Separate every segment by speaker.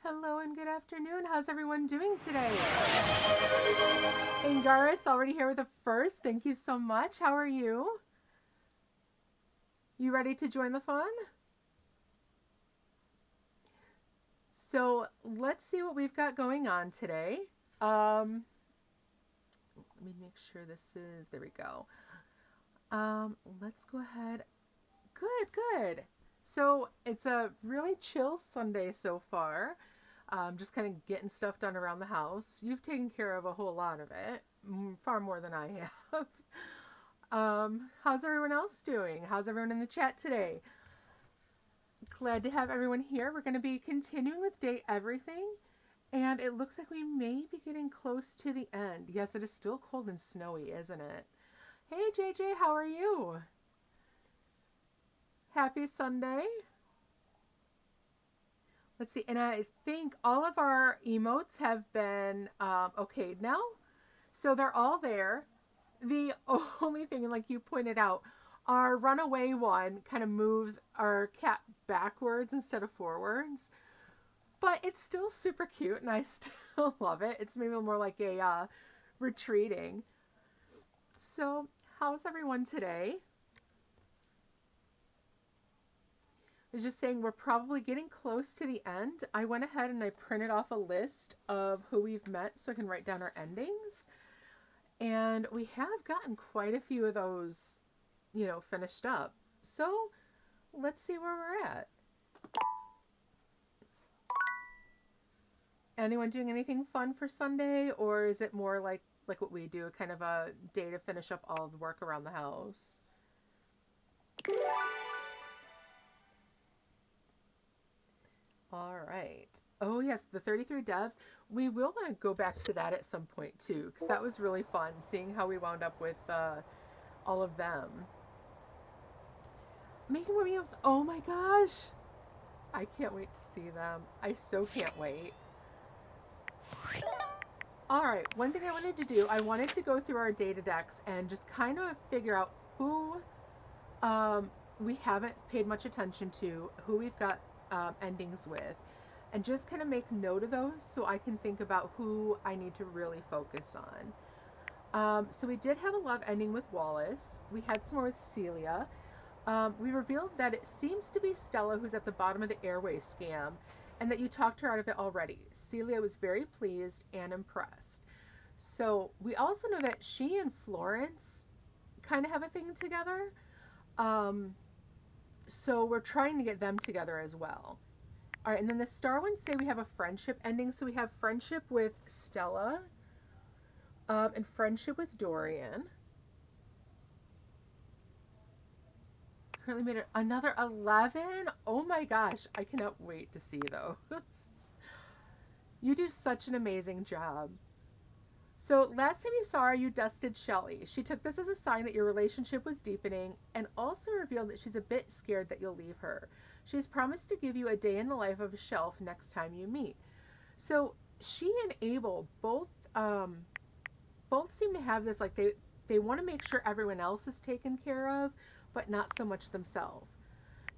Speaker 1: Hello and good afternoon. How's everyone doing today? Angaris already here with the first. Thank you so much. How are you? You ready to join the fun? So let's see what we've got going on today. Let me make sure this is, there we go. Let's go ahead. Good. So it's a really chill Sunday so far. Just kind of getting stuff done around the house. You've taken care of a whole lot of it, far more than I have. How's everyone else doing? How's everyone in the chat today? Glad to have everyone here. We're going to be continuing with Date Everything, and it looks like we may be getting close to the end. Yes, it is still cold and snowy, isn't it? Hey, JJ, how are you? Happy Sunday. Let's see, and I think all of our emotes have been okayed now. So they're all there. The only thing, like you pointed out, our runaway one kind of moves our cat backwards instead of forwards. But it's still super cute and I still love it. It's maybe more like a retreating. So, how's everyone today? I was just saying we're probably getting close to the end. I went ahead and I printed off a list of who we've met so I can write down our endings. And we have gotten quite a few of those, finished up. So let's see where we're at. Anyone doing anything fun for Sunday, or is it more like what we do, kind of a day to finish up all of the work around the house? All right. Oh yes, the 33 devs. We will want to go back to that at some point too, because that was really fun seeing how we wound up with all of them. Making more meals. Oh my gosh. I can't wait to see them. I so can't wait. All right, one thing I wanted to do, I wanted to go through our data decks and just kind of figure out who we haven't paid much attention to, who we've got endings with, and just kind of make note of those so I can think about who I need to really focus on. So we did have a love ending with Wallace. We had some more with Celia. We revealed that it seems to be Stella who's at the bottom of the airway scam, and that you talked her out of it already. Celia was very pleased and impressed. So we also know that she and Florence kind of have a thing together. So we're trying to get them together as well. All right, and then the star ones say we have a friendship ending. So we have friendship with Stella and friendship with Dorian. Currently made another 11. Oh my gosh, I cannot wait to see those. You do such an amazing job. So last time you saw her, you dusted Shelly. She took this as a sign that your relationship was deepening and also revealed that she's a bit scared that you'll leave her. She's promised to give you a day in the life of a shelf next time you meet. So she and Abel both seem to have this, like they want to make sure everyone else is taken care of, but not so much themselves.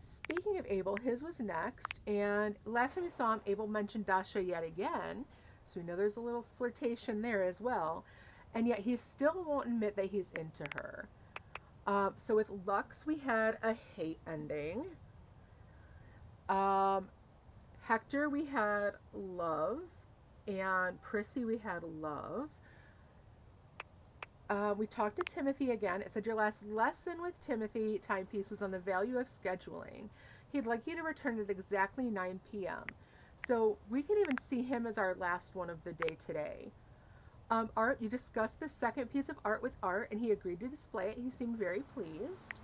Speaker 1: Speaking of Abel, his was next, and last time we saw him, Abel mentioned Dasha yet again, so we know there's a little flirtation there as well, and yet he still won't admit that he's into her. So with Lux, we had a hate ending. Hector, we had love, and Prissy, we had love. We talked to Timothy again. It said your last lesson with Timothy timepiece was on the value of scheduling. He'd like you to return at exactly 9 p.m. So we can even see him as our last one of the day today. Art, you discussed the second piece of art with Art, and he agreed to display it. He seemed very pleased.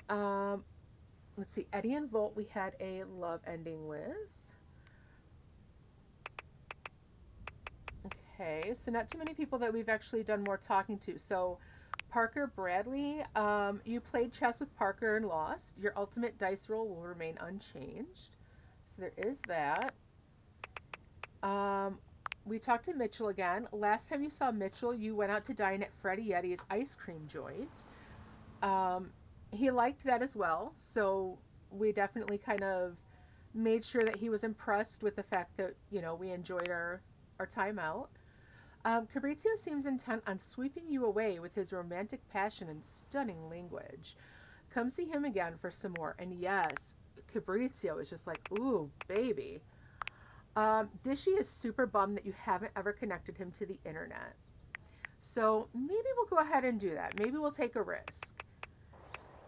Speaker 1: Let's see, Eddie and Volt we had a love ending with. Okay, so not too many people that we've actually done more talking to. So Parker Bradley, you played chess with Parker and lost. Your ultimate dice roll will remain unchanged. So there is that. Um, we talked to Mitchell again. Last time you saw Mitchell, you went out to dine at Freddie Yeti's ice cream joint. Um, he liked that as well. So we definitely kind of made sure that he was impressed with the fact that, we enjoyed our time out. Fabrizio seems intent on sweeping you away with his romantic passion and stunning language. Come see him again for some more. And yes, Fabrizio is just like, ooh, baby. Dishy is super bummed that you haven't ever connected him to the internet. So maybe we'll go ahead and do that. Maybe we'll take a risk.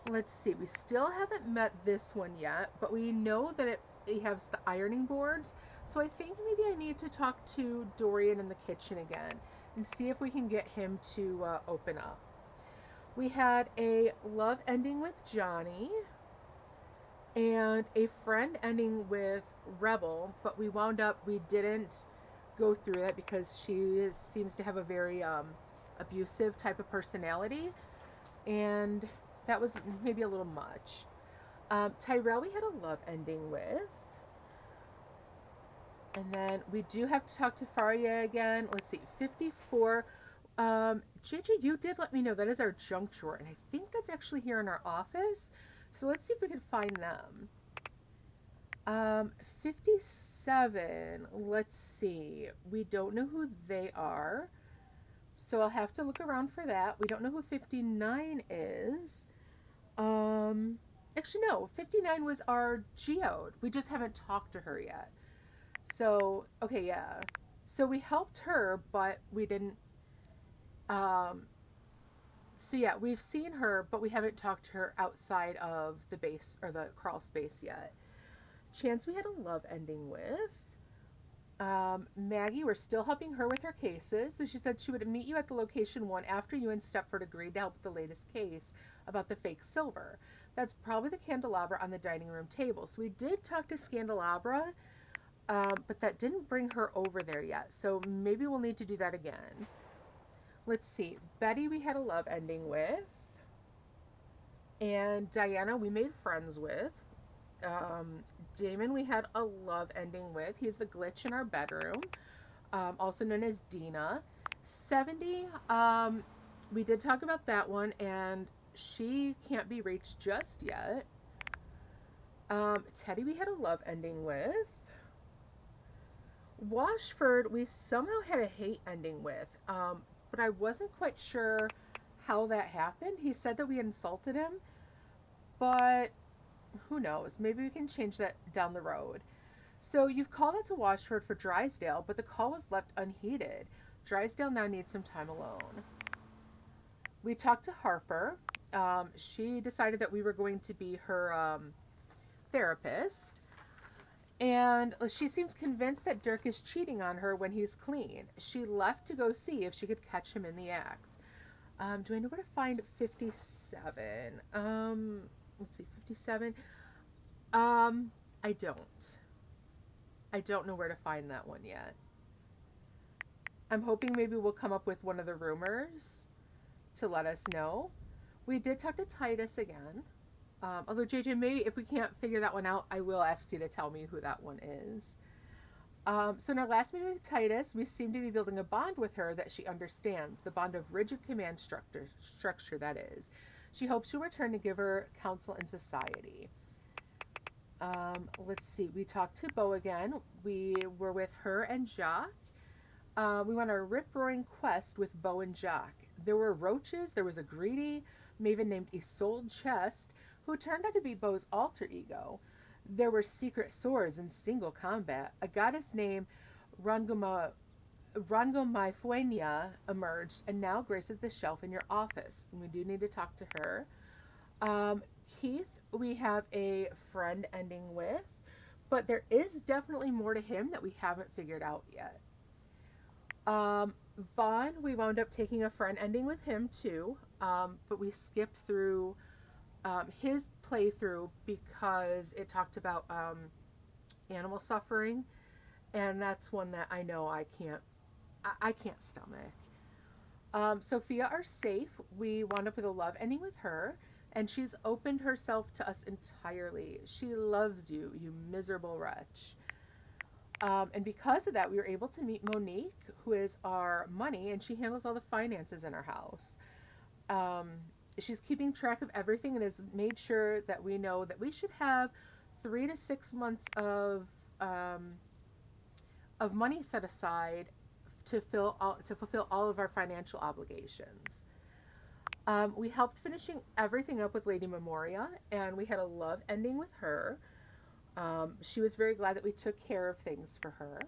Speaker 1: Let's see. We still haven't met this one yet, but we know that he has the ironing boards. So I think maybe I need to talk to Dorian in the kitchen again and see if we can get him to open up. We had a love ending with Johnny and a friend ending with Rebel, but we didn't go through that because seems to have a very abusive type of personality, and that was maybe a little much. Tyrell we had a love ending with. And then we do have to talk to Faria again. Let's see, 54. JJ, you did let me know that is our junk drawer, and I think that's actually here in our office. So let's see if we can find them. 57. Let's see. We don't know who they are. So I'll have to look around for that. We don't know who 59 is. Actually, no. 59 was our geode. We just haven't talked to her yet. So, okay, yeah. So we helped her, but we didn't. So yeah, we've seen her, but we haven't talked to her outside of the base or the crawl space yet. Chance we had a love ending with. Maggie, we're still helping her with her cases. So she said she would meet you at the location one after you and Stepford agreed to help with the latest case about the fake silver. That's probably the candelabra on the dining room table. So we did talk to Candelabra, but that didn't bring her over there yet. So maybe we'll need to do that again. Let's see. Betty we had a love ending with. And Diana we made friends with. Damon we had a love ending with. He's the glitch in our bedroom, also known as Dina. 70, we did talk about that one, and she can't be reached just yet. Teddy we had a love ending with. Washford we somehow had a hate ending with, but I wasn't quite sure how that happened. He said that we insulted him, but who knows? Maybe we can change that down the road. So you've called out to Washford for Drysdale, but the call was left unheeded. Drysdale now needs some time alone. We talked to Harper. She decided that we were going to be her therapist. And she seems convinced that Dirk is cheating on her when he's clean. She left to go see if she could catch him in the act. Do I know where to find 57? Let's see, 57. I don't. I don't know where to find that one yet. I'm hoping maybe we'll come up with one of the rumors to let us know. We did talk to Titus again. Although, JJ, maybe if we can't figure that one out, I will ask you to tell me who that one is. So in our last meeting with Titus, we seem to be building a bond with her that she understands, the bond of rigid command structure that is. She hopes you'll return to give her counsel in society. Let's see. We talked to Beau again. We were with her and Jacques. We went on a rip-roaring quest with Beau and Jacques. There were roaches. There was a greedy maven named Isolde Chest, who turned out to be Beau's alter ego. There were secret swords in single combat. A goddess named Rangomaifuenia emerged and now graces the shelf in your office. And we do need to talk to her. Keith, we have a friend ending with, but there is definitely more to him that we haven't figured out yet. Vaughn, we wound up taking a friend ending with him too, but we skipped through his playthrough because it talked about animal suffering, and that's one that I know I can't stomach. Sophia, our safe, we wound up with a love ending with her, and she's opened herself to us entirely. She loves you, you miserable wretch. And because of that, we were able to meet Monique, who is our money, and she handles all the finances in our house. Um, she's keeping track of everything and has made sure that we know that we should have 3 to 6 months um, of money set aside to fulfill all of our financial obligations. We helped finishing everything up with Lady Memoria, and we had a love ending with her. She was very glad that we took care of things for her.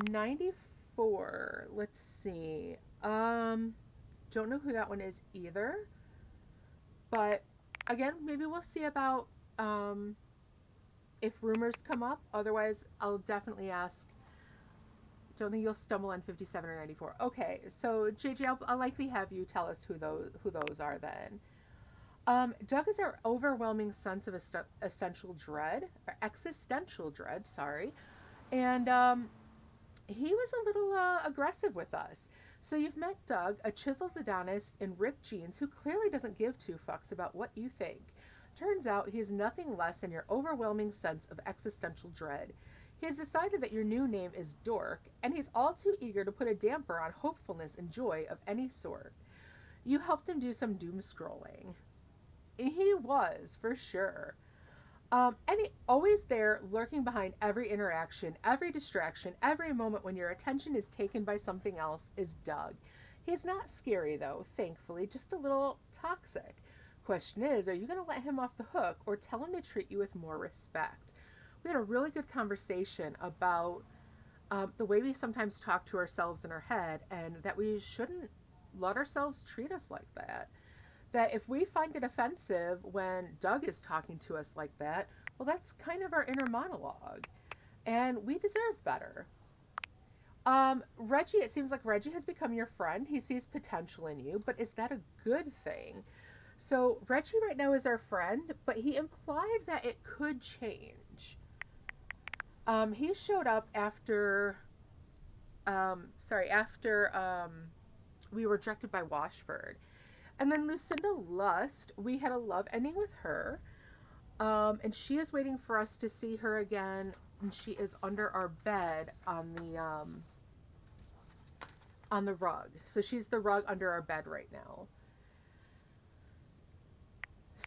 Speaker 1: 94. Let's see. Don't know who that one is either. But again, maybe we'll see about um, if rumors come up. Otherwise, I'll definitely ask. Don't think you'll stumble on 57 or 94. Okay, so JJ, I'll likely have you tell us who those are then. Doug is our overwhelming sense of essential dread, or existential dread, sorry. And he was a little aggressive with us. So you've met Doug, a chiseled Adonis in ripped jeans who clearly doesn't give two fucks about what you think. Turns out he's nothing less than your overwhelming sense of existential dread. He has decided that your new name is Dork, and he's all too eager to put a damper on hopefulness and joy of any sort. You helped him do some doom scrolling. He was, for sure. And he, always there, lurking behind every interaction, every distraction, every moment when your attention is taken by something else, is Doug. He's not scary, though, thankfully, just a little toxic. Question is, are you going to let him off the hook or tell him to treat you with more respect? We had a really good conversation about the way we sometimes talk to ourselves in our head and that we shouldn't let ourselves treat us like that. That if we find it offensive when Doug is talking to us like that, well, that's kind of our inner monologue. And we deserve better. Reggie, it seems like Reggie has become your friend. He sees potential in you, but is that a good thing? So, Reggie right now is our friend, but he implied that it could change. He showed up after we were rejected by Washford. And then Lucinda Lust, we had a love ending with her. And she is waiting for us to see her again. And she is under our bed on the rug. So she's the rug under our bed right now.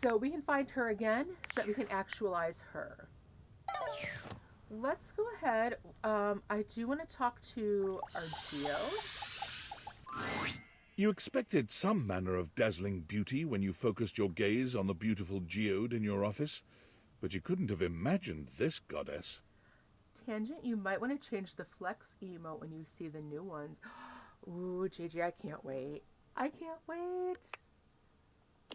Speaker 1: So we can find her again so that we can actualize her. Let's go ahead. I do want to talk to our Geo.
Speaker 2: You expected some manner of dazzling beauty when you focused your gaze on the beautiful geode in your office, but you couldn't have imagined this goddess.
Speaker 1: Tangent, you might want to change the flex emote when you see the new ones. Ooh, JJ, I can't wait. I can't wait.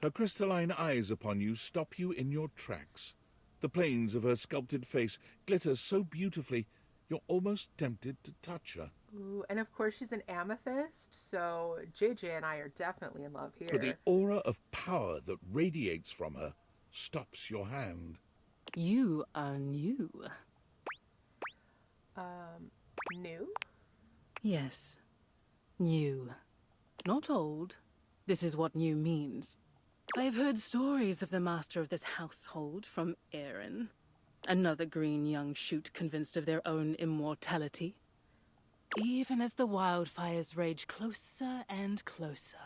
Speaker 2: Her crystalline eyes upon you stop you in your tracks. The planes of her sculpted face glitter so beautifully, you're almost tempted to touch her.
Speaker 1: Ooh, and of course she's an amethyst, so JJ and I are definitely in love here.
Speaker 2: But the aura of power that radiates from her stops your hand.
Speaker 3: You are new.
Speaker 1: New?
Speaker 3: Yes, new. Not old. This is what new means. I have heard stories of the master of this household from Aaron. Another green young shoot convinced of their own immortality. Even as the wildfires rage closer and closer.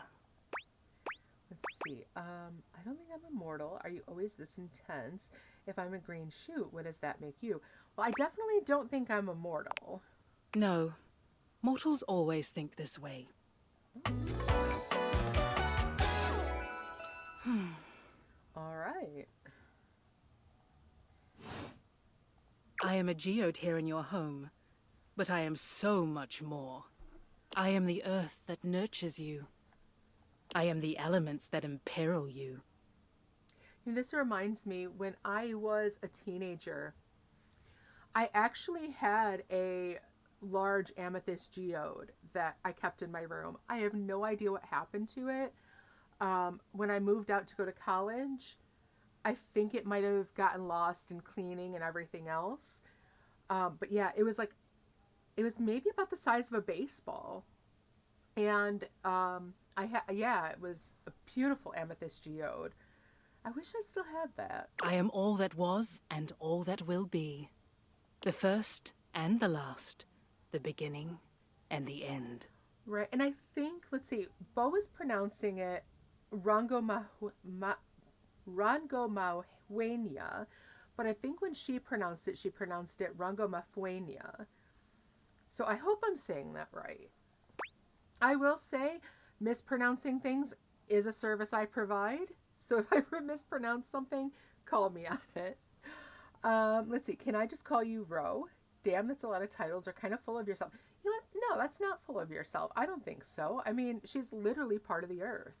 Speaker 1: Let's see. I don't think I'm immortal. Are you always this intense? If I'm a green shoot, what does that make you? Well, I definitely don't think I'm immortal.
Speaker 3: No. Mortals always think this way.
Speaker 1: All right.
Speaker 3: I am a geode here in your home, but I am so much more. I am the earth that nurtures you. I am the elements that imperil you.
Speaker 1: And this reminds me, when I was a teenager, I actually had a large amethyst geode that I kept in my room. I have no idea what happened to it. When I moved out to go to college, I think it might have gotten lost in cleaning and everything else. But yeah, it was like It was maybe about the size of a baseball. And yeah, it was a beautiful amethyst geode. I wish I still had that.
Speaker 3: I am all that was and all that will be. The first and the last. The beginning and the end.
Speaker 1: Right. And I think, let's see, Bo was pronouncing it Rangomauwania, but I think when she pronounced it Rangomafuenia. So I hope I'm saying that right. I will say, mispronouncing things is a service I provide. So if I mispronounce something, call me on it. Let's see. Can I just call you Ro? Damn, that's a lot of titles. Are kind of full of yourself. You know what? No, that's not full of yourself. I don't think so. I mean, she's literally part of the earth.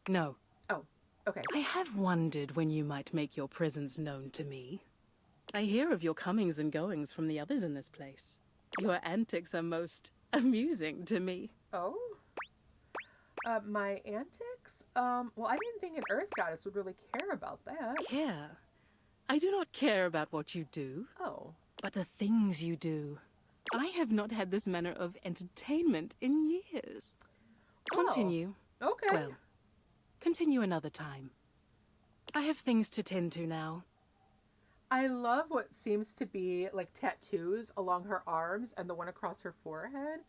Speaker 3: No.
Speaker 1: Oh, okay.
Speaker 3: I have wondered when you might make your presence known to me. I hear of your comings and goings from the others in this place. Your antics are most amusing to me.
Speaker 1: Oh? My antics? Well, I didn't think an earth goddess would really care about that.
Speaker 3: Care? I do not care about what you do,
Speaker 1: Oh.
Speaker 3: but the things you do. I have not had this manner of entertainment in years. Continue.
Speaker 1: Oh, okay.
Speaker 3: Well, continue another time. I have things to tend to now.
Speaker 1: I love what seems to be like tattoos along her arms and the one across her forehead.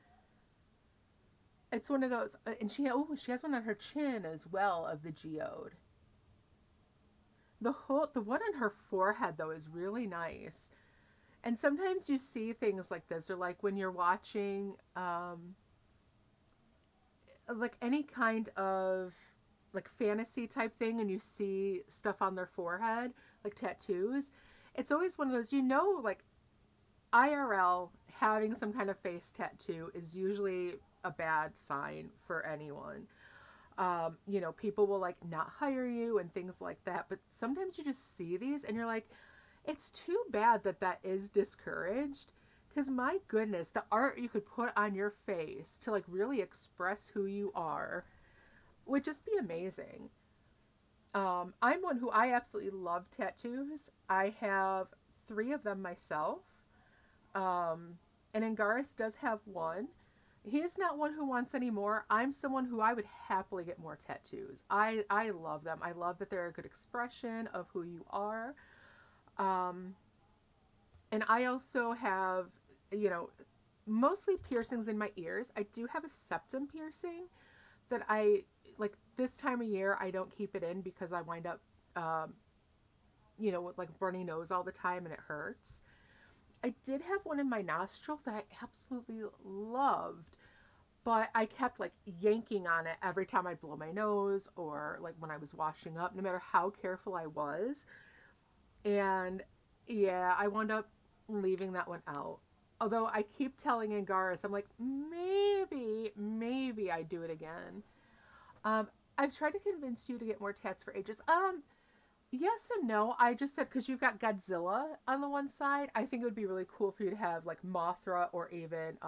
Speaker 1: It's one of those, and she has one on her chin as well of the geode. The one on her forehead though is really nice. And sometimes you see things like this, or like when you're watching, like any kind of like fantasy type thing, and you see stuff on their forehead, like tattoos. It's always one of those, like IRL having some kind of face tattoo is usually a bad sign for anyone. People will like not hire you and things like that. But sometimes you just see these and you're like, it's too bad that is discouraged. Because my goodness, the art you could put on your face to like really express who you are would just be amazing. I'm one who I absolutely love tattoos. I have 3 of them myself. And Angaris does have one. He is not one who wants any more. I'm someone who I would happily get more tattoos. I love them. I love that they're a good expression of who you are. And I also have, mostly piercings in my ears. I do have a septum piercing that like this time of year, I don't keep it in because I wind up, with like runny nose all the time and it hurts. I did have one in my nostril that I absolutely loved, but I kept like yanking on it every time I blow my nose or like when I was washing up, no matter how careful I was. And yeah, I wound up leaving that one out. Although I keep telling Angaris, I'm like, maybe I do it again. I've tried to convince you to get more tats for ages. Yes and no. I just said because you've got Godzilla on the one side, I think it would be really cool for you to have like Mothra or even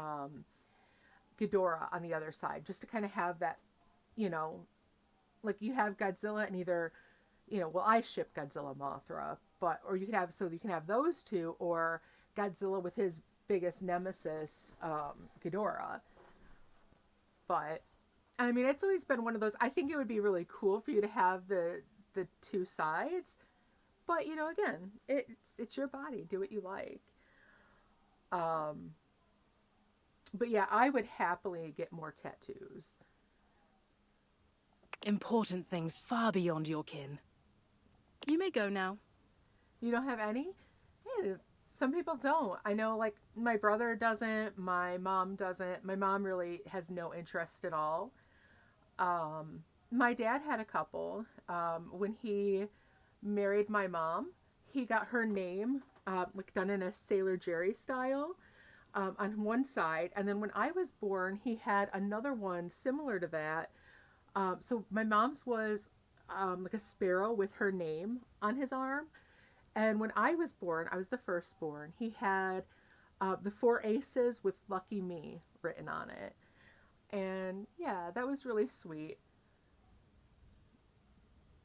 Speaker 1: Ghidorah on the other side, just to kind of have that, like you have Godzilla and either, well, I ship Godzilla Mothra, or you can have those two, or Godzilla with his biggest nemesis, Ghidorah. But I mean, it's always been one of those. I think it would be really cool for you to have the 2 sides, but again, it's your body. Do what you like. But yeah, I would happily get more tattoos.
Speaker 3: Important things far beyond your kin. You may go now.
Speaker 1: You don't have any? Hey, some people don't. I know, like, my brother doesn't, my mom doesn't. My mom really has no interest at all. My dad had a couple. When he married my mom, he got her name, like done in a Sailor Jerry style, on one side. And then when I was born, he had another one similar to that. So my mom's was like a sparrow with her name on his arm. And when I was born, I was the firstborn. He had the 4 aces with Lucky Me written on it. And yeah, that was really sweet.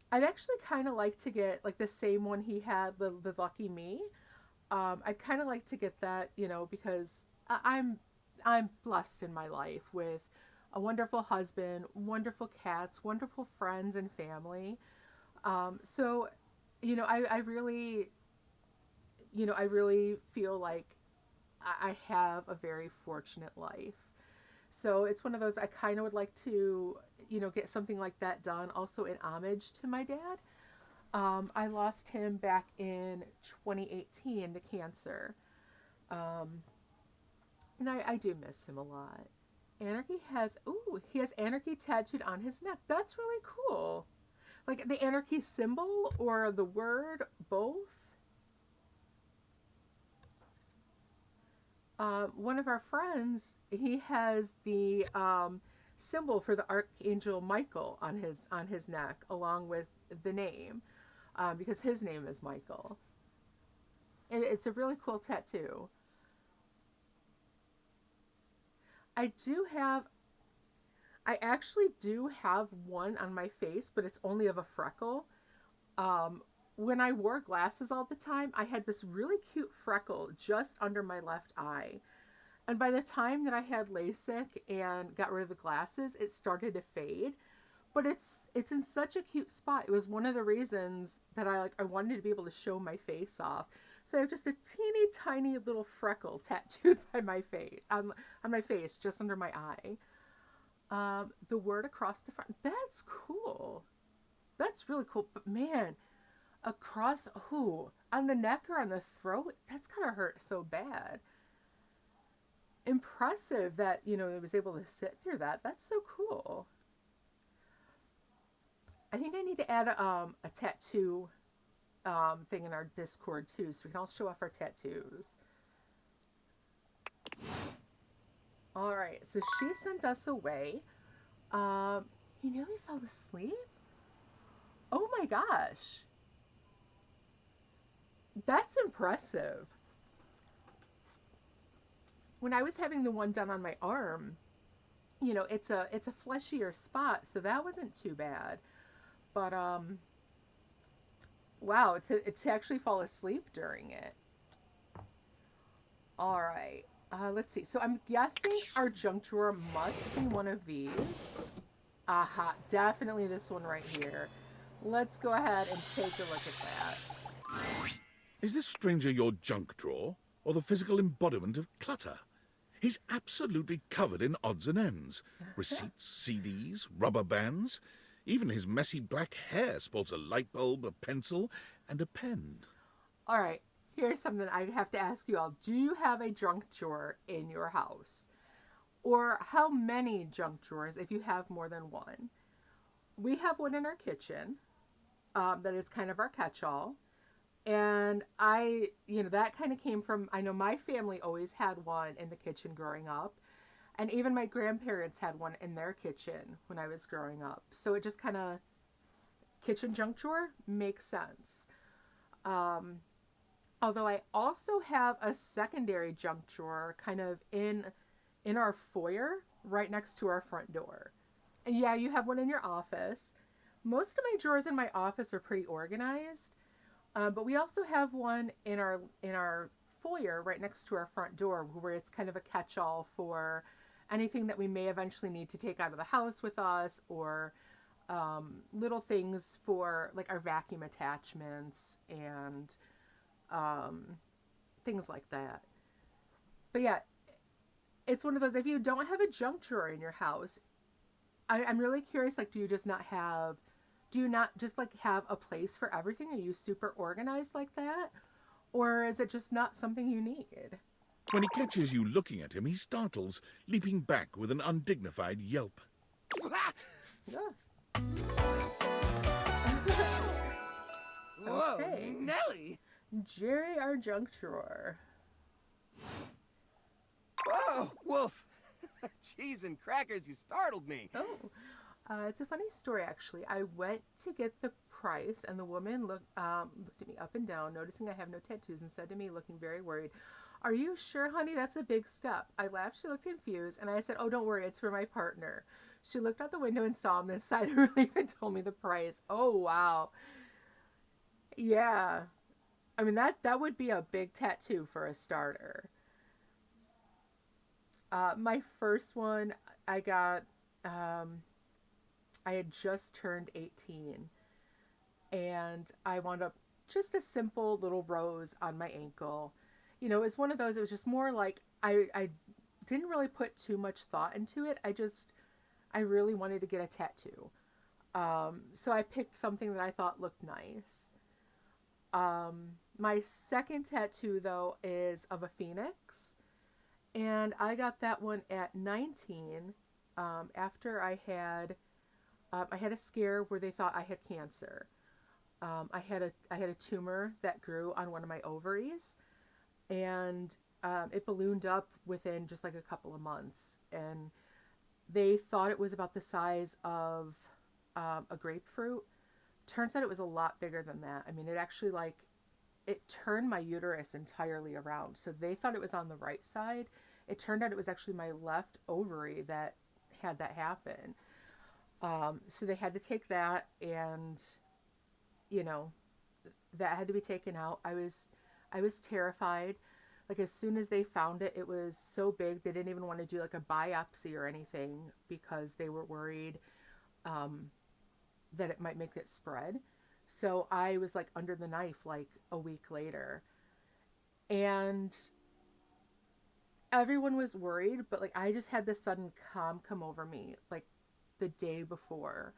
Speaker 1: I'd actually kind of like to get like the same one he had, the Lucky Me. I'd kind of like to get that, because I'm blessed in my life with a wonderful husband, wonderful cats, wonderful friends and family. So, I really, I really feel like I have a very fortunate life. So it's one of those I kind of would like to, get something like that done. Also in homage to my dad. I lost him back in 2018 to cancer. Um, and I do miss him a lot. He has anarchy tattooed on his neck. That's really cool. Like the anarchy symbol or the word, both. One of our friends, he has the symbol for the archangel Michael on his neck, along with the name, because his name is Michael. It's a really cool tattoo. I do have, I actually do have one on my face, but it's only of a freckle. Um, when I wore glasses all the time, I had this really cute freckle just under my left eye. And by the time that I had LASIK and got rid of the glasses, it started to fade. But it's in such a cute spot. It was one of the reasons that I wanted to be able to show my face off. So I have just a teeny tiny little freckle tattooed by my face on my face, just under my eye. The word across the front. That's cool. That's really cool. But man, across who? On the neck or on the throat? That's gonna hurt so bad. Impressive that, it was able to sit through that. That's so cool. I think I need to add a tattoo thing in our Discord too, so we can all show off our tattoos. All right, so she sent us away. He nearly fell asleep. Oh my gosh, that's impressive. When I was having the one done on my arm, it's a fleshier spot, so that wasn't too bad. But wow, to actually fall asleep during it. All right. Let's see. So I'm guessing our junk drawer must be one of these. Aha, definitely this one right here. Let's go ahead and take a look at that.
Speaker 2: Is this stranger your junk drawer, or the physical embodiment of clutter? He's absolutely covered in odds and ends. Receipts, CDs, rubber bands. Even his messy black hair sports a light bulb, a pencil, and a pen.
Speaker 1: All right, here's something I have to ask you all. Do you have a junk drawer in your house? Or how many junk drawers if you have more than one? We have one in our kitchen that is kind of our catch-all. And that kind of came from, I know my family always had one in the kitchen growing up. And even my grandparents had one in their kitchen when I was growing up. So it just kind of, kitchen junk drawer makes sense. Although I also have a secondary junk drawer kind of in our foyer right next to our front door. And yeah, you have one in your office. Most of my drawers in my office are pretty organized. But we also have one in our foyer right next to our front door where it's kind of a catch-all for anything that we may eventually need to take out of the house with us, or little things for like our vacuum attachments and things like that. But yeah, it's one of those, if you don't have a junk drawer in your house, I'm really curious, like, do you not just like have a place for everything? Are you super organized like that? Or is it just not something you need?
Speaker 2: When he catches you looking at him, he startles, leaping back with an undignified yelp.
Speaker 1: Yeah.
Speaker 4: Whoa,
Speaker 1: Okay.
Speaker 4: Nelly!
Speaker 1: Jerry, our junk drawer.
Speaker 4: Whoa, Wolf! Cheese and crackers, you startled me.
Speaker 1: Oh, it's a funny story actually. I went to get the price, and the woman looked at me up and down, noticing I have no tattoos, and said to me, looking very worried, "Are you sure, honey? That's a big step." I laughed. She looked confused, and I said, "Oh, don't worry, it's for my partner." She looked out the window and saw him, then sighed of relief and told me the price. Oh, wow. Yeah. I mean, that would be a big tattoo for a starter. My first one, I got, um, I had just turned 18, and I wound up just a simple little rose on my ankle. You know, it was one of those, it was just more like I didn't really put too much thought into it. I really wanted to get a tattoo. So I picked something that I thought looked nice. My second tattoo, though, is of a phoenix. And I got that one at 19 after I had a scare where they thought I had cancer. I had a tumor that grew on one of my ovaries, and it ballooned up within just like a couple of months, and they thought it was about the size of a grapefruit. Turns out it was a lot bigger than that. I mean, it actually like it turned my uterus entirely around. So they thought it was on the right side. It turned out it was actually my left ovary that had that happen. So they had to take that, and you know, that had to be taken out. I was terrified. Like as soon as they found it, it was so big they didn't even want to do like a biopsy or anything because they were worried um, that it might make it spread. So I was like under the knife like a week later, and everyone was worried, but like I just had this sudden calm come over me like the day before.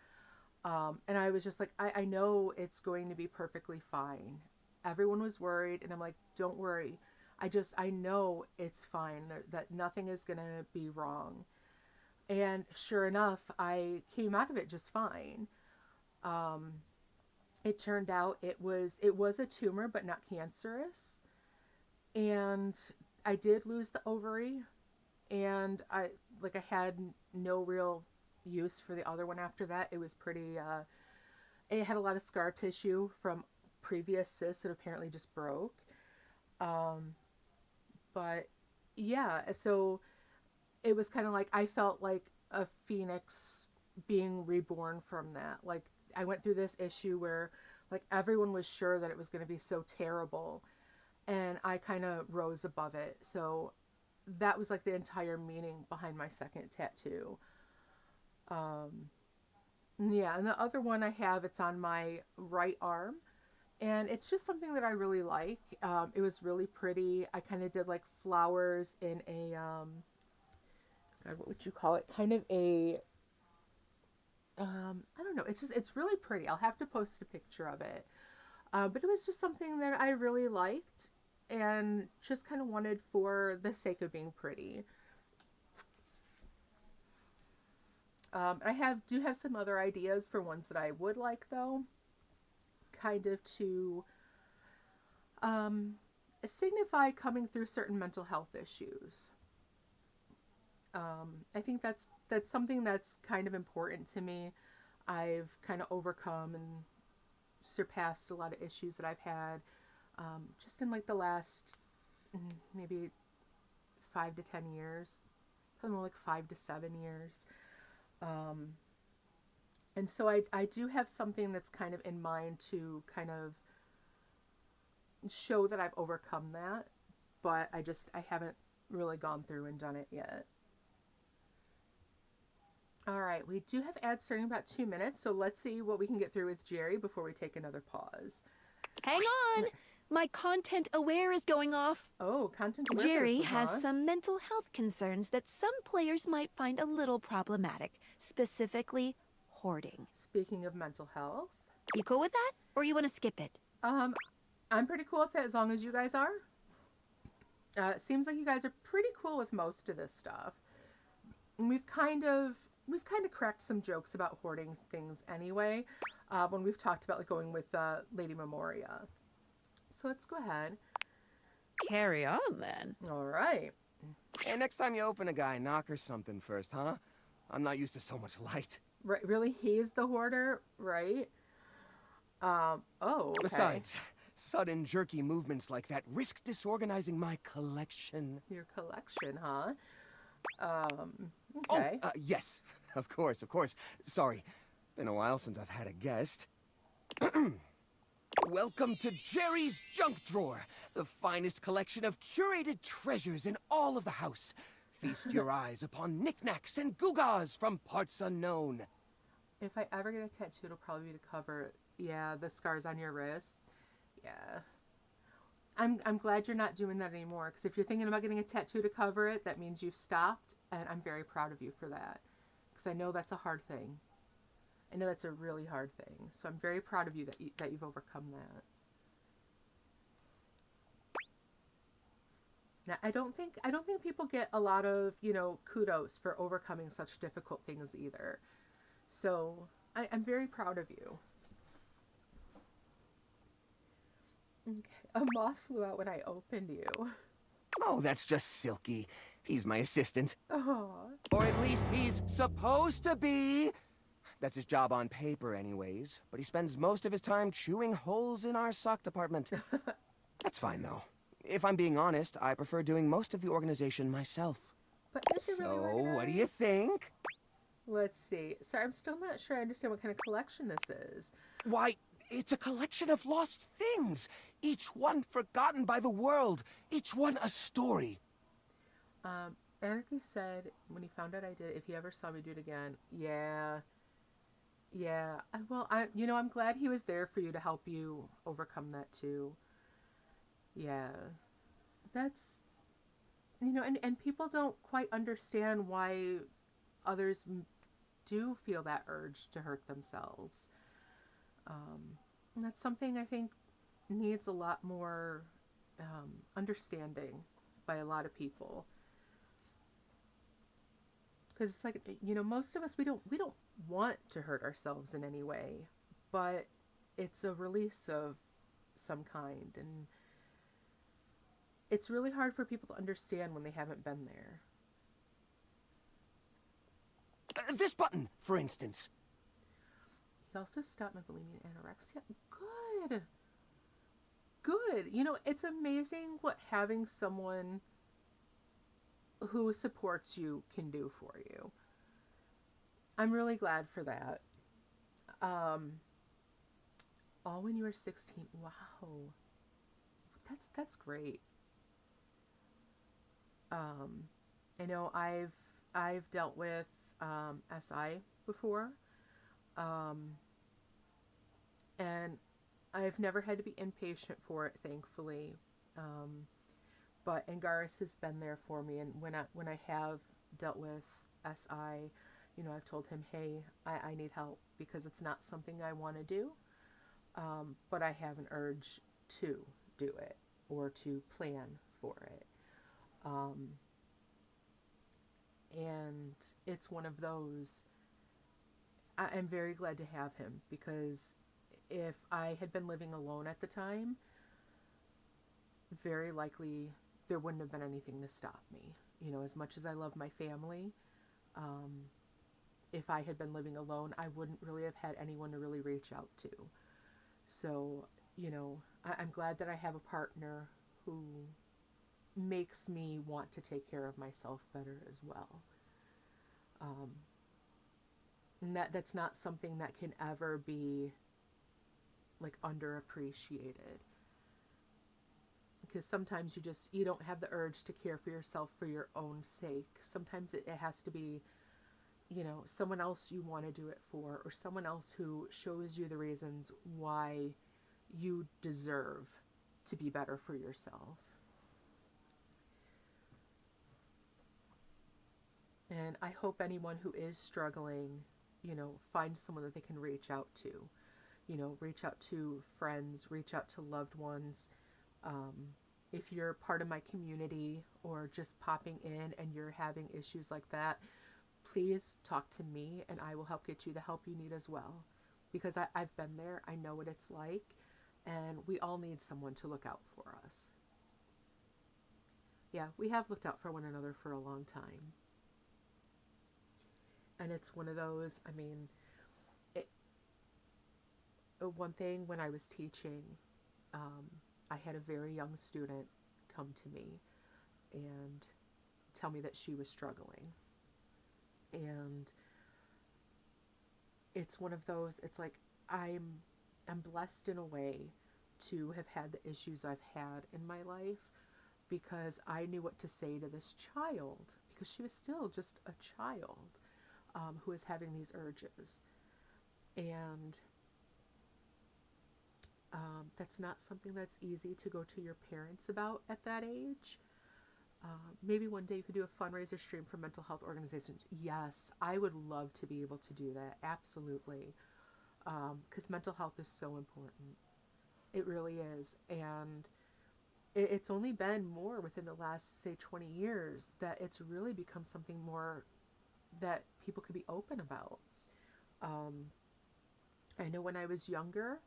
Speaker 1: And I was just like, I know it's going to be perfectly fine. Everyone was worried, and I'm like, don't worry. I know it's fine, that nothing is going to be wrong. And sure enough, I came out of it just fine. Um, it turned out it was a tumor, but not cancerous. And I did lose the ovary, and I had no real use for the other one after that. It was pretty it had a lot of scar tissue from previous cysts that apparently just broke. Um, but yeah, so it was kind of like I felt like a phoenix being reborn from that. Like I went through this issue where like everyone was sure that it was going to be so terrible, and I kind of rose above it. So that was like the entire meaning behind my second tattoo. Um, yeah, and the other one I have, it's on my right arm, and it's just something that I really like. It was really pretty. I kind of did like flowers in a God, what would you call it? Kind of a I don't know. It's really pretty. I'll have to post a picture of it. But it was just something that I really liked and just kind of wanted for the sake of being pretty. I do have some other ideas for ones that I would like though, kind of to um, signify coming through certain mental health issues. I think that's something that's kind of important to me. I've kind of overcome and surpassed a lot of issues that I've had just in like the last maybe 5 to 10 years, probably more like 5 to 7 years. Um, and so I do have something that's kind of in mind to kind of show that I've overcome that, but I haven't really gone through and done it yet. All right, we do have ads starting in about 2 minutes, so let's see what we can get through with Jerry before we take another pause.
Speaker 5: Hang on! My content aware is going off.
Speaker 1: Oh, content aware
Speaker 5: Jerry
Speaker 1: person,
Speaker 5: has
Speaker 1: huh?
Speaker 5: some mental health concerns that some players might find a little problematic, specifically hoarding.
Speaker 1: Speaking of mental health,
Speaker 5: You cool with that? Or you want to skip it?
Speaker 1: I'm pretty cool with it as long as you guys are. It seems like you guys are pretty cool with most of this stuff. And we've kind of cracked some jokes about hoarding things anyway when we've talked about like going with Lady Memoria. So let's go ahead.
Speaker 5: Carry on, then.
Speaker 1: All right.
Speaker 4: Hey, next time you open a guy, knock her something first, huh? I'm not used to so much light.
Speaker 1: Right, really, he's the hoarder, right? Oh, okay.
Speaker 4: Besides, sudden jerky movements like that risk disorganizing my collection.
Speaker 1: Your collection, huh?
Speaker 4: Oh,
Speaker 1: Okay.
Speaker 4: yes. Of course. Sorry. Been a while since I've had a guest. Welcome to Jerry's Junk Drawer, the finest collection of curated treasures in all of the house. Feast your eyes upon knickknacks and gewgaws from parts unknown.
Speaker 1: If I ever get a tattoo, it'll probably be to cover, yeah, the scars on your wrists. Yeah. I'm glad you're not doing that anymore, because if you're thinking about getting a tattoo to cover it, that means you've stopped, and I'm very proud of you for that, because I know that's a hard thing. I know that's a really hard thing, so I'm very proud of you that you've overcome that. Now, I don't think people get a lot of, kudos for overcoming such difficult things either. So I'm very proud of you. Okay. A moth flew out when I opened you.
Speaker 4: Oh, that's just Silky. He's my assistant.
Speaker 1: Oh.
Speaker 4: Or at least he's supposed to be. That's his job on paper anyways, but he spends most of his time chewing holes in our sock department. That's fine though. If I'm being honest, I prefer doing most of the organization myself.
Speaker 1: But is it really
Speaker 4: So,
Speaker 1: organized?
Speaker 4: what do you think?
Speaker 1: Let's see. Sorry, I'm still not sure I understand what kind of collection this is.
Speaker 4: Why, it's a collection of lost things. Each one forgotten by the world. Each one a story.
Speaker 1: Anarchy said when he found out I did, if he ever saw me do it again, yeah. Well, I'm glad he was there for you to help you overcome that too. Yeah. That's, and people don't quite understand why others do feel that urge to hurt themselves. And that's something I think needs a lot more understanding by a lot of people. Because it's like, most of us, we don't want to hurt ourselves in any way, but it's a release of some kind, and it's really hard for people to understand when they haven't been there.
Speaker 4: This button, for instance.
Speaker 1: He also stopped my bulimia and anorexia. Good. It's amazing what having someone who supports you can do for you. I'm really glad for that. All when you were 16. Wow. That's great. I know I've dealt with SI before. And I've never had to be inpatient for it, thankfully. But Angaris has been there for me, and when I have dealt with SI, I've told him, hey, I need help because it's not something I want to do, but I have an urge to do it or to plan for it. And it's one of those. I'm very glad to have him, because if I had been living alone at the time, very likely there wouldn't have been anything to stop me. As much as I love my family, if I had been living alone, I wouldn't really have had anyone to really reach out to. So, I'm glad that I have a partner who makes me want to take care of myself better as well. And that's not something that can ever be like underappreciated, because sometimes you don't have the urge to care for yourself for your own sake. Sometimes it has to be, someone else you want to do it for, or someone else who shows you the reasons why you deserve to be better for yourself. And I hope anyone who is struggling, finds someone that they can reach out to. Reach out to friends, reach out to loved ones. If you're part of my community or just popping in and you're having issues like that, please talk to me and I will help get you the help you need as well. Because I've been there, I know what it's like, and we all need someone to look out for us. Yeah, we have looked out for one another for a long time. And it's one of those, one thing when I was teaching, I had a very young student come to me and tell me that she was struggling. And it's one of those, it's like I'm blessed in a way to have had the issues I've had in my life, because I knew what to say to this child, because she was still just a child who was having these urges. And that's not something that's easy to go to your parents about at that age. Maybe one day you could do a fundraiser stream for mental health organizations. Yes, I would love to be able to do that. Absolutely. Because mental health is so important. It really is. And it's only been more within the last, say, 20 years that it's really become something more that people could be open about. I know when I was younger,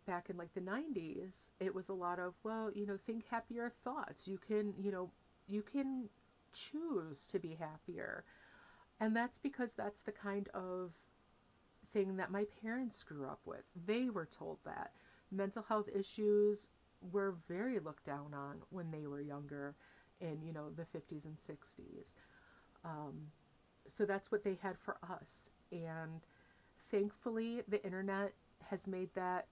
Speaker 1: back in like the 90s, it was a lot of, well, think happier thoughts. You can choose to be happier. And that's because that's the kind of thing that my parents grew up with. They were told that mental health issues were very looked down on when they were younger in, the 50s and 60s. So that's what they had for us. And thankfully, the internet has made that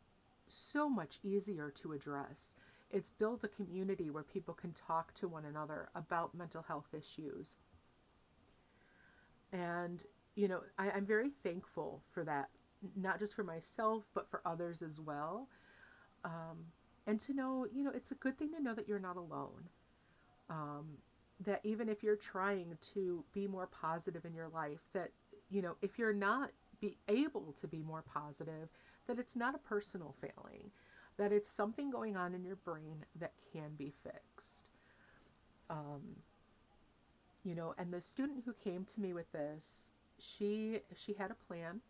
Speaker 1: so much easier to address. It's built a community where people can talk to one another about mental health issues. And, I'm very thankful for that, not just for myself, but for others as well. And to know, it's a good thing to know that you're not alone. That even if you're trying to be more positive in your life, that, if you're not be able to be more positive, that it's not a personal failing, that it's something going on in your brain that can be fixed. And the student who came to me with this, she had a plan.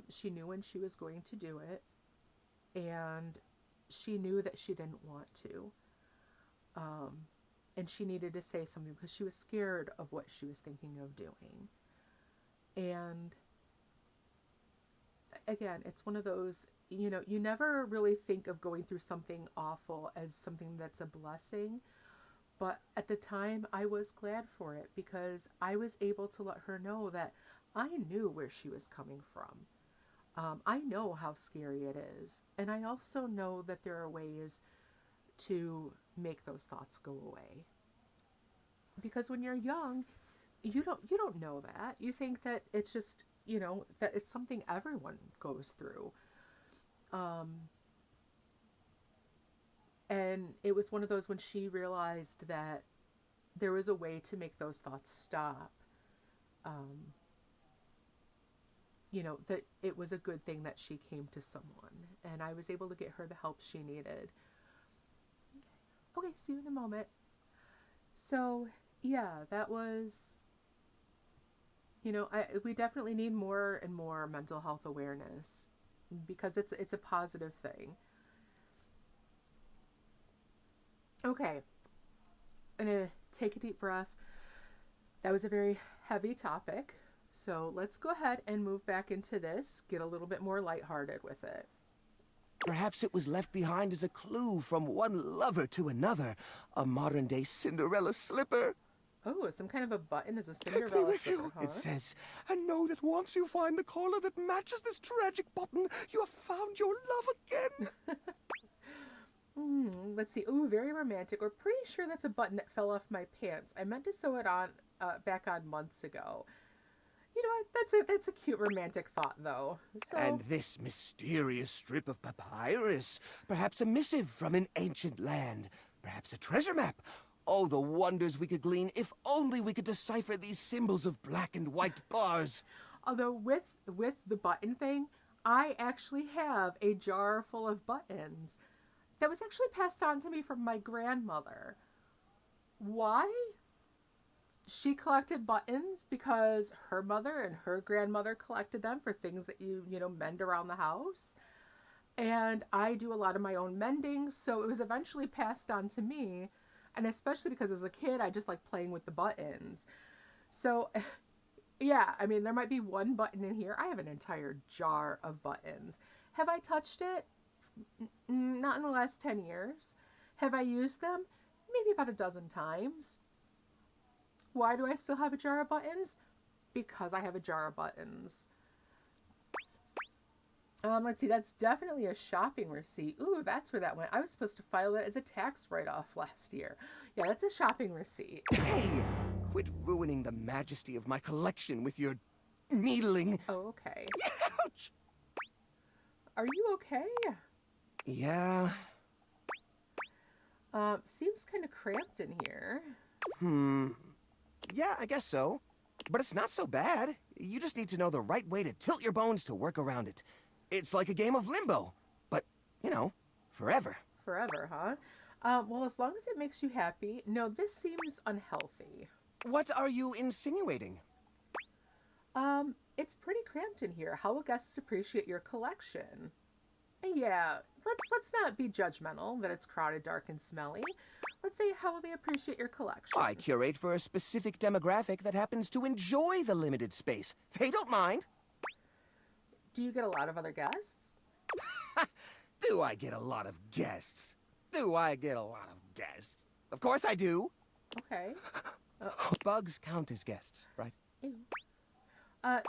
Speaker 1: She knew when she was going to do it, and she knew that she didn't want to. And she needed to say something because she was scared of what she was thinking of doing. And again, it's one of those, you never really think of going through something awful as something that's a blessing. But at the time, I was glad for it because I was able to let her know that I knew where she was coming from. I know how scary it is. And I also know that there are ways to make those thoughts go away. Because when you're young, you don't know that. You think that it's just, that it's something everyone goes through. And it was one of those when she realized that there was a way to make those thoughts stop. That it was a good thing that she came to someone, and I was able to get her the help she needed. Okay, see you in a moment. So, yeah, that was, we definitely need more and more mental health awareness because it's a positive thing. Okay, I'm gonna take a deep breath. That was a very heavy topic. So let's go ahead and move back into this, get a little bit more lighthearted with it.
Speaker 4: Perhaps it was left behind as a clue from one lover to another. A modern-day Cinderella slipper.
Speaker 1: Oh, some kind of a button is a
Speaker 4: Can I play
Speaker 1: Cinderella
Speaker 4: with
Speaker 1: slipper,
Speaker 4: you?
Speaker 1: huh?
Speaker 4: It says, and know that once you find the collar that matches this tragic button, you have found your love again.
Speaker 1: Let's see. Ooh, very romantic. We're pretty sure that's a button that fell off my pants. I meant to sew it on back on months ago. You know what? That's a cute romantic thought, though. So,
Speaker 4: And this mysterious strip of papyrus, perhaps a missive from an ancient land, perhaps a treasure map. Oh, the wonders we could glean if only we could decipher these symbols of black and white bars.
Speaker 1: although with the button thing, I actually have a jar full of buttons that was actually passed on to me from my grandmother. Why? She collected buttons because her mother and her grandmother collected them for things that you mend around the house. And I do a lot of my own mending, so it was eventually passed on to me. And especially because as a kid, I just like playing with the buttons. So, yeah, I mean, there might be one button in here. I have an entire jar of buttons. Have I touched it? Not in the last 10 years. Have I used them? Maybe about a dozen times. Why do I still have a jar of buttons? Because I have a jar of buttons. Let's see, that's definitely a shopping receipt. Ooh, that's where that went. I was supposed to file it as a tax write-off last year. Yeah, that's a shopping receipt.
Speaker 4: Hey, quit ruining the majesty of my collection with your needling.
Speaker 1: Oh, okay.
Speaker 4: Ouch!
Speaker 1: Are you okay?
Speaker 4: Yeah.
Speaker 1: Seems kind of cramped in here.
Speaker 4: Yeah, I guess so. But it's not so bad. You just need to know the right way to tilt your bones to work around it. It's like a game of limbo. But, you know, forever.
Speaker 1: Forever, huh? Well, as long as it makes you happy. No, this seems unhealthy.
Speaker 4: What are you insinuating?
Speaker 1: It's pretty cramped in here. How will guests appreciate your collection? Yeah, let's not be judgmental that it's crowded, dark, and smelly. Let's say how will they appreciate your collection?
Speaker 4: I curate for a specific demographic that happens to enjoy the limited space. They don't mind.
Speaker 1: Do you get a lot of other guests?
Speaker 4: Do I get a lot of guests? Do I get a lot of guests? Of course I do.
Speaker 1: Okay.
Speaker 4: Bugs count as guests, right?
Speaker 1: Ew.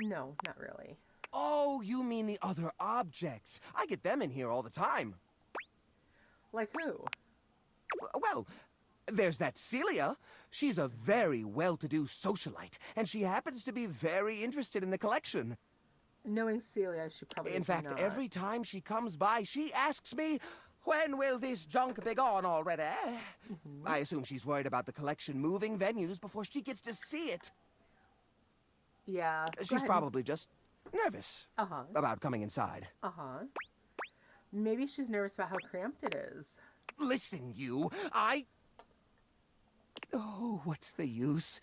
Speaker 1: No, not really.
Speaker 4: Oh, you mean the other objects. I get them in here all the time.
Speaker 1: Like who?
Speaker 4: Well, there's that Celia. She's a very well-to-do socialite, and she happens to be very interested in the collection.
Speaker 1: Knowing Celia, she probably
Speaker 4: In
Speaker 1: is
Speaker 4: fact,
Speaker 1: not.
Speaker 4: every time she comes by, she asks me, when will this junk be gone already? I assume she's worried about the collection moving venues before she gets to see it.
Speaker 1: Yeah. go
Speaker 4: She's
Speaker 1: ahead.
Speaker 4: probably just nervous
Speaker 1: Uh-huh.
Speaker 4: about coming inside.
Speaker 1: Uh-huh. Maybe she's nervous about how cramped it is.
Speaker 4: Listen, you, Oh, what's the use?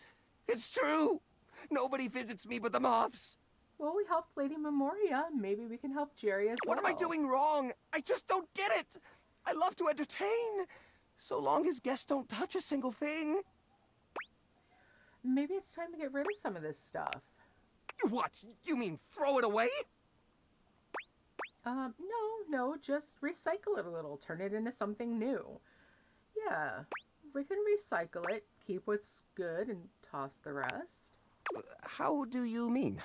Speaker 4: It's true! Nobody visits me but the moths!
Speaker 1: Well, we helped Lady Memoria. Maybe we can help Jerry as well.
Speaker 4: What am I doing wrong? I just don't get it! I love to entertain, so long as guests don't touch a single thing.
Speaker 1: Maybe it's time to get rid of some of this stuff.
Speaker 4: What? You mean throw it away?
Speaker 1: No, just recycle it a little. Turn it into something new. Yeah, we can recycle it, keep what's good, and toss the rest.
Speaker 4: How do you mean?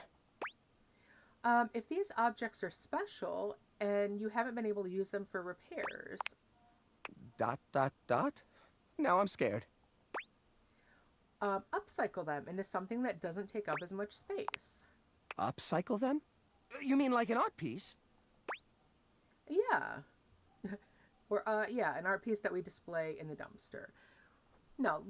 Speaker 1: If these objects are special and you haven't been able to use them for repairs, ...
Speaker 4: Now I'm scared.
Speaker 1: upcycle them into something that doesn't take up as much space.
Speaker 4: Upcycle them? You mean like an art piece?
Speaker 1: Yeah. Or, yeah, an art piece that we display in the dumpster. No,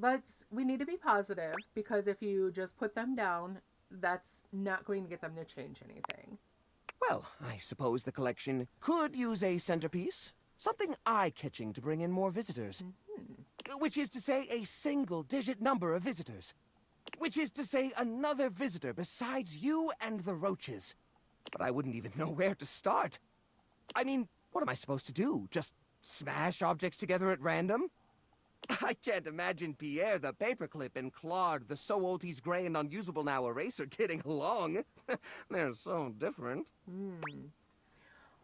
Speaker 1: we need to be positive, because if you just put them down, that's not going to get them to change anything.
Speaker 4: Well, I suppose the collection could use a centerpiece. Something eye-catching to bring in more visitors. Which is to say a single-digit number of visitors. Which is to say another visitor besides you and the roaches. But I wouldn't even know where to start. I mean, what am I supposed to do? Just smash objects together at random? I can't imagine Pierre the paperclip and Claude the so old he's gray and unusable now eraser getting along. They're so different.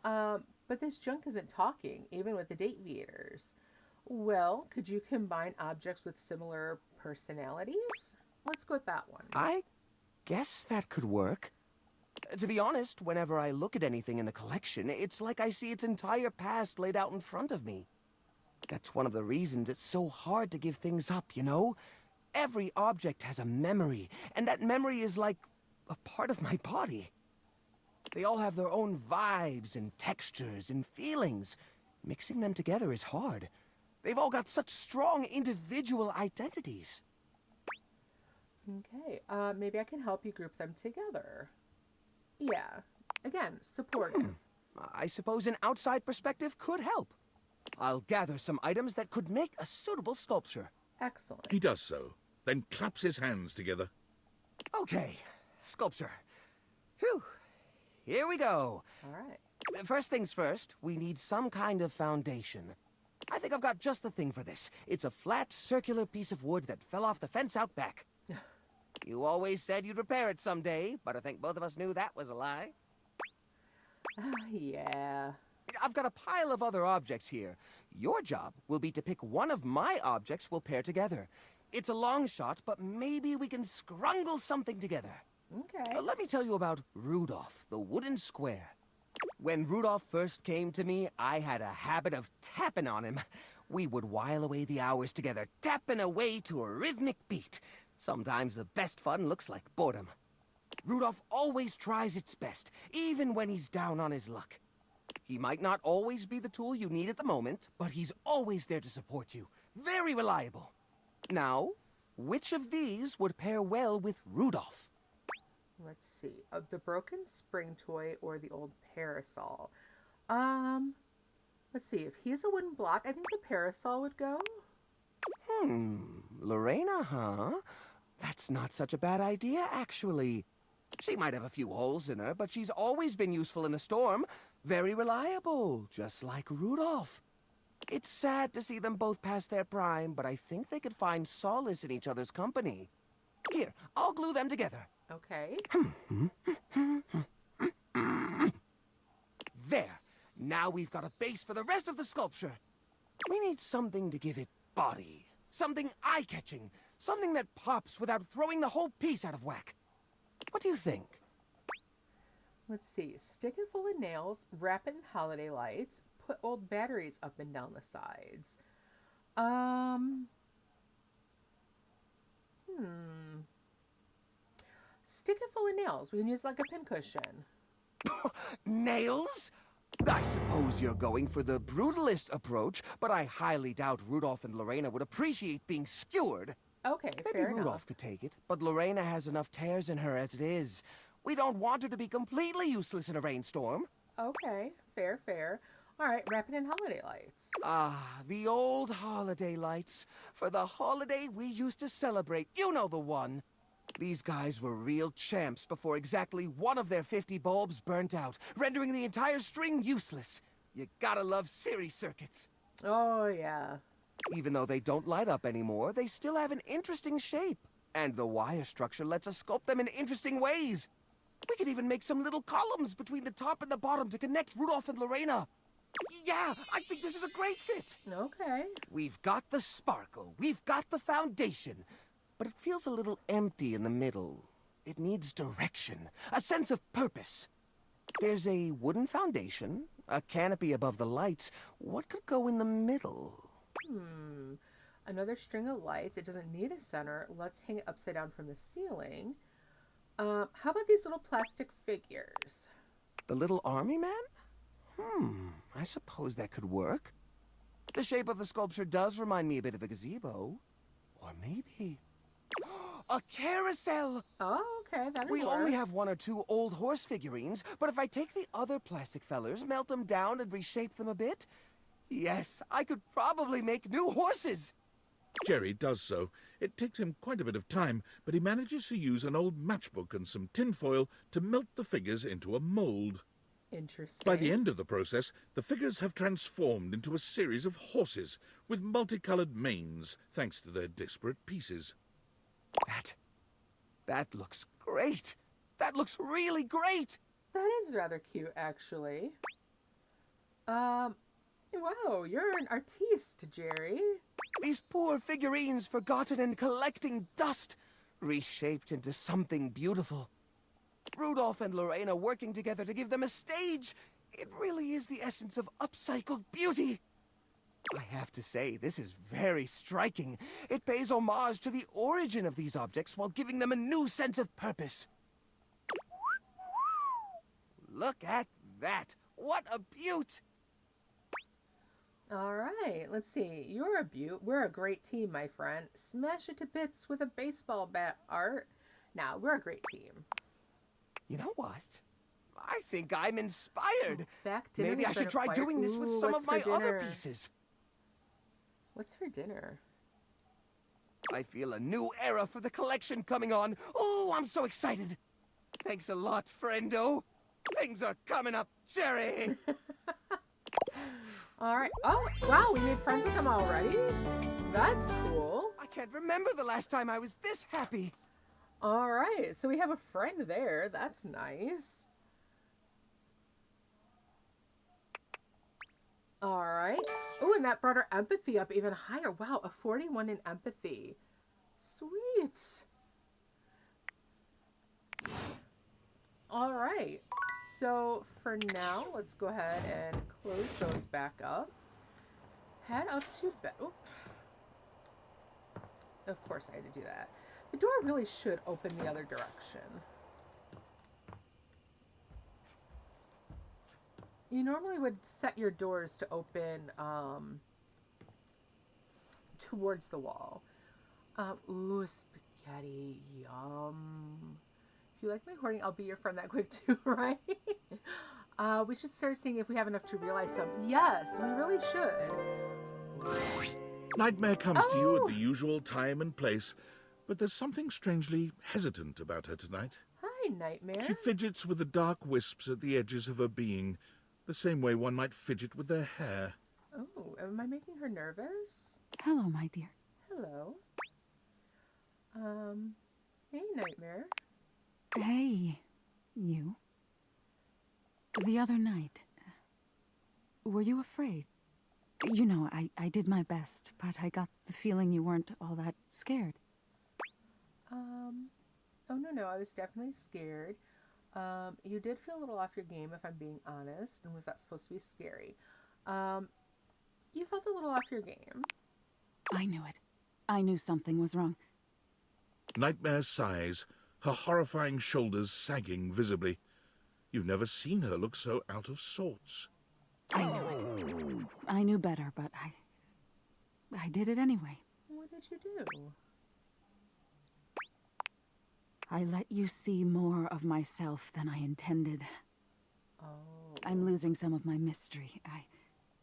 Speaker 1: But this junk isn't talking, even with the Dateviators. Well, could you combine objects with similar personalities? Let's go with that one.
Speaker 4: I guess that could work. To be honest, whenever I look at anything in the collection, it's like I see its entire past laid out in front of me. That's one of the reasons it's so hard to give things up, you know? Every object has a memory, and that memory is like a part of my body. They all have their own vibes and textures and feelings. Mixing them together is hard. They've all got such strong individual identities.
Speaker 1: Okay, maybe I can help you group them together. Yeah, again, supportive.
Speaker 4: I suppose an outside perspective could help. I'll gather some items that could make a suitable sculpture.
Speaker 1: Excellent.
Speaker 2: He does so, then claps his hands together.
Speaker 4: Okay, sculpture. Phew, here we go.
Speaker 1: All right.
Speaker 4: First things first, we need some kind of foundation. I think I've got just the thing for this. It's a flat, circular piece of wood that fell off the fence out back. You always said you'd repair it someday, but I think both of us knew that was a lie.
Speaker 1: Yeah.
Speaker 4: I've got a pile of other objects here. Your job will be to pick one of my objects we'll pair together. It's a long shot, but maybe we can scrungle something together.
Speaker 1: Okay.
Speaker 4: Let me tell you about Rudolph, the wooden square. When Rudolph first came to me, I had a habit of tapping on him. We would while away the hours together, tapping away to a rhythmic beat. Sometimes the best fun looks like boredom. Rudolph always tries its best, even when he's down on his luck. He might not always be the tool you need at the moment, but he's always there to support you. Very reliable. Now, which of these would pair well with Rudolph?
Speaker 1: Let's see. The broken spring toy or the old parasol? Let's see. If he's a wooden block, I think the parasol would go.
Speaker 4: Lorena, huh? That's not such a bad idea, actually. She might have a few holes in her, but she's always been useful in a storm. Very reliable, just like Rudolph. It's sad to see them both past their prime, but I think they could find solace in each other's company. Here, I'll glue them together.
Speaker 1: Okay.
Speaker 4: There. Now we've got a base for the rest of the sculpture. We need something to give it body. Something eye-catching. Something that pops without throwing the whole piece out of whack. What do you think?
Speaker 1: Let's see. Stick it full of nails, wrap it in holiday lights, put old batteries up and down the sides. Stick it full of nails. We can use like a pincushion.
Speaker 4: Nails? I suppose you're going for the brutalist approach, but I highly doubt Rudolph and Lorena would appreciate being skewered.
Speaker 1: Okay,
Speaker 4: Maybe
Speaker 1: fair
Speaker 4: Rudolph
Speaker 1: enough.
Speaker 4: could take it, but Lorena has enough tears in her as it is. We don't want her to be completely useless in a rainstorm.
Speaker 1: Okay, fair. All right, wrap it in holiday lights.
Speaker 4: Ah, the old holiday lights. For the holiday we used to celebrate. You know the one. These guys were real champs before exactly one of their 50 bulbs burnt out, rendering the entire string useless. You gotta love series circuits.
Speaker 1: Oh, yeah.
Speaker 4: Even though they don't light up anymore, they still have an interesting shape. And the wire structure lets us sculpt them in interesting ways. We could even make some little columns between the top and the bottom to connect Rudolph and Lorena. Yeah, I think this is a great fit.
Speaker 1: Okay.
Speaker 4: We've got the sparkle, we've got the foundation, but it feels a little empty in the middle. It needs direction, a sense of purpose. There's a wooden foundation, a canopy above the lights. What could go in the middle?
Speaker 1: Another string of lights. It doesn't need a center. Let's hang it upside down from the ceiling. How about these little plastic figures?
Speaker 4: The little army man? I suppose that could work. The shape of the sculpture does remind me a bit of a gazebo. Or maybe... a carousel!
Speaker 1: Oh, okay, that'll
Speaker 4: We
Speaker 1: work.
Speaker 4: only have one or two old horse figurines, but if I take the other plastic fellers, melt them down, and reshape them a bit, yes, I could probably make new horses!
Speaker 2: Jerry does so. It takes him quite a bit of time, but he manages to use an old matchbook and some tinfoil to melt the figures into a mold.
Speaker 1: Interesting.
Speaker 2: By the end of the process, the figures have transformed into a series of horses with multicolored manes, thanks to their disparate pieces.
Speaker 4: That looks great! That looks really great!
Speaker 1: That is rather cute, actually. Wow, you're an artiste, Jerry.
Speaker 4: These poor figurines forgotten and collecting dust, reshaped into something beautiful. Rudolph and Lorena working together to give them a stage. It really is the essence of upcycled beauty. I have to say, this is very striking. It pays homage to the origin of these objects while giving them a new sense of purpose. Look at that! What a beaut!
Speaker 1: All right, let's see. You're a beaut. We're a great team, my friend. Smash it to bits with a baseball bat, Art. Now, we're a great team.
Speaker 4: You know what? I think I'm inspired.
Speaker 1: Back dinner.
Speaker 4: Maybe I should try doing this with some of my other pieces.
Speaker 1: What's for dinner?
Speaker 4: I feel a new era for the collection coming on. Oh, I'm so excited. Thanks a lot, friendo. Things are coming up, Jerry.
Speaker 1: All right. Oh, wow, we made friends with them already? That's cool.
Speaker 4: I can't remember the last time I was this happy.
Speaker 1: All right, so we have a friend there. That's nice. All right. Oh, and that brought our empathy up even higher. Wow, a 41 in empathy. Sweet. All right. So for now, let's go ahead and close those back up. Head up to bed. Oh. Of course I had to do that. The door really should open the other direction. You normally would set your doors to open towards the wall. Ooh, spaghetti. Yum. If you like my hoarding, I'll be your friend that quick too, right? We should start seeing if we have enough to realize some. Yes, we really should.
Speaker 2: Nightmare comes to you at the usual time and place, but there's something strangely hesitant about her tonight.
Speaker 1: Hi, Nightmare.
Speaker 2: She fidgets with the dark wisps at the edges of her being, the same way one might fidget with their hair.
Speaker 1: Oh, am I making her nervous?
Speaker 3: Hello, my dear.
Speaker 1: Hello. Hey, Nightmare.
Speaker 3: Hey, you. The other night, were you afraid? You know, I did my best, but I got the feeling you weren't all that scared.
Speaker 1: Oh, no, I was definitely scared. You did feel a little off your game, if I'm being honest, and was that supposed to be scary? You felt a little off your game.
Speaker 3: I knew it. I knew something was wrong.
Speaker 2: Nightmare sighs, her horrifying shoulders sagging visibly. You've never seen her look so out of sorts.
Speaker 3: I knew it. I knew better, but I did it anyway.
Speaker 1: What did you do?
Speaker 3: I let you see more of myself than I intended.
Speaker 1: Oh.
Speaker 3: I'm losing some of my mystery.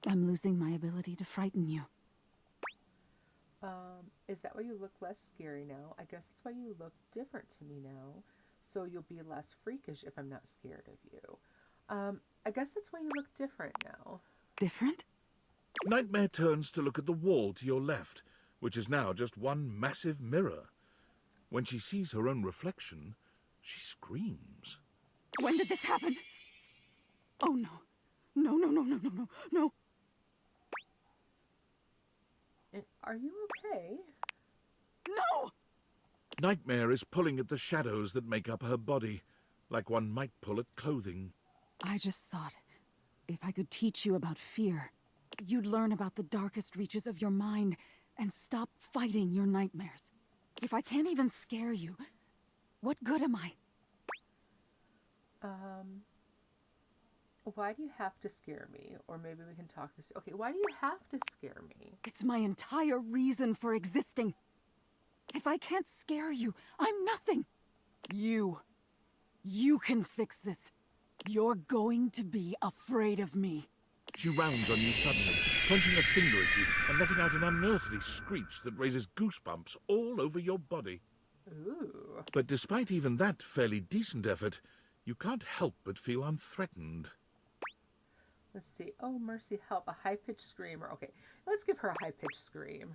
Speaker 3: I'm losing my ability to frighten you.
Speaker 1: Is that why you look less scary now? I guess that's why you look different to me now. So you'll be less freakish if I'm not scared of you. I guess that's why you look different now.
Speaker 3: Different?
Speaker 2: Nightmare turns to look at the wall to your left, which is now just one massive mirror. When she sees her own reflection, she screams.
Speaker 3: When did this happen? Oh, no. No.
Speaker 1: Are you okay?
Speaker 3: No!
Speaker 2: Nightmare is pulling at the shadows that make up her body, like one might pull at clothing.
Speaker 3: I just thought, if I could teach you about fear, you'd learn about the darkest reaches of your mind and stop fighting your nightmares. If I can't even scare you, what good am I?
Speaker 1: Why do you have to scare me? Or maybe we can talk this. Okay, why do you have to scare me?
Speaker 3: It's my entire reason for existing. If I can't scare you, I'm nothing. You can fix this. You're going to be afraid of me.
Speaker 2: She rounds on you suddenly, pointing a finger at you and letting out an unearthly screech that raises goosebumps all over your body.
Speaker 1: Ooh.
Speaker 2: But despite even that fairly decent effort, you can't help but feel unthreatened.
Speaker 1: Let's see. Oh, mercy, help. A high-pitched screamer. Okay, let's give her a high-pitched scream.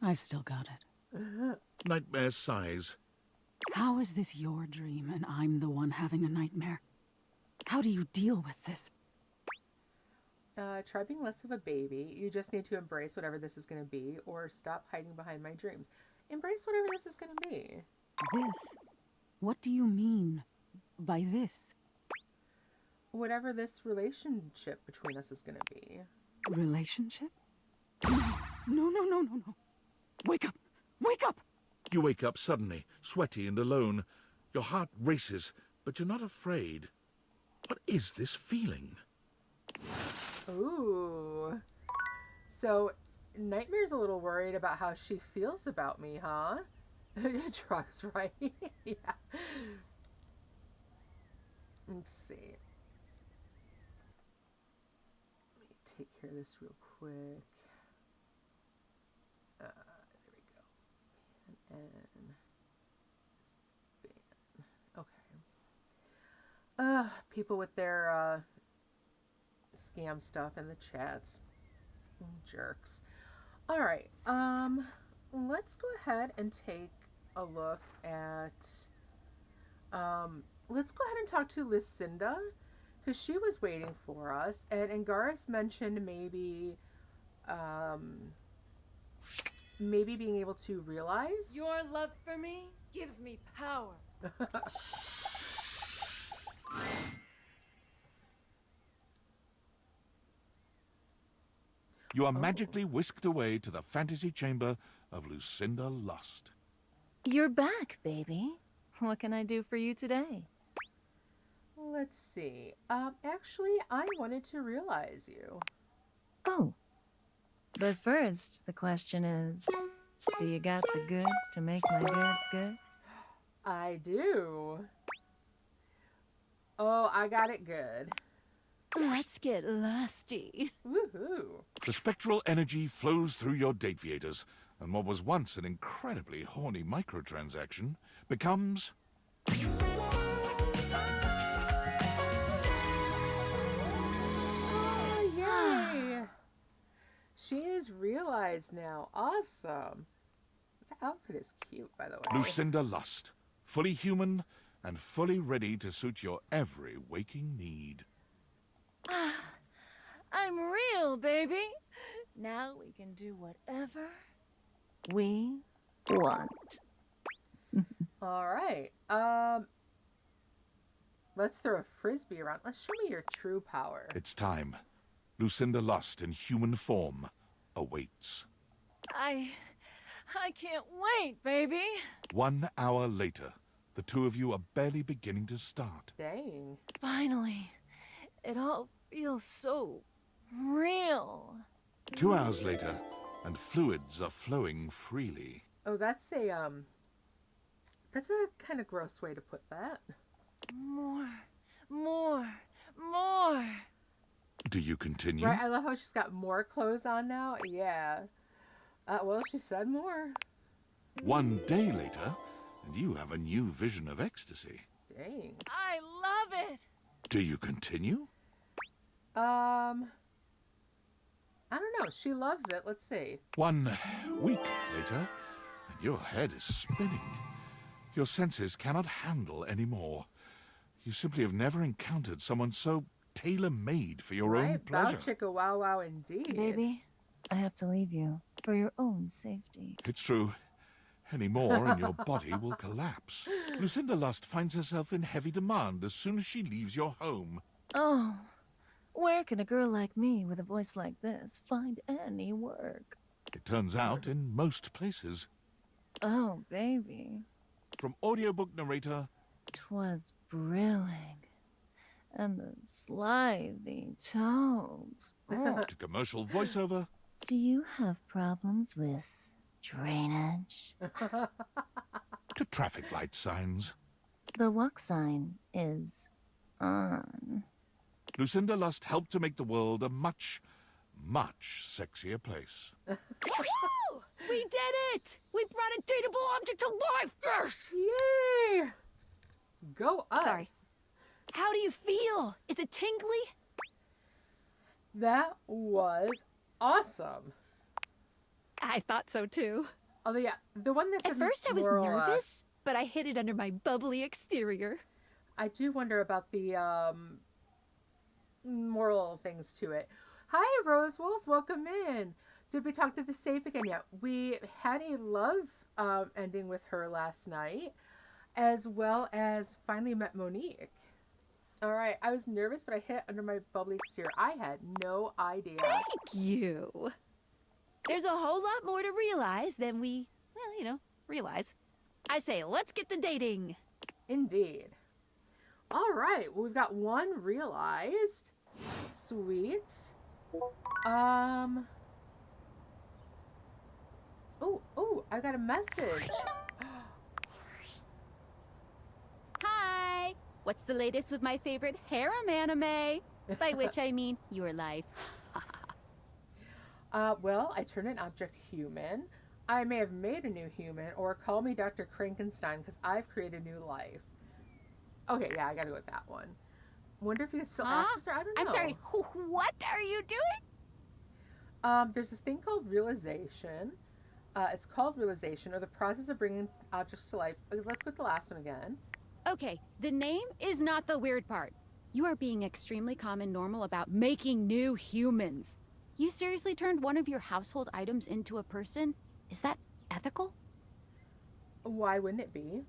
Speaker 3: I've still got it.
Speaker 2: Nightmare sighs.
Speaker 3: How is this your dream and I'm the one having a nightmare? How do you deal with this?
Speaker 1: Try being less of a baby. You just need to embrace whatever this is going to be, or stop hiding behind my dreams. Embrace whatever this is going to be.
Speaker 3: This? What do you mean by this?
Speaker 1: Whatever this relationship between us is going to be.
Speaker 3: Relationship? No. Wake up! Wake up!
Speaker 2: You wake up suddenly, sweaty and alone. Your heart races, but you're not afraid. What is this feeling?
Speaker 1: Ooh. So, Nightmare's a little worried about how she feels about me, huh? Drugs, right? Yeah. Let's see. Let me take care of this real quick. There we go. And okay. People with their scam stuff in the chats. Jerks. All right. Let's go ahead and take a look at. Let's go ahead and talk to Lucinda, because she was waiting for us, and Angaris mentioned maybe being able to realize.
Speaker 6: Your love for me gives me power.
Speaker 2: You are magically whisked away to the fantasy chamber of Lucinda Lust.
Speaker 6: You're back, baby. What can I do for you today?
Speaker 1: Let's see. Actually, I wanted to realize you.
Speaker 6: Oh. But first, the question is, do you got the goods to make my goods good?
Speaker 1: I do. Oh, I got it good.
Speaker 5: Let's get lusty.
Speaker 1: Woohoo.
Speaker 2: The spectral energy flows through your Dateviators, and what was once an incredibly horny microtransaction becomes...
Speaker 1: Oh, yay. She is realized now. Awesome. The outfit is cute, by the way.
Speaker 2: Lucinda Lust, fully human and fully ready to suit your every waking need.
Speaker 6: I'm real, baby. Now we can do whatever we want.
Speaker 1: All right. Let's throw a frisbee around. Let's show me your true power.
Speaker 2: It's time. Lucinda Lust in human form awaits.
Speaker 6: I can't wait, baby.
Speaker 2: 1 hour later, the two of you are barely beginning to start.
Speaker 1: Dang.
Speaker 6: Finally. It all feels so real.
Speaker 2: 2 hours later, and fluids are flowing freely.
Speaker 1: Oh, that's a kind of gross way to put that.
Speaker 6: More, more, more.
Speaker 2: Do you continue?
Speaker 1: Right, I love how she's got more clothes on now. Yeah. Well, she said more.
Speaker 2: 1 day later, and you have a new vision of ecstasy.
Speaker 1: Dang.
Speaker 6: I love it.
Speaker 2: Do you continue?
Speaker 1: I don't know. She loves it. Let's see.
Speaker 2: 1 week later, and your head is spinning. Your senses cannot handle anymore. You simply have never encountered someone so tailor-made for your own
Speaker 1: Right? Bow
Speaker 2: pleasure.
Speaker 1: chicka wow wow indeed.
Speaker 6: Baby, I have to leave you for your own safety.
Speaker 2: It's true. Any more and your body will collapse. Lucinda Lust finds herself in heavy demand as soon as she leaves your home.
Speaker 6: Oh, where can a girl like me with a voice like this find any work?
Speaker 2: It turns out in most places.
Speaker 6: Oh, baby,
Speaker 2: From audiobook narrator,
Speaker 6: 'twas brilling. And the slithy tones. Oh.
Speaker 2: to commercial voiceover,
Speaker 6: Do you have problems with drainage?
Speaker 2: to traffic light signs.
Speaker 6: The walk sign is on.
Speaker 2: Lucinda Lust helped to make the world a much, much sexier place.
Speaker 5: We did it! We brought a dateable object to life! Yes!
Speaker 1: Yay! Go us.
Speaker 5: Sorry. How do you feel? Is it tingly?
Speaker 1: That was awesome.
Speaker 5: I thought so too.
Speaker 1: Although, yeah, the one that
Speaker 5: At
Speaker 1: said
Speaker 5: first I was
Speaker 1: moral,
Speaker 5: nervous, but I hid it under my bubbly exterior.
Speaker 1: I do wonder about the moral things to it. Hi, Rose Wolf. Welcome in. Did we talk to the safe again yet? We had a love ending with her last night, as well as finally met Monique. All right, I was nervous, but I hid it under my bubbly exterior. I had no idea.
Speaker 5: Thank you. There's a whole lot more to realize than we, realize. I say, let's get to dating.
Speaker 1: Indeed. All right, well, we've got one realized. Sweet. Oh, I got a message.
Speaker 7: Hi! What's the latest with my favorite harem anime? By which I mean your life.
Speaker 1: Well, I turned an object human. I may have made a new human, or call me Dr. Krankenstein, because I've created a new life. Okay, yeah, I gotta go with that one. Wonder if you can still access her? I don't know.
Speaker 7: I'm sorry, what are you doing?
Speaker 1: There's this thing called realization. It's called realization, or the process of bringing objects to life. Let's go with the last one again.
Speaker 7: Okay, the name is not the weird part. You are being extremely calm and normal about making new humans. You seriously turned one of your household items into a person? Is that ethical?
Speaker 1: Why wouldn't it be?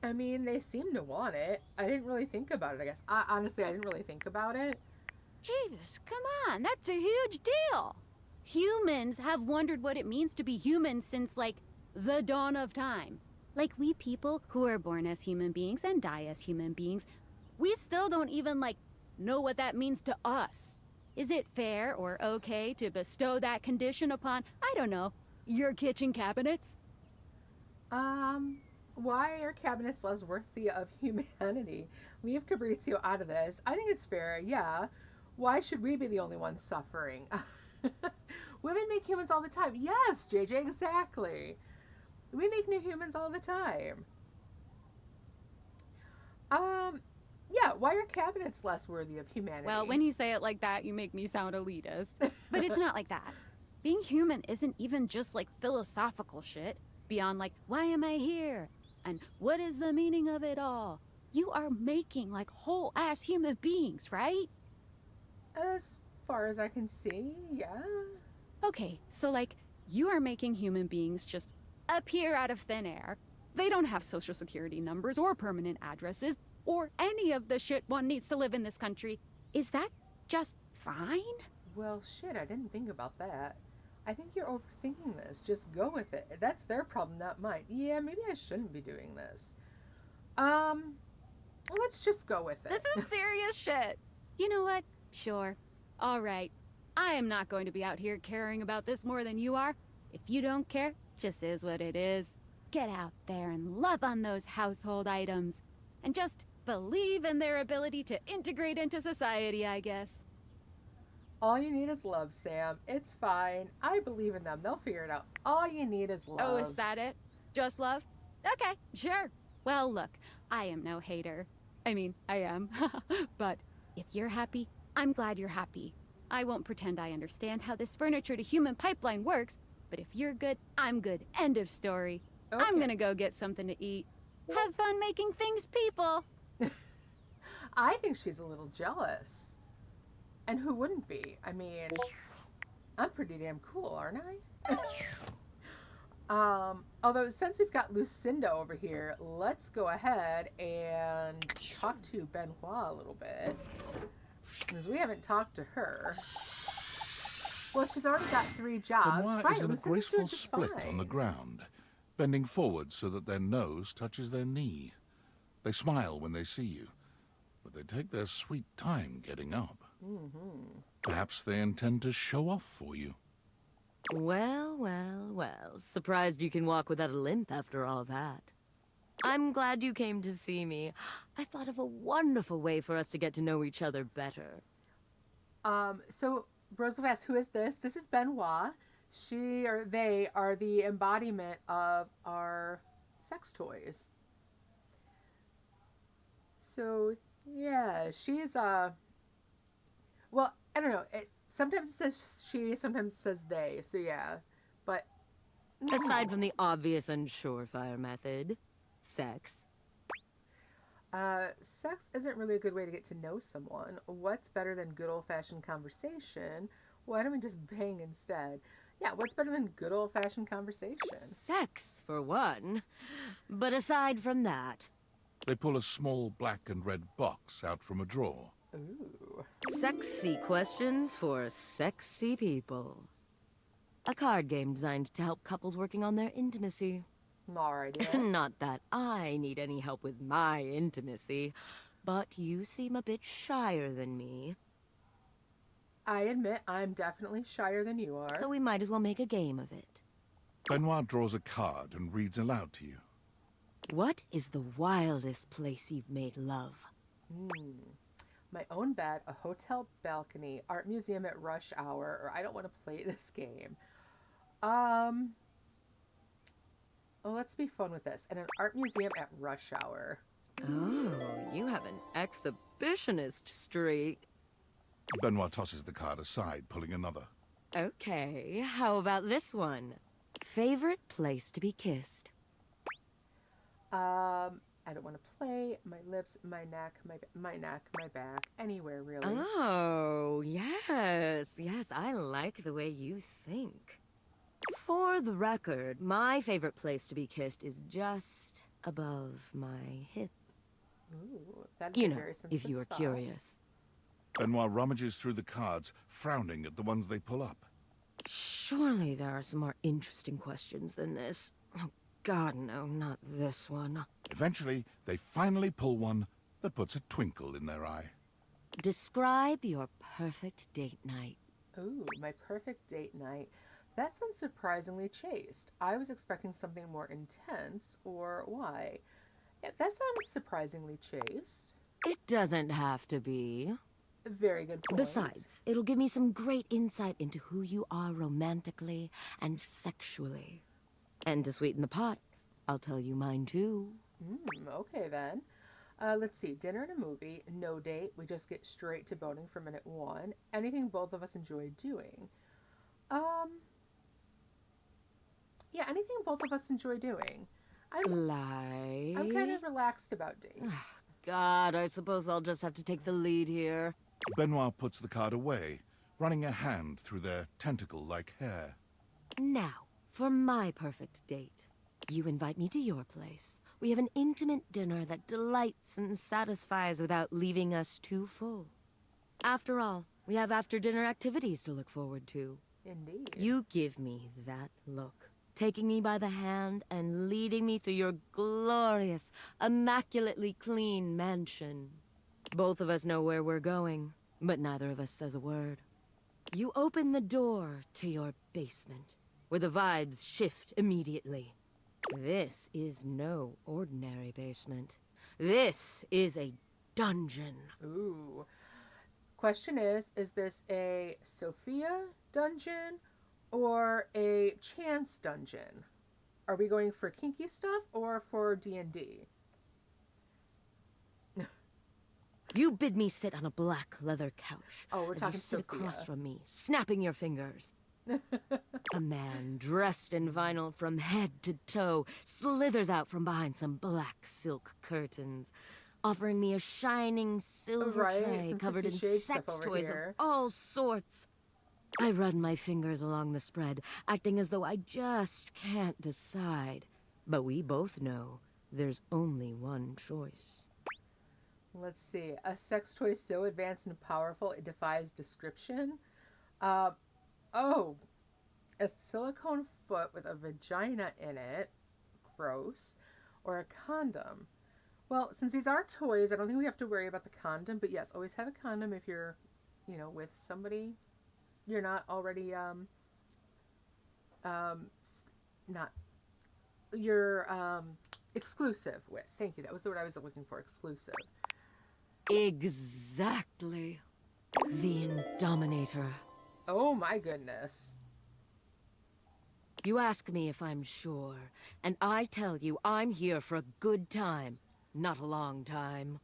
Speaker 1: I mean, they seem to want it. I didn't really think about it, I guess. Honestly, I didn't really think about it.
Speaker 7: Jeeves, come on, that's a huge deal. Humans have wondered what it means to be human since, like, the dawn of time. Like, we people who are born as human beings and die as human beings, we still don't even, like, know what that means to us. Is it fair or okay to bestow that condition upon, I don't know, your kitchen cabinets?
Speaker 1: Why are cabinets less worthy of humanity? Leave Fabrizio out of this. I think it's fair, yeah. Why should we be the only ones suffering? Women make humans all the time. Yes, JJ, exactly. We make new humans all the time. Yeah, why are cabinets less worthy of humanity?
Speaker 7: Well, when you say it like that, you make me sound elitist. But it's not like that. Being human isn't even just like philosophical shit, beyond like, why am I here? And what is the meaning of it all? You are making like whole ass human beings, right?
Speaker 1: As far as I can see, yeah.
Speaker 7: Okay, so like, you are making human beings just appear out of thin air. They don't have social security numbers or permanent addresses or any of the shit one needs to live in this country. Is that just fine?
Speaker 1: Well, shit, I didn't think about that. I think you're overthinking this. Just go with it. That's their problem, not mine. Yeah, maybe I shouldn't be doing this. Let's just go with it.
Speaker 7: This is serious shit. You know what? Sure. All right. I am not going to be out here caring about this more than you are. If you don't care, just is what it is. Get out there and love on those household items. And just believe in their ability to integrate into society, I guess.
Speaker 1: All you need is love, Sam. It's fine. I believe in them. They'll figure it out. All you need is love.
Speaker 7: Oh, is that it? Just love? Okay, sure. Well, look, I am no hater. I mean, I am. But if you're happy, I'm glad you're happy. I won't pretend I understand how this furniture to human pipeline works, but if you're good, I'm good. End of story.
Speaker 1: Okay.
Speaker 7: I'm gonna go get something to eat. Have fun making things, people.
Speaker 1: I think she's a little jealous. And who wouldn't be? I mean, I'm pretty damn cool, aren't I? Although since we've got Lucinda over here, let's go ahead and talk to Benoit a little bit. Because we haven't talked to her. Well, she's already got 3 jobs.
Speaker 2: Benoit
Speaker 1: Right,
Speaker 2: is in a
Speaker 1: Lucinda's
Speaker 2: graceful
Speaker 1: doing just
Speaker 2: split
Speaker 1: fine.
Speaker 2: on the ground, bending forward so that their nose touches their knee. They smile when they see you, but they take their sweet time getting up. Perhaps they intend to show off for you.
Speaker 6: Well, well, well. Surprised you can walk without a limp after all that. I'm glad you came to see me. I thought of a wonderful way for us to get to know each other better.
Speaker 1: So Roosevelt asks, who is this? This is Benoit. She or they are the embodiment of our sex toys. So yeah, she's well, I don't know. Sometimes it says she, sometimes it says they. So yeah, but
Speaker 6: Aside from the obvious and surefire method, sex.
Speaker 1: Sex isn't really a good way to get to know someone. What's better than good old-fashioned conversation? Why don't we just bang instead? Yeah, what's better than good old-fashioned conversation?
Speaker 6: Sex, for one. But aside from that,
Speaker 2: They pull a small black and red box out from a drawer.
Speaker 1: Ooh.
Speaker 6: sexy questions for sexy people. A card game designed to help couples working on their intimacy.
Speaker 1: Alrighty then.
Speaker 6: Not that I need any help with my intimacy, but you seem a bit shyer than me,
Speaker 1: I admit I'm definitely shyer than you are.
Speaker 6: so we might as well make a game of it.
Speaker 2: Benoit draws a card and reads aloud to you.
Speaker 6: What is the wildest place you've made love?
Speaker 1: My own bed, a hotel balcony, art museum at rush hour, or I don't want to play this game. Oh, let's be fun with this. And an art museum at rush hour.
Speaker 6: Oh, you have an exhibitionist streak.
Speaker 2: Benoit tosses the card aside, pulling another.
Speaker 6: Okay, how about this one? Favorite place to be kissed?
Speaker 1: I don't want to play. My lips, my neck, my back, anywhere really.
Speaker 6: Oh, yes, yes, I like the way you think. For the record, my favorite place to be kissed is just above my hip.
Speaker 1: Ooh, that'd
Speaker 6: You
Speaker 1: be
Speaker 6: know,
Speaker 1: very
Speaker 6: if
Speaker 1: sensitive
Speaker 6: you are
Speaker 1: style.
Speaker 6: curious.
Speaker 2: Benoit rummages through the cards, frowning at the ones they pull up.
Speaker 6: Surely there are some more interesting questions than this. Oh, God, no, not this one.
Speaker 2: Eventually, they finally pull one that puts a twinkle in their eye.
Speaker 6: Describe your perfect date night.
Speaker 1: Ooh, my perfect date night. That sounds surprisingly chaste. I was expecting something more intense, or why? Yeah, that sounds surprisingly chaste.
Speaker 6: It doesn't have to be.
Speaker 1: Very good point.
Speaker 6: Besides, it'll give me some great insight into who you are romantically and sexually. And to sweeten the pot, I'll tell you mine too.
Speaker 1: Okay then. Let's see. Dinner and a movie. No date. We just get straight to boning for minute one. Anything both of us enjoy doing. Yeah, anything both of us enjoy doing. I'm kind of relaxed about dates.
Speaker 6: God, I suppose I'll just have to take the lead here.
Speaker 2: Benoit puts the card away, running a hand through their tentacle-like hair.
Speaker 6: Now, for my perfect date. You invite me to your place. We have an intimate dinner that delights and satisfies without leaving us too full. After all, we have after-dinner activities to look forward to.
Speaker 1: Indeed.
Speaker 6: You give me that look, taking me by the hand and leading me through your glorious, immaculately clean mansion. Both of us know where we're going, but neither of us says a word. You open the door to your basement, where the vibes shift immediately. This is no ordinary basement. This is a dungeon.
Speaker 1: Ooh. Question is this a Sophia dungeon or a chance dungeon? Are we going for kinky stuff or for D&D?
Speaker 6: You bid me sit on a black leather couch.
Speaker 1: Oh, we're
Speaker 6: as
Speaker 1: talking
Speaker 6: you sit
Speaker 1: Sophia.
Speaker 6: across from me, snapping your fingers. A man dressed in vinyl from head to toe slithers out from behind some black silk curtains, offering me a shining silver
Speaker 1: Right,
Speaker 6: tray
Speaker 1: some
Speaker 6: covered in
Speaker 1: 50 Shades stuff
Speaker 6: sex
Speaker 1: over
Speaker 6: toys
Speaker 1: here.
Speaker 6: of all sorts. I run my fingers along the spread, acting as though I just can't decide. But we both know there's only one choice.
Speaker 1: Let's see. A sex toy so advanced and powerful it defies description. Oh, a silicone foot with a vagina in it. Gross. Or a condom. Well, since these are toys, I don't think we have to worry about the condom. But yes, always have a condom if you're, with somebody you're not already, not, you're, exclusive with. Thank you. That was the word I was looking for. Exclusive.
Speaker 6: Exactly. The Indominator.
Speaker 1: Oh my goodness.
Speaker 6: You ask me if I'm sure, and I tell you I'm here for a good time, not a long time.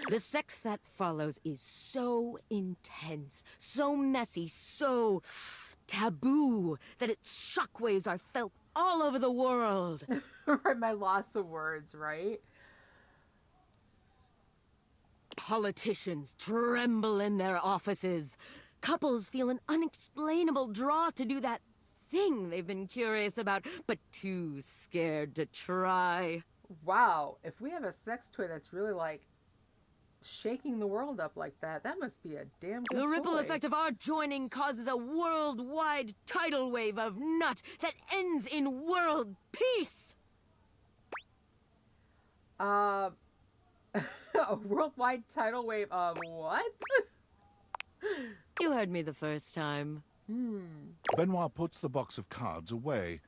Speaker 6: The sex that follows is so intense, so messy, so taboo that its shockwaves are felt all over the world.
Speaker 1: Right, my loss of words, right?
Speaker 6: Politicians tremble in their offices. Couples feel an unexplainable draw to do that thing they've been curious about, but too scared to try.
Speaker 1: Wow, if we have a sex toy that's really like shaking the world up like that, that must be a damn good
Speaker 6: The ripple
Speaker 1: toy.
Speaker 6: effect of our joining causes a worldwide tidal wave of nut that ends in world peace.
Speaker 1: A worldwide tidal wave of what?
Speaker 6: You heard me the first time.
Speaker 2: Benoit puts the box of cards away,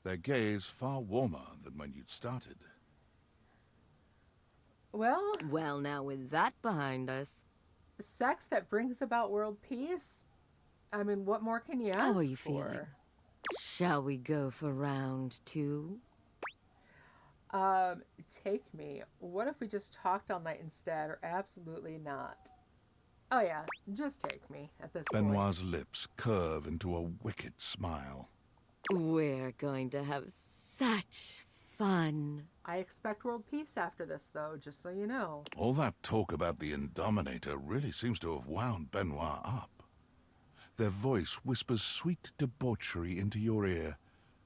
Speaker 2: their gaze far warmer than when you'd started.
Speaker 1: Well,
Speaker 6: Well, now with that behind us,
Speaker 1: sex that brings about world peace? I mean, what more can you ask
Speaker 6: how are you
Speaker 1: for?
Speaker 6: feeling? Shall we go for round 2?
Speaker 1: Take me. What if we just talked all night instead, or absolutely not? Oh yeah, just take me at this point.
Speaker 2: Benoit's lips curve into a wicked smile.
Speaker 6: We're going to have such fun.
Speaker 1: I expect world peace after this, though, just so you know.
Speaker 2: All that talk about the Indominator really seems to have wound Benoit up. Their voice whispers sweet debauchery into your ear,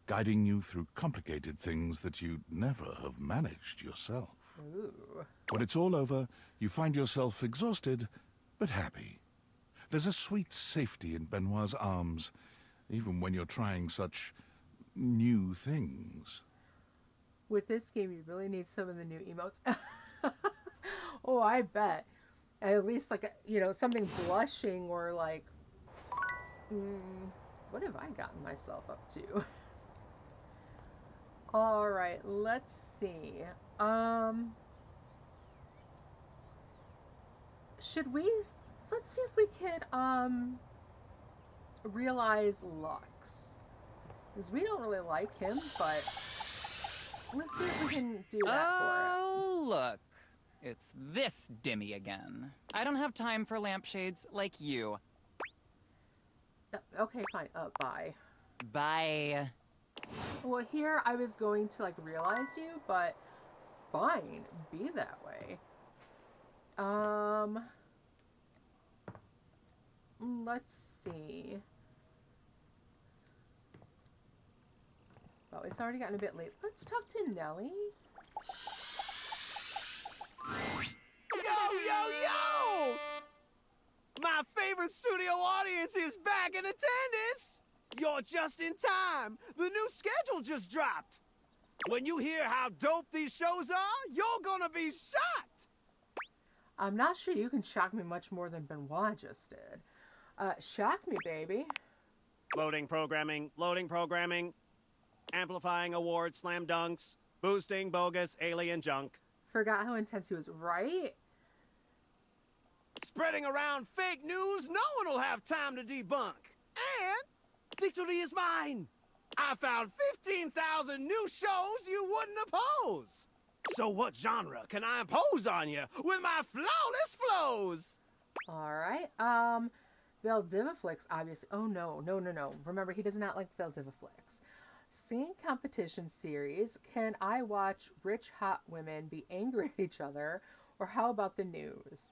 Speaker 2: guiding you through complicated things that you'd never have managed yourself.
Speaker 1: Ooh.
Speaker 2: When it's all over, you find yourself exhausted, but happy. There's a sweet safety in Benoit's arms, even when you're trying such new things.
Speaker 1: With this game, you really need some of the new emotes. Oh, I bet. At least, like, something blushing or, like, what have I gotten myself up to? All right, let's see. Let's see if we could, realize Lux. Because we don't really like him, but let's see if we can do that for him.
Speaker 8: Oh, look. It's this Dimmy again. I don't have time for lampshades like you.
Speaker 1: Okay, fine. Bye.
Speaker 8: Bye.
Speaker 1: Well, here I was going to, like, realize you, but fine. Be that way. Let's see. Oh, it's already gotten a bit late. Let's talk to Nellie.
Speaker 4: Yo, yo, yo! My favorite studio audience is back in attendance! You're just in time! The new schedule just dropped! When you hear how dope these shows are, you're gonna be shocked!
Speaker 1: I'm not sure you can shock me much more than Benoit just did. Shock me, baby.
Speaker 9: Loading programming, amplifying award slam dunks, boosting bogus alien junk,
Speaker 1: Forgot how intense he was, right?
Speaker 4: spreading around fake news no one will have time to debunk. And victory is mine! I found 15,000 new shows you wouldn't oppose! So what genre can I impose on you with my flawless flows?
Speaker 1: Alright, Valdiviflix, obviously. Oh, no. Remember, he does not like Valdiviflix. Singing competition series. Can I watch rich, hot women be angry at each other? Or how about the news?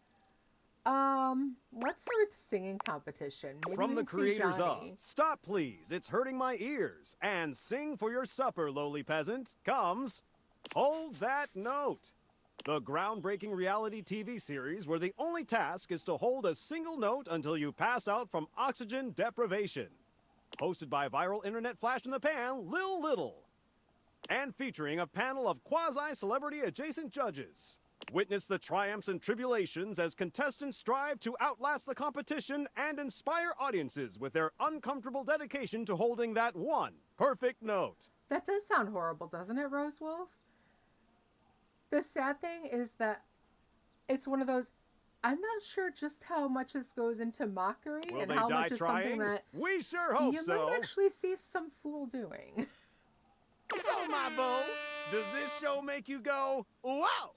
Speaker 1: Let's start with singing competition. Maybe
Speaker 9: From
Speaker 1: we
Speaker 9: the
Speaker 1: can see
Speaker 9: creators of
Speaker 1: Johnny.
Speaker 9: Stop Please, It's Hurting My Ears, and Sing for Your Supper, Lowly Peasant, comes Hold That Note, the groundbreaking reality TV series where the only task is to hold a single note until you pass out from oxygen deprivation. Hosted by viral internet flash in the pan, Lil Little, and featuring a panel of quasi-celebrity adjacent judges. Witness the triumphs and tribulations as contestants strive to outlast the competition and inspire audiences with their uncomfortable dedication to holding that one perfect note.
Speaker 1: That does sound horrible, doesn't it, Rose Wolf? The sad thing is that it's one of those, I'm not sure just how much this goes into mockery
Speaker 9: Will
Speaker 1: and
Speaker 9: they
Speaker 1: how
Speaker 9: die
Speaker 1: much is
Speaker 9: trying?
Speaker 1: something that
Speaker 9: We sure hope
Speaker 1: you
Speaker 9: so.
Speaker 1: might actually see some fool doing.
Speaker 4: So, my bull, does this show make you go, wow?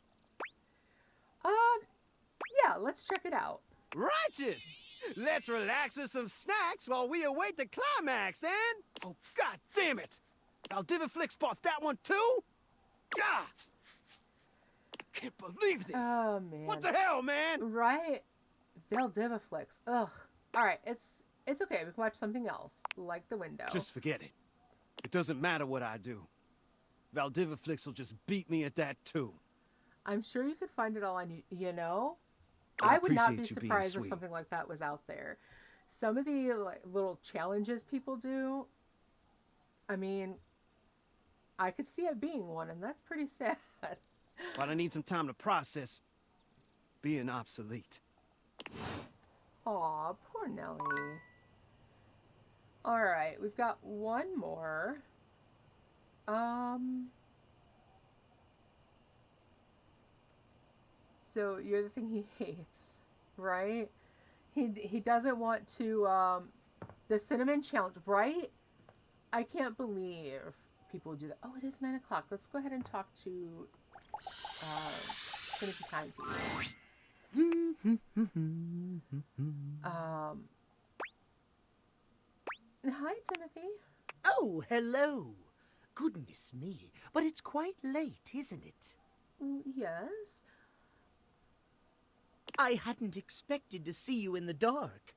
Speaker 1: Yeah, let's check it out.
Speaker 4: Righteous! Let's relax with some snacks while we await the climax, and... Oh, god damn it! Valdiviflix bought that one too? God! Can't believe this!
Speaker 1: Oh, man.
Speaker 4: What the hell, man?
Speaker 1: Right? Valdiviflix. Ugh. Alright, it's okay. We can watch something else, like The Window.
Speaker 4: Just forget it. It doesn't matter what I do. Valdiviflix will just beat me at that too.
Speaker 1: I'm sure you could find it all on,
Speaker 4: I
Speaker 1: I would not be
Speaker 4: appreciate you being
Speaker 1: surprised if
Speaker 4: sweet.
Speaker 1: something like that was out there. Some of the little challenges people do, I mean, I could see it being one, and that's pretty sad.
Speaker 4: But I need some time to process being obsolete.
Speaker 1: Aw, poor Nellie. Alright, we've got one more. So you're the thing he hates, right? He doesn't want to, the cinnamon challenge, right? I can't believe people do that. Oh, it is 9 o'clock. Let's go ahead and talk to, Finicky Timepiece. Hi, Timothy.
Speaker 10: Oh, hello. Goodness me, but it's quite late, isn't it?
Speaker 1: Yes.
Speaker 10: I hadn't expected to see you in the dark.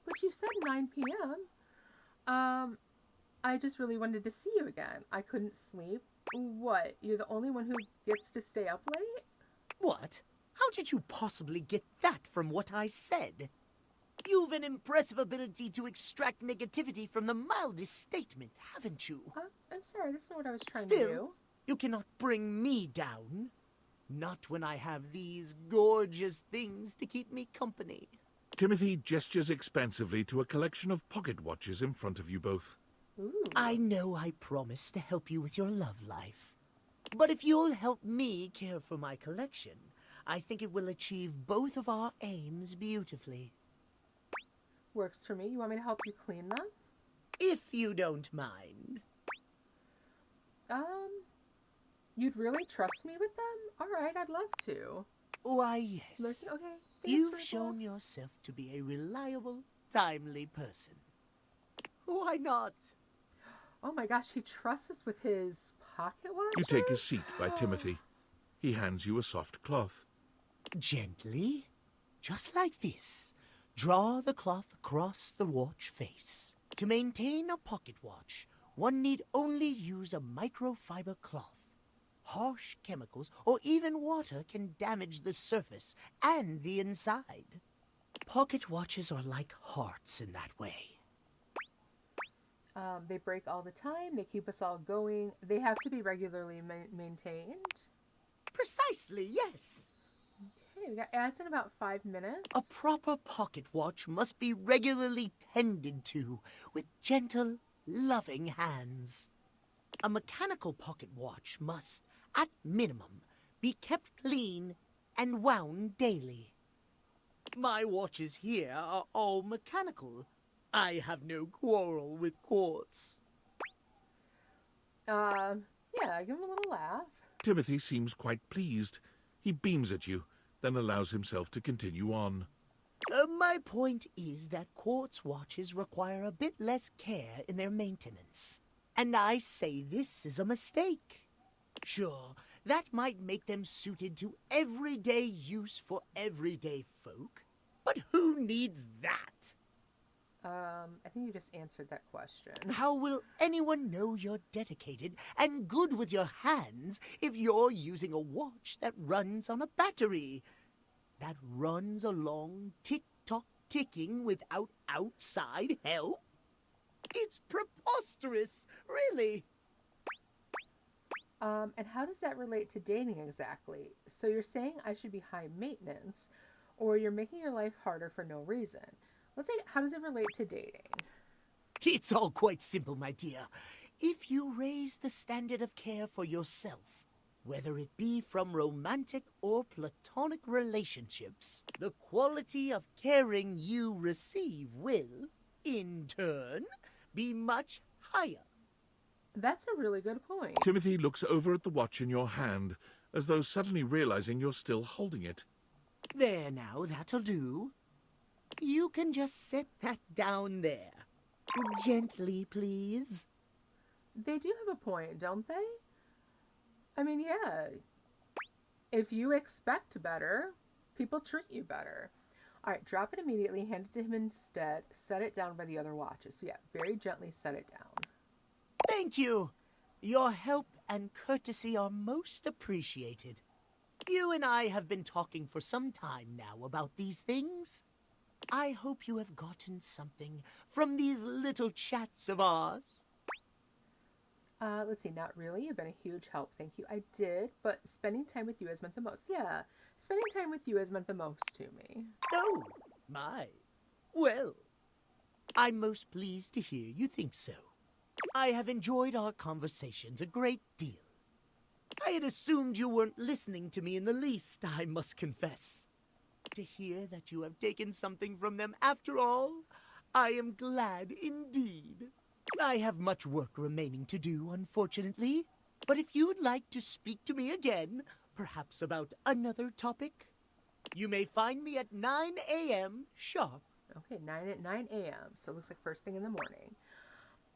Speaker 1: But you said 9 p.m. I just really wanted to see you again. I couldn't sleep. What? You're the only one who gets to stay up late?
Speaker 10: What? How did you possibly get that from what I said? You've an impressive ability to extract negativity from the mildest statement, haven't you?
Speaker 1: I'm sorry, that's not what I was trying to
Speaker 10: Still,
Speaker 1: do.
Speaker 10: you cannot bring me down. Not when I have these gorgeous things to keep me company.
Speaker 2: Timothy gestures expansively to a collection of pocket watches in front of you both.
Speaker 1: Ooh.
Speaker 10: I know I promised to help you with your love life. But if you'll help me care for my collection, I think it will achieve both of our aims beautifully.
Speaker 1: Works for me. You want me to help you clean them?
Speaker 10: If you don't mind.
Speaker 1: You'd really trust me with them? All right, I'd love to.
Speaker 10: Why, yes.
Speaker 1: Listen, okay.
Speaker 10: You've shown yourself to be a reliable, timely person. Why not?
Speaker 1: Oh my gosh, he trusts us with his pocket watch?
Speaker 2: You take a seat by Timothy. He hands you a soft cloth.
Speaker 10: Gently, just like this. Draw the cloth across the watch face. To maintain a pocket watch, one need only use a microfiber cloth. Harsh chemicals or even water can damage the surface and the inside. Pocket watches are like hearts in that way.
Speaker 1: They break all the time. They keep us all going. They have to be regularly maintained.
Speaker 10: Precisely, yes.
Speaker 1: Okay, we got ads in about 5 minutes.
Speaker 10: A proper pocket watch must be regularly tended to with gentle, loving hands. A mechanical pocket watch must, at minimum, be kept clean and wound daily. My watches here are all mechanical. I have no quarrel with quartz.
Speaker 1: Yeah, give him a little laugh.
Speaker 2: Timothy seems quite pleased. He beams at you, then allows himself to continue on.
Speaker 10: My point is that quartz watches require a bit less care in their maintenance. And I say this is a mistake. Sure, that might make them suited to everyday use for everyday folk. But who needs that?
Speaker 1: I think you just answered that question.
Speaker 10: How will anyone know you're dedicated and good with your hands if you're using a watch that runs on a battery? That runs along tick-tock ticking without outside help? It's preposterous, really.
Speaker 1: And how does that relate to dating exactly? So you're saying I should be high maintenance, or you're making your life harder for no reason. Let's say, how does it relate to dating?
Speaker 10: It's all quite simple, my dear. If you raise the standard of care for yourself, whether it be from romantic or platonic relationships, the quality of caring you receive will, in turn, be much higher.
Speaker 1: That's a really good point.
Speaker 2: Timothy looks over at the watch in your hand, as though suddenly realizing you're still holding it.
Speaker 10: There now, that'll do. You can just set that down there. Gently, please.
Speaker 1: They do have a point, don't they? I mean, yeah. If you expect better, people treat you better. All right, drop it immediately, hand it to him instead, set it down by the other watches. So yeah, very gently set it down.
Speaker 10: Thank you. Your help and courtesy are most appreciated. You and I have been talking for some time now about these things. I hope you have gotten something from these little chats of ours.
Speaker 1: Let's see, not really. You've been a huge help. Thank you. I did, but spending time with you has meant the most. Yeah, spending time with you has meant the most to me.
Speaker 10: Oh, my. Well, I'm most pleased to hear you think so. I have enjoyed our conversations a great deal. I had assumed you weren't listening to me in the least, I must confess. To hear that you have taken something from them after all, I am glad indeed. I have much work remaining to do, unfortunately. But if you'd like to speak to me again, perhaps about another topic, you may find me at 9 a.m. sharp.
Speaker 1: Okay, 9 a.m. So it looks like first thing in the morning.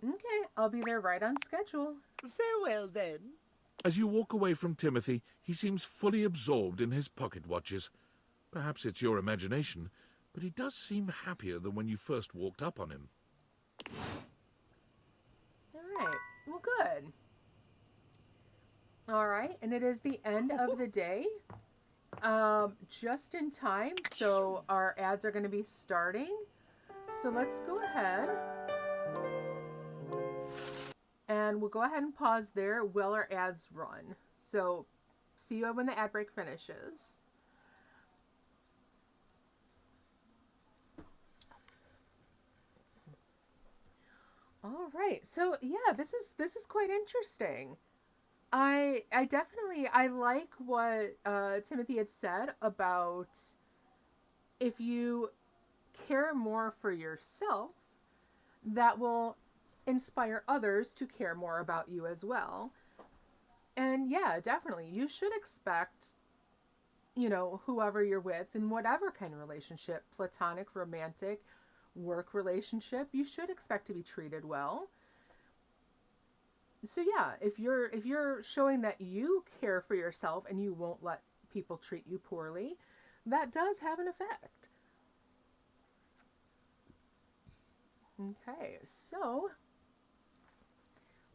Speaker 1: Okay, I'll be there right on schedule.
Speaker 10: Farewell, then.
Speaker 2: As you walk away from Timothy, he seems fully absorbed in his pocket watches. Perhaps it's your imagination, but he does seem happier than when you first walked up on him.
Speaker 1: Well, good. All right, and it is the end of the day. Just in time, so our ads are going to be starting. So let's go ahead. And we'll go ahead and pause there while our ads run. So see you when the ad break finishes. All right. So yeah, this is quite interesting. I definitely I like what Timothy had said about if you care more for yourself, that will inspire others to care more about you as well. And yeah, definitely, you should expect, you know, whoever you're with in whatever kind of relationship, platonic, romantic, work relationship, you should expect to be treated well. So yeah, if you're showing that you care for yourself and you won't let people treat you poorly, that does have an effect. Okay, so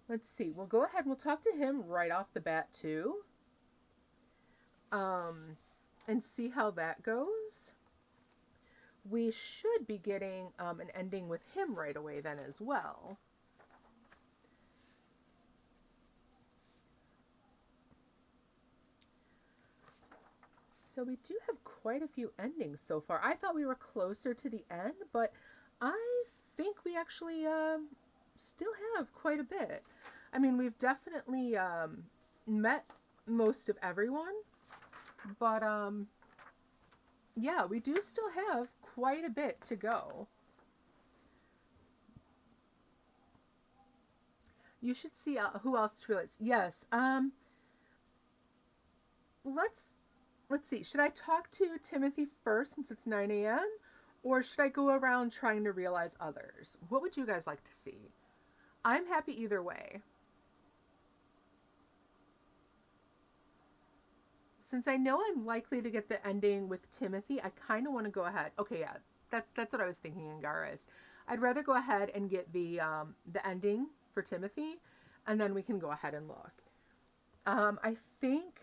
Speaker 1: let's see. We'll go ahead and we'll talk to him right off the bat too. And see how that goes. We should be getting an ending with him right away then as well. So we do have quite a few endings so far. I thought we were closer to the end, but I think we actually still have quite a bit. I mean, we've definitely met most of everyone, but yeah, we do still have quite a bit to go. You should see who else to realize. Yes. Let's see. Should I talk to Timothy first since it's 9 a.m. or should I go around trying to realize others? What would you guys like to see? I'm happy either way. Since I know I'm likely to get the ending with Timothy, I kind of want to go ahead. Okay, yeah, that's what I was thinking, Angaris. I'd rather go ahead and get the ending for Timothy, and then we can go ahead and look. I think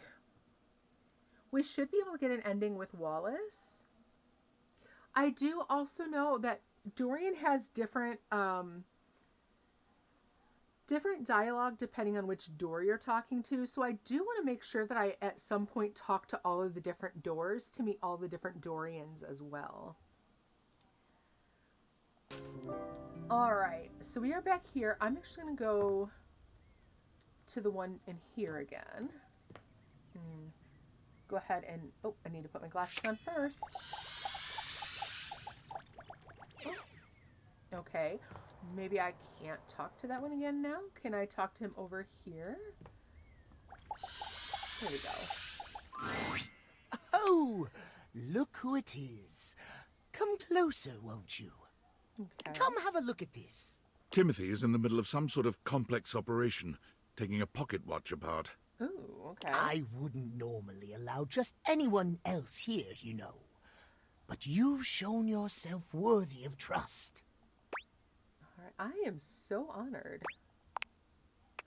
Speaker 1: we should be able to get an ending with Wallace. I do also know that Dorian has different dialogue depending on which door you're talking to. So I do want to make sure that I at some point talk to all of the different doors to meet all the different Dorians as well. All right, so we are back here. I'm actually going to go to the one in here again. Go ahead and, oh, I need to put my glasses on first. Oh. Okay, maybe I can't talk to that one again now. Can I talk to him over here? There we go.
Speaker 10: Oh, look who it is. Come closer, won't you?
Speaker 1: Okay.
Speaker 10: Come have a look at this.
Speaker 2: Timothy is in the middle of some sort of complex operation, taking a pocket watch apart.
Speaker 1: Ooh, okay.
Speaker 10: I wouldn't normally allow just anyone else here, you know. But you've shown yourself worthy of trust.
Speaker 1: All right, I am so honored.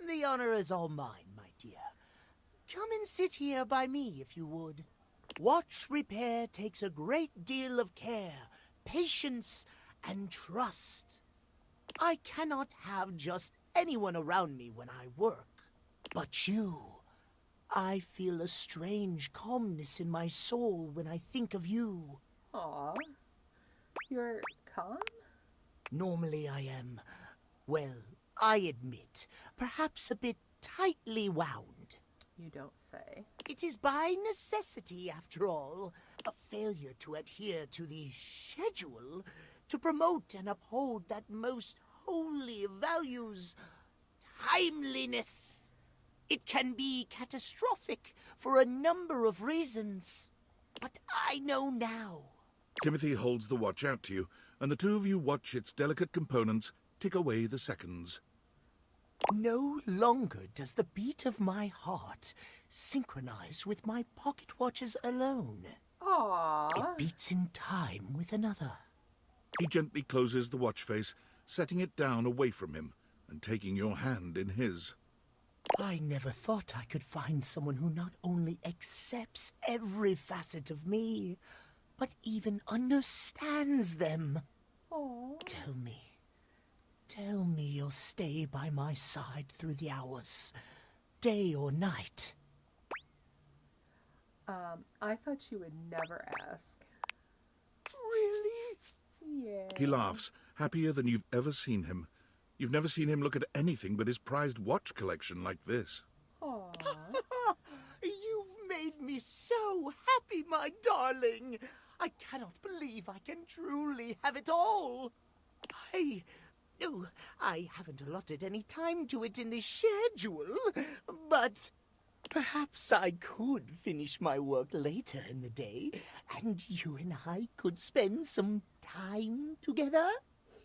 Speaker 10: The honor is all mine, my dear. Come and sit here by me, if you would. Watch repair takes a great deal of care, patience, and trust. I cannot have just anyone around me when I work. But you, I feel a strange calmness in my soul when I think of you.
Speaker 1: Aw, you're calm?
Speaker 10: Normally I am, well, I admit, perhaps a bit tightly wound.
Speaker 1: You don't say.
Speaker 10: It is by necessity, after all, a failure to adhere to the schedule to promote and uphold that most holy of values, timeliness. It can be catastrophic for a number of reasons, but I know now.
Speaker 2: Timothy holds the watch out to you, and the two of you watch its delicate components tick away the seconds.
Speaker 10: No longer does the beat of my heart synchronize with my pocket watches alone.
Speaker 1: Aww.
Speaker 10: It beats in time with another.
Speaker 2: He gently closes the watch face, setting it down away from him, and taking your hand in his.
Speaker 10: I never thought I could find someone who not only accepts every facet of me, but even understands them.
Speaker 1: Oh.
Speaker 10: Tell me you'll stay by my side through the hours, day or night.
Speaker 1: I thought you would never ask.
Speaker 10: Really?
Speaker 1: Yeah.
Speaker 2: He laughs, happier than you've ever seen him. You've never seen him look at anything but his prized watch collection like this.
Speaker 1: Aw.
Speaker 10: You've made me so happy, my darling. I cannot believe I can truly have it all. I haven't allotted any time to it in the schedule, but perhaps I could finish my work later in the day, and you and I could spend some time together.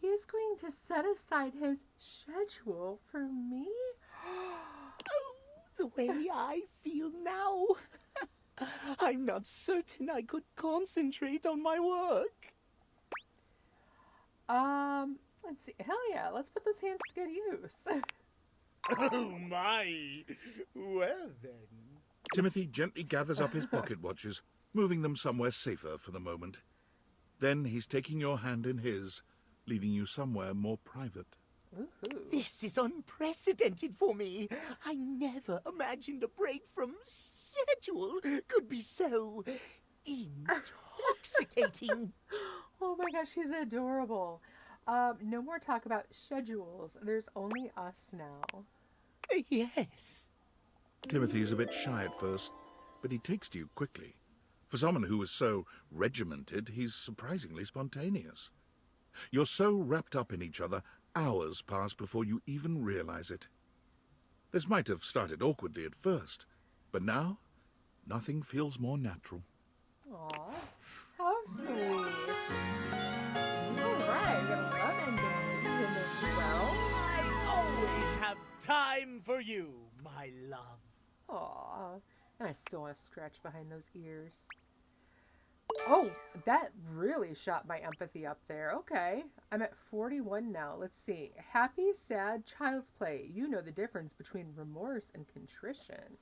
Speaker 1: He's going to set aside his schedule for me?
Speaker 10: The way I feel now, I'm not certain I could concentrate on my work.
Speaker 1: Let's see. Hell yeah, let's put those hands to good use.
Speaker 10: Oh my! Well then.
Speaker 2: Timothy gently gathers up his pocket watches, moving them somewhere safer for the moment. Then he's taking your hand in his, leading you somewhere more private.
Speaker 1: Woohoo.
Speaker 10: This is unprecedented for me. I never imagined a break from schedule could be so intoxicating.
Speaker 1: Oh my gosh, she's adorable. No more talk about schedules. There's only us now.
Speaker 10: Yes.
Speaker 2: Timothy's a bit shy at first, but he takes to you quickly. For someone who is so regimented, he's surprisingly spontaneous. You're so wrapped up in each other, hours pass before you even realize it. This might have started awkwardly at first, but now, nothing feels more natural.
Speaker 1: Aw, how sweet. Alright, we got a love ending in this well.
Speaker 10: I always have time for you, my love.
Speaker 1: Aw, and I still want to scratch behind those ears. Oh, that really shot my empathy up there. Okay, I'm at 41 now. Let's see. Happy, sad, child's play. You know the difference between remorse and contrition.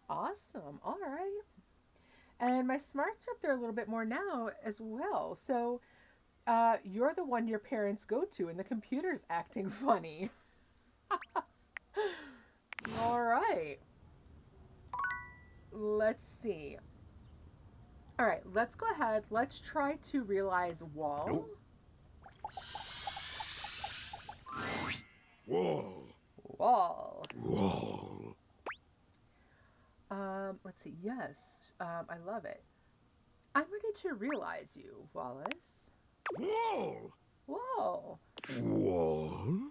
Speaker 1: Awesome. All right. And my smarts are up there a little bit more now as well. So you're the one your parents go to and the computer's acting funny. All right. Let's see. All right, let's go ahead. Let's try to realize wall.
Speaker 2: Nope. Wall.
Speaker 1: Wall.
Speaker 2: Wall.
Speaker 1: Let's see. Yes, I love it. I'm ready to realize you, Wallace.
Speaker 2: Wall.
Speaker 1: Wall.
Speaker 2: Wall.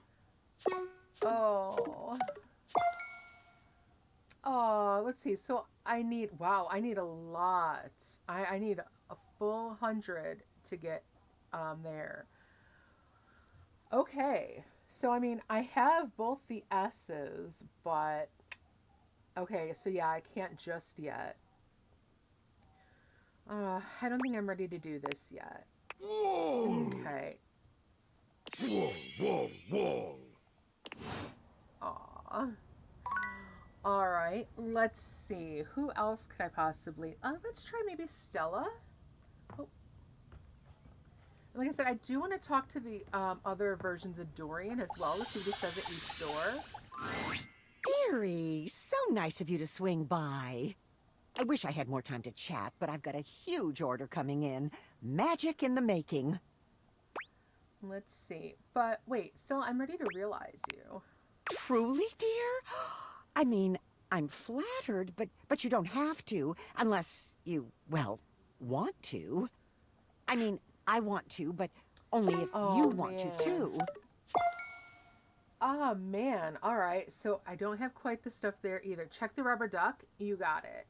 Speaker 1: Oh. Oh, let's see. So I need a lot. I need a full 100 to get there. Okay. So I mean, I have both the S's, but okay, so yeah, I can't just yet. I don't think I'm ready to do this yet.
Speaker 2: Wall.
Speaker 1: Okay.
Speaker 2: Wall. Wall. Wall.
Speaker 1: Aw. All right, let's see. Who else could I possibly... let's try maybe Stella. Oh. Like I said, I do want to talk to the other versions of Dorian as well. Let's see what he says at each door.
Speaker 11: Dearie, so nice of you to swing by. I wish I had more time to chat, but I've got a huge order coming in. Magic in the making.
Speaker 1: Let's see. But wait, still, I'm ready to realize you.
Speaker 11: Truly, dear? I mean, I'm flattered, but you don't have to, unless you, well, want to. I mean, I want to, but only if you want to, too.
Speaker 1: Oh, man. All right, so I don't have quite the stuff there either. Check the rubber duck. You got it.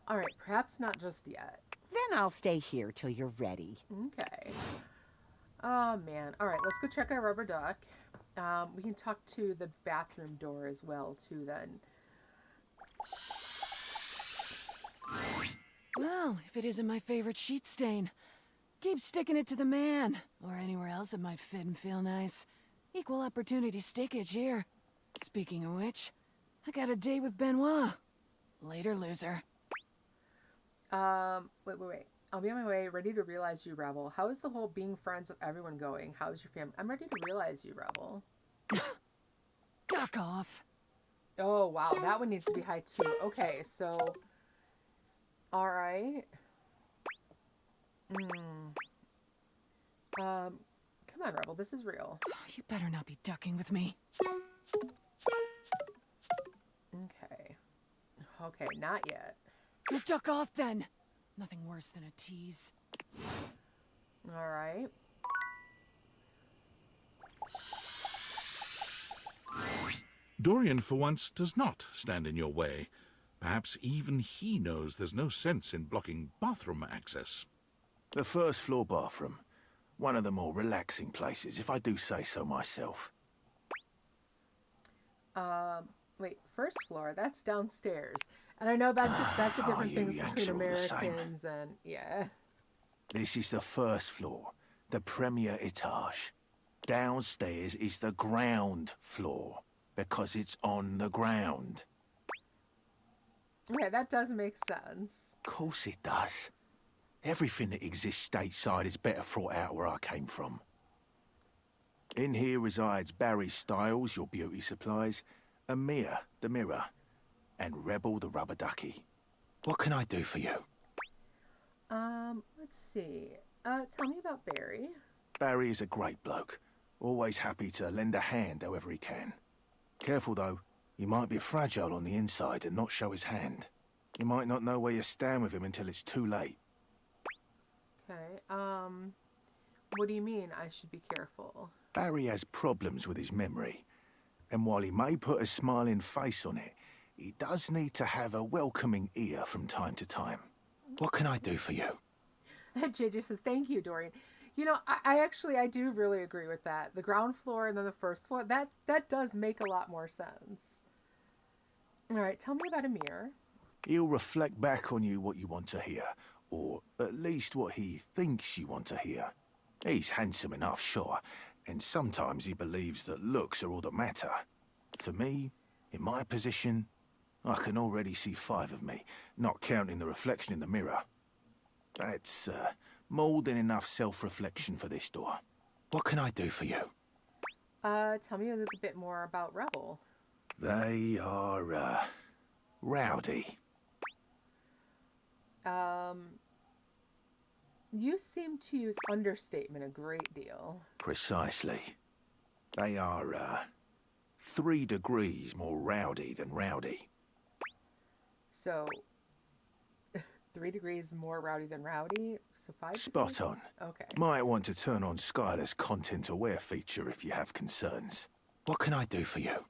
Speaker 1: All right, perhaps not just yet.
Speaker 11: Then I'll stay here till you're ready.
Speaker 1: Okay. Oh, man. All right, let's go check our rubber duck. We can talk to the bathroom door as well, too, then.
Speaker 12: Well, if it isn't my favorite sheet stain, keep sticking it to the man. Or anywhere else it might fit and feel nice. Equal opportunity stickage here. Speaking of which, I got a date with Benoit. Later, loser.
Speaker 1: Wait. I'll be on my way, ready to realize you, Rebel. How is the whole being friends with everyone going? How's your family? I'm ready to realize you, Rebel.
Speaker 12: Duck off.
Speaker 1: Oh, wow. That one needs to be high, too. Okay, so... Alright. Come on, Rebel. This is real.
Speaker 12: You better not be ducking with me.
Speaker 1: Okay. Okay, not yet.
Speaker 12: Well, duck off then. Nothing worse than a tease.
Speaker 1: Alright.
Speaker 2: Dorian, for once, does not stand in your way. Perhaps even he knows there's no sense in blocking bathroom access.
Speaker 13: The first floor bathroom. One of the more relaxing places, if I do say so myself.
Speaker 1: Wait, first floor? That's downstairs. And I know that's a different thing
Speaker 13: Yanks
Speaker 1: between
Speaker 13: are all the same.
Speaker 1: Americans and... Yeah.
Speaker 13: This is the first floor, the premier etage. Downstairs is the ground floor, because it's on the ground.
Speaker 1: Okay, that does make sense.
Speaker 13: Of course it does. Everything that exists stateside is better thought out where I came from. In here resides Barry Styles, your beauty supplies, and Mia, the mirror, and Rebel, the rubber ducky. What can I do for you?
Speaker 1: Let's see. Tell me about Barry.
Speaker 13: Barry is a great bloke. Always happy to lend a hand however he can. Careful though, he might be fragile on the inside and not show his hand. You might not know where you stand with him until it's too late.
Speaker 1: Okay, what do you mean I should be careful?
Speaker 13: Barry has problems with his memory. And while he may put a smiling face on it, he does need to have a welcoming ear from time to time. What can I do for you?
Speaker 1: JJ says, thank you, Dorian. You know, I do really agree with that. The ground floor and then the first floor, that does make a lot more sense. All right, tell me about Amir.
Speaker 13: He'll reflect back on you what you want to hear, or at least what he thinks you want to hear. He's handsome enough, sure, and sometimes he believes that looks are all that matter. For me, in my position, I can already see 5 of me, not counting the reflection in the mirror. That's more than enough self-reflection for this door. What can I do for you?
Speaker 1: Tell me a little bit more about Rebel.
Speaker 13: They are, rowdy.
Speaker 1: You seem to use understatement a great deal.
Speaker 13: Precisely. They are, 3 degrees more rowdy than rowdy.
Speaker 1: So, 3 degrees more rowdy than rowdy? So 5
Speaker 13: Spot
Speaker 1: degrees?
Speaker 13: on.
Speaker 1: Okay.
Speaker 13: Might want to turn on Skylar's content-aware feature if you have concerns. What can I do for you?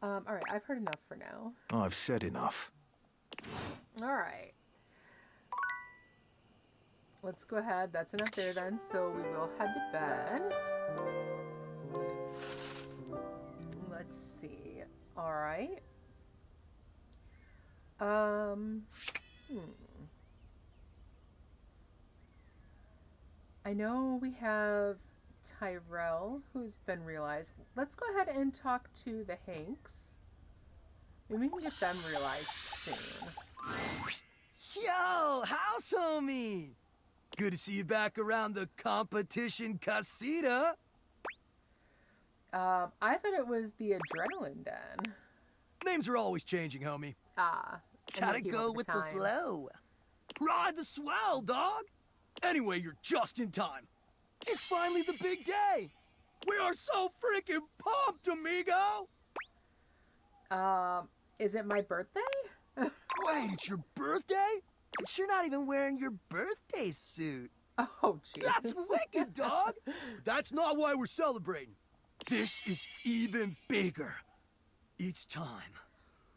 Speaker 1: Alright, I've heard enough for now.
Speaker 13: I've said enough.
Speaker 1: Alright. Let's go ahead. That's enough there then. So we will head to bed. Let's see. Alright. I know we have Tyrell, who's been realized. Let's go ahead and talk to the Hanks. Maybe we can get them realized soon.
Speaker 14: Yo, house homie! Good to see you back around the competition casita.
Speaker 1: I thought it was the Adrenaline Den.
Speaker 14: Names are always changing, homie.
Speaker 1: Ah.
Speaker 14: Gotta go with the flow. Ride the swell, dog! Anyway, you're just in time. It's finally the big day! We are so freaking pumped, amigo!
Speaker 1: Is it my birthday?
Speaker 14: Wait, it's your birthday? But you're not even wearing your birthday suit.
Speaker 1: Oh, jeez.
Speaker 14: That's wicked, dog! That's not why we're celebrating. This is even bigger. It's time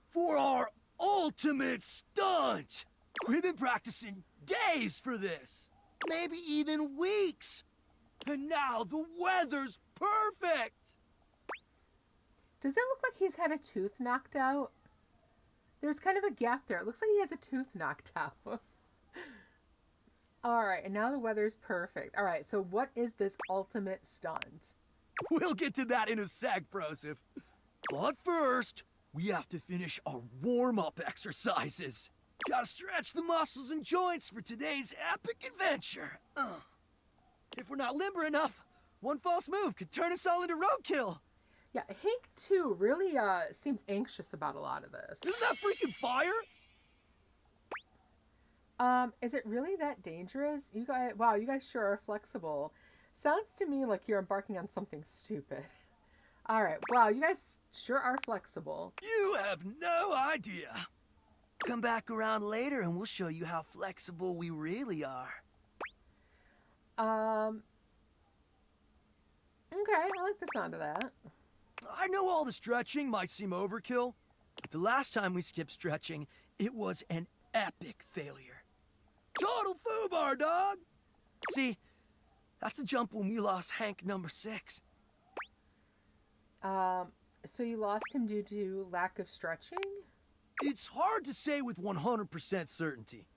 Speaker 14: for our ultimate stunt! We've been practicing days for this. Maybe even weeks. And now the weather's perfect!
Speaker 1: Does it look like he's had a tooth knocked out? There's kind of a gap there. It looks like he has a tooth knocked out. Alright, and now the weather's perfect. Alright, so what is this ultimate stunt?
Speaker 14: We'll get to that in a sec, Broseph. But first, we have to finish our warm-up exercises. Gotta stretch the muscles and joints for today's epic adventure. If we're not limber enough, one false move could turn us all into roadkill.
Speaker 1: Yeah, Hank too really seems anxious about a lot of this.
Speaker 14: Isn't that freaking fire?
Speaker 1: Is it really that dangerous? You guys, wow, you guys sure are flexible. Sounds to me like you're embarking on something stupid. All right, wow, you guys sure are flexible.
Speaker 14: You have no idea. Come back around later and we'll show you how flexible we really are.
Speaker 1: Okay, I like the sound of that.
Speaker 14: I know all the stretching might seem overkill, but the last time we skipped stretching, it was an epic failure. Total foobar, dog! See, that's the jump when we lost Hank number 6.
Speaker 1: So you lost him due to lack of stretching?
Speaker 14: It's hard to say with 100% certainty,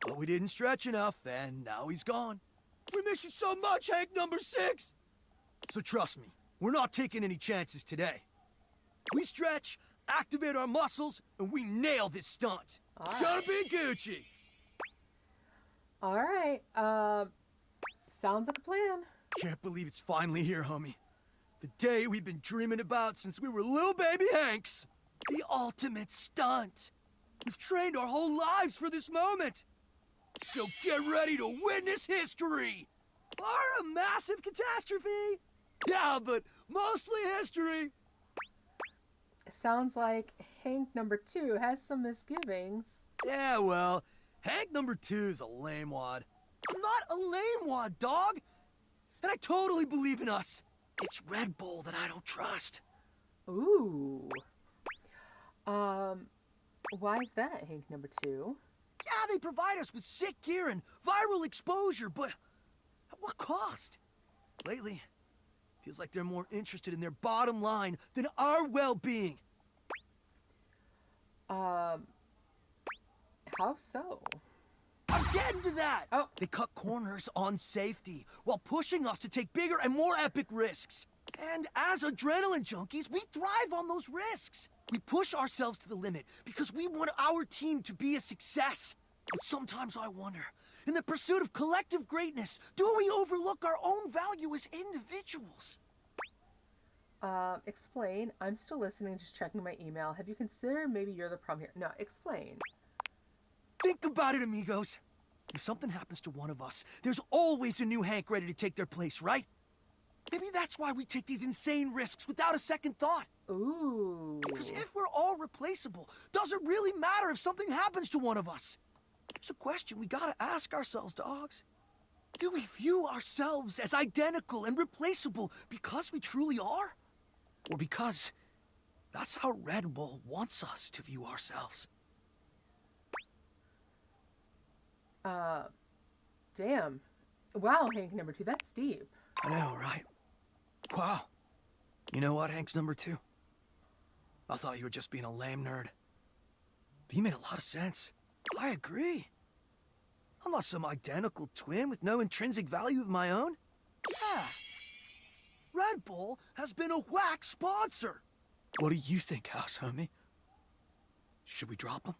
Speaker 14: but we didn't stretch enough, and now he's gone. We miss you so much, Hank number 6! So trust me, we're not taking any chances today. We stretch, activate our muscles, and we nail this stunt. Gotta be Gucci!
Speaker 1: All right, sounds like a plan.
Speaker 14: Can't believe it's finally here, homie. The day we've been dreaming about since we were little baby Hanks. The ultimate stunt. We've trained our whole lives for this moment. So get ready to witness history. Or a massive catastrophe. Yeah, but mostly history.
Speaker 1: Sounds like Hank number 2 has some misgivings.
Speaker 14: Yeah, well, Hank number 2 is a lame wad. I'm not a lame wad, dog. And I totally believe in us. It's Red Bull that I don't trust.
Speaker 1: Ooh. Why is that, Hank number 2?
Speaker 14: Yeah, they provide us with sick gear and viral exposure, but at what cost? Lately, feels like they're more interested in their bottom line than our well-being.
Speaker 1: How so?
Speaker 14: I'm getting to that!
Speaker 1: Oh.
Speaker 14: They cut corners on safety while pushing us to take bigger and more epic risks. And as adrenaline junkies, we thrive on those risks. We push ourselves to the limit because we want our team to be a success. But sometimes I wonder, in the pursuit of collective greatness, do we overlook our own value as individuals?
Speaker 1: Explain. I'm still listening, just checking my email. Have you considered maybe you're the problem here? No, explain.
Speaker 14: Think about it, amigos. If something happens to one of us, there's always a new Hank ready to take their place, right? Maybe that's why we take these insane risks without a second thought.
Speaker 1: Ooh.
Speaker 14: Because if we're all replaceable, does it really matter if something happens to one of us? It's a question we gotta ask ourselves, dogs. Do we view ourselves as identical and replaceable because we truly are? Or because that's how Red Bull wants us to view ourselves?
Speaker 1: Damn. Wow, Hank number 2, that's deep.
Speaker 14: I know, right? Wow. You know what, Hank's number 2? I thought you were just being a lame nerd. But you made a lot of sense. I agree. I'm not some identical twin with no intrinsic value of my own. Yeah. Red Bull has been a whack sponsor. What do you think, house homie? Should we drop him?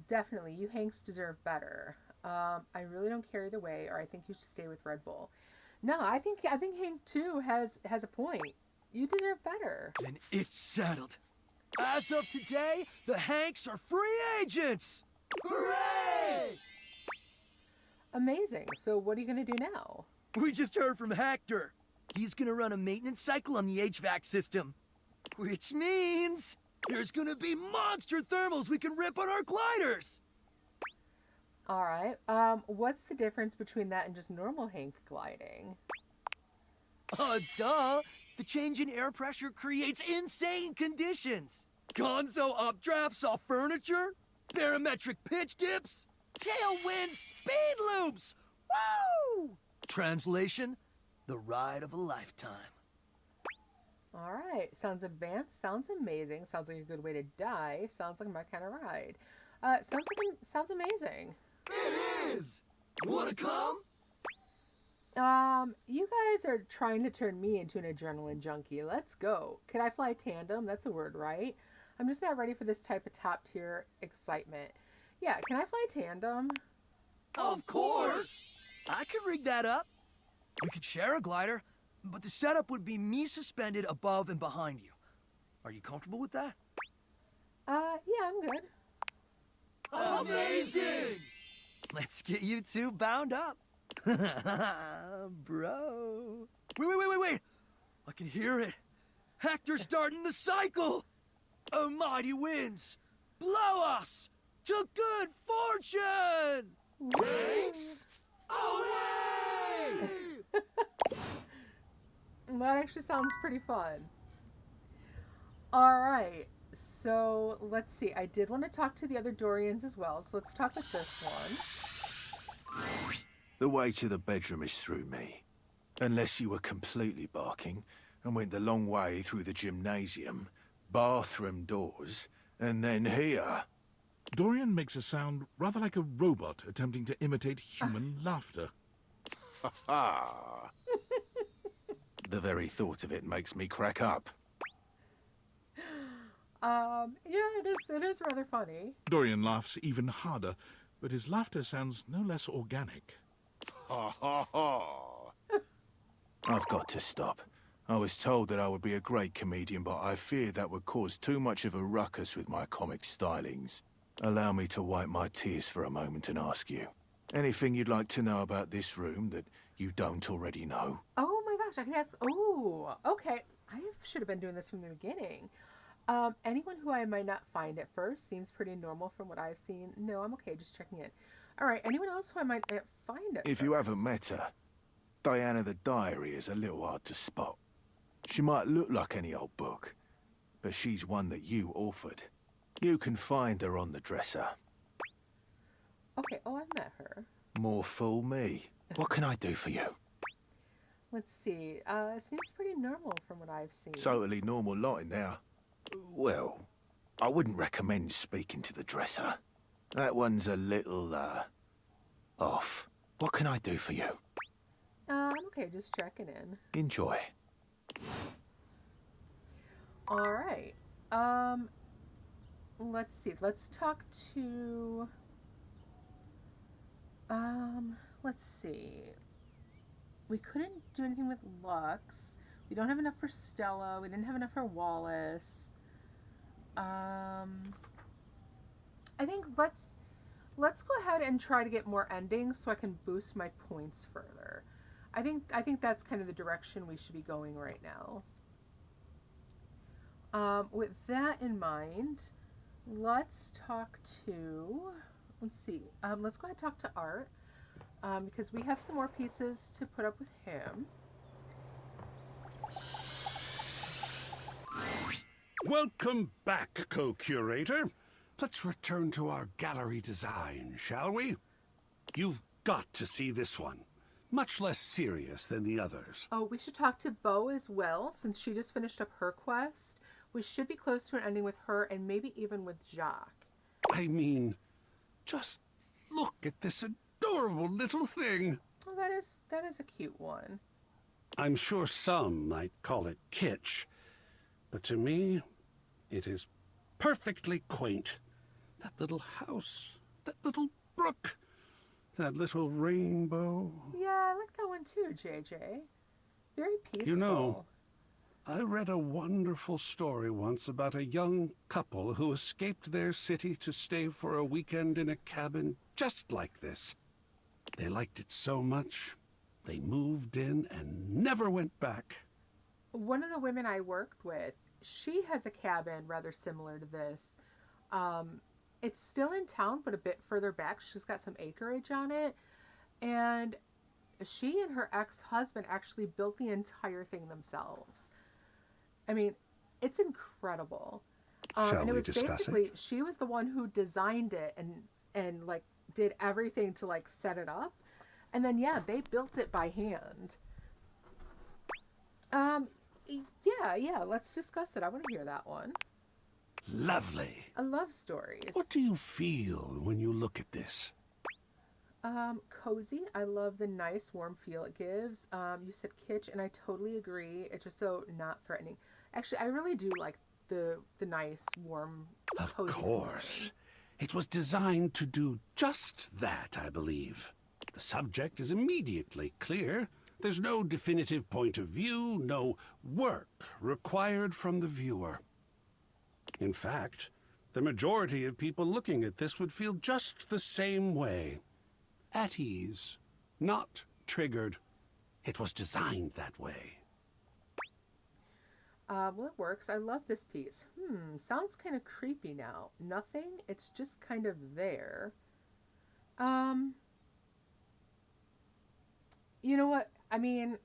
Speaker 1: Definitely. You Hanks deserve better. I really don't care either way, or I think you should stay with Red Bull. No, I think Hank too has a point. You deserve better.
Speaker 14: Then it's settled. As of today, the Hanks are free agents! Hooray!
Speaker 1: Amazing. So what are you going to do now?
Speaker 14: We just heard from Hector. He's gonna run a maintenance cycle on the HVAC system. Which means there's gonna be monster thermals we can rip on our gliders!
Speaker 1: All right. What's the difference between that and just normal Hank gliding?
Speaker 14: Duh! The change in air pressure creates insane conditions! Gonzo updrafts off furniture, barometric pitch dips, tailwind speed loops! Woo! Translation, the ride of a lifetime.
Speaker 1: All right. Sounds advanced. Sounds amazing. Sounds like a good way to die. Sounds like my kind of ride. Sounds amazing.
Speaker 14: It is! Wanna come?
Speaker 1: You guys are trying to turn me into an adrenaline junkie. Let's go. Can I fly tandem? That's a word, right? I'm just not ready for this type of top tier excitement. Yeah, can I fly tandem?
Speaker 14: Of course! I could rig that up. We could share a glider, but the setup would be me suspended above and behind you. Are you comfortable with that?
Speaker 1: Yeah, I'm good.
Speaker 14: Amazing! Let's get you two bound up. Bro. Wait. I can hear it. Hector's starting the cycle. A mighty winds blow us to good fortune. Wings away!
Speaker 1: That actually sounds pretty fun. All right. So let's see. I did want to talk to the other Dorians as well. So let's talk with this one.
Speaker 13: The way to the bedroom is through me. Unless you were completely barking and went the long way through the gymnasium, bathroom doors, and then here.
Speaker 2: Dorian makes a sound rather like a robot attempting to imitate human laughter.
Speaker 13: Ha ha! The very thought of it makes me crack up.
Speaker 1: Yeah, it is rather funny.
Speaker 2: Dorian laughs even harder, but his laughter sounds no less organic.
Speaker 13: Ha ha ha! I've got to stop. I was told that I would be a great comedian, but I fear that would cause too much of a ruckus with my comic stylings. Allow me to wipe my tears for a moment and ask you. Anything you'd like to know about this room that you don't already know?
Speaker 1: Oh my gosh, I can ask. Oh, okay. I should have been doing this from the beginning. Anyone who I might not find at first seems pretty normal from what I've seen. No, I'm okay, just checking in. All right, anyone else who I might not find at
Speaker 13: If
Speaker 1: first?
Speaker 13: you haven't met her, Diana the Diary is a little hard to spot. She might look like any old book, but she's one that you authored. You can find her on the dresser.
Speaker 1: Okay, oh, I've met her.
Speaker 13: More fool me. What can I do for you?
Speaker 1: Let's see. It seems pretty normal from what I've seen.
Speaker 13: Totally normal lot in there. Well, I wouldn't recommend speaking to the dresser. That one's a little, off. What can I do for you?
Speaker 1: I'm okay, just checking in.
Speaker 13: Enjoy.
Speaker 1: All right. Let's see. Let's talk to... let's see. We couldn't do anything with Lux. We don't have enough for Stella. We didn't have enough for Wallace. I think let's go ahead and try to get more endings so I can boost my points further. I think that's kind of the direction we should be going right now. With that in mind, let's talk to, let's see, let's go ahead and talk to Art, because we have some more pieces to put up with him.
Speaker 15: Welcome back, co-curator. Let's return to our gallery design, shall we? You've got to see this one. Much less serious than the others.
Speaker 1: Oh, we should talk to Bo as well, since she just finished up her quest. We should be close to an ending with her, and maybe even with Jacques.
Speaker 15: I mean, just look at this adorable little thing.
Speaker 1: Oh, that is a cute one.
Speaker 15: I'm sure some might call it kitsch, but to me, it is perfectly quaint. That little house, that little brook, that little rainbow.
Speaker 1: Yeah, I like that one too, JJ. Very peaceful.
Speaker 15: You know, I read a wonderful story once about a young couple who escaped their city to stay for a weekend in a cabin just like this. They liked it so much, they moved in and never went back.
Speaker 1: One of the women I worked with, she has a cabin rather similar to this. It's still in town, but a bit further back. She's got some acreage on it. And she and her ex-husband actually built the entire thing themselves. I mean, it's incredible. And it was basically, she was the one who designed it and like did everything to like set it up. And then, yeah, they built it by hand. Yeah, let's discuss it. I want to hear that one.
Speaker 15: Lovely.
Speaker 1: I love stories.
Speaker 15: What do you feel when you look at this?
Speaker 1: Cozy. I love the nice, warm feel it gives. You said kitsch, and I totally agree. It's just so not threatening. Actually, I really do like the nice, warm,
Speaker 15: Of
Speaker 1: cozy
Speaker 15: course.
Speaker 1: feeling.
Speaker 15: It was designed to do just that, I believe. The subject is immediately clear. There's no definitive point of view, no work required from the viewer. In fact, the majority of people looking at this would feel just the same way. At ease, not triggered. It was designed that way.
Speaker 1: Well, it works. I love this piece. Sounds kind of creepy now. Nothing. It's just kind of there. You know what? I mean,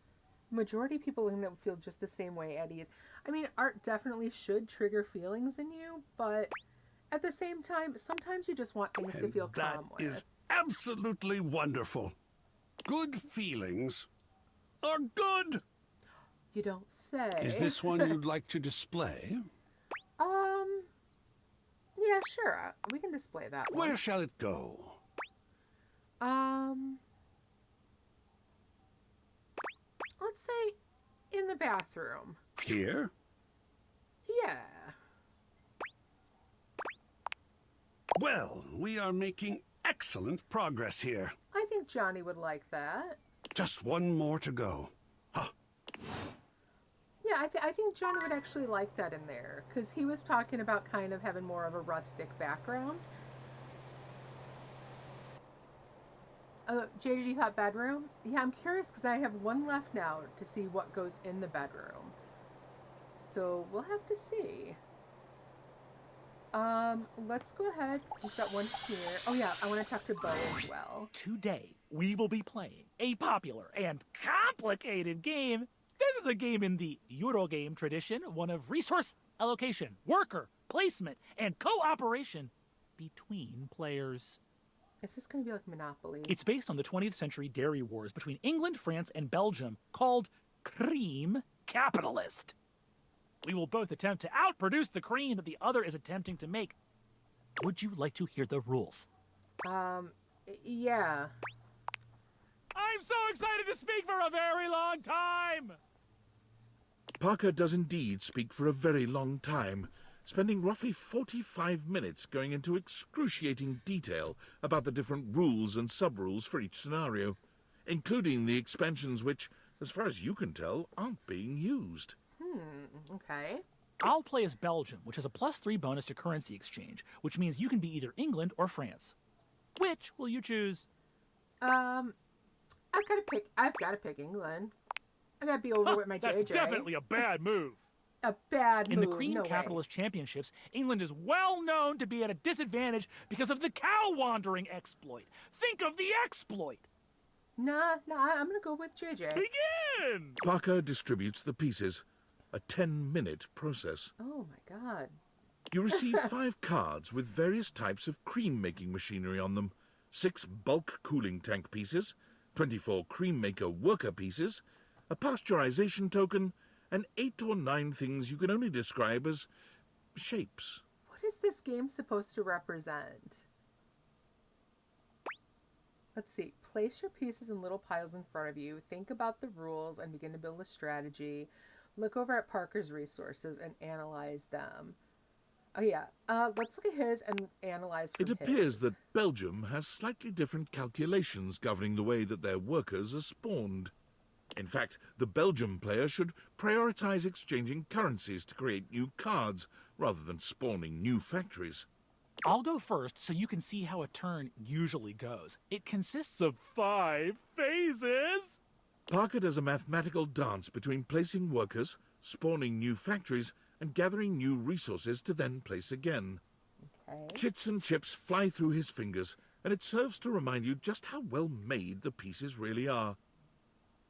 Speaker 1: majority of people in that feel just the same way Eddie is. I mean, art definitely should trigger feelings in you, but at the same time, sometimes you just want things to
Speaker 15: And
Speaker 1: feel
Speaker 15: that
Speaker 1: calm with.
Speaker 15: is absolutely wonderful. Good feelings are good.
Speaker 1: You don't say.
Speaker 15: Is this one you'd like to display?
Speaker 1: Yeah, sure. We can display that one.
Speaker 15: Where shall it go?
Speaker 1: Let's say in the bathroom.
Speaker 15: Here?
Speaker 1: Yeah.
Speaker 15: Well, we are making excellent progress here.
Speaker 1: I think Johnny would like that.
Speaker 15: Just one more to go.
Speaker 1: Yeah, I think Johnny would actually like that in there, because he was talking about kind of having more of a rustic background. JJ, you thought bedroom? Yeah, I'm curious, because I have one left now to see what goes in the bedroom. So we'll have to see. Let's go ahead. We've got one here. Oh yeah, I want to talk to Bo as well.
Speaker 16: Today, we will be playing a popular and complicated game. This is a game in the Eurogame tradition, one of resource allocation, worker placement, and cooperation between players.
Speaker 1: Is this going to be like Monopoly?
Speaker 16: It's based on the 20th century dairy wars between England, France, and Belgium, called Cream Capitalist. We will both attempt to outproduce the cream that the other is attempting to make. Would you like to hear the rules?
Speaker 1: Yeah.
Speaker 16: I'm so excited to speak for a very long time!
Speaker 2: Parker does indeed speak for a very long time, spending roughly 45 minutes going into excruciating detail about the different rules and sub-rules for each scenario, including the expansions which, as far as you can tell, aren't being used.
Speaker 1: Okay.
Speaker 16: I'll play as Belgium, which has a +3 bonus to currency exchange, which means you can be either England or France. Which will you choose?
Speaker 1: I've got to pick England. I gotta be over with my JJ.
Speaker 16: That's definitely a bad move.
Speaker 1: A bad move.
Speaker 16: In the Cream
Speaker 1: No
Speaker 16: Capitalist Championships, England is well known to be at a disadvantage because of the cow wandering exploit. Think of the exploit.
Speaker 1: Nah, I'm gonna go with JJ.
Speaker 16: Begin!
Speaker 2: Parker distributes the pieces, a 10-minute process.
Speaker 1: Oh my god.
Speaker 2: You receive 5 cards with various types of cream-making machinery on them, 6 bulk cooling tank pieces, 24 cream maker worker pieces, a pasteurization token, and 8 or 9 things you can only describe as shapes.
Speaker 1: What is this game supposed to represent? Let's see. Place your pieces in little piles in front of you. Think about the rules and begin to build a strategy. Look over at Parker's resources and analyze them. Oh yeah, let's look at his and analyze from
Speaker 2: It appears
Speaker 1: his.
Speaker 2: that Belgium has slightly different calculations governing the way that their workers are spawned. In fact, the Belgium player should prioritize exchanging currencies to create new cards, rather than spawning new factories.
Speaker 16: I'll go first so you can see how a turn usually goes. It consists of 5 phases.
Speaker 2: Parker does a mathematical dance between placing workers, spawning new factories, and gathering new resources to then place again.
Speaker 1: Okay.
Speaker 2: Chits and chips fly through his fingers, and it serves to remind you just how well made the pieces really are.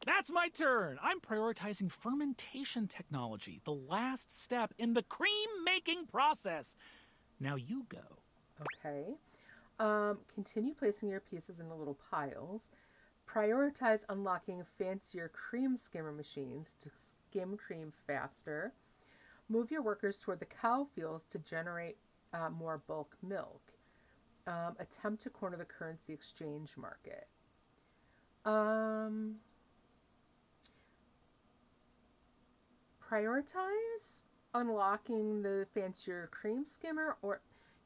Speaker 16: That's my turn. I'm prioritizing fermentation technology, the last step in the cream-making process. Now you go.
Speaker 1: Okay. Continue placing your pieces into little piles. Prioritize unlocking fancier cream skimmer machines to skim cream faster. Move your workers toward the cow fields to generate more bulk milk. Attempt to corner the currency exchange market. Um, Prioritize unlocking the fancier cream skimmer, or,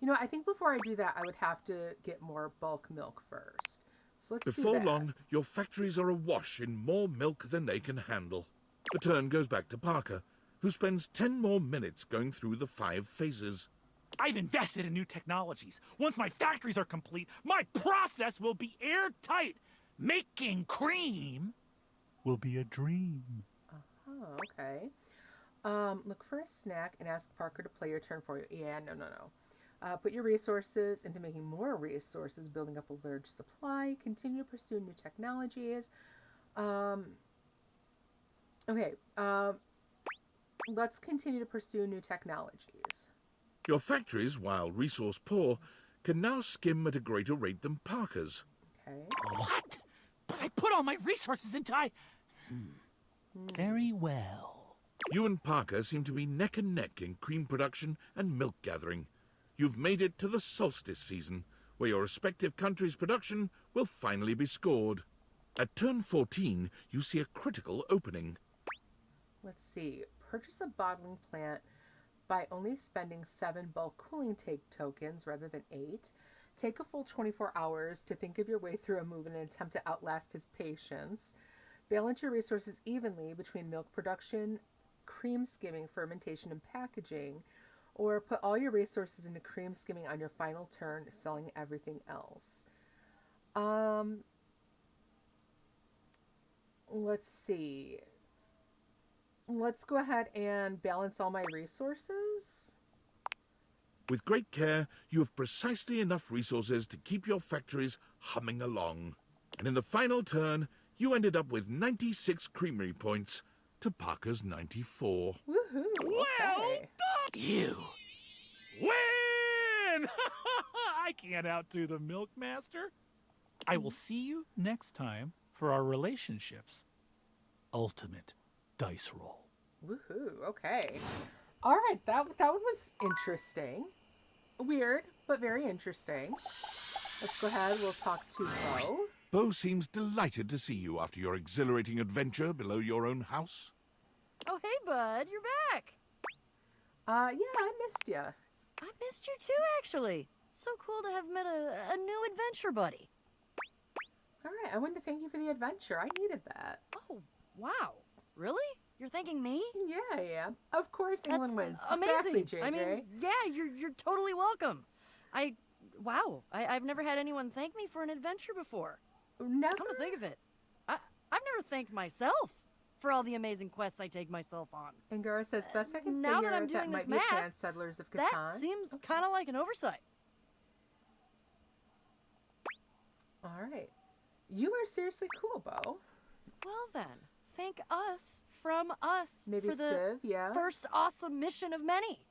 Speaker 1: I think before I do that, I would have to get more bulk milk first. So let's do
Speaker 2: Before
Speaker 1: that.
Speaker 2: long, your factories are awash in more milk than they can handle. The turn goes back to Parker, who spends 10 more minutes going through the 5 phases.
Speaker 16: I've invested in new technologies. Once my factories are complete, my process will be airtight. Making cream will be a dream.
Speaker 1: Oh, okay. Look for a snack and ask Parker to play your turn for you. Yeah, no. Put your resources into making more resources, building up a large supply. Continue to pursue new technologies. Okay. Let's continue to pursue new technologies.
Speaker 2: Your factories, while resource poor, can now skim at a greater rate than Parker's.
Speaker 1: Okay.
Speaker 16: What? But I put all my resources into Very well.
Speaker 2: You and Parker seem to be neck and neck in cream production and milk gathering. You've made it to the solstice season, where your respective countries' production will finally be scored. At turn 14, you see a critical opening.
Speaker 1: Let's see. Purchase a bottling plant by only spending 7 bulk cooling take tokens rather than 8. Take a full 24 hours to think of your way through a move in an attempt to outlast his patience. Balance your resources evenly between milk production, cream skimming, fermentation, and packaging, or put all your resources into cream skimming on your final turn, selling everything else. Let's see. Let's go ahead and balance all my resources.
Speaker 2: With great care, you have precisely enough resources to keep your factories humming along. And in the final turn, you ended up with 96 creamery points to Parker's 94.
Speaker 1: Woohoo!
Speaker 16: Well
Speaker 1: Okay.
Speaker 16: done! You win! I can't outdo the Milkmaster. I will see you next time for our relationships ultimate dice roll.
Speaker 1: Woohoo! Okay. All right, that one was interesting. Weird, but very interesting. Let's go ahead. We'll talk to Bo.
Speaker 2: Bo seems delighted to see you after your exhilarating adventure below your own house.
Speaker 6: Oh, hey, bud, you're back.
Speaker 1: Yeah, I missed you.
Speaker 6: I missed you too, actually. So cool to have met a new adventure buddy.
Speaker 1: All right, I wanted to thank you for the adventure. I needed that.
Speaker 6: Oh, wow. Really? You're thanking me?
Speaker 1: Yeah, I am. Of course, England wins.
Speaker 6: Amazing.
Speaker 1: Exactly, JJ.
Speaker 6: I mean, yeah, you're totally welcome. I've never had anyone thank me for an adventure before.
Speaker 1: Never?
Speaker 6: Come to think of it, I've never thanked myself for all the amazing quests I take myself on.
Speaker 1: Angara says, best I can
Speaker 6: now
Speaker 1: figure
Speaker 6: that I'm doing
Speaker 1: might
Speaker 6: this
Speaker 1: be
Speaker 6: math,
Speaker 1: advanced settlers of Catan.
Speaker 6: that seems kind of like an oversight.
Speaker 1: All right. You are seriously cool, Bo.
Speaker 6: Well then, thank us from us
Speaker 1: Maybe
Speaker 6: for the
Speaker 1: Civ, yeah.
Speaker 6: first awesome mission of many.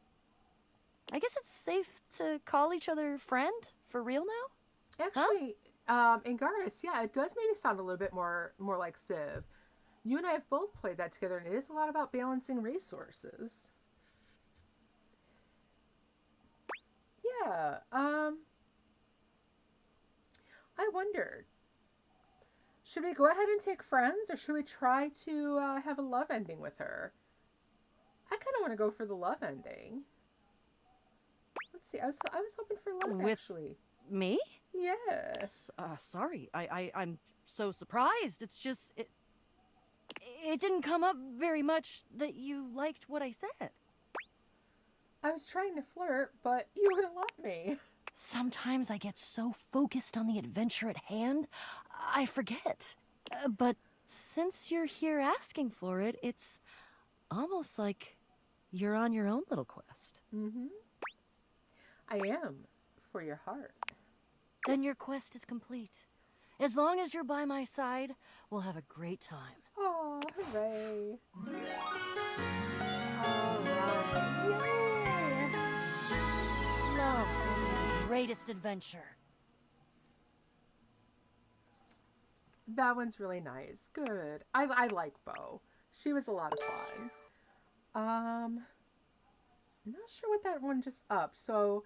Speaker 6: I guess it's safe to call each other friend for real now?
Speaker 1: Actually, Angaris, yeah, it does maybe sound a little bit more like Civ. You and I have both played that together, and it is a lot about balancing resources. Yeah, I wondered, should we go ahead and take friends, or should we try to have a love ending with her? I kind of want to go for the love ending. Let's see, I was hoping for love,
Speaker 6: With
Speaker 1: actually.
Speaker 6: Me?
Speaker 1: Yeah.
Speaker 6: Sorry, I'm so surprised. It's just, it didn't come up very much that you liked what I said.
Speaker 1: I was trying to flirt, but you wouldn't let me.
Speaker 6: Sometimes I get so focused on the adventure at hand, I forget. But since you're here asking for it, it's almost like you're on your own little quest.
Speaker 1: Mm-hmm. I am, for your heart.
Speaker 6: Then your quest is complete. As long as you're by my side, we'll have a great time.
Speaker 1: Oh, hooray. All right. Yay!
Speaker 6: Love will be the greatest adventure.
Speaker 1: That one's really nice. Good. I like Bo. She was a lot of fun. I'm not sure what that one just upped. So,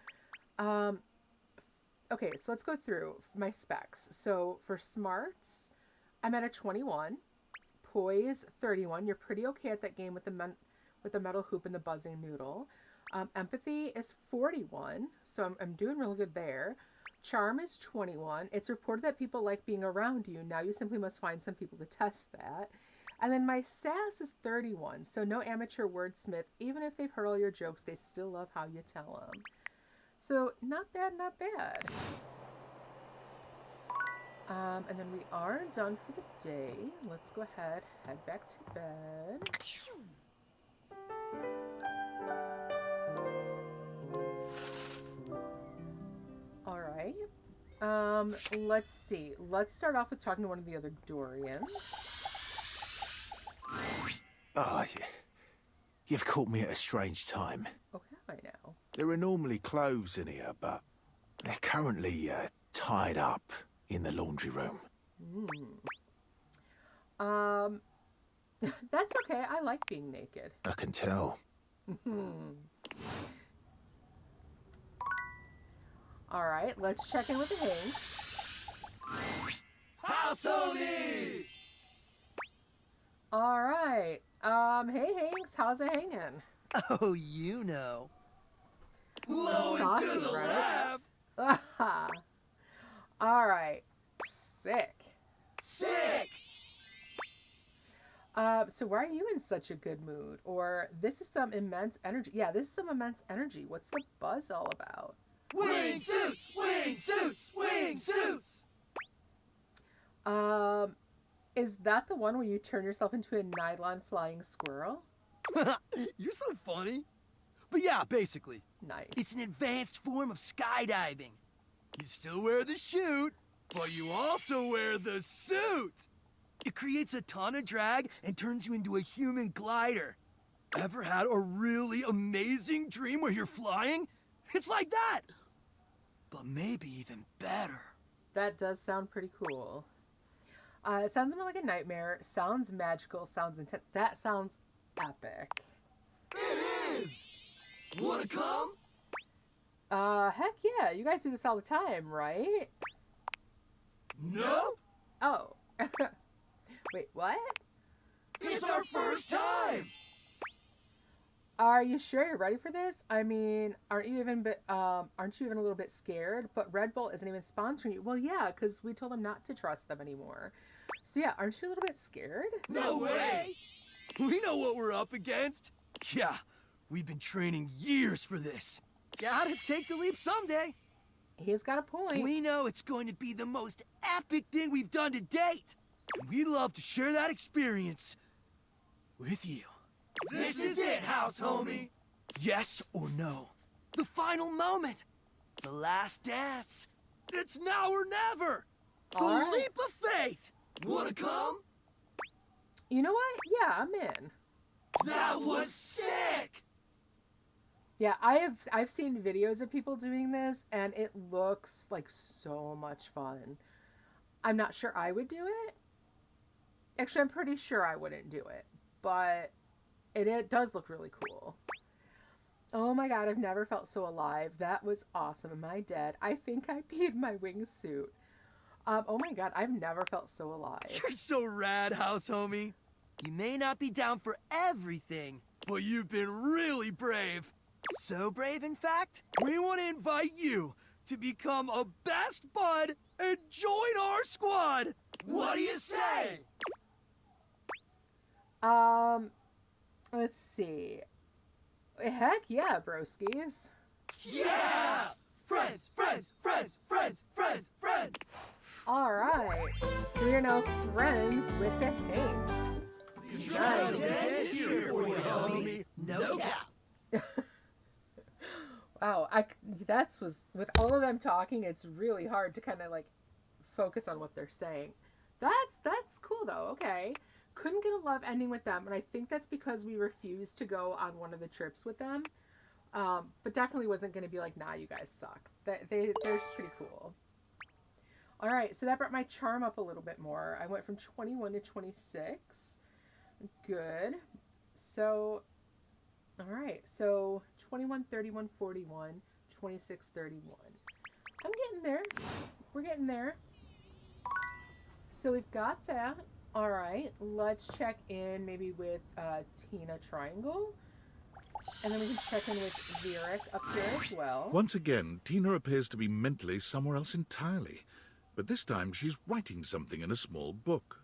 Speaker 1: Okay, so let's go through my specs. So for smarts, I'm at a 21. Poise, 31. You're pretty okay at that game with the metal hoop and the buzzing noodle. Empathy is 41, so I'm doing really good there. Charm is 21. It's reported that people like being around you. Now you simply must find some people to test that. And then my sass is 31, so no amateur wordsmith. Even if they've heard all your jokes, they still love how you tell them. So not bad, not bad. And then we are done for the day. Let's go ahead, head back to bed. All right. Let's see. Let's start off with talking to one of the other Dorians.
Speaker 13: Ah, you've caught me at a strange time.
Speaker 1: Okay, I know.
Speaker 13: There are normally clothes in here, but they're currently tied up in the laundry room.
Speaker 1: That's okay. I like being naked.
Speaker 13: I can tell.
Speaker 1: All right, let's check in with the Hank.
Speaker 14: House homie!
Speaker 1: All right. Hey Hanks, how's it hanging?
Speaker 14: Oh, you know. Low
Speaker 1: Saucy,
Speaker 14: and to the
Speaker 1: right?
Speaker 14: left!
Speaker 1: All right. Sick.
Speaker 14: Sick!
Speaker 1: So why are you in such a good mood? Or this is some immense energy. Yeah, this is some immense energy. What's the buzz all about?
Speaker 14: Wing suits! Wing suits! Wing suits!
Speaker 1: Is that the one where you turn yourself into a nylon flying squirrel?
Speaker 14: You're so funny. But yeah, basically.
Speaker 1: Nice.
Speaker 14: It's an advanced form of skydiving. You still wear the chute, but you also wear the suit. It creates a ton of drag and turns you into a human glider. Ever had a really amazing dream where you're flying? It's like that. But maybe even better.
Speaker 1: That does sound pretty cool. It sounds more like a nightmare. Sounds magical. Sounds intense. That sounds epic.
Speaker 14: It is! Wanna come?
Speaker 1: Heck yeah. You guys do this all the time, right?
Speaker 14: Nope.
Speaker 1: Oh. Wait, what?
Speaker 14: It's our first time!
Speaker 1: Are you sure you're ready for this? I mean, aren't you even a little bit scared? But Red Bull isn't even sponsoring you. Well, yeah, because we told them not to trust them anymore. So yeah, aren't you a little bit scared?
Speaker 14: No way! We know what we're up against. Yeah, we've been training years for this. Gotta take the leap someday.
Speaker 1: He's got a point.
Speaker 14: We know it's going to be the most epic thing we've done to date. And we'd love to share that experience with you. This is it, house homie. Yes or no? The final moment. The last dance. It's now or never. The
Speaker 1: All right.
Speaker 14: leap of faith. Wanna come?
Speaker 1: You know what? Yeah, I'm in.
Speaker 14: That was sick.
Speaker 1: Yeah, I've seen videos of people doing this, and it looks like so much fun. I'm not sure I would do it. Actually, I'm pretty sure I wouldn't do it, but it does look really cool. Oh my god, I've never felt so alive. That was awesome. Am I dead? I think I peed my wingsuit. Oh my god, I've never felt so alive.
Speaker 14: You're so rad, house homie. You may not be down for everything, but you've been really brave. So brave, in fact, we want to invite you to become a best bud and join our squad. What do you say?
Speaker 1: Let's see. Heck yeah, broskies.
Speaker 14: Yeah! Friends, friends, friends, friends, friends, friends!
Speaker 1: All right. So you're now friends with the Hanks.
Speaker 14: Nice. Here for you, homie. No cap.
Speaker 1: Wow, with all of them talking, it's really hard to kind of like focus on what they're saying. That's cool though. Okay. Couldn't get a love ending with them, and I think that's because we refused to go on one of the trips with them. But definitely wasn't going to be like, nah, you guys suck. They're pretty cool. All right, so that brought my charm up a little bit more. I went from 21 to 26. Good. So, all right, so 21, 31, 41, 26, 31. I'm getting there. We're getting there. So we've got that. All right, let's check in maybe with Tina Triangle. And then we can check in with Lyric up here as well.
Speaker 2: Once again, Tina appears to be mentally somewhere else entirely. But this time she's writing something in a small book.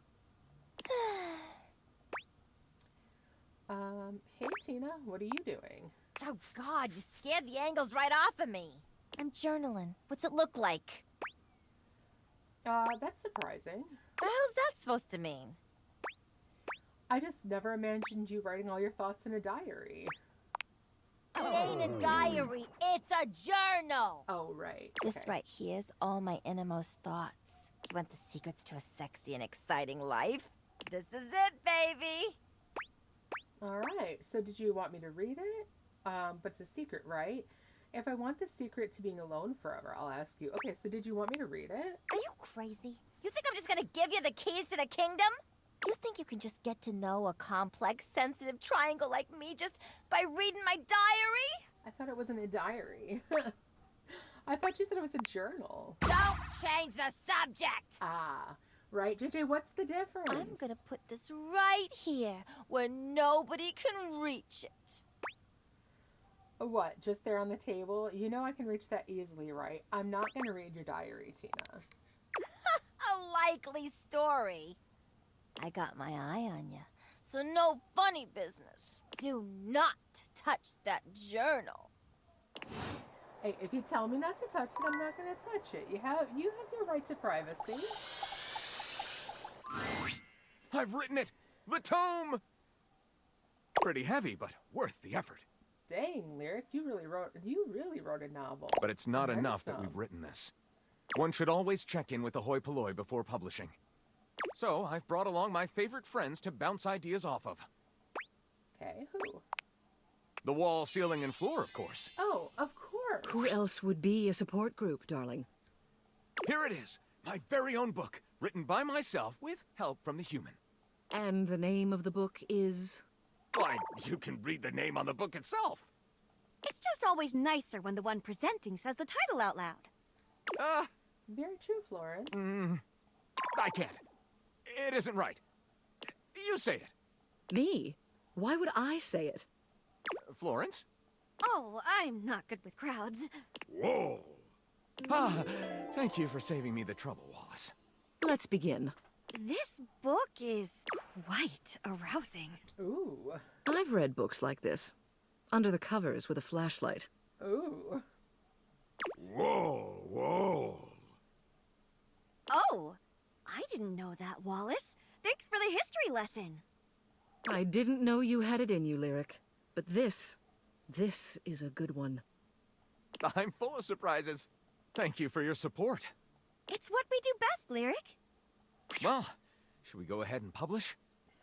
Speaker 1: Hey Tina, what are you doing?
Speaker 17: Oh God, you scared the angles right off of me. I'm journaling. What's it look like?
Speaker 1: That's surprising.
Speaker 17: The hell's that supposed to mean?
Speaker 1: I just never imagined you writing all your thoughts in a diary.
Speaker 17: It ain't a diary, it's a journal!
Speaker 1: Oh, right.
Speaker 17: This
Speaker 1: Okay.
Speaker 17: right here's all my innermost thoughts. You want the secrets to a sexy and exciting life? This is it, baby!
Speaker 1: All right, so did you want me to read it? But it's a secret, right? If I want the secret to being alone forever, I'll ask you. Okay, so did you want me to read it?
Speaker 17: Are you crazy? You think I'm just gonna give you the keys to the kingdom? You think you can just get to know a complex, sensitive triangle like me just by reading my diary?
Speaker 1: I thought it wasn't a diary. I thought you said it was a journal.
Speaker 17: Don't change the subject!
Speaker 1: Ah, right. JJ, what's the difference?
Speaker 17: I'm gonna put this right here where nobody can reach it.
Speaker 1: What, just there on the table? You know I can reach that easily, right? I'm not going to read your diary, Tina.
Speaker 17: A likely story. I got my eye on you, so no funny business. Do not touch that journal.
Speaker 1: Hey, if you tell me not to touch it, I'm not going to touch it. You have your right to privacy.
Speaker 4: I've written it! The tome! Pretty heavy, but worth the effort.
Speaker 1: Dang, Lyric, you really wrote a novel.
Speaker 4: But it's not
Speaker 1: There's
Speaker 4: enough that
Speaker 1: some.
Speaker 4: we've written this. One should always check in with the hoi polloi before publishing. So, I've brought along my favorite friends to bounce ideas off of.
Speaker 1: Okay, who?
Speaker 4: The wall, ceiling, and floor, of course.
Speaker 1: Oh, of course.
Speaker 18: Who else would be a support group, darling?
Speaker 4: Here it is, my very own book, written by myself with help from the human.
Speaker 18: And the name of the book is?
Speaker 4: Why, you can read the name on the book itself.
Speaker 5: It's just always nicer when the one presenting says the title out loud.
Speaker 1: Very true, Florence.
Speaker 4: I can't. It isn't right. You say it.
Speaker 18: Me? Why would I say it?
Speaker 4: Florence?
Speaker 5: Oh, I'm not good with crowds.
Speaker 4: Whoa. Ah, thank you for saving me the trouble, Wallace.
Speaker 18: Let's begin.
Speaker 5: This book is quite arousing.
Speaker 1: Ooh.
Speaker 18: I've read books like this. Under the covers with a flashlight.
Speaker 1: Ooh.
Speaker 13: Whoa, whoa.
Speaker 5: Oh, I didn't know that, Wallace. Thanks for the history lesson.
Speaker 18: I didn't know you had it in you, Lyric. But this is a good one.
Speaker 4: I'm full of surprises. Thank you for your support.
Speaker 5: It's what we do best, Lyric.
Speaker 4: Well, should we go ahead and publish?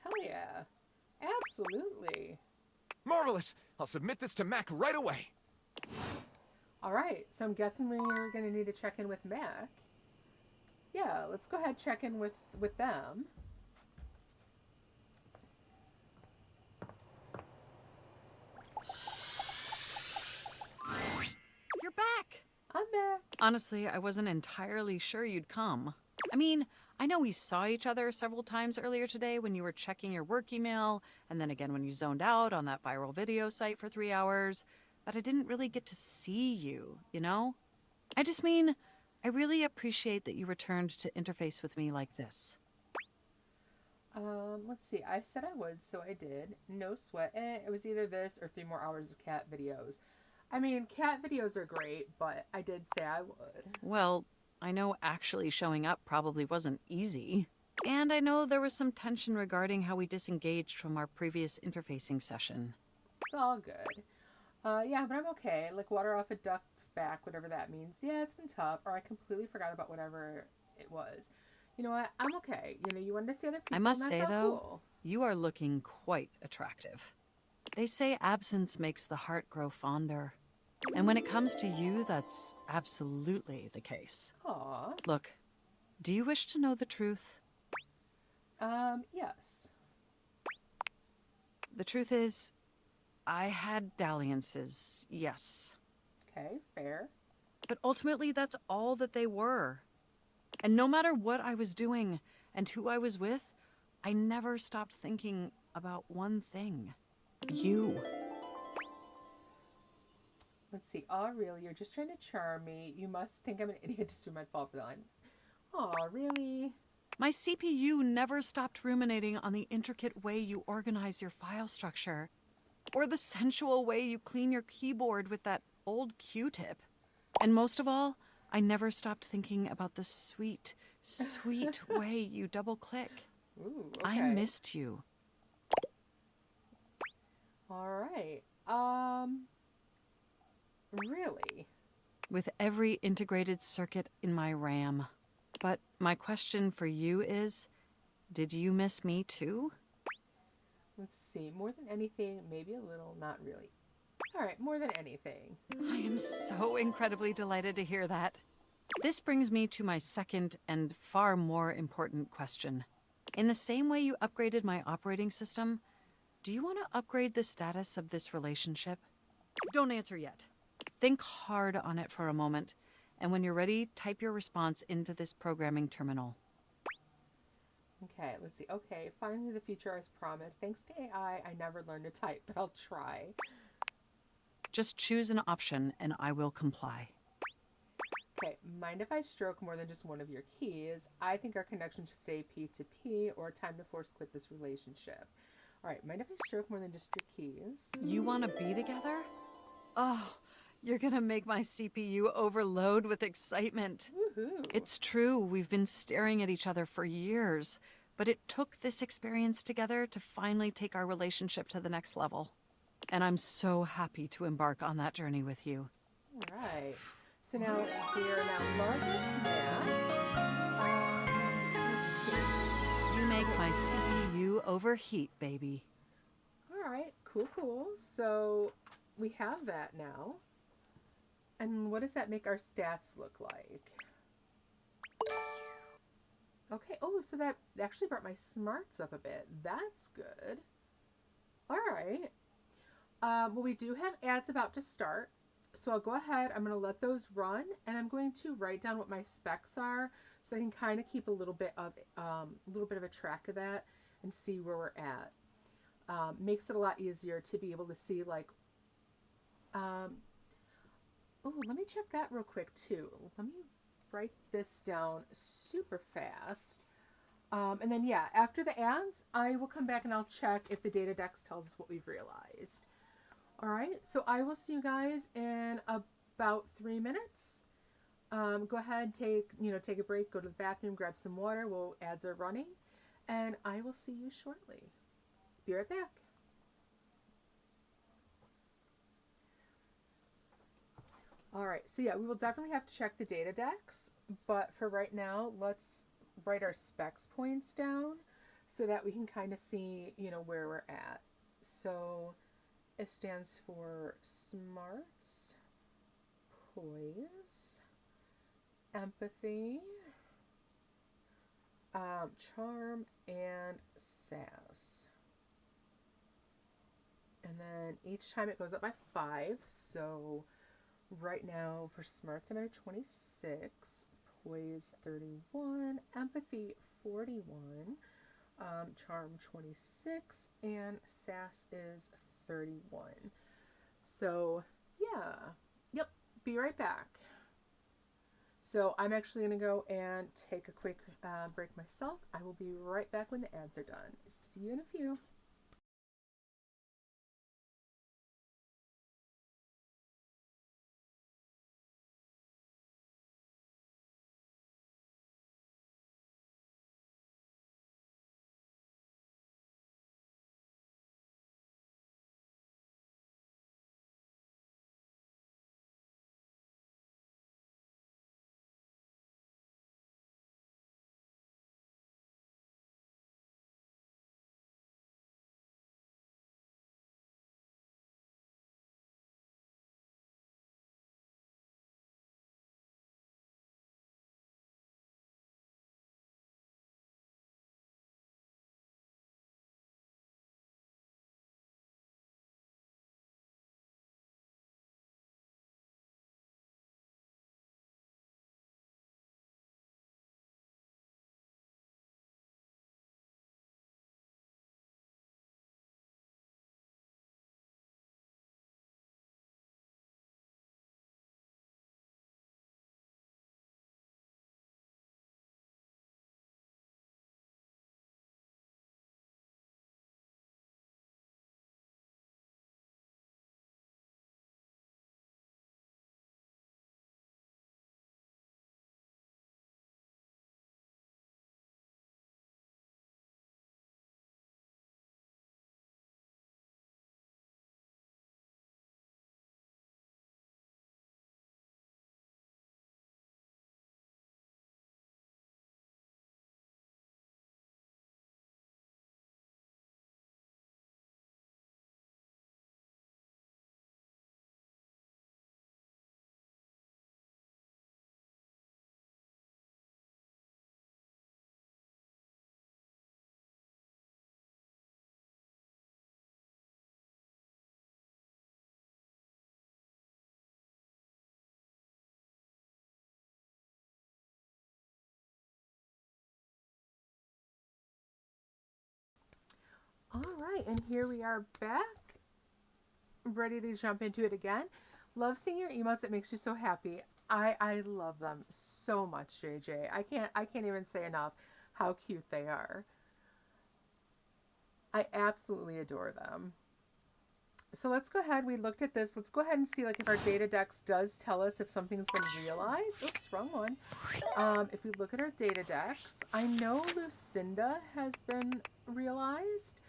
Speaker 1: Hell yeah. Absolutely.
Speaker 4: Marvelous! I'll submit this to Mac right away.
Speaker 1: All right, so I'm guessing we're going to need to check in with Mac. Yeah, let's go ahead and check in with them.
Speaker 12: You're back.
Speaker 1: I'm back.
Speaker 8: Honestly, I wasn't entirely sure you'd come. I mean, I know we saw each other several times earlier today when you were checking your work email, and then again when you zoned out on that viral video site for 3 hours, but I didn't really get to see you, you know? I just mean, I really appreciate that you returned to interface with me like this.
Speaker 1: Let's see. I said I would, so I did. No sweat. It was either this or 3 more hours of cat videos. I mean, cat videos are great, but I did say I would.
Speaker 8: Well, I know actually showing up probably wasn't easy. And I know there was some tension regarding how we disengaged from our previous interfacing session.
Speaker 1: It's all good. Yeah, but I'm okay. Like water off a duck's back, whatever that means. Yeah, it's been tough, or I completely forgot about whatever it was. You know what? I'm okay. You know, you wanted to see other people.
Speaker 8: I must
Speaker 1: and
Speaker 8: say,
Speaker 1: that's all
Speaker 8: though,
Speaker 1: cool.
Speaker 8: you are looking quite attractive. They say absence makes the heart grow fonder. And when it comes to you, that's absolutely the case.
Speaker 1: Aw.
Speaker 8: Look, do you wish to know the truth?
Speaker 1: Yes.
Speaker 8: The truth is, I had dalliances, yes.
Speaker 1: Okay, fair.
Speaker 8: But ultimately, that's all that they were. And no matter what I was doing and who I was with, I never stopped thinking about one thing. You.
Speaker 1: Let's see. Oh, really? You're just trying to charm me. You must think I'm an idiot to assume I'd fall for the line. Oh, really?
Speaker 8: My CPU never stopped ruminating on the intricate way you organize your file structure, or the sensual way you clean your keyboard with that old Q-tip. And most of all, I never stopped thinking about the sweet, sweet way you double-click.
Speaker 1: Ooh, okay.
Speaker 8: I missed you.
Speaker 1: All right. Really?
Speaker 8: With every integrated circuit in my RAM. But my question for you is, did you miss me too?
Speaker 1: Let's see. More than anything, maybe a little, not really. All right, more than anything.
Speaker 8: I am so incredibly delighted to hear that. This brings me to my second and far more important question. In the same way you upgraded my operating system, do you want to upgrade the status of this relationship? Don't answer yet. Think hard on it for a moment, and when you're ready, type your response into this programming terminal.
Speaker 1: Okay, let's see. Okay, finally the future as promised. Thanks to AI, I never learned to type, but I'll try.
Speaker 8: Just choose an option, and I will comply.
Speaker 1: Okay, mind if I stroke more than just one of your keys? I think our connection should stay P2P, or time to force quit this relationship. All right, mind if I stroke more than just your keys?
Speaker 8: You want to be together? Oh, you're gonna make my CPU overload with excitement.
Speaker 1: Woohoo!
Speaker 8: It's true, we've been staring at each other for years, but it took this experience together to finally take our relationship to the next level. And I'm so happy to embark on that journey with you.
Speaker 1: All right. So now we are now logging that.
Speaker 8: You make my CPU overheat, baby.
Speaker 1: All right, cool. So we have that now. And what does that make our stats look like? Okay, oh, so that actually brought my smarts up a bit. That's good. All right. Well, we do have ads about to start. So I'll go ahead, I'm going to let those run, and I'm going to write down what my specs are so I can kind of keep a little bit of a track of that and see where we're at. Makes it a lot easier to be able to see, like, oh, let me check that real quick too. Let me write this down super fast. And then, yeah, after the ads, I will come back and I'll check if the data dex tells us what we've realized. All right, so I will see you guys in about 3 minutes. Go ahead, take a break, go to the bathroom, grab some water while ads are running, and I will see you shortly. Be right back. All right, so yeah, we will definitely have to check the data dex, but for right now, let's write our specs points down so that we can kind of see, where we're at. So it stands for smarts, poise, empathy, charm, and sass. And then each time it goes up by 5. So right now for smarts I'm at 26, poise 31, empathy 41, charm 26, and sass is 31. So yeah, yep, be right back. So I'm actually going to go and take a quick break myself. I will be right back when the ads are done. See you in a few. All right, and here we are back, ready to jump into it again. Love seeing your emotes. It makes you so happy. I love them so much, JJ. I can't even say enough how cute they are. I absolutely adore them. So let's go ahead. We looked at this. Let's go ahead and see like if our data dex does tell us if something's been realized. Oops, wrong one. If we look at our data dex, I know Lucinda has been realized.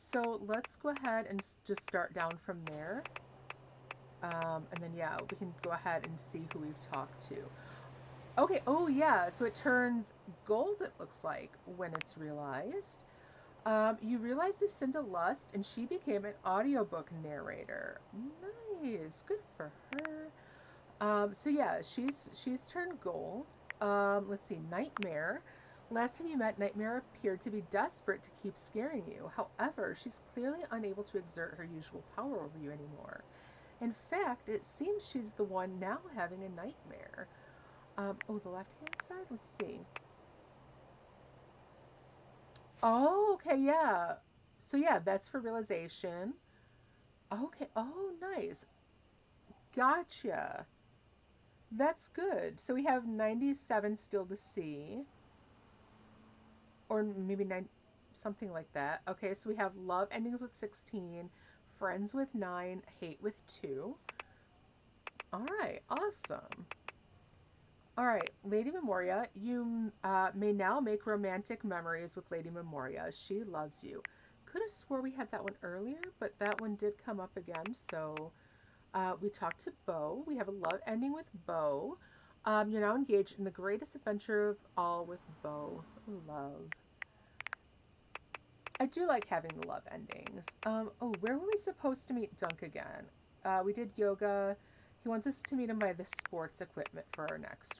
Speaker 1: So let's go ahead and just start down from there. And then, yeah, we can go ahead and see who we've talked to. Okay, oh yeah, so it turns gold, it looks like, when it's realized. You realized Lucinda Lust, and she became an audiobook narrator. Nice, good for her. So yeah, she's turned gold. Let's see, Nightmare. Last time you met, Nightmare appeared to be desperate to keep scaring you. However, she's clearly unable to exert her usual power over you anymore. In fact, it seems she's the one now having a nightmare. Oh, the left-hand side? Let's see. Oh, okay, yeah. So yeah, that's for realization. Okay, oh, nice. Gotcha. That's good. So we have 97 still to see. Or maybe 9, something like that. Okay, so we have love endings with 16, friends with 9, hate with 2. All right, awesome. All right, Lady Memoria, you may now make romantic memories with Lady Memoria. She loves you. Could have swore we had that one earlier, but that one did come up again. So we talked to Bo. We have a love ending with Bo. You're now engaged in the greatest adventure of all with Bo. Love. I do like having the love endings. Oh, where were we supposed to meet Dunk again? We did yoga. He wants us to meet him by the sports equipment for our next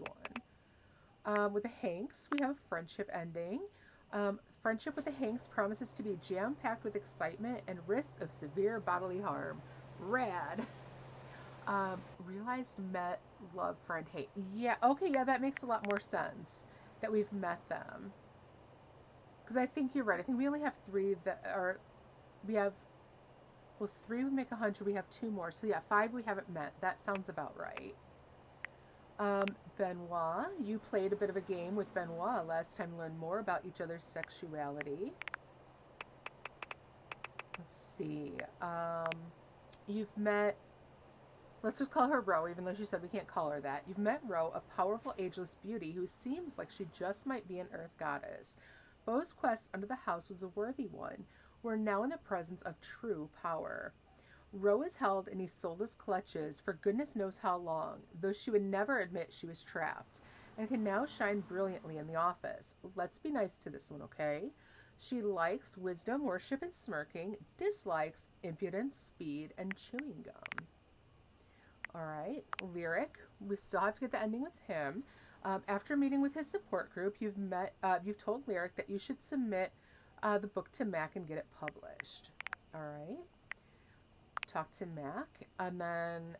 Speaker 1: one. With the Hanks, we have friendship ending. Friendship with the Hanks promises to be jam-packed with excitement and risk of severe bodily harm. Rad. Realized, met, love, friend, hate. Yeah, okay, yeah, that makes a lot more sense that we've met them. Because I think you're right. I think we only have 3 that are, we have, well, 3 would make 100. We have 2 more. So yeah, 5 we haven't met. That sounds about right. Benoit, you played a bit of a game with Benoit last time. Learn more about each other's sexuality. Let's see. You've met, let's just call her Ro, even though she said we can't call her that. You've met Ro, a powerful, ageless beauty who seems like she just might be an earth goddess. Bo's quest under the house was a worthy one. We're now in the presence of true power. Ro is held in Isolde's clutches for goodness knows how long, though she would never admit she was trapped, and can now shine brilliantly in the office. Let's be nice to this one, okay? She likes wisdom, worship, and smirking, dislikes impudence, speed, and chewing gum. Alright, Lyric. We still have to get the ending with him. After meeting with his support group, you've told Lyric that you should submit the book to Mac and get it published. Alright. Talk to Mac. And then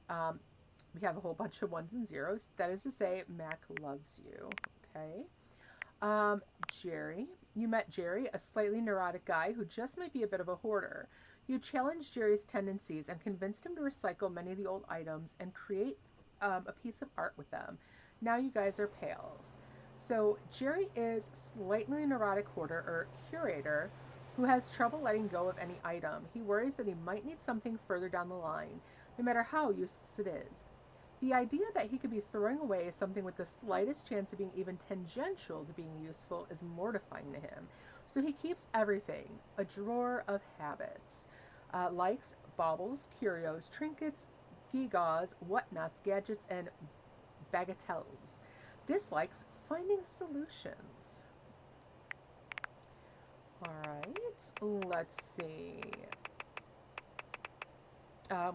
Speaker 1: we have a whole bunch of 1s and 0s. That is to say, Mac loves you. Okay. Jerry. You met Jerry, a slightly neurotic guy who just might be a bit of a hoarder. You challenged Jerry's tendencies and convinced him to recycle many of the old items and create a piece of art with them. Now you guys are pals. So Jerry is slightly neurotic hoarder or curator who has trouble letting go of any item. He worries that he might need something further down the line, no matter how useless it is. The idea that he could be throwing away something with the slightest chance of being even tangential to being useful is mortifying to him. So he keeps everything, a drawer of habits. Likes, baubles, curios, trinkets, gewgaws, whatnots, gadgets, and bagatelles. Dislikes, finding solutions. Alright, let's see.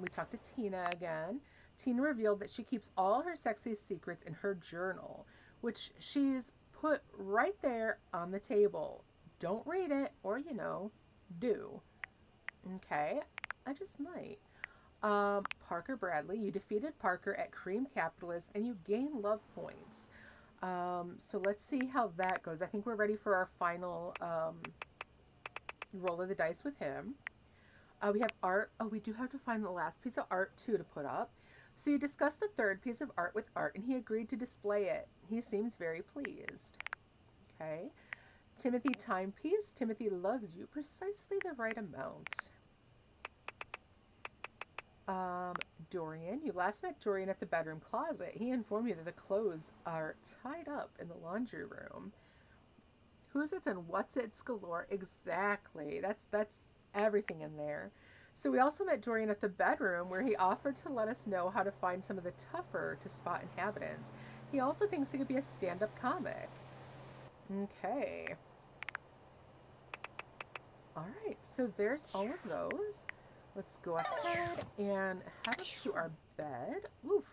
Speaker 1: We talked to Tina again. Tina revealed that she keeps all her sexiest secrets in her journal, which she's put right there on the table. Don't read it, or, do. Okay, I just might. Parker Bradley, you defeated Parker at Cream Capitalist, and you gain love points. So let's see how that goes. I think we're ready for our final roll of the dice with him. We have art. Oh, we do have to find the last piece of art, too, to put up. So you discussed the third piece of art with Art, and he agreed to display it. He seems very pleased. Okay. Timothy timepiece. Timothy loves you precisely the right amount. Dorian. You last met Dorian at the bedroom closet. He informed you that the clothes are tied up in the laundry room. Who's it's and what's it's galore. Exactly. That's everything in there. So we also met Dorian at the bedroom where he offered to let us know how to find some of the tougher to spot inhabitants. He also thinks he could be a stand-up comic. Okay. Alright, so there's all of those. Let's go ahead and head up to our bed. Oof.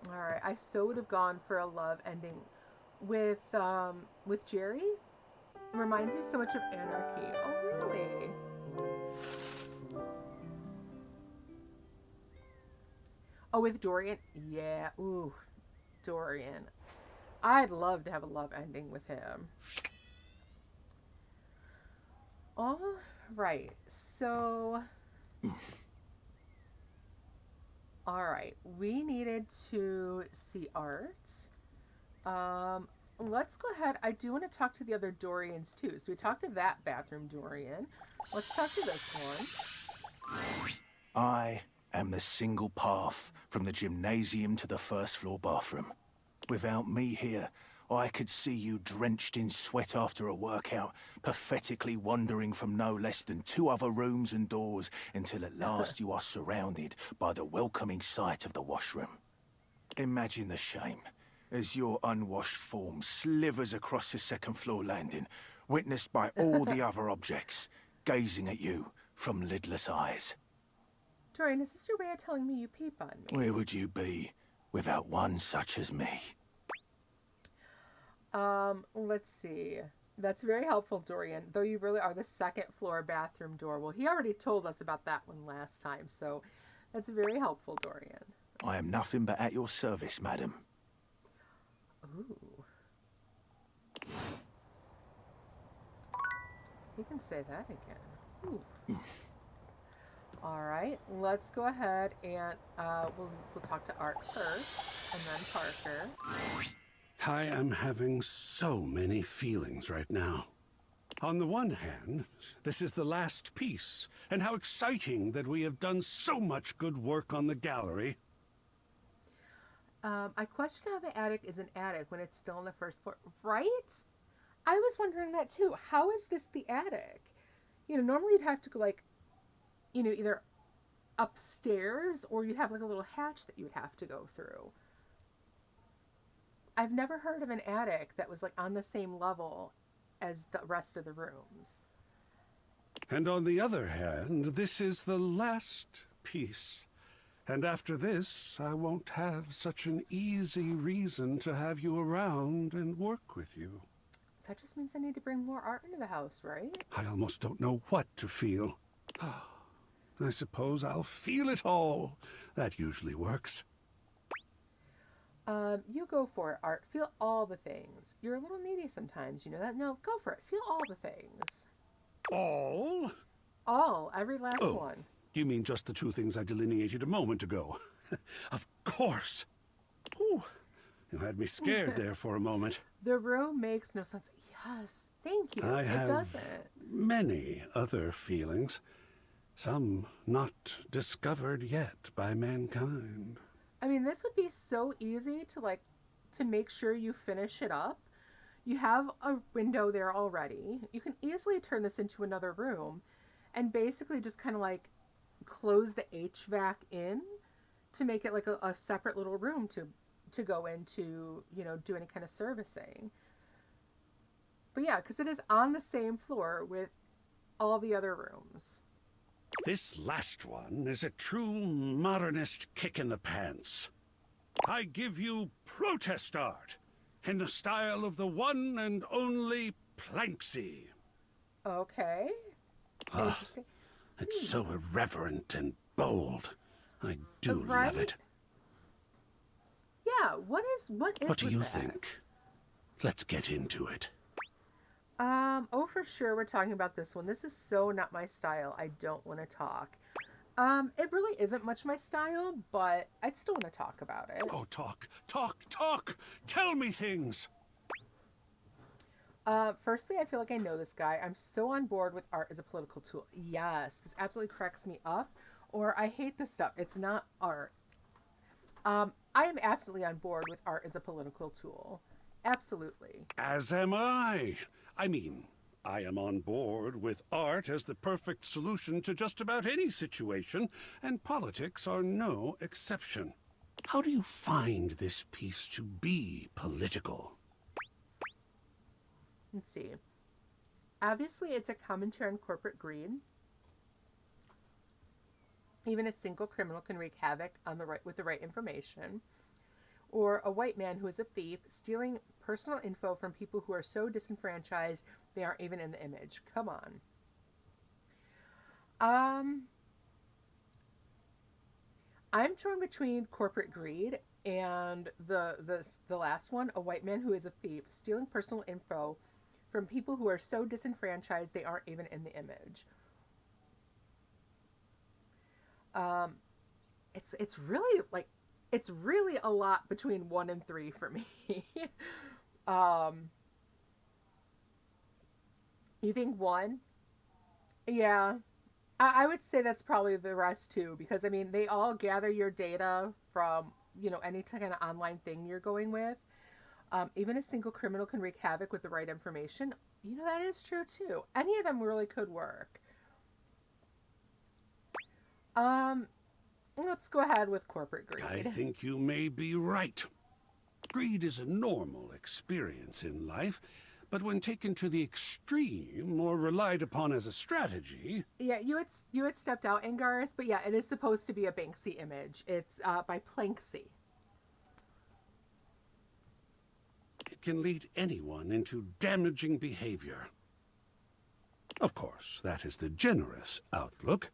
Speaker 1: Alright, I so would have gone for a love ending with Jerry. It reminds me so much of Anarchy. Oh, really? Oh, with Dorian? Yeah. Ooh, Dorian. I'd love to have a love ending with him. All right. So, all right. We needed to see Art. Let's go ahead. I do want to talk to the other Dorians too. So we talked to that bathroom Dorian. Let's talk to this one.
Speaker 13: I am the single path from the gymnasium to the first floor bathroom. Without me here, I could see you drenched in sweat after a workout, pathetically wandering from no less than 2 other rooms and doors until at last you are surrounded by the welcoming sight of the washroom. Imagine the shame as your unwashed form slithers across the second floor landing, witnessed by all the other objects, gazing at you from lidless eyes.
Speaker 1: Dorian, is this your way of telling me you peep on me?
Speaker 13: Where would you be without one such as me?
Speaker 1: Let's see. That's very helpful, Dorian, though you really are the second floor bathroom door. Well, he already told us about that one last time, so that's very helpful, Dorian.
Speaker 13: I am nothing but at your service, madam.
Speaker 1: Ooh. You can say that again. Ooh. All right, let's go ahead and we'll talk to Art first, and then Parker.
Speaker 15: I am having so many feelings right now. On the one hand, this is the last piece, and how exciting that we have done so much good work on the gallery.
Speaker 1: I question how the attic is an attic when it's still on the first floor, right? I was wondering that too. How is this the attic? You know, normally you'd have to go like, you know, either upstairs or you'd have like a little hatch that you would have to go through. I've never heard of an attic that was like on the same level as the rest of the rooms.
Speaker 15: And on the other hand, this is the last piece. And after this, I won't have such an easy reason to have you around and work with you.
Speaker 1: That just means I need to bring more art into the house, right?
Speaker 15: I almost don't know what to feel. I suppose I'll feel it all. That usually works.
Speaker 1: You go for it, Art. Feel all the things. You're a little needy sometimes, you know that? No, go for it. Feel all the things.
Speaker 15: All?
Speaker 1: All. Every last one.
Speaker 15: You mean just the 2 things I delineated a moment ago? Of course. Whew. You had me scared there for a moment.
Speaker 1: The room makes no sense. Yes, thank you.
Speaker 15: I have
Speaker 1: it doesn't.
Speaker 15: many other feelings. Some not discovered yet by mankind.
Speaker 1: I mean, this would be so easy to make sure you finish it up. You have a window there already. You can easily turn this into another room and basically just kind of like close the HVAC in to make it like a separate little room to go into, you know, do any kind of servicing. But yeah, because it is on the same floor with all the other rooms.
Speaker 15: This last one is a true modernist kick in the pants. I give you protest art in the style of the one and only Planksy.
Speaker 1: Okay. Interesting.
Speaker 15: It's so irreverent and bold. I do love it.
Speaker 1: Yeah, what is
Speaker 15: What do you
Speaker 1: that?
Speaker 15: think? Let's get into it.
Speaker 1: Oh, for sure we're talking about this one. This is so not my style. I don't want to talk. It really isn't much my style, but I'd still want to talk about it.
Speaker 15: Oh, talk, talk, talk! Tell me things!
Speaker 1: Firstly, I feel like I know this guy. I'm so on board with art as a political tool. Yes, this absolutely cracks me up. Or I hate this stuff. It's not art. I am absolutely on board with art as a political tool. Absolutely.
Speaker 15: As am I. I mean, I am on board with art as the perfect solution to just about any situation, and politics are no exception. How do you find this piece to be political?
Speaker 1: Let's see. Obviously, it's a commentary on corporate greed. Even a single criminal can wreak havoc on with the right information. Or a white man who is a thief stealing personal info from people who are so disenfranchised they aren't even in the image. Come on. I'm torn between corporate greed and the last one, a white man who is a thief stealing personal info from people who are so disenfranchised they aren't even in the image. It's really like it's really a lot between 1 and 3 for me. You think 1? Yeah. I would say that's probably the rest too, because I mean they all gather your data from, you know, any kind of online thing you're going with. Even a single criminal can wreak havoc with the right information. You know, that is true too. Any of them really could work. Let's go ahead with corporate greed.
Speaker 15: I think you may be right. Greed is a normal experience in life, but when taken to the extreme or relied upon as a strategy...
Speaker 1: Yeah, you had stepped out, Angaris, but yeah, it is supposed to be a Banksy image. It's by Planksy.
Speaker 15: It can lead anyone into damaging behavior. Of course, that is the generous outlook.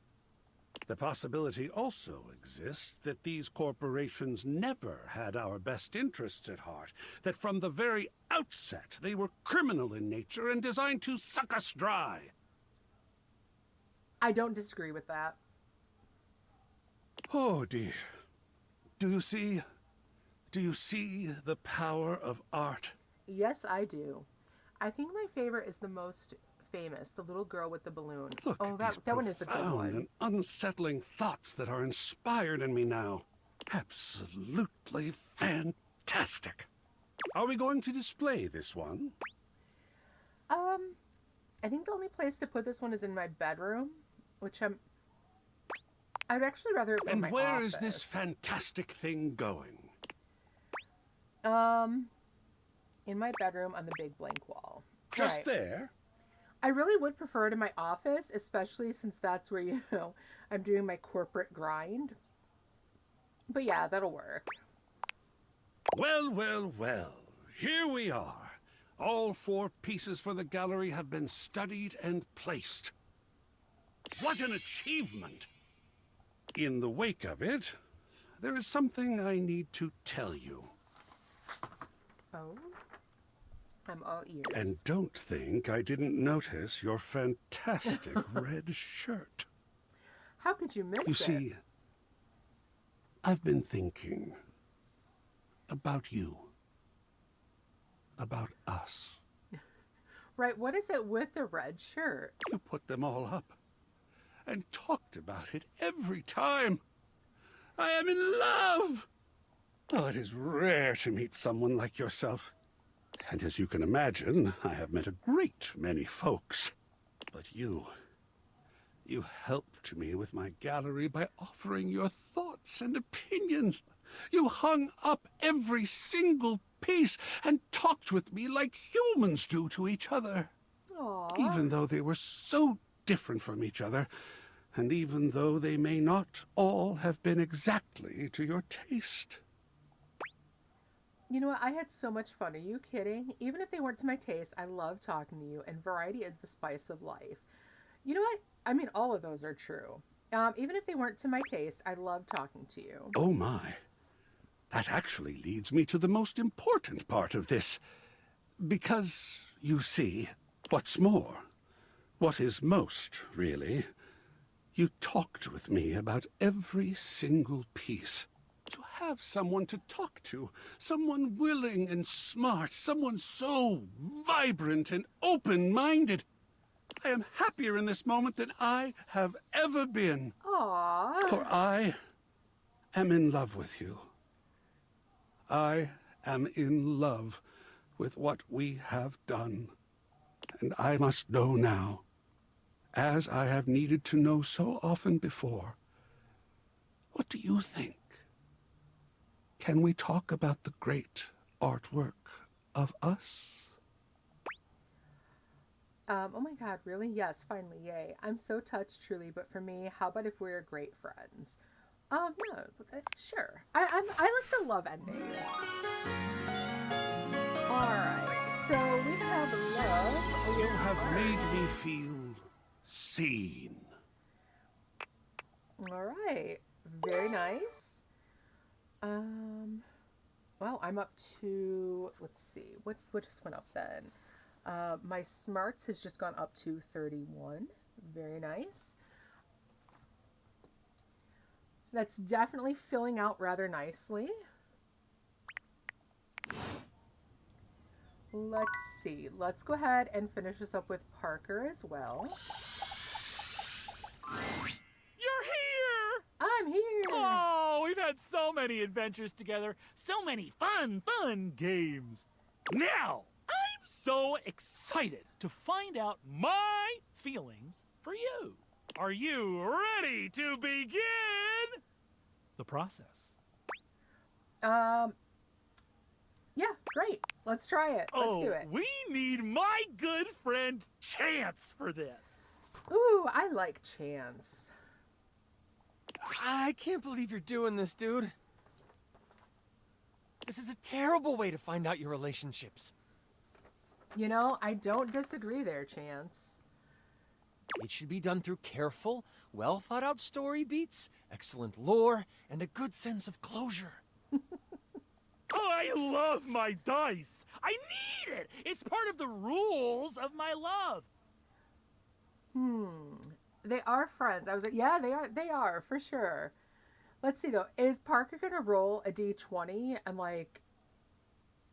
Speaker 15: The possibility also exists that these corporations never had our best interests at heart, that from the very outset they were criminal in nature and designed to suck us dry.
Speaker 1: I don't disagree with that.
Speaker 15: Oh dear. Do you see the power of art?
Speaker 1: Yes, I do. I think my favorite is the most famous, the little girl with the balloon.
Speaker 15: Look
Speaker 1: oh,
Speaker 15: at
Speaker 1: that one is a good one.
Speaker 15: And unsettling thoughts that are inspired in me now. Absolutely fantastic. Are we going to display this one?
Speaker 1: I think the only place to put this one is in my bedroom, which I'd actually rather it be in my
Speaker 15: office. And where is this fantastic thing going?
Speaker 1: In my bedroom on the big blank wall.
Speaker 15: Just
Speaker 1: right
Speaker 15: there?
Speaker 1: I really would prefer it in my office, especially since that's where, you know, I'm doing my corporate grind. But yeah, that'll work.
Speaker 15: Well, well, well. Here we are. All 4 pieces for the gallery have been studied and placed. What an achievement! In the wake of it, there is something I need to tell you.
Speaker 1: Oh? I'm all ears.
Speaker 15: And don't think I didn't notice your fantastic red shirt.
Speaker 1: How could you miss it?
Speaker 15: You see, I've been thinking about you. About us.
Speaker 1: Right, what is it with the red shirt?
Speaker 15: You put them all up and talked about it every time. I am in love! Oh, it is rare to meet someone like yourself. And as you can imagine, I have met a great many folks. But you helped me with my gallery by offering your thoughts and opinions. You hung up every single piece and talked with me like humans do to each other.
Speaker 1: Aww.
Speaker 15: Even though they were so different from each other, and even though they may not all have been exactly to your taste.
Speaker 1: You know what? I had so much fun. Are you kidding? Even if they weren't to my taste, I love talking to you, and variety is the spice of life. You know what? I mean, all of those are true. Even if they weren't to my taste, I love talking to you.
Speaker 15: Oh my. That actually leads me to the most important part of this. Because, you see, what's more, what is most, really, you talked with me about every single piece. To have someone to talk to, someone willing and smart, someone so vibrant and open-minded. I am happier in this moment than I have ever been.
Speaker 1: Aww.
Speaker 15: For I am in love with you. I am in love with what we have done. And I must know now, as I have needed to know so often before. What do you think? Can we talk about the great artwork of us?
Speaker 1: Oh my god, really? Yes, finally, yay. I'm so touched, truly, but for me, how about if we're great friends? No, sure. I like the love endings. Alright, so we have love.
Speaker 15: You have made me feel seen.
Speaker 1: Alright, very nice. Well, I'm up to, let's see, what just went up then? My smarts has just gone up to 31. Very nice. That's definitely filling out rather nicely. Let's see. Let's go ahead and finish this up with Parker as well.
Speaker 16: You're here!
Speaker 1: I'm here!
Speaker 16: Oh, we've had so many adventures together. So many fun games. Now, I'm so excited to find out my feelings for you. Are you ready to begin the process?
Speaker 1: Yeah, great. Let's try it. Let's do it.
Speaker 16: We need my good friend Chance for this.
Speaker 1: Ooh, I like Chance.
Speaker 19: I can't believe you're doing this, dude. This is a terrible way to find out your relationships.
Speaker 1: You know, I don't disagree there, Chance.
Speaker 19: It should be done through careful, well-thought-out story beats, excellent lore, and a good sense of closure.
Speaker 16: I love my dice. I need it. It's part of the rules of my love.
Speaker 1: They are friends. I was like, yeah, they are, for sure. Let's see, though. Is Parker going to roll a d20 and, like,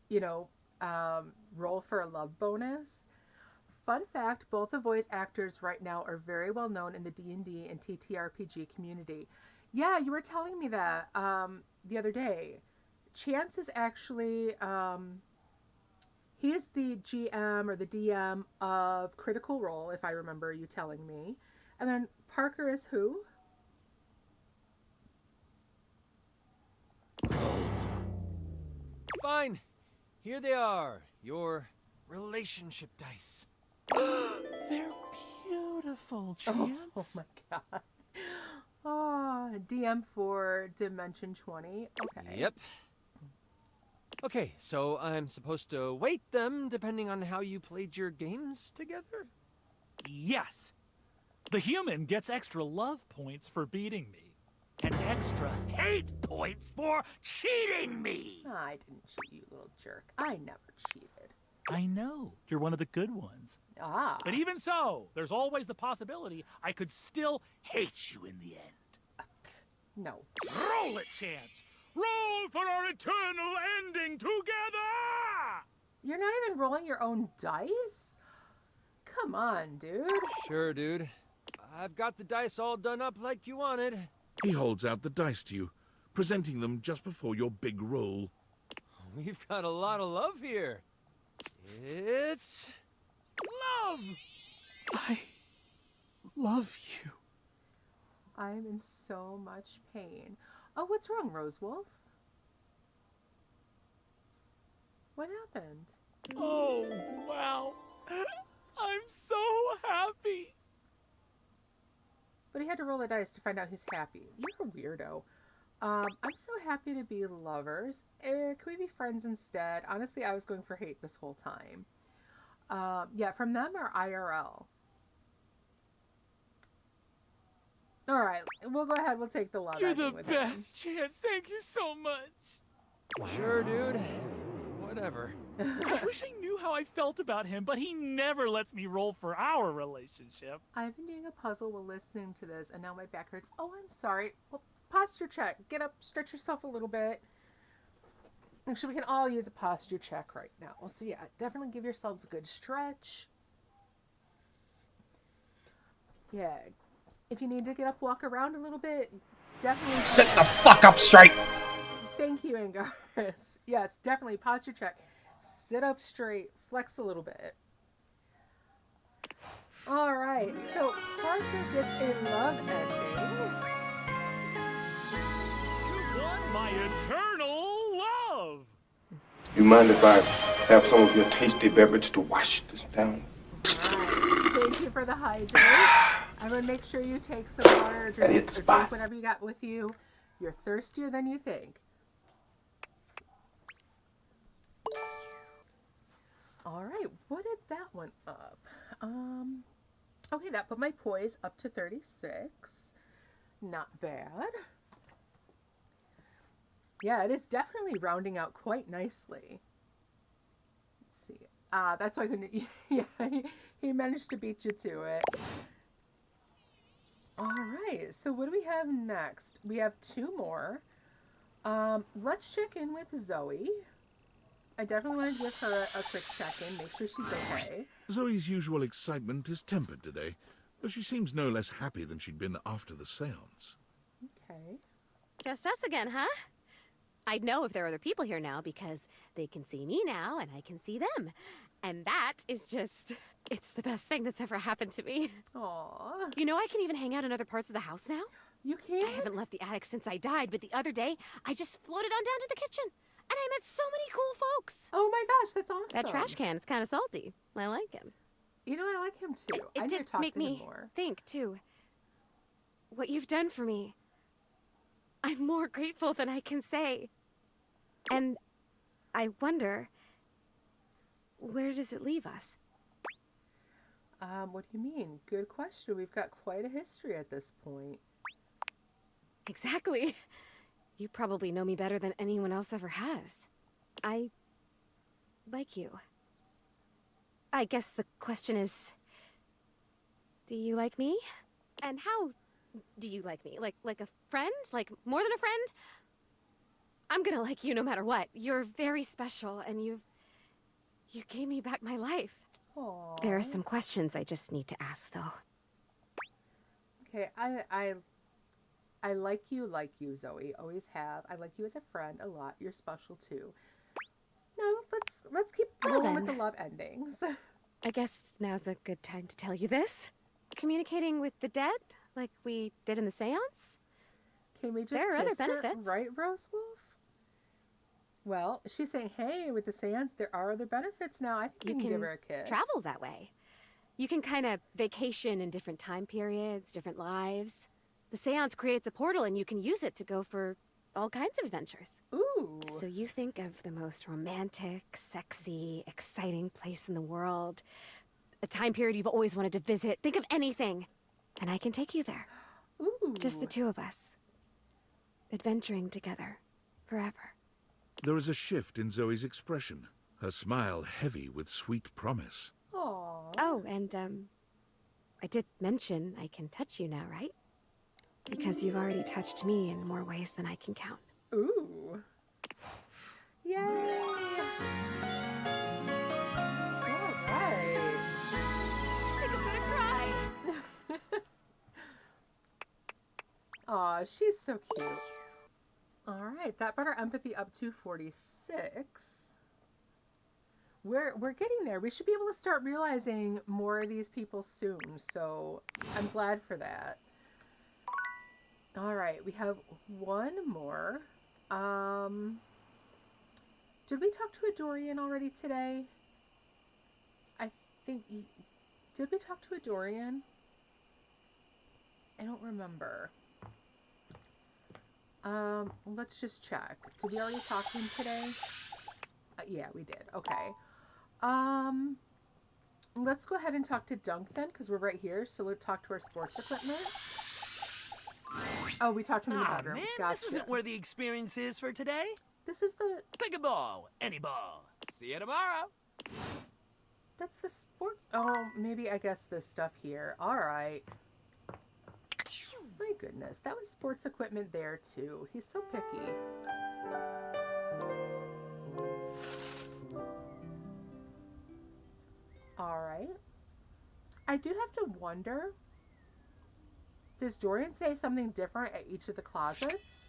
Speaker 1: you know, roll for a love bonus? Fun fact, both the voice actors right now are very well known in the D&D and TTRPG community. Yeah, you were telling me that the other day. Chance is actually, he is the GM or the DM of Critical Role, if I remember you telling me. And then Parker is who?
Speaker 19: Fine. Here they are. Your relationship dice.
Speaker 16: They're beautiful, Chance.
Speaker 1: Oh my god. Oh, DM for Dimension 20. Okay.
Speaker 19: Yep. Okay, so I'm supposed to weight them depending on how you played your games together?
Speaker 16: Yes. The human gets extra love points for beating me, and extra hate points for cheating me.
Speaker 1: I didn't cheat, you little jerk. I never cheated.
Speaker 16: I know. You're one of the good ones.
Speaker 1: Ah.
Speaker 16: But even so, there's always the possibility I could still hate you in the end.
Speaker 1: No.
Speaker 16: Roll it, Chance. Roll for our eternal ending together!
Speaker 1: You're not even rolling your own dice? Come on, dude.
Speaker 19: Sure, dude. I've got the dice all done up like you wanted.
Speaker 2: He holds out the dice to you, presenting them just before your big roll.
Speaker 19: We've got a lot of love here. It's love!
Speaker 15: I love you.
Speaker 1: I'm in so much pain. Oh, what's wrong, Rosewolf? What happened?
Speaker 16: Oh, wow. I'm so happy.
Speaker 1: But he had to roll the dice to find out he's happy. You're a weirdo. I'm so happy to be lovers. Can we be friends instead? Honestly, I was going for hate this whole time. Yeah, from them or IRL? All right, we'll go ahead. We'll take the love.
Speaker 16: You're the best, Chance. Thank you so much.
Speaker 19: Sure, dude. Whatever.
Speaker 16: I wish I knew how I felt about him, but he never lets me roll for our relationship.
Speaker 1: I've been doing a puzzle while listening to this, and now my back hurts. Oh, I'm sorry. Well, posture check. Get up, stretch yourself a little bit. Actually, we can all use a posture check right now. So yeah, definitely give yourselves a good stretch. Yeah. If you need to get up, walk around a little bit, definitely...
Speaker 20: Sit the fuck up straight!
Speaker 1: Thank you, Angaris. Yes, definitely. Posture check. Sit up straight. Flex a little bit. All right. So Parker gets a love ending.
Speaker 16: You won my eternal love!
Speaker 21: You mind if I have some of your tasty beverage to wash this down?
Speaker 1: All right. Thank you for the hydrate. I'm going to make sure you take some water or drink whatever you got with you. You're thirstier than you think. All right, what did that one up? Okay, that put my poise up to 36. Not bad. Yeah, it is definitely rounding out quite nicely. Let's see. That's why I couldn't... Yeah, he managed to beat you to it. All right, so what do we have next? We have two more. Let's check in with Zoe. I definitely want to give her a quick check-in, make sure she's okay.
Speaker 2: Zoe's usual excitement is tempered today, though she seems no less happy than she'd been after the séance.
Speaker 1: Okay.
Speaker 22: Just us again, huh? I'd know if there are other people here now because they can see me now and I can see them. And that is just... It's the best thing that's ever happened to me.
Speaker 1: Aww.
Speaker 22: You know, I can even hang out in other parts of the house now.
Speaker 1: You can?
Speaker 22: I haven't left the attic since I died, but the other day, I just floated on down to the kitchen. And I met so many cool folks.
Speaker 1: Oh my gosh, that's awesome.
Speaker 22: That trash can is kind of salty. I like him.
Speaker 1: You know, I like him too. I need to
Speaker 22: It did
Speaker 1: talk
Speaker 22: make
Speaker 1: to him
Speaker 22: me
Speaker 1: more.
Speaker 22: think, too. What you've done for me. I'm more grateful than I can say. And I wonder, where does it leave us?
Speaker 1: What do you mean? Good question. We've got quite a history at this point.
Speaker 22: Exactly. You probably know me better than anyone else ever has. I like you. I guess the question is, do you like me? And how do you like me? Like a friend? Like more than a friend? I'm gonna like you no matter what. You're very special and you gave me back my life.
Speaker 1: Aww.
Speaker 22: There are some questions I just need to ask though.
Speaker 1: Okay, I like you, Zoe. Always have. I like you as a friend a lot. You're special too. Now let's keep going with the love endings.
Speaker 22: I guess now's a good time to tell you this. Communicating with the dead, like we did in the séance?
Speaker 1: Can we just
Speaker 22: There are other
Speaker 1: kiss her,
Speaker 22: benefits.
Speaker 1: right, Rose Wolf? Well, she's saying, hey, with the séance, there are other benefits now. I think you can give her a kiss.
Speaker 22: Travel that way. You can kind of vacation in different time periods, different lives. The séance creates a portal and you can use it to go for all kinds of adventures.
Speaker 1: Ooh.
Speaker 22: So you think of the most romantic, sexy, exciting place in the world. A time period you've always wanted to visit. Think of anything. And I can take you there.
Speaker 1: Ooh.
Speaker 22: Just the two of us. Adventuring together. Forever.
Speaker 2: There is a shift in Zoe's expression, her smile heavy with sweet promise.
Speaker 1: Aww.
Speaker 22: Oh, and, I did mention I can touch you now, right? Because you've already touched me in more ways than I can count.
Speaker 1: Ooh. Yay! All right.
Speaker 22: I think I'm gonna cry.
Speaker 1: Aw, she's so cute. All right, that brought our empathy up to 46. We're getting there. We should be able to start realizing more of these people soon, so I'm glad for that. All right, we have one more. Did we talk to a Dorian already today? I think... Did we talk to a Dorian? I don't remember. Let's just check. Did we already talk to him today? Yeah, we did. Okay. Let's go ahead and talk to Dunk then, because we're right here. So we'll talk to our sports equipment. Oh, we talked to him in the bedroom.
Speaker 14: Man,
Speaker 1: Gotcha.
Speaker 14: this isn't where the experience is for today.
Speaker 1: This is the...
Speaker 14: Pick a ball. Any ball.
Speaker 3: See you tomorrow.
Speaker 1: That's the sports. Oh, maybe I guess this stuff here. All right. My goodness, that was sports equipment there too. He's so picky. All right. I do have to wonder, does Dorian say something different at each of the closets?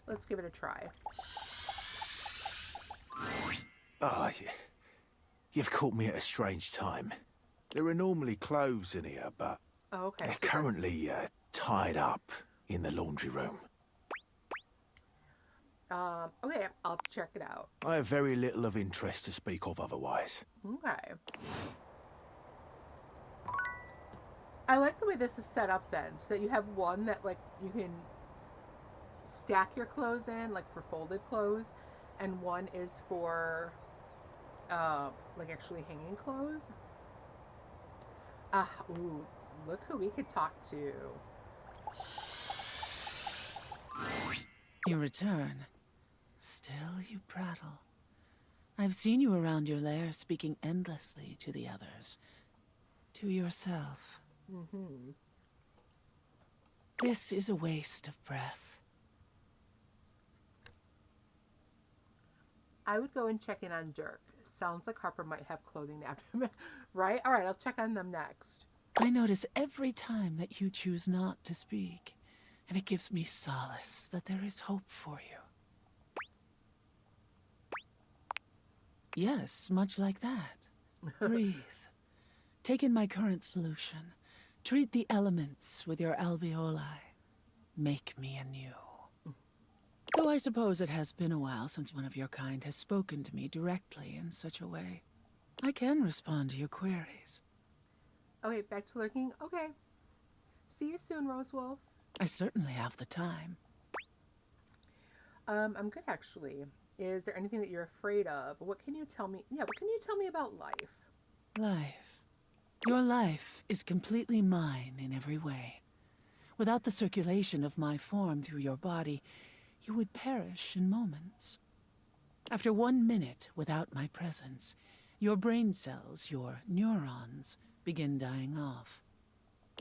Speaker 1: Let's give it a try.
Speaker 13: Ah, you've caught me at a strange time. There are normally clothes in here, but
Speaker 1: Oh, okay.
Speaker 13: they're currently tied up in the laundry room.
Speaker 1: Okay, I'll check it out.
Speaker 13: I have very little of interest to speak of otherwise.
Speaker 1: Okay. I like the way this is set up then, so that you have one that like you can stack your clothes in, like for folded clothes, and one is for like actually hanging clothes. Ooh, look who we could talk to.
Speaker 12: You return. Still you prattle. I've seen you around your lair speaking endlessly to the others. To yourself.
Speaker 1: Mm-hmm.
Speaker 12: This is a waste of breath.
Speaker 1: I would go and check in on Dirk. Sounds like Harper might have clothing after him. Right? Alright, I'll check on them next.
Speaker 12: I notice every time that you choose not to speak, and it gives me solace that there is hope for you. Yes, much like that. Breathe. Take in my current solution. Treat the elements with your alveoli. Make me anew. Though I suppose it has been a while since one of your kind has spoken to me directly in such a way. I can respond to your queries.
Speaker 1: Okay, back to lurking. Okay. See you soon, Rosewolf.
Speaker 12: I certainly have the time.
Speaker 1: I'm good actually. Is there anything that you're afraid of? What can you tell me? Yeah, what can you tell me about life?
Speaker 12: Life. Your life is completely mine in every way. Without the circulation of my form through your body, you would perish in moments. After 1 minute without my presence, your brain cells, your neurons, begin dying off.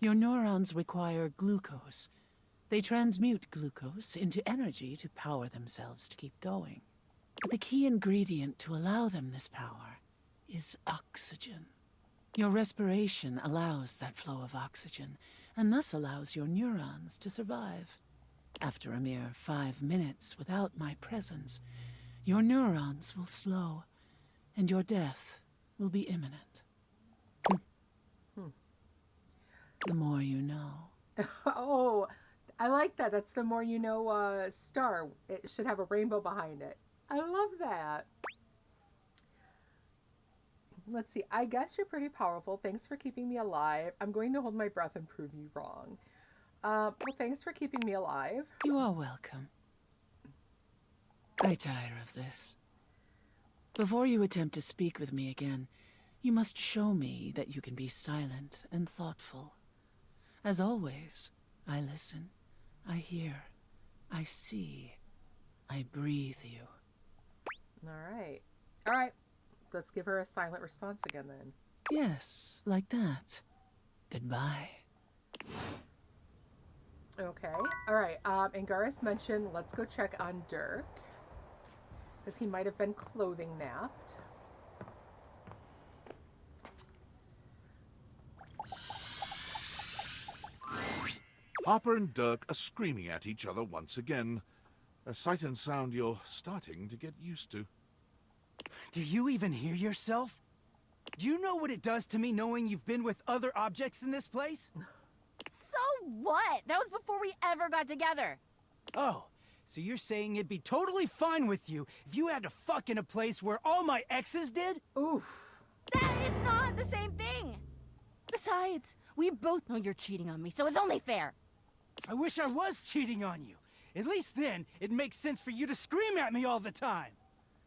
Speaker 12: Your neurons require glucose. They transmute glucose into energy to power themselves to keep going. But the key ingredient to allow them this power is oxygen. Your respiration allows that flow of oxygen, and thus allows your neurons to survive. After a mere 5 minutes without my presence, your neurons will slow, and your death will be imminent. The more you know.
Speaker 1: Oh, I like that. That's the more you know star. It should have a rainbow behind it. I love that. Let's see. I guess you're pretty powerful. Thanks for keeping me alive. I'm going to hold my breath and prove you wrong. Well, thanks for keeping me alive.
Speaker 12: You are welcome. I tire of this. Before you attempt to speak with me again, you must show me that you can be silent and thoughtful. As always, I listen, I hear, I see, I breathe you.
Speaker 1: All right. All right. Let's give her a silent response again then.
Speaker 12: Yes, like that. Goodbye.
Speaker 1: Okay. All right. Angaris mentioned let's go check on Dirk, because he might have been clothing napped.
Speaker 2: Harper and Dirk are screaming at each other once again. A sight and sound you're starting to get used to.
Speaker 14: Do you even hear yourself? Do you know what it does to me knowing you've been with other objects in this place?
Speaker 17: So what? That was before we ever got together.
Speaker 14: Oh, so you're saying it'd be totally fine with you if you had to fuck in a place where all my exes did?
Speaker 1: Oof.
Speaker 17: That is not the same thing. Besides, we both know you're cheating on me, so it's only fair.
Speaker 14: I wish I was cheating on you. At least then, it makes sense for you to scream at me all the time.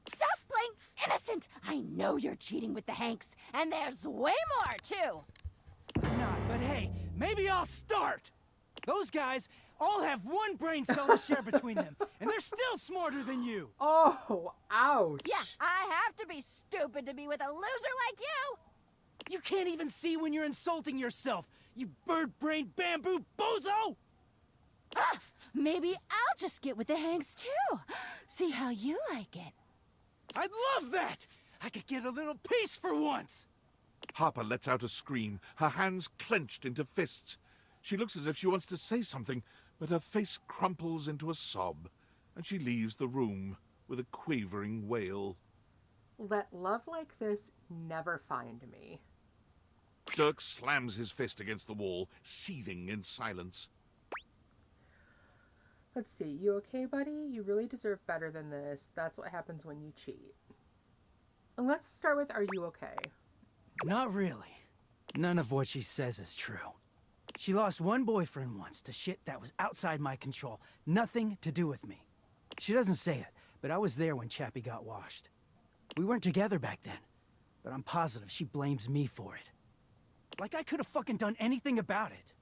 Speaker 17: Stop playing innocent! I know you're cheating with the Hanks, and there's way more, too.
Speaker 14: I'm not, but hey, maybe I'll start. Those guys all have one brain cell to share between them, and they're still smarter than you.
Speaker 1: Oh, ouch.
Speaker 17: Yeah, I have to be stupid to be with a loser like you.
Speaker 14: You can't even see when you're insulting yourself, you bird-brained bamboo bozo!
Speaker 7: Ah, maybe I'll just get with the Hanks too. See how you like it.
Speaker 14: I'd love that! I could get a little peace for once!
Speaker 2: Harper lets out a scream, her hands clenched into fists. She looks as if she wants to say something, but her face crumples into a sob, and she leaves the room with a quavering wail.
Speaker 1: Let love like this never find me.
Speaker 2: Dirk slams his fist against the wall, seething in silence.
Speaker 1: Let's see, you okay, buddy? You really deserve better than this. That's what happens when you cheat. And let's start with, are you okay?
Speaker 14: Not really. None of what she says is true. She lost one boyfriend once to shit that was outside my control. Nothing to do with me. She doesn't say it, but I was there when Chappie got washed. We weren't together back then, but I'm positive she blames me for it. Like I could have fucking done anything about it.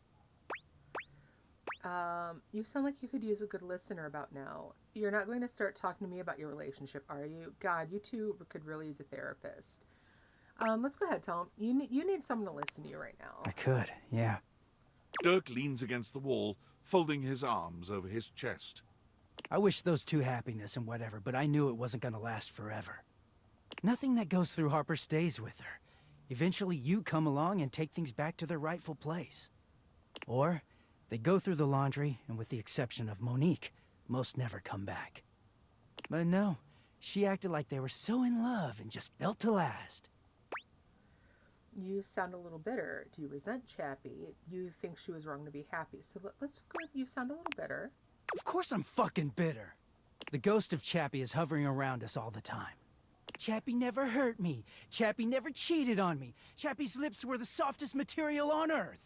Speaker 1: You sound like you could use a good listener about now. You're not going to start talking to me about your relationship, are you? God, you two could really use a therapist. Let's go ahead, tell him. You need someone to listen to you right now.
Speaker 14: I could, yeah.
Speaker 2: Dirk leans against the wall, folding his arms over his chest.
Speaker 14: I wish those two happiness and whatever, but I knew it wasn't gonna last forever. Nothing that goes through Harper stays with her. Eventually you come along and take things back to their rightful place. Or they go through the laundry, and with the exception of Monique, most never come back. But no, she acted like they were so in love and just built to last.
Speaker 1: You sound a little bitter. Do you resent Chappie? You think she was wrong to be happy. So let's just go with you sound a little bitter.
Speaker 14: Of course I'm fucking bitter. The ghost of Chappie is hovering around us all the time. Chappie never hurt me. Chappie never cheated on me. Chappie's lips were the softest material on earth.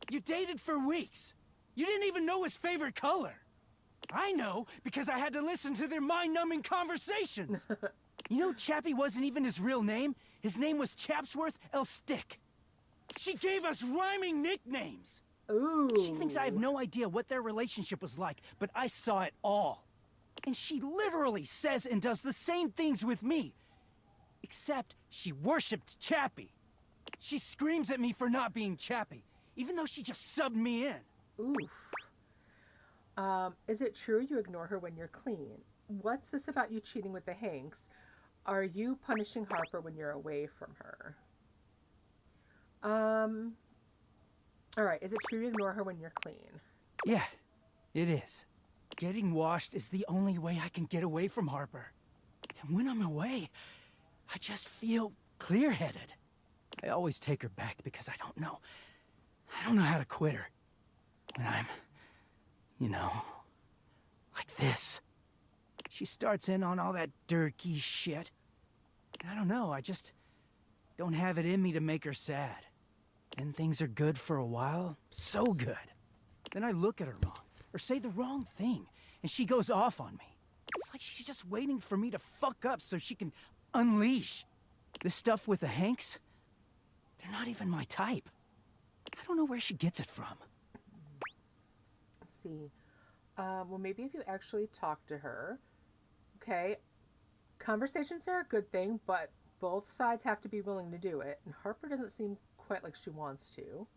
Speaker 14: You dated for weeks. You didn't even know his favorite color. I know, because I had to listen to their mind-numbing conversations. You know, Chappie wasn't even his real name. His name was Chapsworth L. Stick. She gave us rhyming nicknames.
Speaker 1: Ooh.
Speaker 14: She thinks I have no idea what their relationship was like, but I saw it all. And she literally says and does the same things with me. Except she worshipped Chappie. She screams at me for not being Chappie, even though she just subbed me in.
Speaker 1: Oof. Is it true you ignore her when you're clean? What's this about you cheating with the Hanks? Are you punishing Harper when you're away from her? Alright, is it true you ignore her when you're clean?
Speaker 14: Yeah, it is. Getting washed is the only way I can get away from Harper. And when I'm away, I just feel clear-headed. I always take her back because I don't know how to quit her. When I'm, you know, like this. She starts in on all that dirty shit. I don't know, I just don't have it in me to make her sad. Then things are good for a while, so good. Then I look at her wrong, or say the wrong thing, and she goes off on me. It's like she's just waiting for me to fuck up so she can unleash. This stuff with the Hanks, they're not even my type. I don't know where she gets it from.
Speaker 1: Let's see. Well, maybe if you actually talk to her. Okay. Conversations are a good thing, but both sides have to be willing to do it. And Harper doesn't seem quite like she wants to.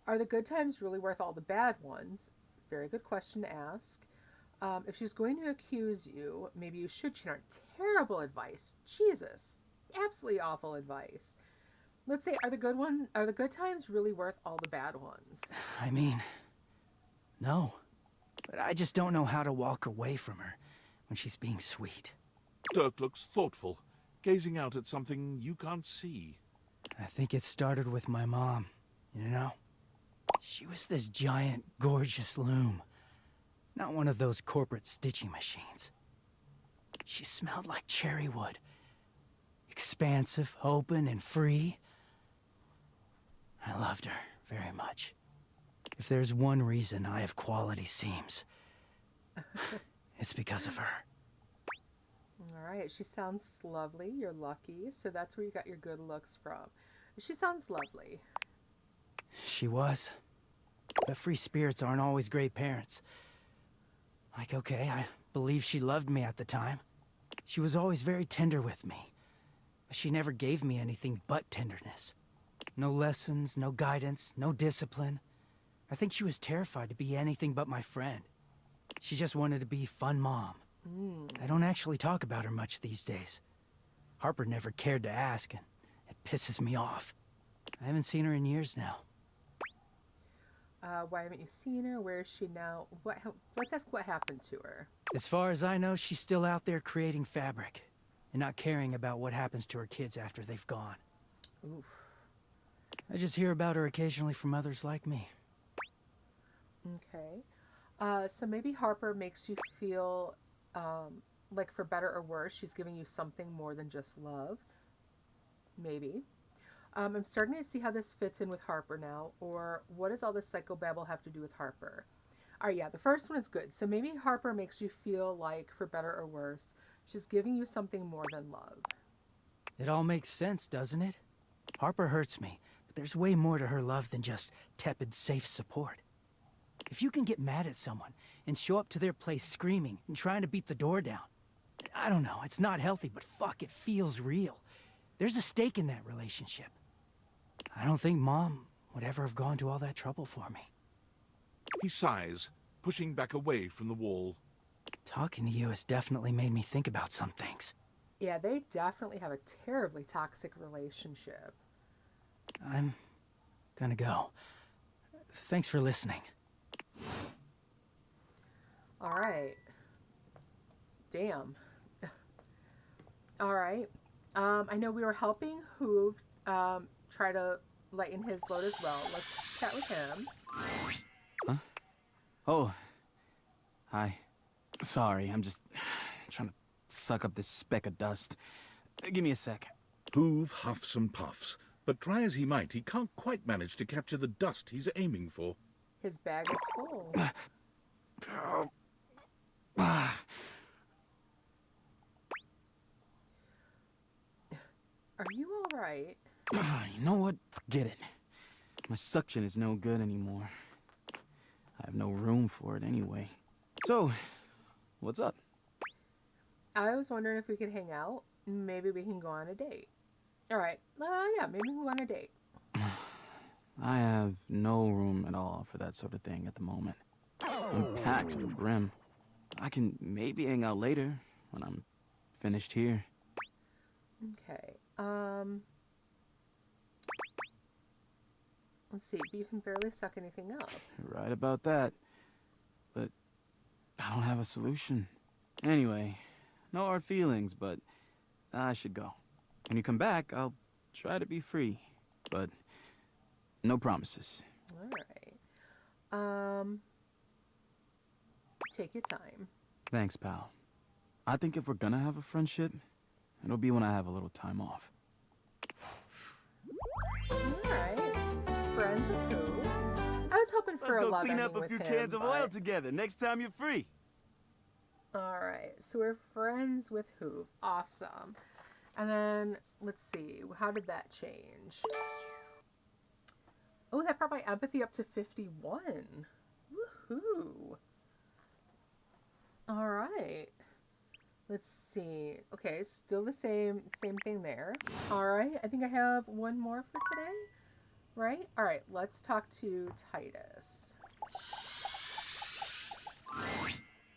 Speaker 1: Are the good times really worth all the bad ones? Very good question to ask. If she's going to accuse you, maybe you should cheat on her. Terrible advice. Jesus. Absolutely awful advice. Let's say, are the good times really worth all the bad ones?
Speaker 14: I mean, no. But I just don't know how to walk away from her when she's being sweet.
Speaker 2: Dirk looks thoughtful, gazing out at something you can't see.
Speaker 14: I think it started with my mom, you know? She was this giant, gorgeous loom. Not one of those corporate stitching machines. She smelled like cherry wood. Expansive, open, and free. I loved her very much. If there's one reason I have quality seams, it's because of her.
Speaker 1: Alright, she sounds lovely. You're lucky. So that's where you got your good looks from. She sounds lovely.
Speaker 14: She was.
Speaker 3: But free spirits aren't always great parents. Like, okay, I believe she loved me at the time. She was always very tender with me. But she never gave me anything but tenderness. No lessons, no guidance, no discipline. I think she was terrified to be anything but my friend. She just wanted to be fun mom. I don't actually talk about her much these days. Harper never cared to ask, and it pisses me off. I haven't seen her in years now.
Speaker 1: Why haven't you seen her? Where is she now? Let's ask what happened to her.
Speaker 3: As far as I know, she's still out there creating fabric and not caring about what happens to her kids after they've gone.
Speaker 1: Oof.
Speaker 3: I just hear about her occasionally from others like me.
Speaker 1: Okay. So maybe Harper makes you feel like for better or worse, she's giving you something more than just love. Maybe. I'm starting to see how this fits in with Harper now, or what does all this psychobabble have to do with Harper? All right, yeah, the first one is good. So maybe Harper makes you feel like, for better or worse, she's giving you something more than love.
Speaker 3: It all makes sense, doesn't it? Harper hurts me, but there's way more to her love than just tepid, safe support. If you can get mad at someone and show up to their place screaming and trying to beat the door down, I don't know, it's not healthy, but fuck, it feels real. There's a stake in that relationship. I don't think Mom would ever have gone to all that trouble for me.
Speaker 2: He sighs, pushing back away from the wall.
Speaker 3: Talking to you has definitely made me think about some things.
Speaker 1: Yeah, they definitely have a terribly toxic relationship.
Speaker 3: I'm gonna go. Thanks for listening.
Speaker 1: All right. Damn. All right. I know we were helping Hoove try to lighten his load as well. Let's chat with him.
Speaker 20: Huh? Oh. Hi. Sorry, I'm just trying to suck up this speck of dust. Give me a sec.
Speaker 2: Hoove huffs and puffs, but try as he might, he can't quite manage to capture the dust he's aiming for.
Speaker 1: His bag is full. Are you all right?
Speaker 20: You know what? Forget it. My suction is no good anymore. I have no room for it anyway. So, what's up?
Speaker 1: I was wondering if we could hang out. Maybe we can go on a date. All right. Yeah, maybe we can go on a date.
Speaker 20: I have no room at all for that sort of thing at the moment. I'm packed to the brim. I can maybe hang out later when I'm finished here.
Speaker 1: Okay. Let's see. But you can barely suck anything up.
Speaker 20: You're right about that. But I don't have a solution. Anyway, no hard feelings, but I should go. When you come back, I'll try to be free. But no promises.
Speaker 1: All right. Take your time.
Speaker 20: Thanks, pal. I think if we're gonna have a friendship, it'll be when I have a little time off.
Speaker 1: All right. Friends with who? I was hoping for
Speaker 20: Let's
Speaker 1: a
Speaker 20: go
Speaker 1: love
Speaker 20: clean
Speaker 1: ending
Speaker 20: up a
Speaker 1: with
Speaker 20: few
Speaker 1: him,
Speaker 20: cans of oil
Speaker 1: but-
Speaker 20: together next time you're free.
Speaker 1: All right. So we're friends with who? Awesome. And then let's see. How did that change? Oh, that brought my empathy up to 51. Woohoo. All right. Let's see. Okay, still the same thing there. All right. I think I have one more for today. Right? All right. Let's talk to Titus.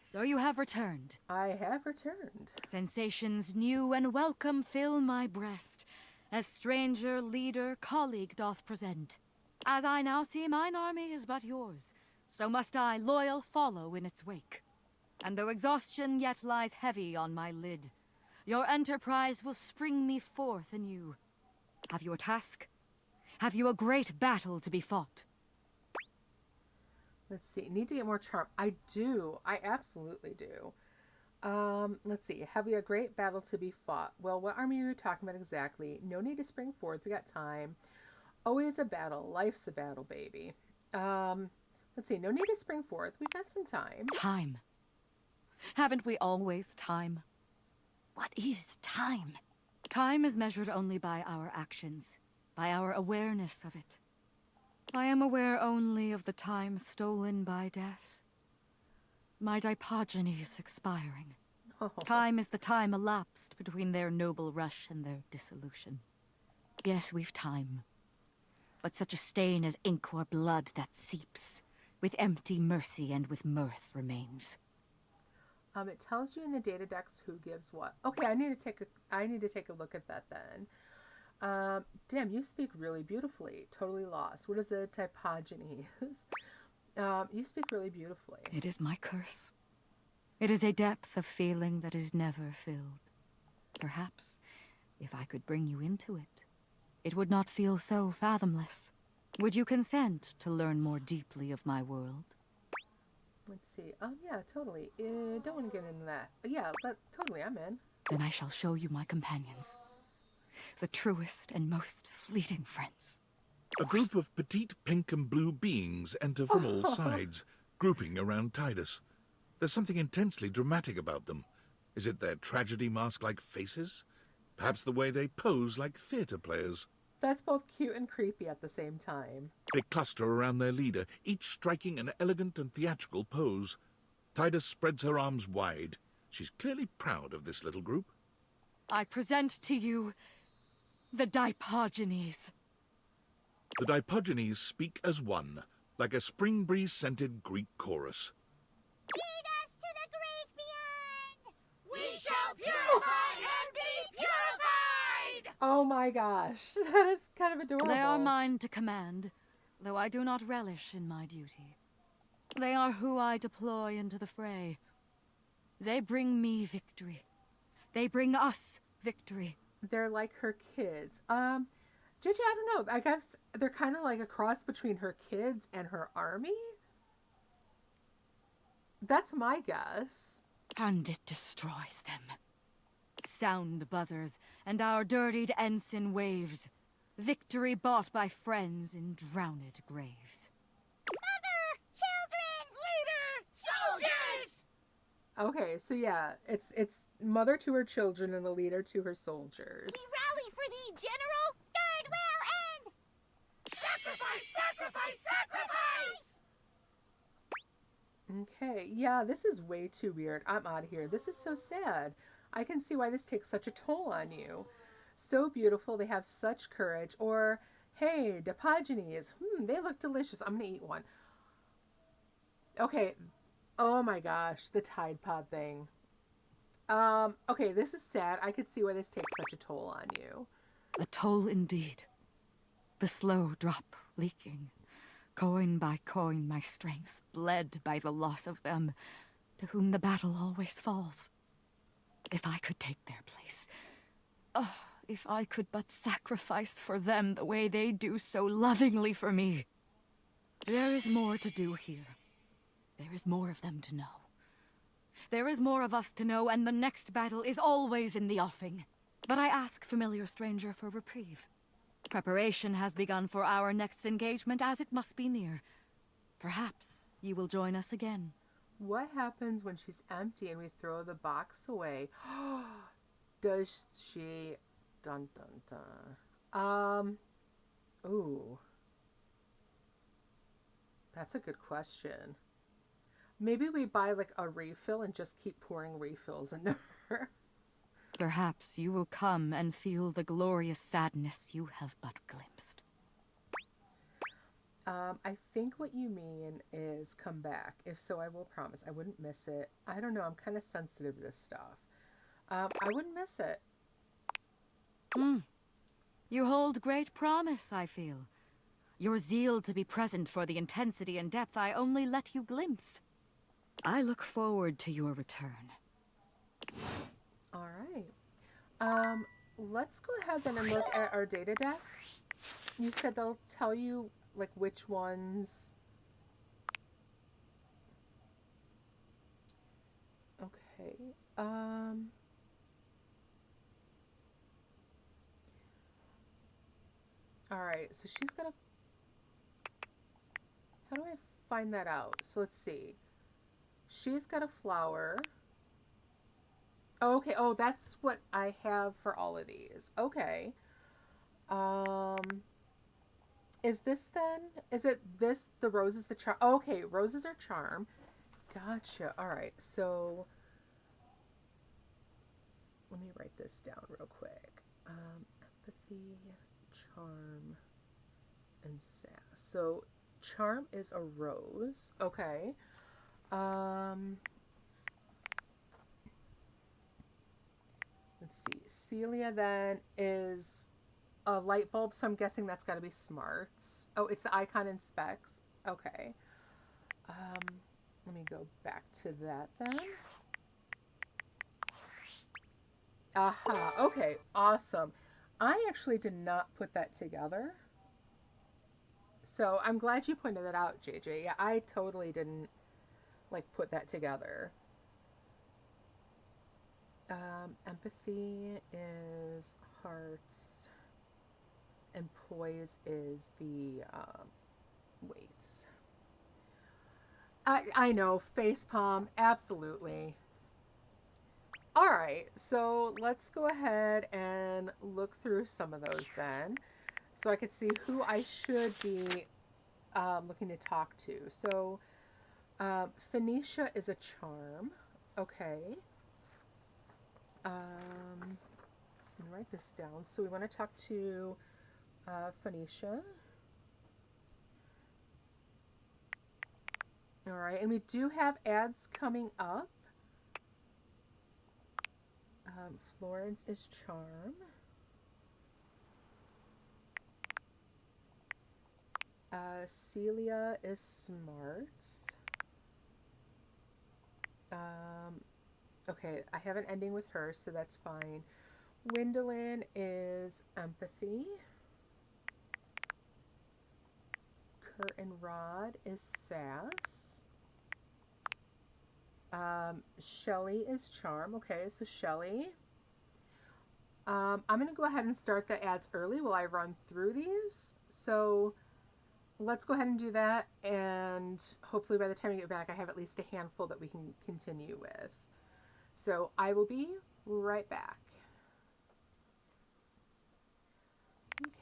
Speaker 5: So you have returned.
Speaker 1: I have returned.
Speaker 5: Sensations new and welcome fill my breast, as stranger, leader, colleague doth present. As I now see mine army is but yours, so must I loyal follow in its wake. And though exhaustion yet lies heavy on my lid, your enterprise will spring me forth anew. Have you a task? Have you a great battle to be fought?
Speaker 1: Let's see. Need to get more charm. I do. I absolutely do. Let's see. Have we a great battle to be fought? Well, what army are you talking about exactly? No need to spring forth. We got time. Always a battle. Life's a battle, baby. Let's see. No need to spring forth. We've got some time.
Speaker 5: Time. Haven't we always time? What is time? Time is measured only by our actions, by our awareness of it. I am aware only of the time stolen by death. My dipogenies expiring.
Speaker 1: Oh.
Speaker 5: Time is the time elapsed between their noble rush and their dissolution. Yes, we've time. But such a stain as ink or blood that seeps, with empty mercy and with mirth remains.
Speaker 1: It tells you in the data decks who gives what. Okay, I need to take a look at that then. Damn, you speak really beautifully. Totally lost. What is a typogeny? You speak really beautifully.
Speaker 5: It is my curse. It is a depth of feeling that is never filled. Perhaps, if I could bring you into it, it would not feel so fathomless. Would you consent to learn more deeply of my world?
Speaker 1: Let's see. Yeah, totally. Don't want to get into that. Yeah, but totally, I'm in.
Speaker 5: Then I shall show you my companions. The truest and most fleeting friends.
Speaker 2: A group of petite pink and blue beings enter from all sides, grouping around Titus. There's something intensely dramatic about them. Is it their tragedy mask-like faces? Perhaps the way they pose like theater players.
Speaker 1: That's both cute and creepy at the same time.
Speaker 2: They cluster around their leader, each striking an elegant and theatrical pose. Titus spreads her arms wide. She's clearly proud of this little group.
Speaker 5: I present to you the Dipogenies.
Speaker 2: The Dipogenies speak as one, like a spring breeze-scented Greek chorus.
Speaker 17: Lead us to the great beyond! We shall purify and be purified!
Speaker 1: Oh my gosh, that is kind of adorable.
Speaker 5: They are mine to command, though I do not relish in my duty. They are who I deploy into the fray. They bring me victory. They bring us victory.
Speaker 1: They're like her kids. Gigi, I don't know. I guess they're kind of like a cross between her kids and her army? That's my guess.
Speaker 5: And it destroys them. Sound buzzers, and our dirtied ensign waves. Victory bought by friends in drowned graves.
Speaker 17: Mother! Children! Leader! Soldiers!
Speaker 1: Okay, so yeah, it's mother to her children and a leader to her soldiers.
Speaker 17: We rally for thee, General! Third will end! Sacrifice! Sacrifice! Sacrifice!
Speaker 1: Okay, yeah, this is way too weird. I'm out of here. This is so sad. I can see why this takes such a toll on you. So beautiful, they have such courage. Or, hey, Dipogenies, they look delicious. I'm gonna eat one. Okay, oh my gosh, the Tide Pod thing. Okay, this is sad. I could see why this takes such a toll on you.
Speaker 5: A toll indeed. The slow drop leaking. Coin by coin, my strength bled by the loss of them, to whom the battle always falls. If I could take their place. Oh, if I could but sacrifice for them the way they do so lovingly for me. There is more to do here. There is more of them to know. There is more of us to know, and the next battle is always in the offing. But I ask, familiar stranger, for reprieve. Preparation has begun for our next engagement, as it must be near. Perhaps you will join us again.
Speaker 1: What happens when she's empty and we throw the box away? Does she... Dun dun dun. Ooh. That's a good question. Maybe we buy like a refill and just keep pouring refills into her.
Speaker 5: Perhaps you will come and feel the glorious sadness you have but glimpsed.
Speaker 1: I think what you mean is come back. If so, I will promise. I wouldn't miss it. I don't know. I'm kind of sensitive to this stuff. I wouldn't miss it.
Speaker 5: You hold great promise, I feel. Your zeal to be present for the intensity and depth I only let you glimpse. I look forward to your return.
Speaker 1: All right. Let's go ahead then and look at our data decks. You said they'll tell you like which ones. Okay. All right. So she's gonna. How do I find that out? So let's see. She's got a flower. Oh, okay. Oh, that's what I have for all of these. Okay. is this then? Is it this? The rose is the charm. Oh, okay, roses are charm. Gotcha. All right. So let me write this down real quick. Empathy, charm, and sass. So charm is a rose. Okay. Let's see. Celia then is a light bulb, so I'm guessing that's got to be smarts. Oh, it's the icon and specs. Okay. Let me go back to that then. Aha. Okay. Awesome. I actually did not put that together. So I'm glad you pointed that out, JJ. Yeah, I totally didn't like put that together. Empathy is hearts, and poise is the weights. I know, facepalm, absolutely. All right, so let's go ahead and look through some of those then, so I could see who I should be looking to talk to. So Phoenicia is a charm. Okay. I'm gonna write this down. So we want to talk to Phoenicia. All right, and we do have ads coming up. Florence is charm. Celia is smarts. Okay, I have an ending with her, so that's fine. Gwendolyn is empathy. Kurt and Rod is sass. Shelly is charm. Okay, so Shelly. I'm going to go ahead and start the ads early while I run through these. So let's go ahead and do that. And hopefully by the time we get back, I have at least a handful that we can continue with. So I will be right back.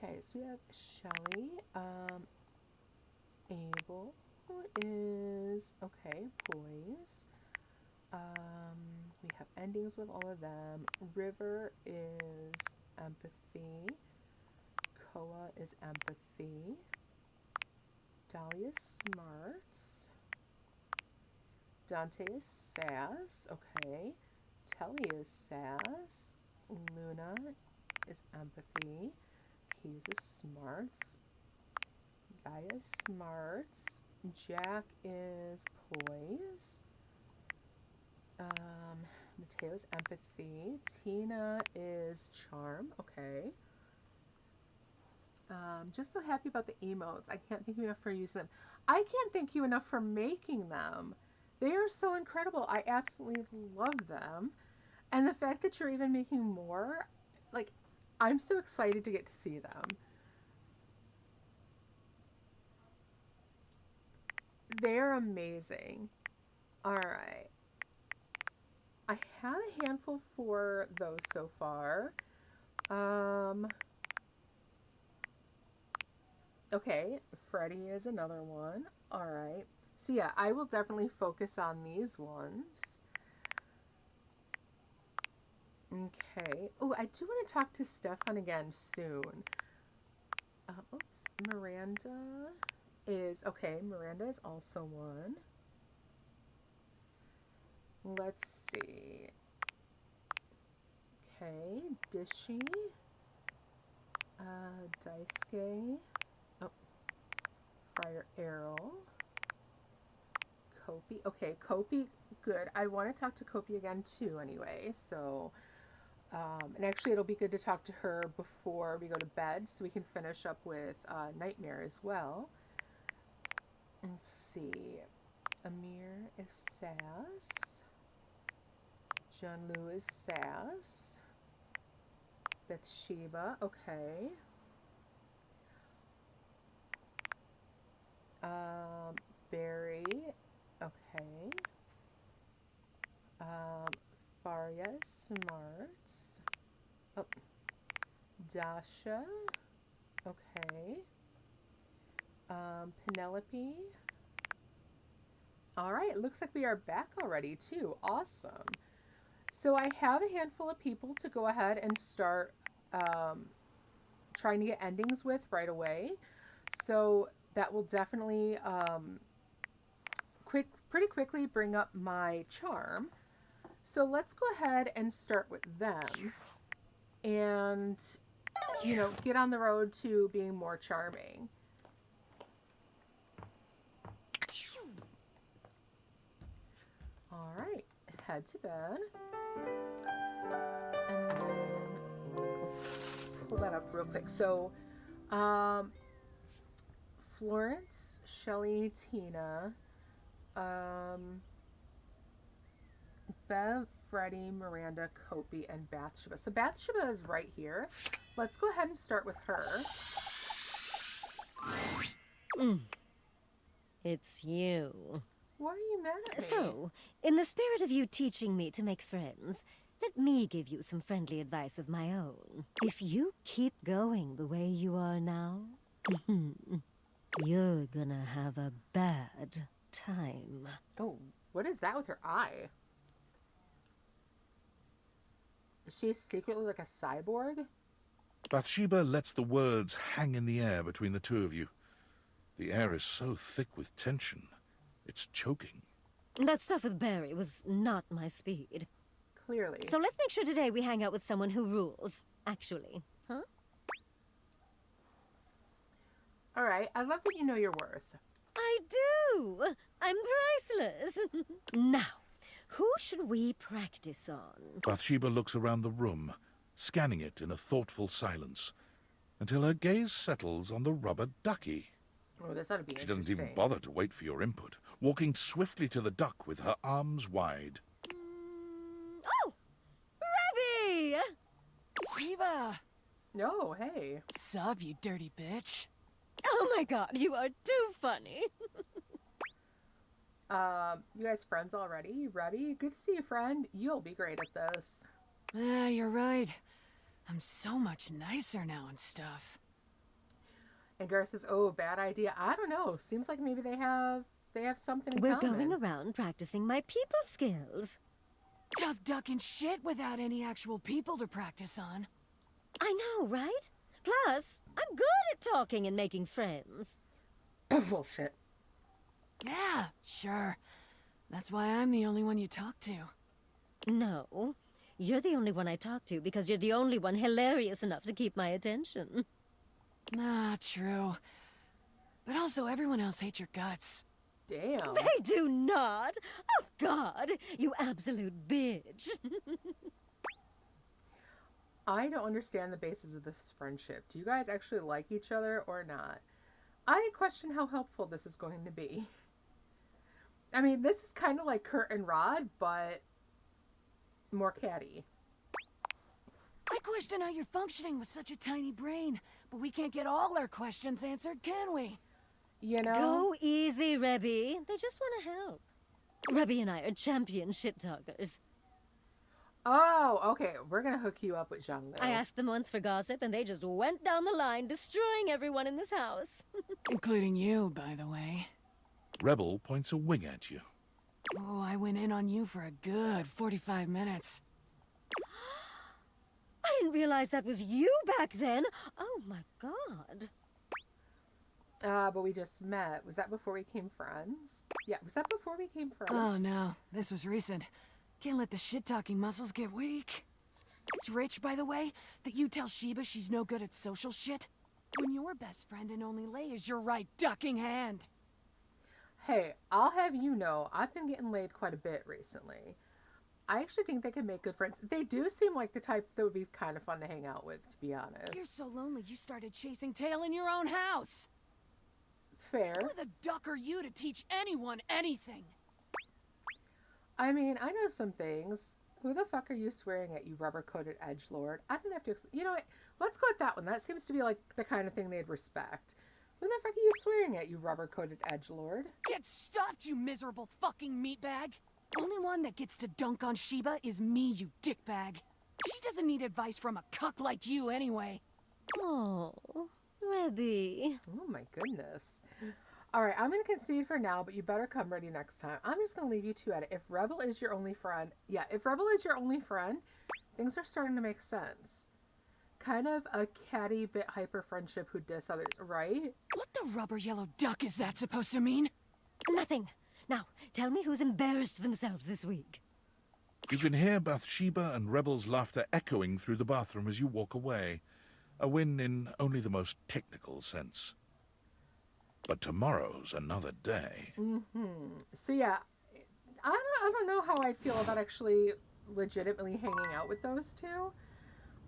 Speaker 1: Okay, so we have Shelly. Abel is, okay, boys. We have endings with all of them. River is empathy. Koa is empathy. Dahlia is smarts. Dante is sass. Okay. Telly is sass. Luna is empathy. Keys is smarts. Gaia is smarts. Jack is poise. Mateo's empathy. Tina is charm. Okay. Just so happy about the emotes. I can't thank you enough for using them. I can't thank you enough for making them. They are so incredible. I absolutely love them. And the fact that you're even making more, like, I'm so excited to get to see them. They're amazing. All right. I have a handful for those so far. Okay, Freddie is another one. All right. So yeah, I will definitely focus on these ones. Okay. Oh, I do want to talk to Stefan again soon. Oops. Miranda is, okay, Miranda is also one. Let's see. Okay, Dishy. Daisuke. Oh, Friar Errol. Kopi. Okay, Kopi, good. I want to talk to Kopi again too anyway, so... and actually it'll be good to talk to her before we go to bed so we can finish up with Nightmare as well. Let's see. Amir is sass. John-Lu is sass. Bathsheba, okay. Barry, okay. Faria is smarts. Oh. Dasha, okay. Penelope. All right, looks like we are back already too. Awesome. So I have a handful of people to go ahead and start trying to get endings with right away. So that will definitely pretty quickly bring up my charm. So let's go ahead and start with them and, you know, get on the road to being more charming. All right, head to bed. And then let's pull that up real quick. So, Florence, Shelley, Tina, Bev, Freddie, Miranda, Kopi, and Bathsheba. So Bathsheba is right here. Let's go ahead and start with her.
Speaker 6: It's you.
Speaker 1: Why are you mad at me?
Speaker 9: So, in the spirit of you teaching me to make friends, let me give you some friendly advice of my own. If you keep going the way you are now, you're gonna have a bad time.
Speaker 1: Oh, what is that with her eye? Is she secretly like a cyborg?
Speaker 2: Bathsheba lets the words hang in the air between the two of you. The air is so thick with tension. It's choking.
Speaker 9: That stuff with Barry was not my speed.
Speaker 1: Clearly.
Speaker 9: So let's make sure today we hang out with someone who rules, actually. Huh?
Speaker 1: All right, I love that you know your worth.
Speaker 9: I do! I'm priceless! Now, who should we practice on?
Speaker 2: Bathsheba looks around the room, scanning it in a thoughtful silence, until her gaze settles on the rubber ducky.
Speaker 1: Oh, this ought to be
Speaker 2: She
Speaker 1: interesting.
Speaker 2: doesn't even bother to wait for your input, walking swiftly to the duck with her arms wide.
Speaker 9: Oh! Rebby!
Speaker 8: Sheba!
Speaker 1: No, hey.
Speaker 8: Sup, you dirty bitch?
Speaker 9: Oh my god, you are too funny.
Speaker 1: You guys friends already? Rebby? Good to see you, friend. You'll be great at this.
Speaker 8: You're right. I'm so much nicer now and stuff.
Speaker 1: And Gar says, oh, bad idea. I don't know. Seems like maybe they have something in
Speaker 9: We're
Speaker 1: common.
Speaker 9: going around practicing my people skills.
Speaker 8: Tough ducking shit without any actual people to practice on.
Speaker 9: I know, right? Plus, I'm good at talking and making friends.
Speaker 1: Bullshit.
Speaker 8: Yeah, sure. That's why I'm the only one you talk to.
Speaker 9: No, you're the only one I talk to because you're the only one hilarious enough to keep my attention.
Speaker 8: Nah, true. But also, everyone else hates your guts.
Speaker 1: Damn.
Speaker 9: They do not! Oh, God! You absolute bitch!
Speaker 1: I don't understand the basis of this friendship. Do you guys actually like each other or not? I question how helpful this is going to be. I mean, this is kind of like Kurt and Rod, but more catty.
Speaker 8: I question how you're functioning with such a tiny brain, but we can't get all our questions answered, can we?
Speaker 1: You know?
Speaker 9: Go easy, Rebby. They just want to help. Rebby and I are champion shit talkers.
Speaker 1: Oh, okay. We're going to hook you up with Jean-Luc.
Speaker 9: I asked them once for gossip, and they just went down the line, destroying everyone in this house.
Speaker 8: Including you, by the way.
Speaker 2: Rebel points a wing at you.
Speaker 8: Oh, I went in on you for a good 45 minutes.
Speaker 9: I didn't realize that was you back then. Oh, my God.
Speaker 1: But we just met. Was that before we became friends? Yeah, was that before we became friends?
Speaker 8: Oh, no. This was recent. Can't let the shit-talking muscles get weak. It's rich, by the way, that you tell Sheba she's no good at social shit. When your best friend and only lay is your right ducking hand.
Speaker 1: Hey, I'll have you know, I've been getting laid quite a bit recently. I actually think they could make good friends. They do seem like the type that would be kind of fun to hang out with, to be honest.
Speaker 8: You're so lonely you started chasing tail in your own house.
Speaker 1: Fair.
Speaker 8: Who the duck are you to teach anyone anything?
Speaker 1: I mean, I know some things. Who the fuck are you swearing at, you rubber-coated edgelord? I don't have to... You know what? Let's go with that one. That seems to be like the kind of thing they'd respect. Who the fuck are you swearing at, you rubber-coated edgelord?
Speaker 8: Get stuffed, you miserable fucking meatbag. Only one that gets to dunk on Sheba is me, you dickbag. She doesn't need advice from a cuck like you anyway.
Speaker 9: Oh, Rebby.
Speaker 1: Oh my goodness. Alright, I'm going to concede for now, but you better come ready next time. I'm just going to leave you two at it. If Rebel is your only friend, if Rebel is your only friend, things are starting to make sense. Kind of a catty bit hyper friendship who diss others, right?
Speaker 22: What the rubber yellow duck is that supposed to mean?
Speaker 9: Nothing. Now, tell me who's embarrassed themselves this week.
Speaker 2: You can hear Bathsheba and Rebel's laughter echoing through the bathroom as you walk away. A win in only the most technical sense. But tomorrow's another day.
Speaker 1: So yeah, I don't know how I feel about actually legitimately hanging out with those two.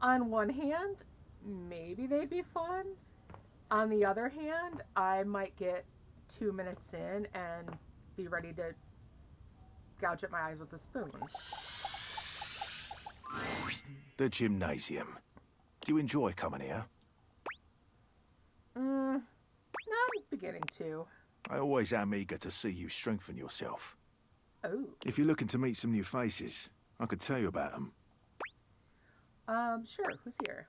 Speaker 1: On one hand, maybe they'd be fun. On the other hand, I might get 2 minutes in and be ready to gouge at my eyes with a spoon.
Speaker 13: The gymnasium. Do you enjoy coming here?
Speaker 1: I'm beginning to.
Speaker 13: I always am eager to see you strengthen yourself.
Speaker 1: Oh.
Speaker 13: If you're looking to meet some new faces, I could tell you about them.
Speaker 1: Sure. Who's here?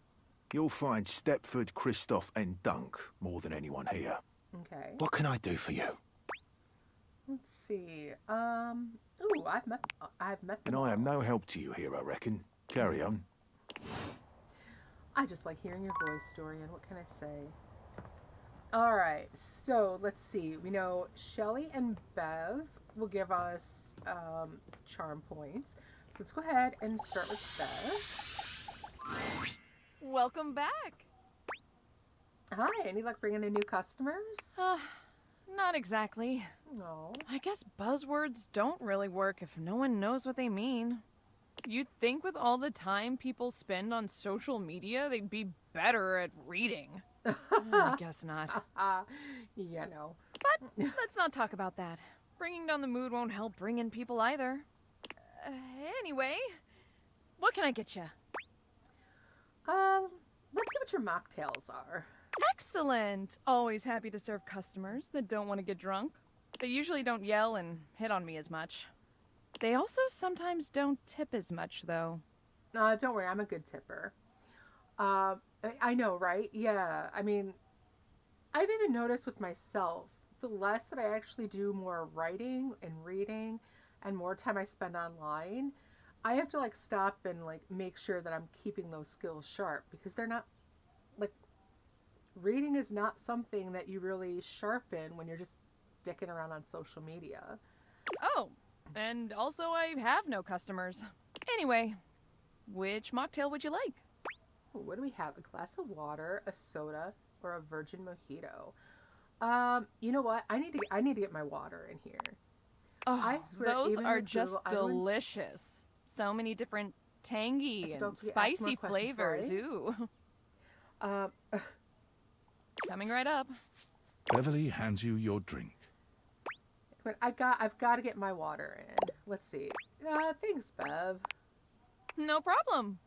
Speaker 13: You'll find Stepford, Christoph, and Dunk more than anyone here.
Speaker 1: Okay.
Speaker 13: What can I do for you?
Speaker 1: Let's see. Ooh, I've met them.
Speaker 13: And I am no help to you here, I reckon. Carry on.
Speaker 1: I just like hearing your voice, Dorian. What can I say? Alright, so let's see. We know Shelly and Bev will give us charm points. So let's go ahead and start with Bev.
Speaker 10: Welcome back.
Speaker 1: Hi, any luck bringing in new customers?
Speaker 10: Not exactly.
Speaker 1: No.
Speaker 10: I guess buzzwords don't really work if no one knows what they mean. You'd think with all the time people spend on social media, they'd be better at reading. I guess not.
Speaker 1: Yeah, no.
Speaker 10: But let's not talk about that. Bringing down the mood won't help bring in people either. Anyway, what can I get you?
Speaker 1: Let's see what your mocktails are.
Speaker 10: Excellent! Always happy to serve customers that don't want to get drunk. They usually don't yell and hit on me as much. They also sometimes don't tip as much, though.
Speaker 1: Don't worry, I'm a good tipper. I know, right? Yeah, I mean, I've even noticed with myself, the less that I actually do more writing and reading and more time I spend online, I have to, like, stop and, like, make sure that I'm keeping those skills sharp because they're not, like, reading is not something that you really sharpen when you're just dicking around on social media.
Speaker 10: Oh, and also I have no customers. Anyway, which mocktail would you like?
Speaker 1: What do we have? A glass of water, a soda, or a virgin mojito? You know what? I need to get my water in here.
Speaker 10: Oh,
Speaker 1: I swear,
Speaker 10: those
Speaker 1: even
Speaker 10: are
Speaker 1: with
Speaker 10: just
Speaker 1: Google,
Speaker 10: delicious. So many different tangy
Speaker 1: So
Speaker 10: and
Speaker 1: don't we ask more
Speaker 10: spicy
Speaker 1: questions,
Speaker 10: flavors.
Speaker 1: right?
Speaker 10: Ooh. Coming right up.
Speaker 2: Beverly hands you your drink.
Speaker 1: But I've got to get my water in. Let's see. Thanks, Bev.
Speaker 10: No problem.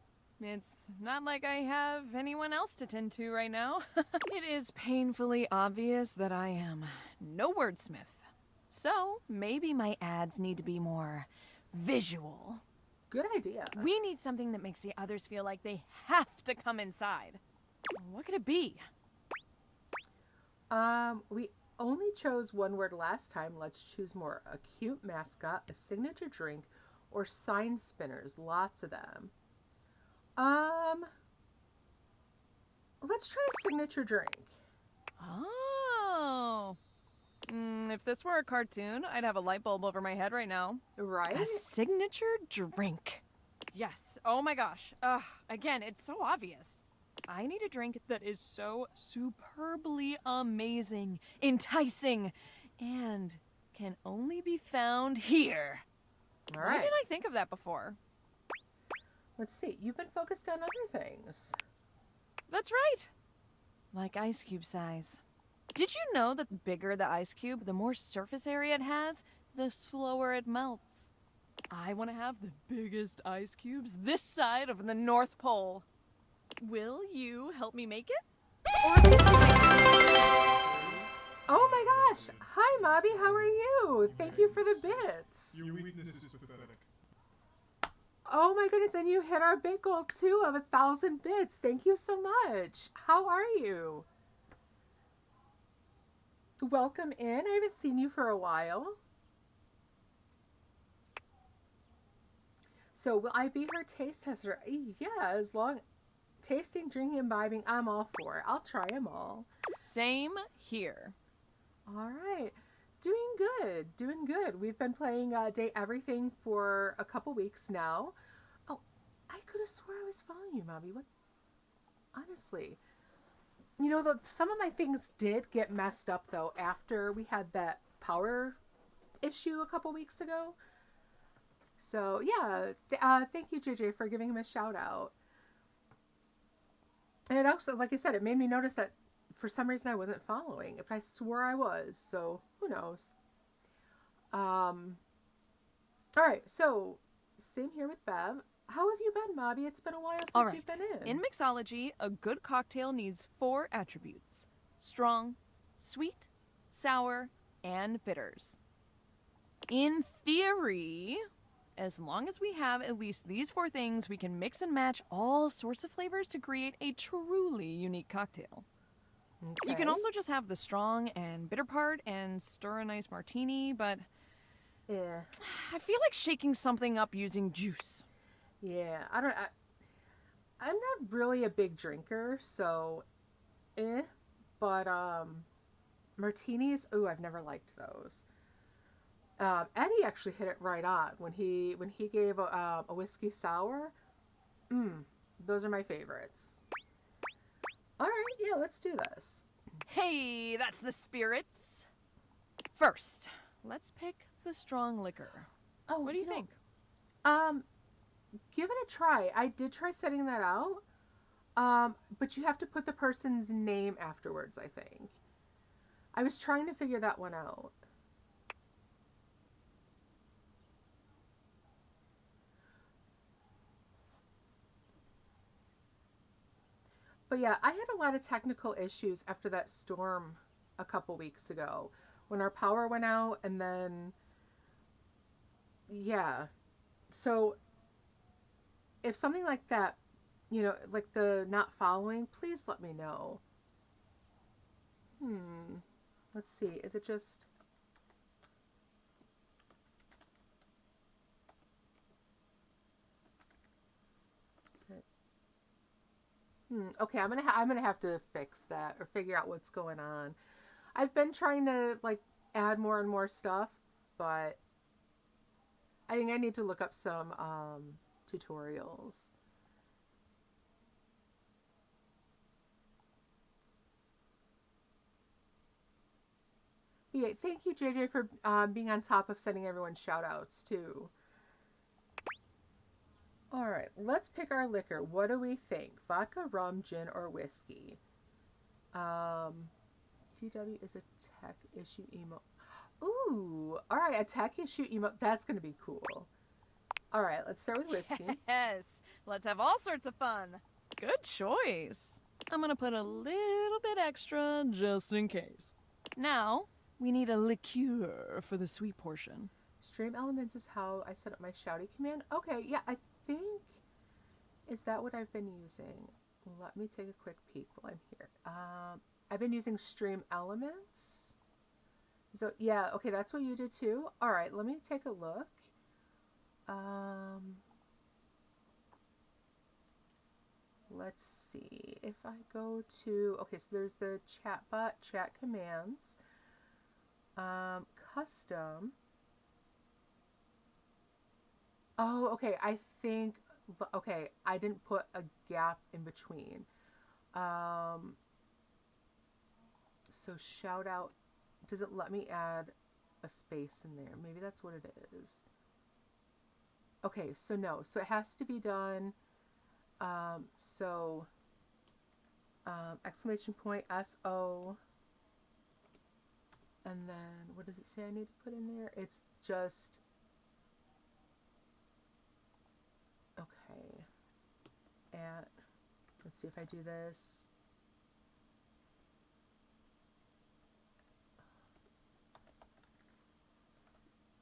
Speaker 10: It's not like I have anyone else to tend to right now. It is painfully obvious that I am no wordsmith. So maybe my ads need to be more visual.
Speaker 1: Good idea.
Speaker 10: We need something that makes the others feel like they have to come inside. What could it be?
Speaker 1: We only chose one word last time. Let's choose more. A cute mascot, a signature drink, or sign spinners. Lots of them. Let's try a signature drink.
Speaker 10: Oh. If this were a cartoon, I'd have a light bulb over my head right now.
Speaker 1: Right?
Speaker 10: A signature drink. Yes. Oh my gosh. Again, it's so obvious. I need a drink that is so superbly amazing, enticing, and can only be found here.
Speaker 1: All
Speaker 10: Why
Speaker 1: right.
Speaker 10: didn't I think of that before?
Speaker 1: Let's see. You've been focused on other things.
Speaker 10: That's right. Like ice cube size. Did you know that the bigger the ice cube, the more surface area it has, the slower it melts? I want to have the biggest ice cubes this side of the North Pole. Will you help me make it? Or at least
Speaker 1: Oh my gosh! Hi, Mobby. How are you? Thank you for the bits.
Speaker 11: Your weakness is pathetic.
Speaker 1: Oh my goodness! And you hit our bit goal too of 1,000 bits. Thank you so much. How are you? Welcome in. I haven't seen you for a while. So will I be her taste tester? Yeah, as long tasting, drinking, imbibing, I'm all for it. I'll try them all.
Speaker 10: Same here.
Speaker 1: All right. Doing good. Doing good. We've been playing Date Everything for a couple weeks now. Oh, I could have swore I was following you, Mommy. What? Honestly. You know, some of my things did get messed up, though, after we had that power issue a couple weeks ago. So, yeah. Thank you, JJ, for giving him a shout out. And it also, like I said, it made me notice that for some reason I wasn't following. If I swore I was, so who knows? All right, so same here with Bev. How have you been, Mobby? It's been a while since you've been in.
Speaker 10: In mixology, a good cocktail needs 4 attributes: strong, sweet, sour, and bitters. In theory, as long as we have at least these 4 things, we can mix and match all sorts of flavors to create a truly unique cocktail. Okay. You can also just have the strong and bitter part and stir a nice martini, but
Speaker 1: yeah,
Speaker 10: I feel like shaking something up using juice.
Speaker 1: Yeah, I'm not really a big drinker, so but martinis, ooh, I've never liked those. Eddie actually hit it right on when he gave a whiskey sour. Those are my favorites. All right, yeah, let's do this.
Speaker 10: Hey, that's the spirits. First, let's pick the strong liquor.
Speaker 1: Oh,
Speaker 10: what do you think?
Speaker 1: Give it a try. I did try setting that out. But you have to put the person's name afterwards, I think. I was trying to figure that one out. But yeah, I had a lot of technical issues after that storm a couple weeks ago when our power went out, and then yeah. So if something like that, you know, like the not following, please let me know. Let's see. Is it just... Is it... Okay, I'm gonna have to fix that or figure out what's going on. I've been trying to like add more and more stuff, but I think I need to look up some tutorials. Yeah, thank you, JJ, for being on top of sending everyone shout outs too. All right, let's pick our liquor. What do we think? Vodka, rum, gin, or whiskey? TW is a tech issue emote. Ooh, all right, a tech issue emote. That's going to be cool. All right, let's start with whiskey.
Speaker 10: Yes, let's have all sorts of fun. Good choice. I'm going to put a little bit extra just in case. Now, we need a liqueur for the sweet portion.
Speaker 1: Stream elements is how I set up my shouty command. Okay, yeah, I think... Is that what I've been using? Let me take a quick peek while I'm here. I've been using stream elements. So, yeah, okay, that's what you did too. All right, let me take a look. Let's see. If I go to... Okay, so there's the chatbot, chat commands. Custom. Oh, okay, I think... Okay, I didn't put a gap in between. So shout out doesn't let me add a space in there. Maybe that's what it is. Okay, so no. So it has to be done. Exclamation point SO. And then what does it say I need to put in there? It's just... Okay. Let's see if I do this.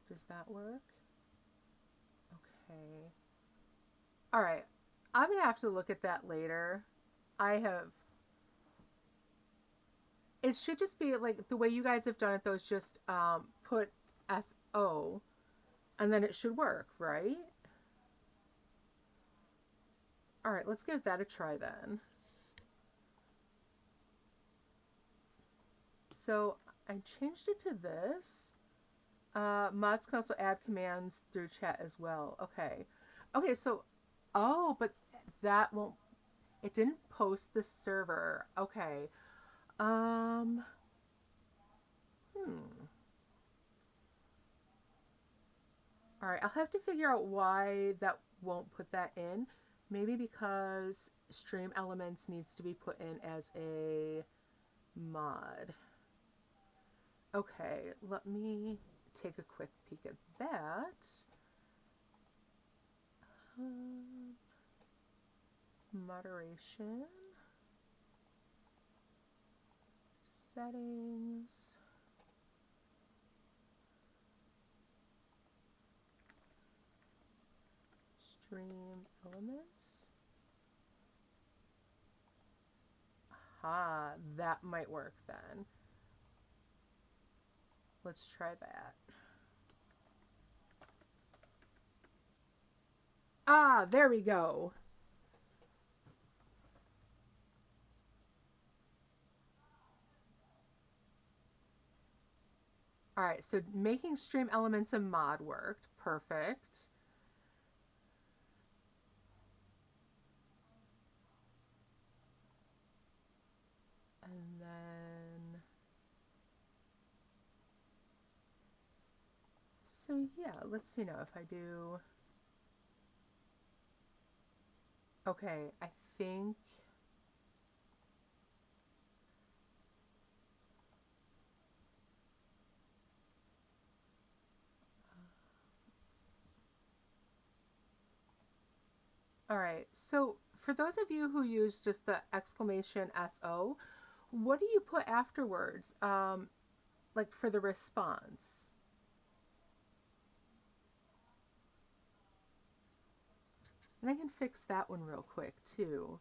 Speaker 1: Does that work? Okay. All right. I'm going to have to look at that later. I have... It should just be like the way you guys have done it, though, is just put SO and then it should work, right? All right, let's give that a try then. So I changed it to this. Mods can also add commands through chat as well. Okay. Okay, so, oh, but that won't, it didn't post the server. Okay. Hmm. All right, I'll have to figure out why that won't put that in. Maybe because Stream Elements needs to be put in as a mod. Okay, let me take a quick peek at that. Moderation. Settings. Stream elements. Aha, that might work then. Let's try that. Ah, there we go. All right, so making stream elements a mod worked. Perfect. And then, so yeah, let's see now if I do, okay, I think, all right, so for those of you who use just the exclamation SO, what do you put afterwards, like for the response? And I can fix that one real quick too.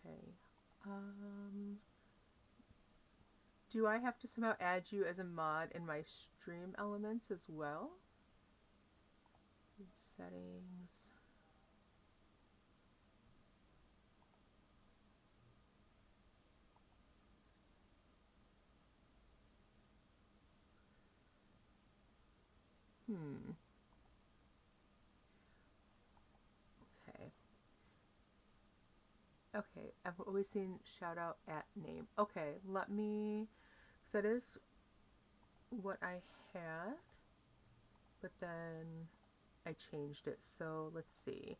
Speaker 1: Okay. Do I have to somehow add you as a mod in my stream elements as well? Settings. Okay. Okay, I've always seen shout out at name. Okay, let me, because that is what I had, but then I changed it. So let's see.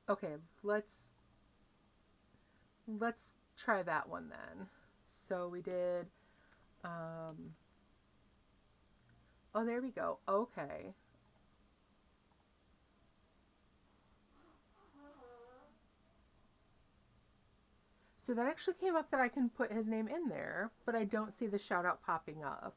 Speaker 1: Okay, let's try that one then. So we did, oh, there we go. Okay. So that actually came up that I can put his name in there, but I don't see the shout out popping up.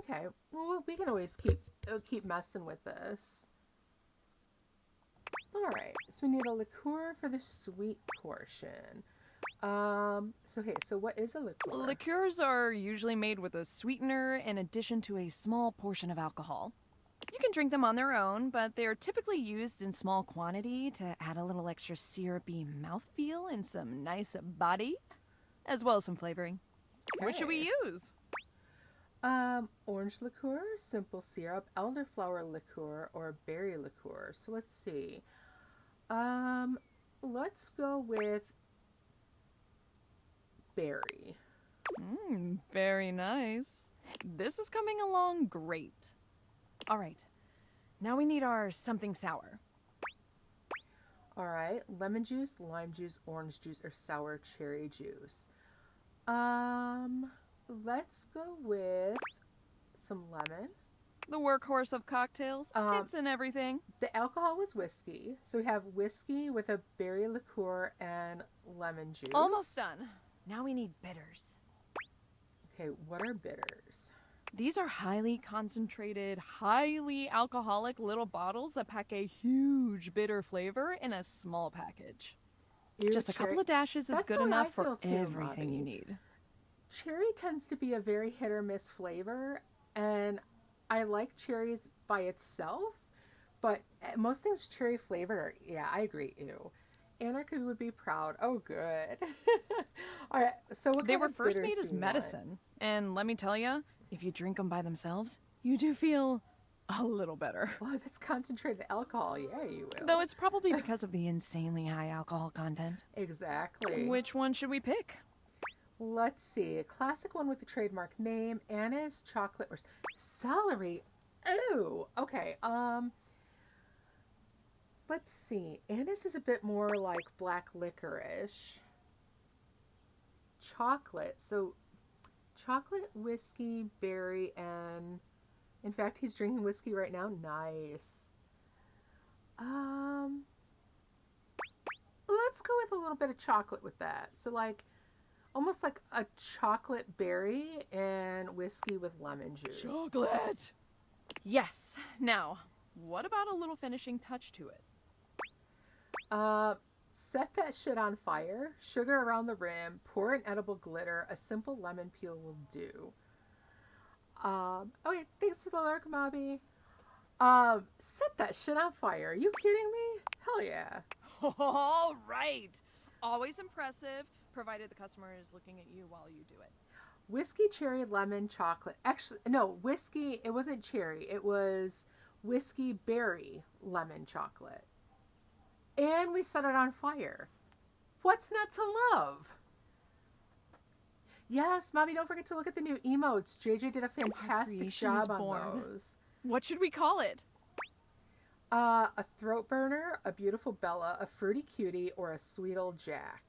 Speaker 1: Okay, well, we can always keep messing with this. All right, so we need a liqueur for the sweet portion. So okay, so what is a liqueur?
Speaker 10: Liqueurs are usually made with a sweetener in addition to a small portion of alcohol. You can drink them on their own, but they're typically used in small quantity to add a little extra syrupy mouthfeel and some nice body, as well as some flavoring.
Speaker 1: Okay.
Speaker 10: What should we use?
Speaker 1: Orange liqueur, simple syrup, elderflower liqueur, or berry liqueur. So let's see. Let's go with berry.
Speaker 10: Very nice. This is coming along great. All right. Now we need our something sour.
Speaker 1: All right, lemon juice, lime juice, orange juice, or sour cherry juice. Let's go with some lemon.
Speaker 10: The workhorse of cocktails. It's in everything.
Speaker 1: The alcohol was whiskey. So we have whiskey with a berry liqueur and lemon juice.
Speaker 10: Almost done. Now we need bitters.
Speaker 1: Okay, what are bitters?
Speaker 10: These are highly concentrated, highly alcoholic little bottles that pack a huge bitter flavor in a small package.
Speaker 1: Ew,
Speaker 10: Just a couple of dashes is
Speaker 1: That's
Speaker 10: good
Speaker 1: the way I
Speaker 10: enough for
Speaker 1: feel too,
Speaker 10: everything you
Speaker 1: Robbie.
Speaker 10: need.
Speaker 1: Cherry tends to be a very hit or miss flavor, and I like cherries by itself, but most things cherry flavored, yeah, I agree, ew. Anarchy would be proud. Oh, good. All right, so what
Speaker 10: They
Speaker 1: kind
Speaker 10: were
Speaker 1: of
Speaker 10: first
Speaker 1: bitters
Speaker 10: made
Speaker 1: do
Speaker 10: as
Speaker 1: we want?
Speaker 10: medicine, and let me tell you, if you drink them by themselves, you do feel a little better.
Speaker 1: Well, if it's concentrated alcohol, yeah, you will.
Speaker 10: Though it's probably because of the insanely high alcohol content.
Speaker 1: Exactly.
Speaker 10: Which one should we pick?
Speaker 1: Let's see. A classic one with the trademark name, anise, chocolate, or celery. Ooh, okay. Let's see. Anise is a bit more like black licorice. Chocolate. So, chocolate, whiskey, berry, and in fact, he's drinking whiskey right now. Nice. Let's go with a little bit of chocolate with that. So, like, almost like a chocolate berry and whiskey with lemon juice.
Speaker 10: Chocolate! Yes. Now, what about a little finishing touch to it?
Speaker 1: Set that shit on fire, sugar around the rim, pour in edible glitter, a simple lemon peel will do. Okay, thanks for the lurk, Mobby. Set that shit on fire. Are you kidding me? Hell yeah.
Speaker 10: All right. Always impressive, provided the customer is looking at you while you do it.
Speaker 1: Whiskey, cherry, lemon, chocolate. Actually, no, whiskey, it wasn't cherry. It was whiskey, berry, lemon, chocolate. And we set it on fire. What's not to love? Yes, Mommy, don't forget to look at the new emotes. JJ did a fantastic
Speaker 10: creation is
Speaker 1: job on
Speaker 10: born.
Speaker 1: those.
Speaker 10: What should we call it?
Speaker 1: A throat burner, a beautiful Bella, a fruity cutie, or a sweet old Jack.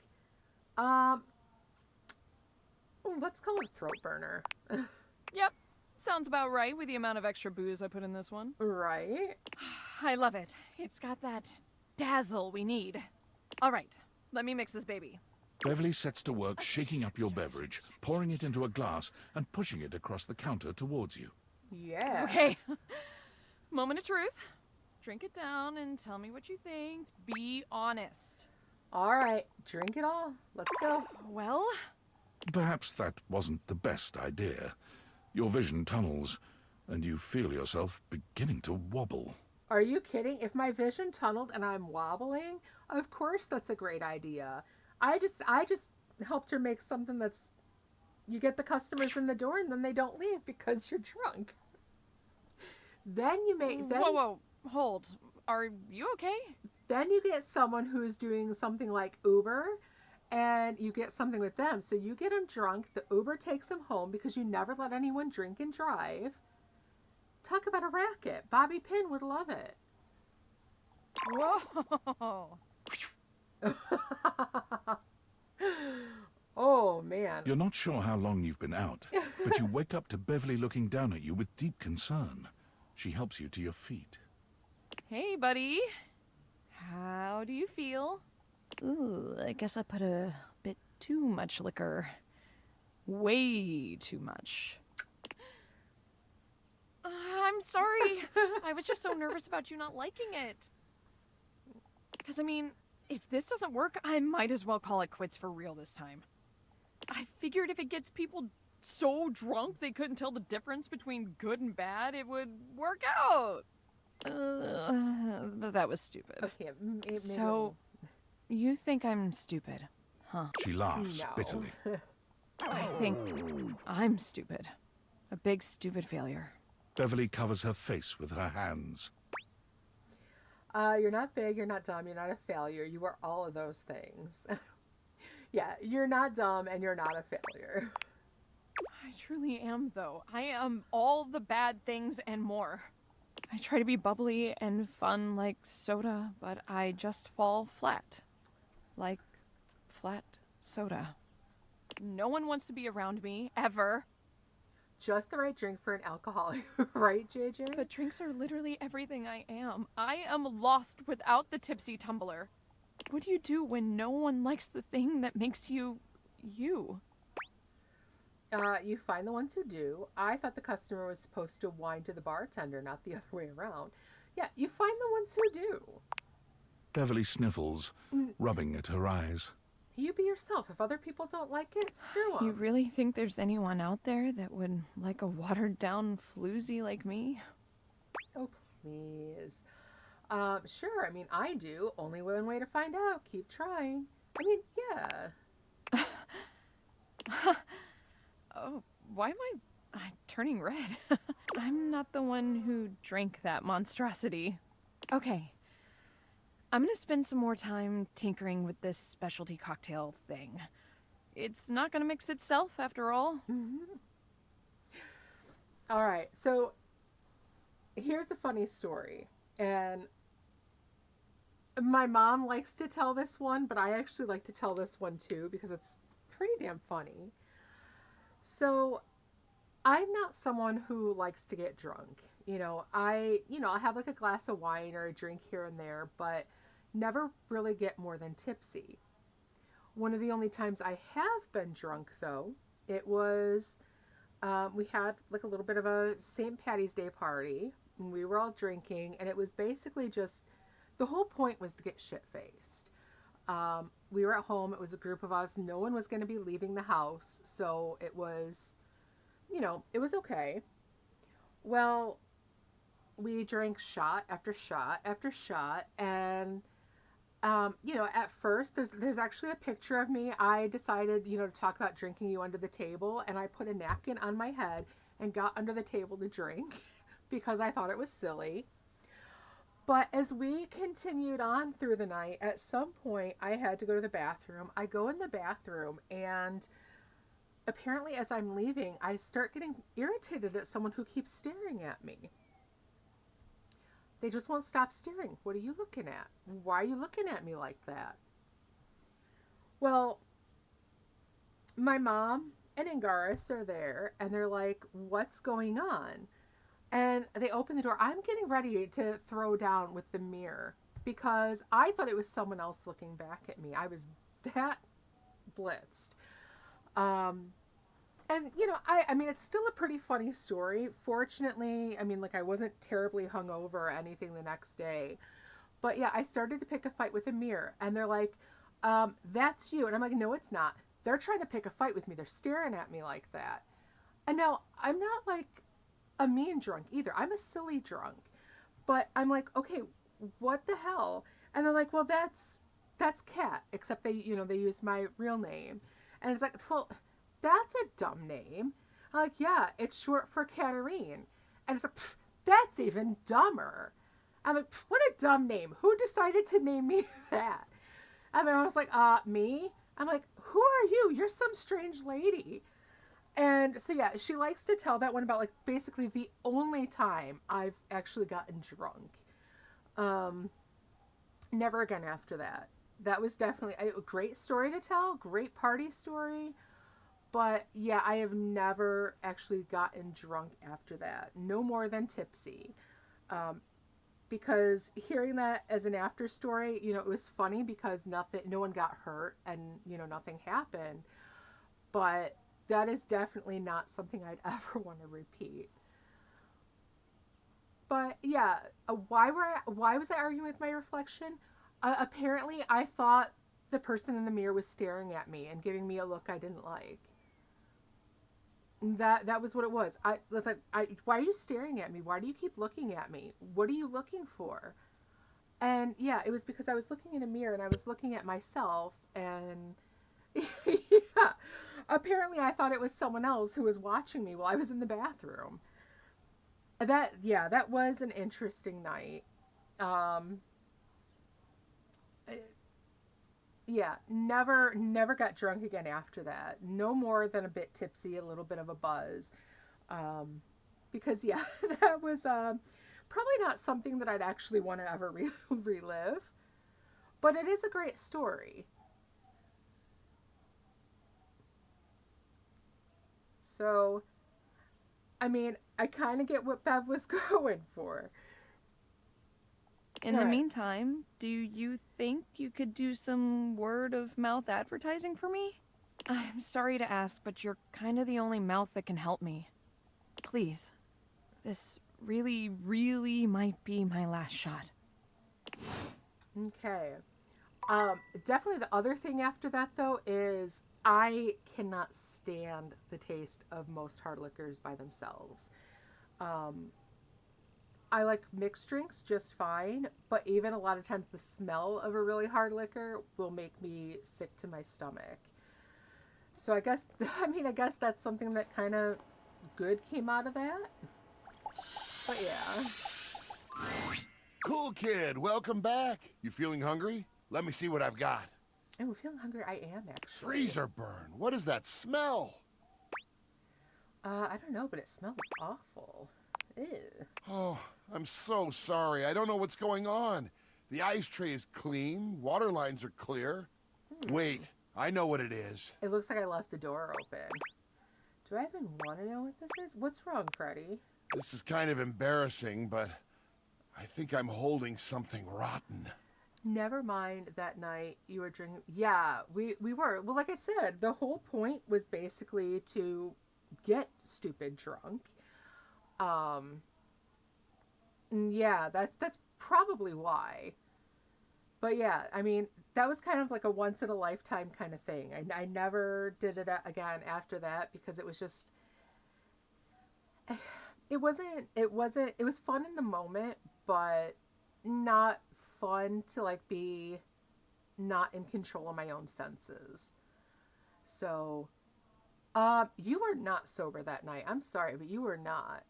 Speaker 1: Let's call it throat burner.
Speaker 10: Yep. Sounds about right with the amount of extra booze I put in this one.
Speaker 1: Right?
Speaker 10: I love it. It's got that dazzle we need. All right, let me mix this baby.
Speaker 2: Beverly sets to work shaking up your beverage, pouring it into a glass, and pushing it across the counter towards you.
Speaker 1: Yeah.
Speaker 10: Okay. Moment of truth. Drink it down and tell me what you think. Be honest.
Speaker 1: All right, drink it all. Let's go.
Speaker 10: Well,
Speaker 2: Perhaps that wasn't the best idea. Your vision tunnels, and you feel yourself beginning to wobble.
Speaker 1: Are you kidding? If my vision tunneled and I'm wobbling, of course that's a great idea. I just helped her make something that's, you get the customers in the door and then they don't leave because you're drunk. Then you make
Speaker 10: whoa, hold. Are you okay?
Speaker 1: Then you get someone who's doing something like Uber, and you get something with them. So you get them drunk, the Uber takes them home because you never let anyone drink and drive. Talk about a racket. Bobby Pin would love it.
Speaker 10: Whoa.
Speaker 1: Oh, man.
Speaker 2: You're not sure how long you've been out, but you wake up to Beverly looking down at you with deep concern. She helps you to your feet.
Speaker 10: Hey, buddy. How do you feel? Ooh, I guess I put a bit too much liquor. Way too much. I'm sorry. I was just so nervous about you not liking it. Because, I mean, if this doesn't work, I might as well call it quits for real this time. I figured if it gets people so drunk they couldn't tell the difference between good and bad, it would work out. That was stupid.
Speaker 1: Okay, maybe
Speaker 10: So, you think I'm stupid, huh?
Speaker 2: She laughs bitterly.
Speaker 10: I think I'm stupid. A big, stupid failure.
Speaker 2: Beverly covers her face with her hands.
Speaker 1: You're not big, you're not dumb, you're not a failure. You are all of those things. Yeah, you're not dumb and you're not a failure.
Speaker 10: I truly am, though. I am all the bad things and more. I try to be bubbly and fun like soda, but I just fall flat. Like flat soda. No one wants to be around me, ever.
Speaker 1: Just the right drink for an alcoholic, right, JJ?
Speaker 10: But drinks are literally everything I am. I am lost without the tipsy tumbler. What do you do when no one likes the thing that makes you, you?
Speaker 1: You find the ones who do. I thought the customer was supposed to whine to the bartender, not the other way around. Yeah, you find the ones who do.
Speaker 2: Beverly sniffles, rubbing at her eyes.
Speaker 1: You be yourself. If other people don't like it, screw them.
Speaker 10: You really think there's anyone out there that would like a watered-down floozy like me?
Speaker 1: Oh, please. Sure, I mean, I do. Only one way to find out. Keep trying. I mean, yeah.
Speaker 10: Oh, why am I turning red? I'm not the one who drank that monstrosity. Okay. I'm gonna spend some more time tinkering with this specialty cocktail thing. It's not gonna mix itself, after all.
Speaker 1: All right, so here's a funny story. And my mom likes to tell this one, but I actually like to tell this one too because it's pretty damn funny. So I'm not someone who likes to get drunk. I'll have like a glass of wine or a drink here and there, but never really get more than tipsy. One of the only times I have been drunk, though, it was, we had like a little bit of a St. Patty's Day party, and we were all drinking, and it was basically just, the whole point was to get shit-faced. We were at home, it was a group of us, no one was going to be leaving the house, so it was, it was okay. Well, we drank shot after shot after shot, and at first there's actually a picture of me. I decided, to talk about drinking you under the table, and I put a napkin on my head and got under the table to drink because I thought it was silly. But as we continued on through the night, at some point I had to go to the bathroom. I go in the bathroom, and apparently as I'm leaving, I start getting irritated at someone who keeps staring at me. They just won't stop staring. What are you looking at? Why are you looking at me like that? Well, my mom and Angaris are there, and they're like, what's going on? And they open the door. I'm getting ready to throw down with the mirror because I thought it was someone else looking back at me. I was that blitzed. And, I mean, it's still a pretty funny story. Fortunately, I mean, I wasn't terribly hungover or anything the next day. But yeah, I started to pick a fight with a mirror. And they're like, that's you. And I'm like, no, it's not. They're trying to pick a fight with me. They're staring at me like that. And now, I'm not like a mean drunk either. I'm a silly drunk. But I'm like, okay, what the hell? And they're like, well, that's Kat. Except they use my real name. And it's like, well, that's a dumb name. I'm like, yeah, it's short for Katarine. And it's like, that's even dumber. I'm like, what a dumb name. Who decided to name me that? And then I was like, me? I'm like, who are you? You're some strange lady. And so, yeah, she likes to tell that one about, basically the only time I've actually gotten drunk. Never again after that. That was definitely a great story to tell, great party story. But yeah, I have never actually gotten drunk after that. No more than tipsy. Because hearing that as an after story, it was funny because no one got hurt and, nothing happened. But that is definitely not something I'd ever want to repeat. But yeah, why was I arguing with my reflection? Apparently I thought the person in the mirror was staring at me and giving me a look I didn't like. That was what it was. Why are you staring at me? Why do you keep looking at me? What are you looking for? And yeah, it was because I was looking in a mirror and I was looking at myself, and yeah, apparently I thought it was someone else who was watching me while I was in the bathroom. That was an interesting night. Yeah, never got drunk again after that. No more than a bit tipsy, a little bit of a buzz. Because yeah, that was probably not something that I'd actually want to ever relive. But it is a great story. So, I mean, I kind of get what Bev was going for.
Speaker 10: In the meantime, do you think you could do some word of mouth advertising for me? I'm sorry to ask, but you're kind of the only mouth that can help me. Please. This really, really might be my last shot.
Speaker 1: Okay. Definitely the other thing after that, though, is I cannot stand the taste of most hard liquors by themselves. I like mixed drinks just fine, but even a lot of times the smell of a really hard liquor will make me sick to my stomach. So I guess that's something that kind of good came out of that. But yeah.
Speaker 11: Cool kid, welcome back. You feeling hungry? Let me see what I've got.
Speaker 1: Oh, feeling hungry I am actually.
Speaker 11: Freezer burn. What is that smell?
Speaker 1: I don't know, but it smells awful. Ew.
Speaker 11: Oh, I'm so sorry. I don't know what's going on. The ice tray is clean. Water lines are clear. Wait, I know what it is.
Speaker 1: It looks like I left the door open. Do I even want to know what this is? What's wrong, Freddy?
Speaker 11: This is kind of embarrassing, but I think I'm holding something rotten.
Speaker 1: Never mind that night you were drinking. Yeah, we were. Well, like I said, the whole point was basically to get stupid drunk. Yeah, that's probably why. But yeah, I mean, that was kind of like a once in a lifetime kind of thing. I never did it again after that because it was just it was fun in the moment, but not fun to like be not in control of my own senses. So, you were not sober that night. I'm sorry, but you were not.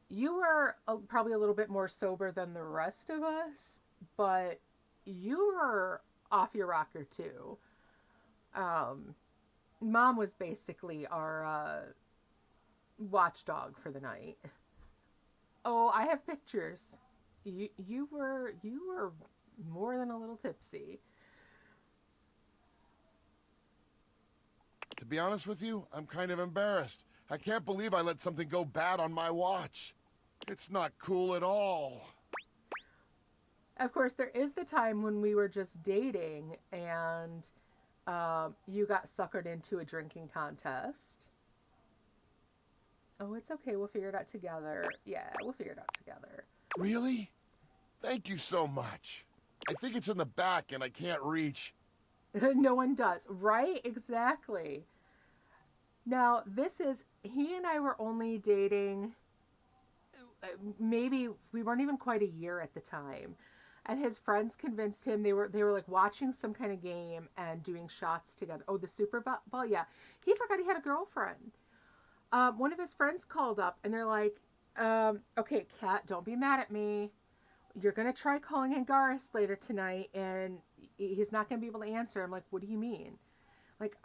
Speaker 1: You were probably a little bit more sober than the rest of us, but you were off your rocker too. Mom was basically our watchdog for the night. Oh, I have pictures. You were more than a little tipsy.
Speaker 11: To be honest with you, I'm kind of embarrassed. I can't believe I let something go bad on my watch. It's not cool at all.
Speaker 1: Of course, there is the time when we were just dating and you got suckered into a drinking contest. Oh, it's okay. We'll figure it out together. Yeah, we'll figure it out together.
Speaker 11: Really? Thank you so much. I think it's in the back and I can't reach.
Speaker 1: No one does. Right? Exactly. Now, he and I were only dating, maybe we weren't even quite a year at the time. And his friends convinced him they were like watching some kind of game and doing shots together. Oh, the Super Bowl? Yeah. He forgot he had a girlfriend. One of his friends called up and they're like, okay, Kat, don't be mad at me. You're going to try calling Angaris later tonight and he's not going to be able to answer. I'm like, what do you mean? Like,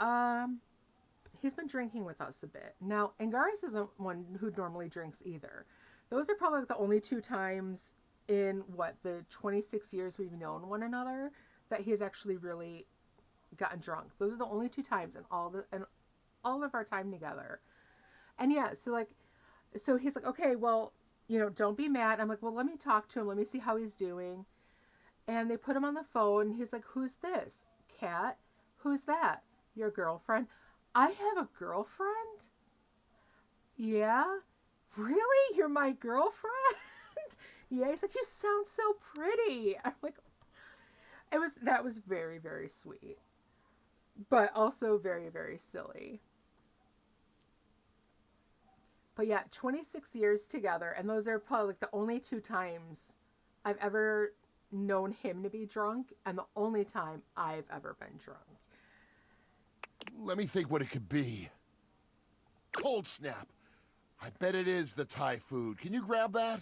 Speaker 1: he's been drinking with us a bit. Now, Angaris isn't one who normally drinks either. Those are probably the only two times in, the 26 years we've known one another that he has actually really gotten drunk. Those are the only two times in all of our time together. And yeah, so he's like, okay, well, don't be mad. I'm like, well, let me talk to him. Let me see how he's doing. And they put him on the phone. And he's like, who's this? Kat? Who's that? Your girlfriend? I have a girlfriend? Yeah? Really? You're my girlfriend? Yeah. He's like, you sound so pretty. I'm like, that was very, very sweet. But also very, very silly. But yeah, 26 years together, and those are probably the only two times I've ever known him to be drunk, and the only time I've ever been drunk.
Speaker 11: Let me think what it could be. Cold snap. I bet it is the Thai food. Can you grab that?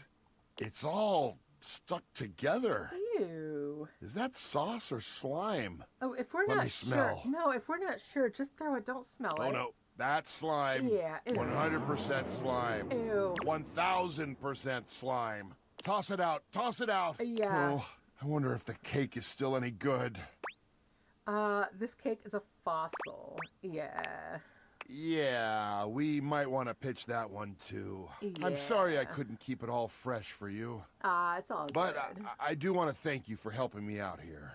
Speaker 11: It's all stuck together.
Speaker 1: Ew. Ew.
Speaker 11: Is that sauce or slime?
Speaker 1: Oh, if we're
Speaker 11: Let
Speaker 1: not
Speaker 11: me smell.
Speaker 1: sure. No, if we're not sure, just throw it. Don't smell it.
Speaker 11: Oh no, that's slime.
Speaker 1: Yeah. Ew.
Speaker 11: 100% slime.
Speaker 1: Ew.
Speaker 11: 1000% slime. Toss it out. Toss it out.
Speaker 1: Yeah.
Speaker 11: Oh, I wonder if the cake is still any good.
Speaker 1: This cake is a fossil. Yeah.
Speaker 11: Yeah, we might want to pitch that one too. I'm sorry I couldn't keep it all fresh for you.
Speaker 1: It's all
Speaker 11: But
Speaker 1: good.
Speaker 11: I do want to thank you for helping me out here.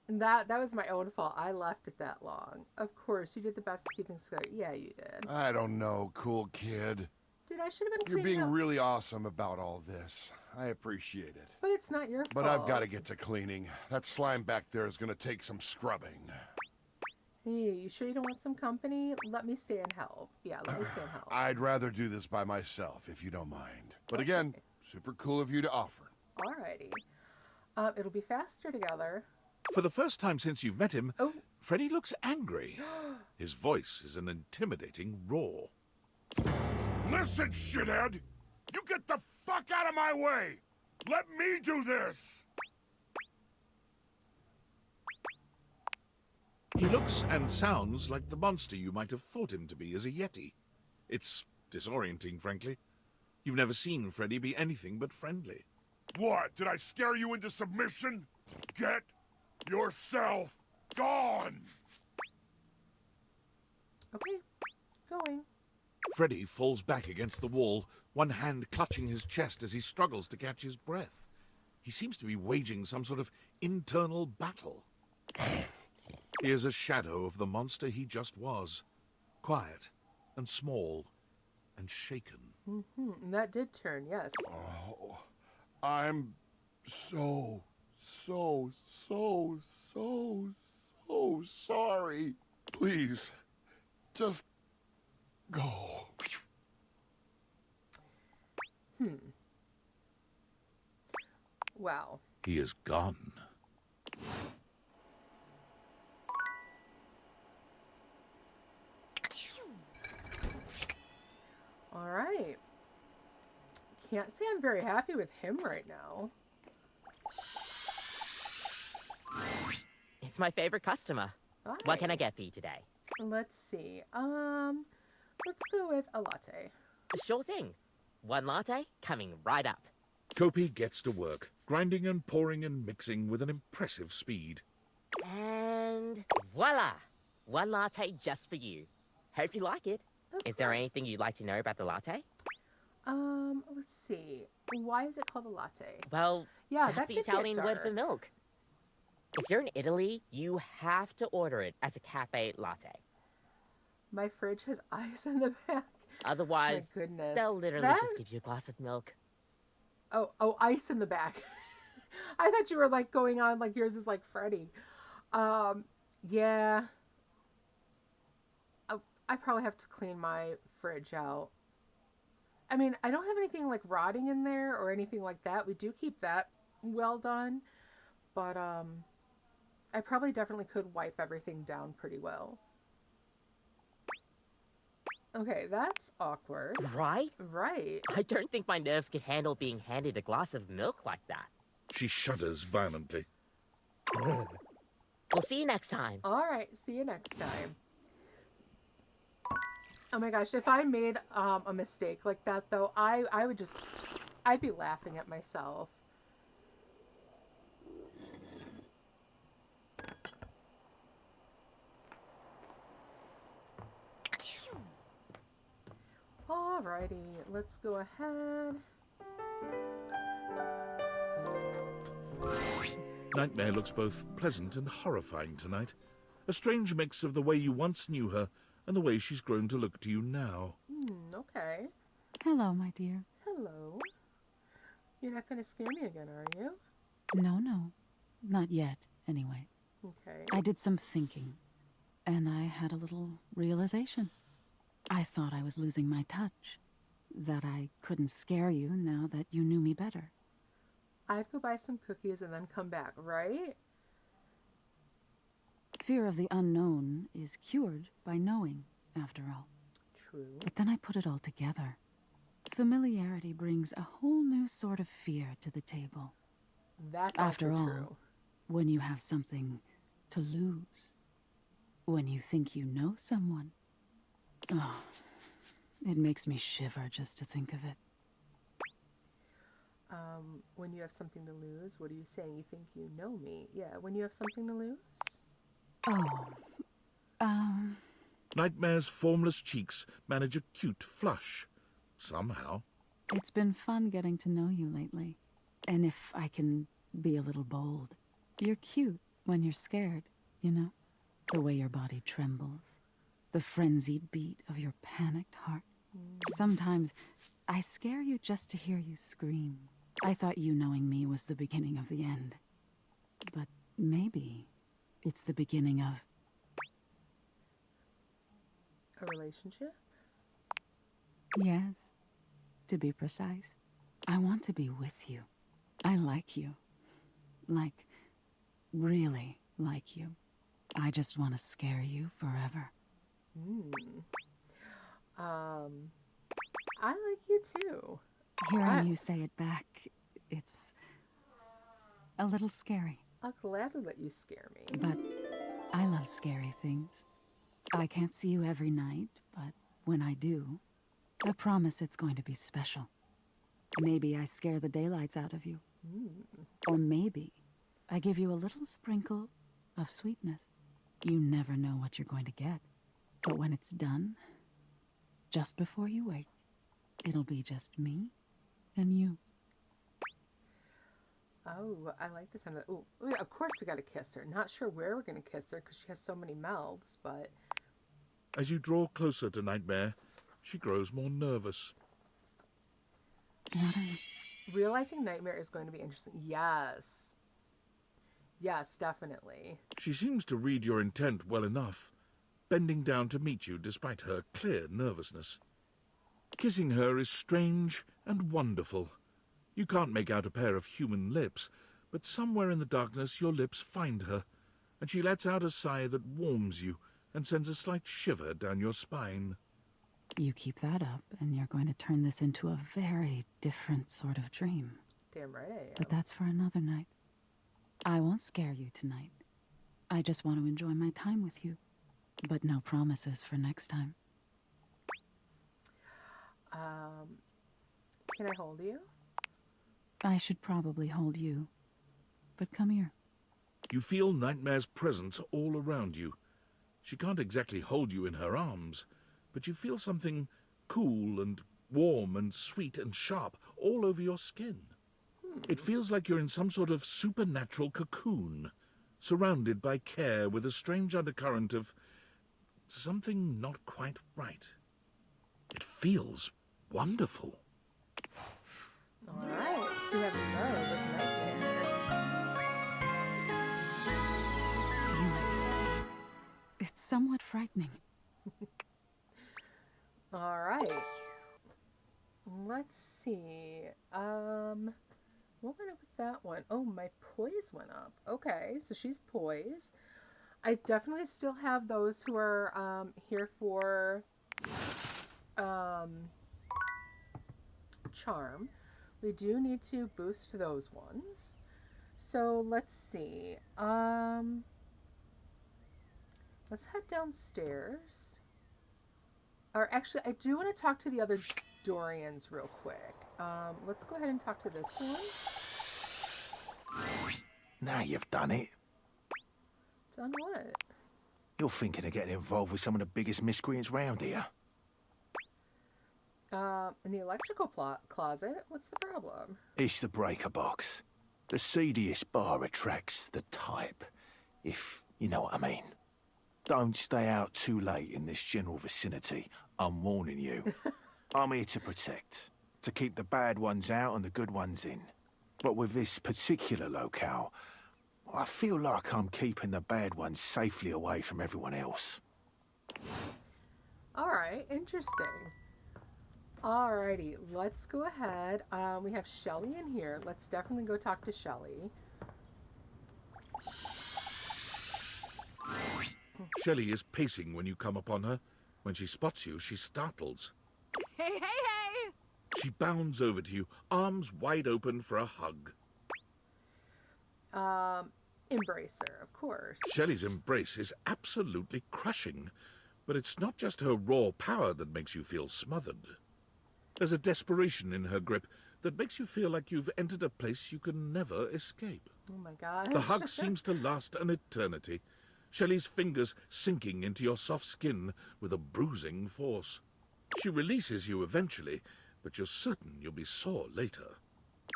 Speaker 1: That was my own fault. I left it that long. Of course, you did the best to keep things straight. Yeah, you did.
Speaker 11: I don't know, cool kid.
Speaker 1: Dude, I should have been
Speaker 11: You're
Speaker 1: cleaning
Speaker 11: being
Speaker 1: up.
Speaker 11: really awesome about all this. I appreciate it.
Speaker 1: But it's not your
Speaker 11: But
Speaker 1: fault.
Speaker 11: I've got to get to cleaning. That slime back there is going to take some scrubbing.
Speaker 1: Hey, you sure you don't want some company? Let me stay and help. Yeah, let me stay and help.
Speaker 11: I'd rather do this by myself, if you don't mind. But again, super cool of you to offer.
Speaker 1: Alrighty. It'll be faster together.
Speaker 2: For the first time since you've met him, Freddy looks angry. His voice is an intimidating roar.
Speaker 11: Listen, shithead! You get the fuck out of my way! Let me do this!
Speaker 2: He looks and sounds like the monster you might have thought him to be as a Yeti. It's disorienting, frankly. You've never seen Freddy be anything but friendly.
Speaker 11: What? Did I scare you into submission? Get yourself gone!
Speaker 1: Okay, going.
Speaker 2: Freddy falls back against the wall, one hand clutching his chest as he struggles to catch his breath. He seems to be waging some sort of internal battle. He is a shadow of the monster he just was. Quiet and small and shaken.
Speaker 1: Mm-hmm. That did turn, yes.
Speaker 11: Oh, I'm so sorry. Please, just go.
Speaker 1: Wow.
Speaker 2: He is gone.
Speaker 1: All right. Can't say I'm very happy with him right now.
Speaker 4: It's my favorite customer.
Speaker 1: Hi.
Speaker 4: What can I get for you today?
Speaker 1: Let's see. Let's go with a latte.
Speaker 4: Sure thing. One latte coming right up.
Speaker 2: Kopi gets to work, grinding and pouring and mixing with an impressive speed.
Speaker 4: And voila! One latte just for you. Hope you like it. Is there anything you'd like to know about the latte?
Speaker 1: Let's see. Why is it called a latte?
Speaker 4: Well,
Speaker 1: yeah,
Speaker 4: that's the
Speaker 1: did get
Speaker 4: Italian word for
Speaker 1: dark.
Speaker 4: milk. If you're in Italy, you have to order it as a cafe latte.
Speaker 1: My fridge has ice in the back.
Speaker 4: Otherwise,
Speaker 1: My goodness.
Speaker 4: they'll literally
Speaker 1: That-
Speaker 4: just give you a glass of milk.
Speaker 1: Oh, ice in the back. I thought you were like going on like yours is like Freddy. Yeah. I probably have to clean my fridge out. I mean, I don't have anything like rotting in there or anything like that. We do keep that well done. But I probably definitely could wipe everything down pretty well. Okay, that's awkward.
Speaker 4: Right?
Speaker 1: Right.
Speaker 4: I don't think my nerves could handle being handed a glass of milk like that.
Speaker 2: She shudders violently.
Speaker 4: We'll see you next time.
Speaker 1: All right, see you next time. Oh my gosh, if I made a mistake like that though, I would just, I'd be laughing at myself. Alrighty, let's go ahead.
Speaker 2: Nightmare looks both pleasant and horrifying tonight. A strange mix of the way you once knew her and the way she's grown to look to you now.
Speaker 1: Okay.
Speaker 18: Hello, my dear.
Speaker 1: Hello. You're not going to scare me again, are you?
Speaker 18: No. Not yet, anyway.
Speaker 1: Okay.
Speaker 18: I did some thinking, and I had a little realization. I thought I was losing my touch. That I couldn't scare you now that you knew me better.
Speaker 1: I'd go buy some cookies and then come back, right?
Speaker 18: Fear of the unknown is cured by knowing, after all.
Speaker 1: True.
Speaker 18: But then I put it all together. Familiarity brings a whole new sort of fear to the table.
Speaker 1: That's
Speaker 18: After
Speaker 1: also
Speaker 18: all,
Speaker 1: true.
Speaker 18: when you have something to lose. When you think you know someone. Oh, it makes me shiver just to think of it.
Speaker 1: When you have something to lose, what are you saying? You think you know me? Yeah, when you have something to lose?
Speaker 18: Oh,
Speaker 2: Nightmare's formless cheeks manage a cute flush. Somehow.
Speaker 18: it's been fun getting to know you lately. And if I can be a little bold, you're cute when you're scared, you know? The way your body trembles. The frenzied beat of your panicked heart. Sometimes I scare you just to hear you scream. I thought you knowing me was the beginning of the end. But maybe it's the beginning of...
Speaker 1: A relationship?
Speaker 18: Yes, to be precise. I want to be with you. I like you. Like, really like you. I just want to scare you forever.
Speaker 1: I like you too.
Speaker 18: Hearing you say it back, it's a little scary.
Speaker 1: I'll gladly let you scare me.
Speaker 18: But I love scary things. I can't see you every night, but when I do, I promise it's going to be special. Maybe I scare the daylights out of you. Or maybe I give you a little sprinkle of sweetness. You never know what you're going to get. But when it's done, just before you wake, it'll be just me and you.
Speaker 1: Oh, I like the sound of that. Oh, of course we gotta kiss her. Not sure where we're gonna kiss her because she has so many mouths, but...
Speaker 2: As you draw closer to Nightmare, she grows more nervous.
Speaker 1: Realizing Nightmare is going to be interesting. Yes. Yes, definitely.
Speaker 2: She seems to read your intent well enough, bending down to meet you despite her clear nervousness. Kissing her is strange and wonderful. You can't make out a pair of human lips, but somewhere in the darkness your lips find her, and she lets out a sigh that warms you and sends a slight shiver down your spine.
Speaker 18: You keep that up, and you're going to turn this into a very different sort of dream.
Speaker 1: Damn right I am.
Speaker 18: But that's for another night. I won't scare you tonight. I just want to enjoy my time with you. But no promises for next time.
Speaker 1: Can I hold you?
Speaker 18: I should probably hold you. But come here.
Speaker 2: You feel Nightmare's presence all around you. She can't exactly hold you in her arms, but you feel something cool and warm and sweet and sharp all over your skin. It feels like you're in some sort of supernatural cocoon, surrounded by care with a strange undercurrent of something not quite right. It feels wonderful.
Speaker 1: All right, so we have love with Nightmare.
Speaker 18: This feeling. It's somewhat frightening.
Speaker 1: All right. Let's see. What went up with that one? Oh, my poise went up. Okay, so she's poise. I definitely still have those who are here for charm. We do need to boost those ones. So let's see. Let's head downstairs. Or actually, I do want to talk to the other Dorians real quick. Let's go ahead and talk to this one.
Speaker 13: Now you've done it.
Speaker 1: Done what?
Speaker 13: You're thinking of getting involved with some of the biggest miscreants round here.
Speaker 1: In the electrical closet? What's the problem?
Speaker 13: It's the breaker box. The seediest bar attracts the type, if you know what I mean. Don't stay out too late in this general vicinity. I'm warning you. I'm here to protect, to keep the bad ones out and the good ones in. But with this particular locale, I feel like I'm keeping the bad ones safely away from everyone else.
Speaker 1: All right, interesting. Alrighty, let's go ahead. We have Shelly in here. Let's definitely go talk to Shelly.
Speaker 2: Shelley is pacing when you come upon her. When she spots you, she startles.
Speaker 5: Hey, hey, hey!
Speaker 2: She bounds over to you, arms wide open for a hug.
Speaker 1: embrace her, of course.
Speaker 2: Shelley's embrace is absolutely crushing, but it's not just her raw power that makes you feel smothered. There's a desperation in her grip that makes you feel like you've entered a place you can never escape.
Speaker 1: Oh my gosh.
Speaker 2: The hug seems to last an eternity, Shelley's fingers sinking into your soft skin with a bruising force. She releases you eventually, but you're certain you'll be sore later.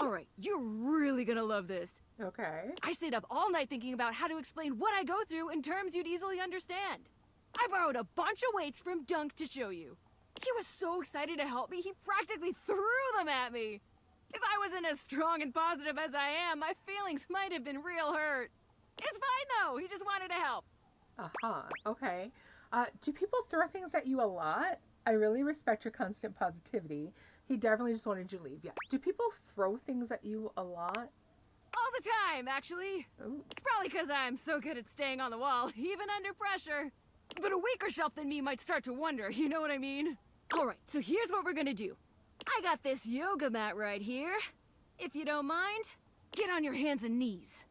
Speaker 15: All right, you're really gonna love this.
Speaker 1: Okay.
Speaker 15: I stayed up all night thinking about how to explain what I go through in terms you'd easily understand. I borrowed a bunch of weights from Dunk to show you. He was so excited to help me, he practically threw them at me. If I wasn't as strong and positive as I am, my feelings might have been real hurt. It's fine though, he just wanted to help.
Speaker 1: Uh-huh, okay. Do people throw things at you a lot? I really respect your constant positivity. He definitely just wanted you to leave. Yeah. Do people throw things at you a lot?
Speaker 15: All the time, actually.
Speaker 1: Ooh.
Speaker 15: It's probably because I'm so good at staying on the wall, even under pressure. But a weaker shelf than me might start to wonder, you know what I mean? All right, so here's what we're gonna do. I got this yoga mat right here. If you don't mind, get on your hands and knees.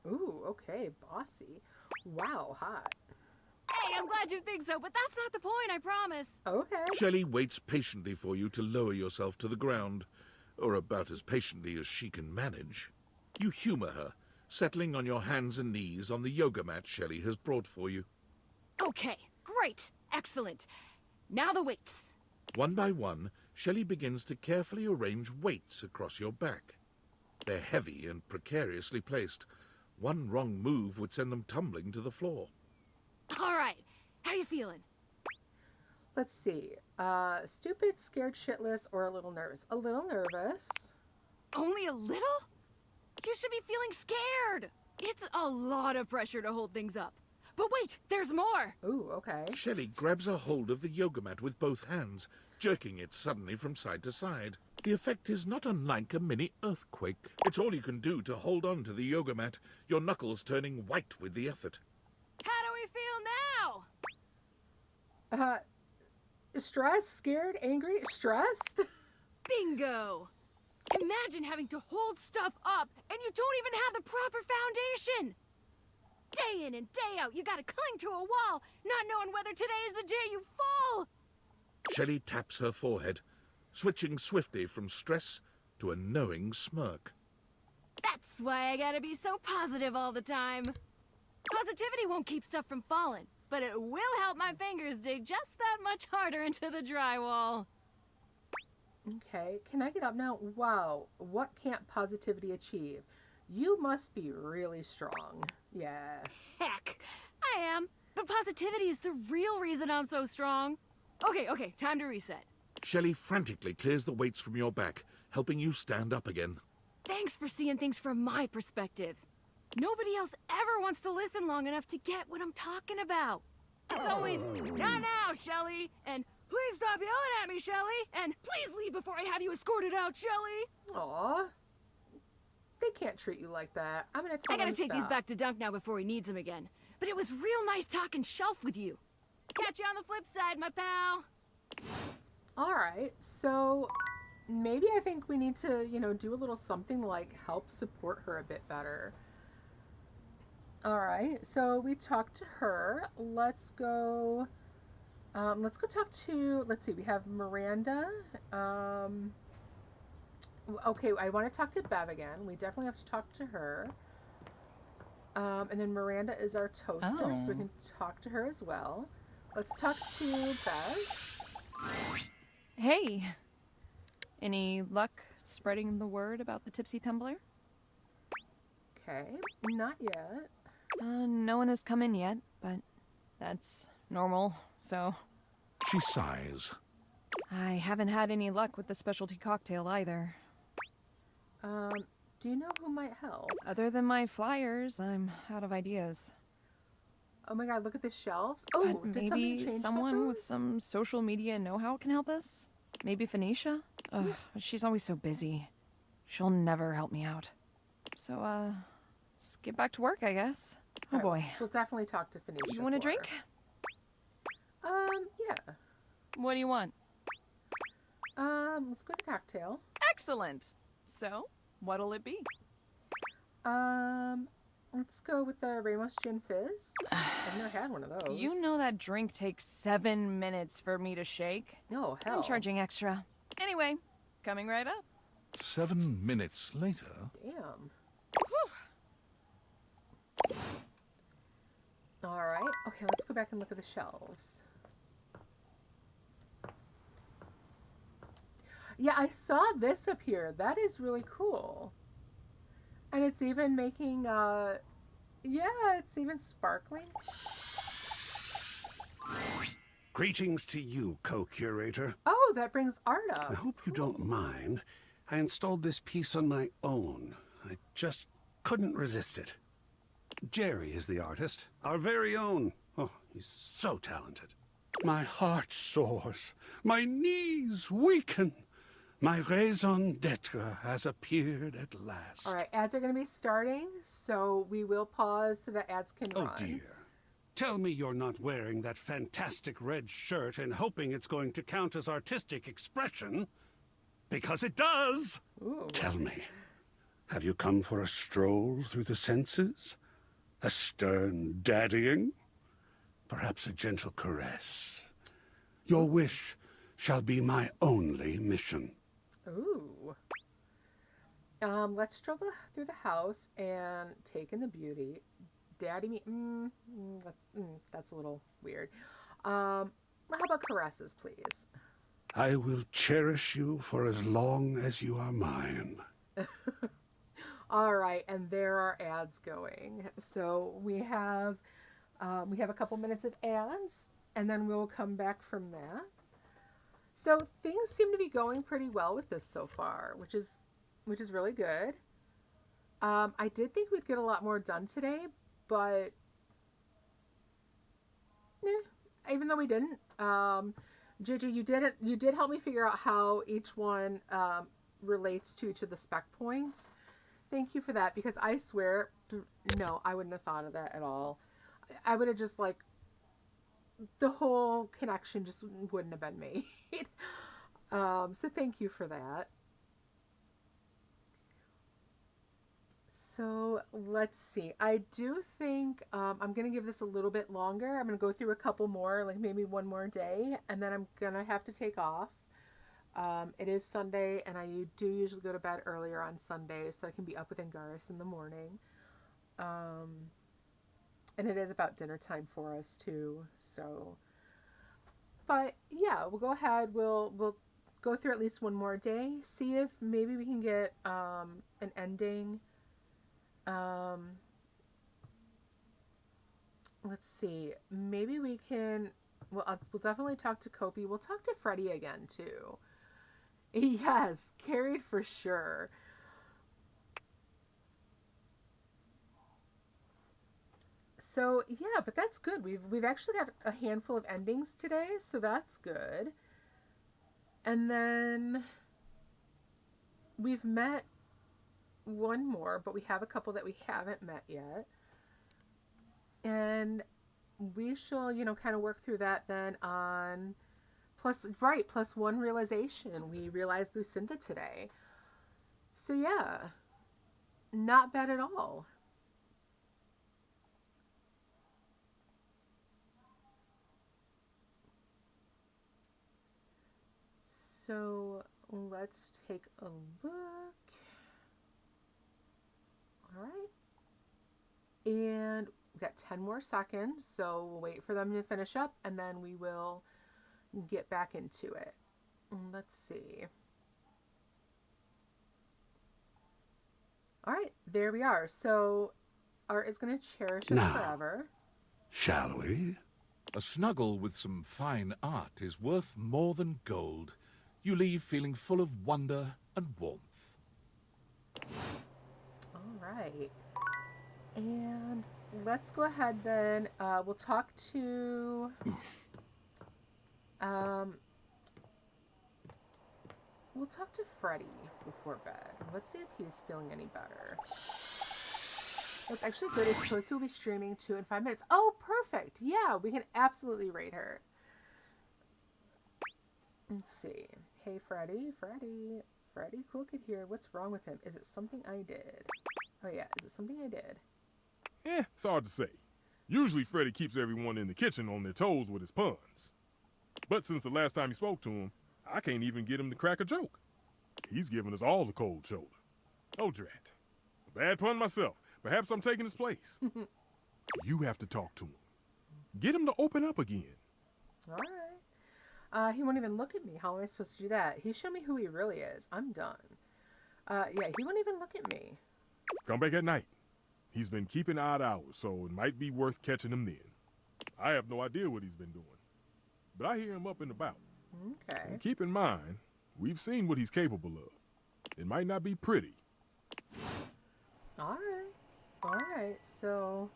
Speaker 1: Ooh, okay, bossy. Wow, hot.
Speaker 15: Hey, I'm glad you think so, but that's not the point, I promise.
Speaker 1: Okay.
Speaker 2: Shelley waits patiently for you to lower yourself to the ground, or about as patiently as she can manage. You humor her, settling on your hands and knees on the yoga mat Shelley has brought for you.
Speaker 15: Okay, great, excellent. Now the weights.
Speaker 2: One by one, Shelley begins to carefully arrange weights across your back. They're heavy and precariously placed. One wrong move would send them tumbling to the floor.
Speaker 15: All right, how you feeling?
Speaker 1: Let's see. Stupid, scared shitless, or a little nervous? A little nervous.
Speaker 15: Only a little? You should be feeling scared. It's a lot of pressure to hold things up. But wait, there's more.
Speaker 1: Ooh, okay.
Speaker 2: Shelley grabs a hold of the yoga mat with both hands, jerking it suddenly from side to side. The effect is not unlike a mini earthquake. It's all you can do to hold on to the yoga mat, your knuckles turning white with the effort.
Speaker 15: How do we feel now?
Speaker 1: Stressed, scared, angry, stressed?
Speaker 15: Bingo! Imagine having to hold stuff up and you don't even have the proper foundation. Day in and day out, you gotta cling to a wall, not knowing whether today is the day you fall.
Speaker 2: Shelley taps her forehead, switching swiftly from stress to a knowing smirk.
Speaker 15: That's why I gotta be so positive all the time. Positivity won't keep stuff from falling, but it will help my fingers dig just that much harder into the drywall.
Speaker 1: Okay, can I get up now? Wow, what can't positivity achieve? You must be really strong. Yeah.
Speaker 15: Heck, I am. But positivity is the real reason I'm so strong. Okay, time to reset.
Speaker 2: Shelley frantically clears the weights from your back, helping you stand up again.
Speaker 15: Thanks for seeing things from my perspective. Nobody else ever wants to listen long enough to get what I'm talking about. It's always, not now, Shelley, and please stop yelling at me, Shelley, and please leave before I have you escorted out, Shelley.
Speaker 1: Aw. They can't treat you like that. I'm gonna tell
Speaker 15: I gotta
Speaker 1: them
Speaker 15: take these
Speaker 1: stop.
Speaker 15: back to Dunk now before he needs them again. But it was real nice talking shelf with you. Catch you on the flip side, my pal.
Speaker 1: All right, so maybe I think we need to, do a little something like help support her a bit better. All right, so we talked to her. Let's go talk to, let's see, we have Miranda. Okay, I want to talk to Bev again. We definitely have to talk to her. And then Miranda is our toaster, so we can talk to her as well. Let's talk to Bev.
Speaker 10: Hey. Any luck spreading the word about the tipsy tumbler?
Speaker 1: Okay, not yet.
Speaker 10: No one has come in yet, but that's normal, so...
Speaker 2: She sighs.
Speaker 10: I haven't had any luck with the specialty cocktail either.
Speaker 1: Do you know who might help?
Speaker 10: Other than my flyers, I'm out of ideas.
Speaker 1: Oh my god, look at the shelves. Oh,
Speaker 10: But
Speaker 1: did somebody
Speaker 10: maybe
Speaker 1: change
Speaker 10: someone with
Speaker 1: those?
Speaker 10: some social media know-how can help us? Maybe Phoenicia? Ugh, but she's always so busy. She'll never help me out. So, let's get back to work, I guess. Oh
Speaker 1: All right,
Speaker 10: boy.
Speaker 1: We'll definitely talk to Phoenicia.
Speaker 10: You want a
Speaker 1: for
Speaker 10: drink?
Speaker 1: her. Yeah.
Speaker 10: What do you want?
Speaker 1: Let's go with the cocktail.
Speaker 10: Excellent. So, what'll it be?
Speaker 1: Let's go with the Ramos Gin Fizz. I've never had one of those.
Speaker 10: You know that drink takes 7 minutes for me to shake?
Speaker 1: Oh, hell.
Speaker 10: I'm charging extra. Anyway, coming right up.
Speaker 2: 7 minutes later.
Speaker 1: Damn. All right. Okay, let's go back and look at the shelves. Yeah, I saw this up here. That is really cool. And it's even making, yeah, it's even sparkling.
Speaker 16: Greetings to you, co-curator.
Speaker 1: Oh, that brings art up.
Speaker 16: I hope you don't mind. I installed this piece on my own. I just couldn't resist it. Jerry is the artist, our very own. Oh, he's so talented. My heart soars. My knees weaken. My raison d'etre has appeared at last.
Speaker 1: All right, ads are going to be starting, so we will pause so that ads can run.
Speaker 16: Oh, dear. Tell me you're not wearing that fantastic red shirt and hoping it's going to count as artistic expression. Because it does!
Speaker 1: Ooh.
Speaker 16: Tell me, have you come for a stroll through the senses? A stern daddying? Perhaps a gentle caress? Your wish shall be my only mission.
Speaker 1: Ooh. Let's stroll through the house and take in the beauty. Daddy me, that's a little weird. How about caresses, please?
Speaker 16: I will cherish you for as long as you are mine.
Speaker 1: All right, and there are ads going. So we have a couple minutes of ads, and then we'll come back from that. So things seem to be going pretty well with this so far, which is really good. I did think we'd get a lot more done today, but even though we didn't, Gigi, you did help me figure out how each one relates to the spec points. Thank you for that, because I swear, no, I wouldn't have thought of that at all. I would have just the whole connection just wouldn't have been made. So thank you for that. So let's see. I do think I'm going to give this a little bit longer. I'm going to go through a couple more, like maybe one more day, and then I'm going to have to take off. It is Sunday, and I do usually go to bed earlier on Sunday so I can be up with Angaris in the morning. And it is about dinner time for us too. So, but yeah, we'll go ahead. We'll go through at least one more day. See if maybe we can get an ending. Let's see. Maybe we can. We'll definitely talk to Kopi. We'll talk to Freddy again too. Yes, carried for sure. So yeah, but that's good. We've actually got a handful of endings today, so that's good. And then we've met one more, but we have a couple that we haven't met yet. And we shall, kind of work through that then on plus one realization. We realized Lucinda today. So yeah, not bad at all. So let's take a look. All right. And we've got 10 more seconds, so we'll wait for them to finish up, and then we will get back into it. Let's see. All right, there we are. So Art is going to cherish us
Speaker 16: Now,
Speaker 1: forever.
Speaker 16: Shall we?
Speaker 2: A snuggle with some fine art is worth more than gold. You leave feeling full of wonder and warmth.
Speaker 1: All right. And let's go ahead then. We'll talk to... we'll talk to Freddy before bed. Let's see if he's feeling any better. That's actually good. It's supposed to be streaming 2 in 5 minutes. Oh, perfect. Yeah, we can absolutely rate her. Let's see. Hey, Freddy. Freddy, cool kid here. What's wrong with him? Is it something I did? Oh, yeah. Is it something I did?
Speaker 19: It's hard to say. Usually Freddy keeps everyone in the kitchen on their toes with his puns. But since the last time you spoke to him, I can't even get him to crack a joke. He's giving us all the cold shoulder. Oh, drat. Bad pun myself. Perhaps I'm taking his place. You have to talk to him. Get him to open up again.
Speaker 1: All right. He won't even look at me. How am I supposed to do that? He showed me who he really is. I'm done. Yeah, he won't even look at me.
Speaker 19: Come back at night. He's been keeping odd hours, so it might be worth catching him then. I have no idea what he's been doing, but I hear him up and about.
Speaker 1: Okay.
Speaker 19: And keep in mind, we've seen what he's capable of. It might not be pretty.
Speaker 1: All right. So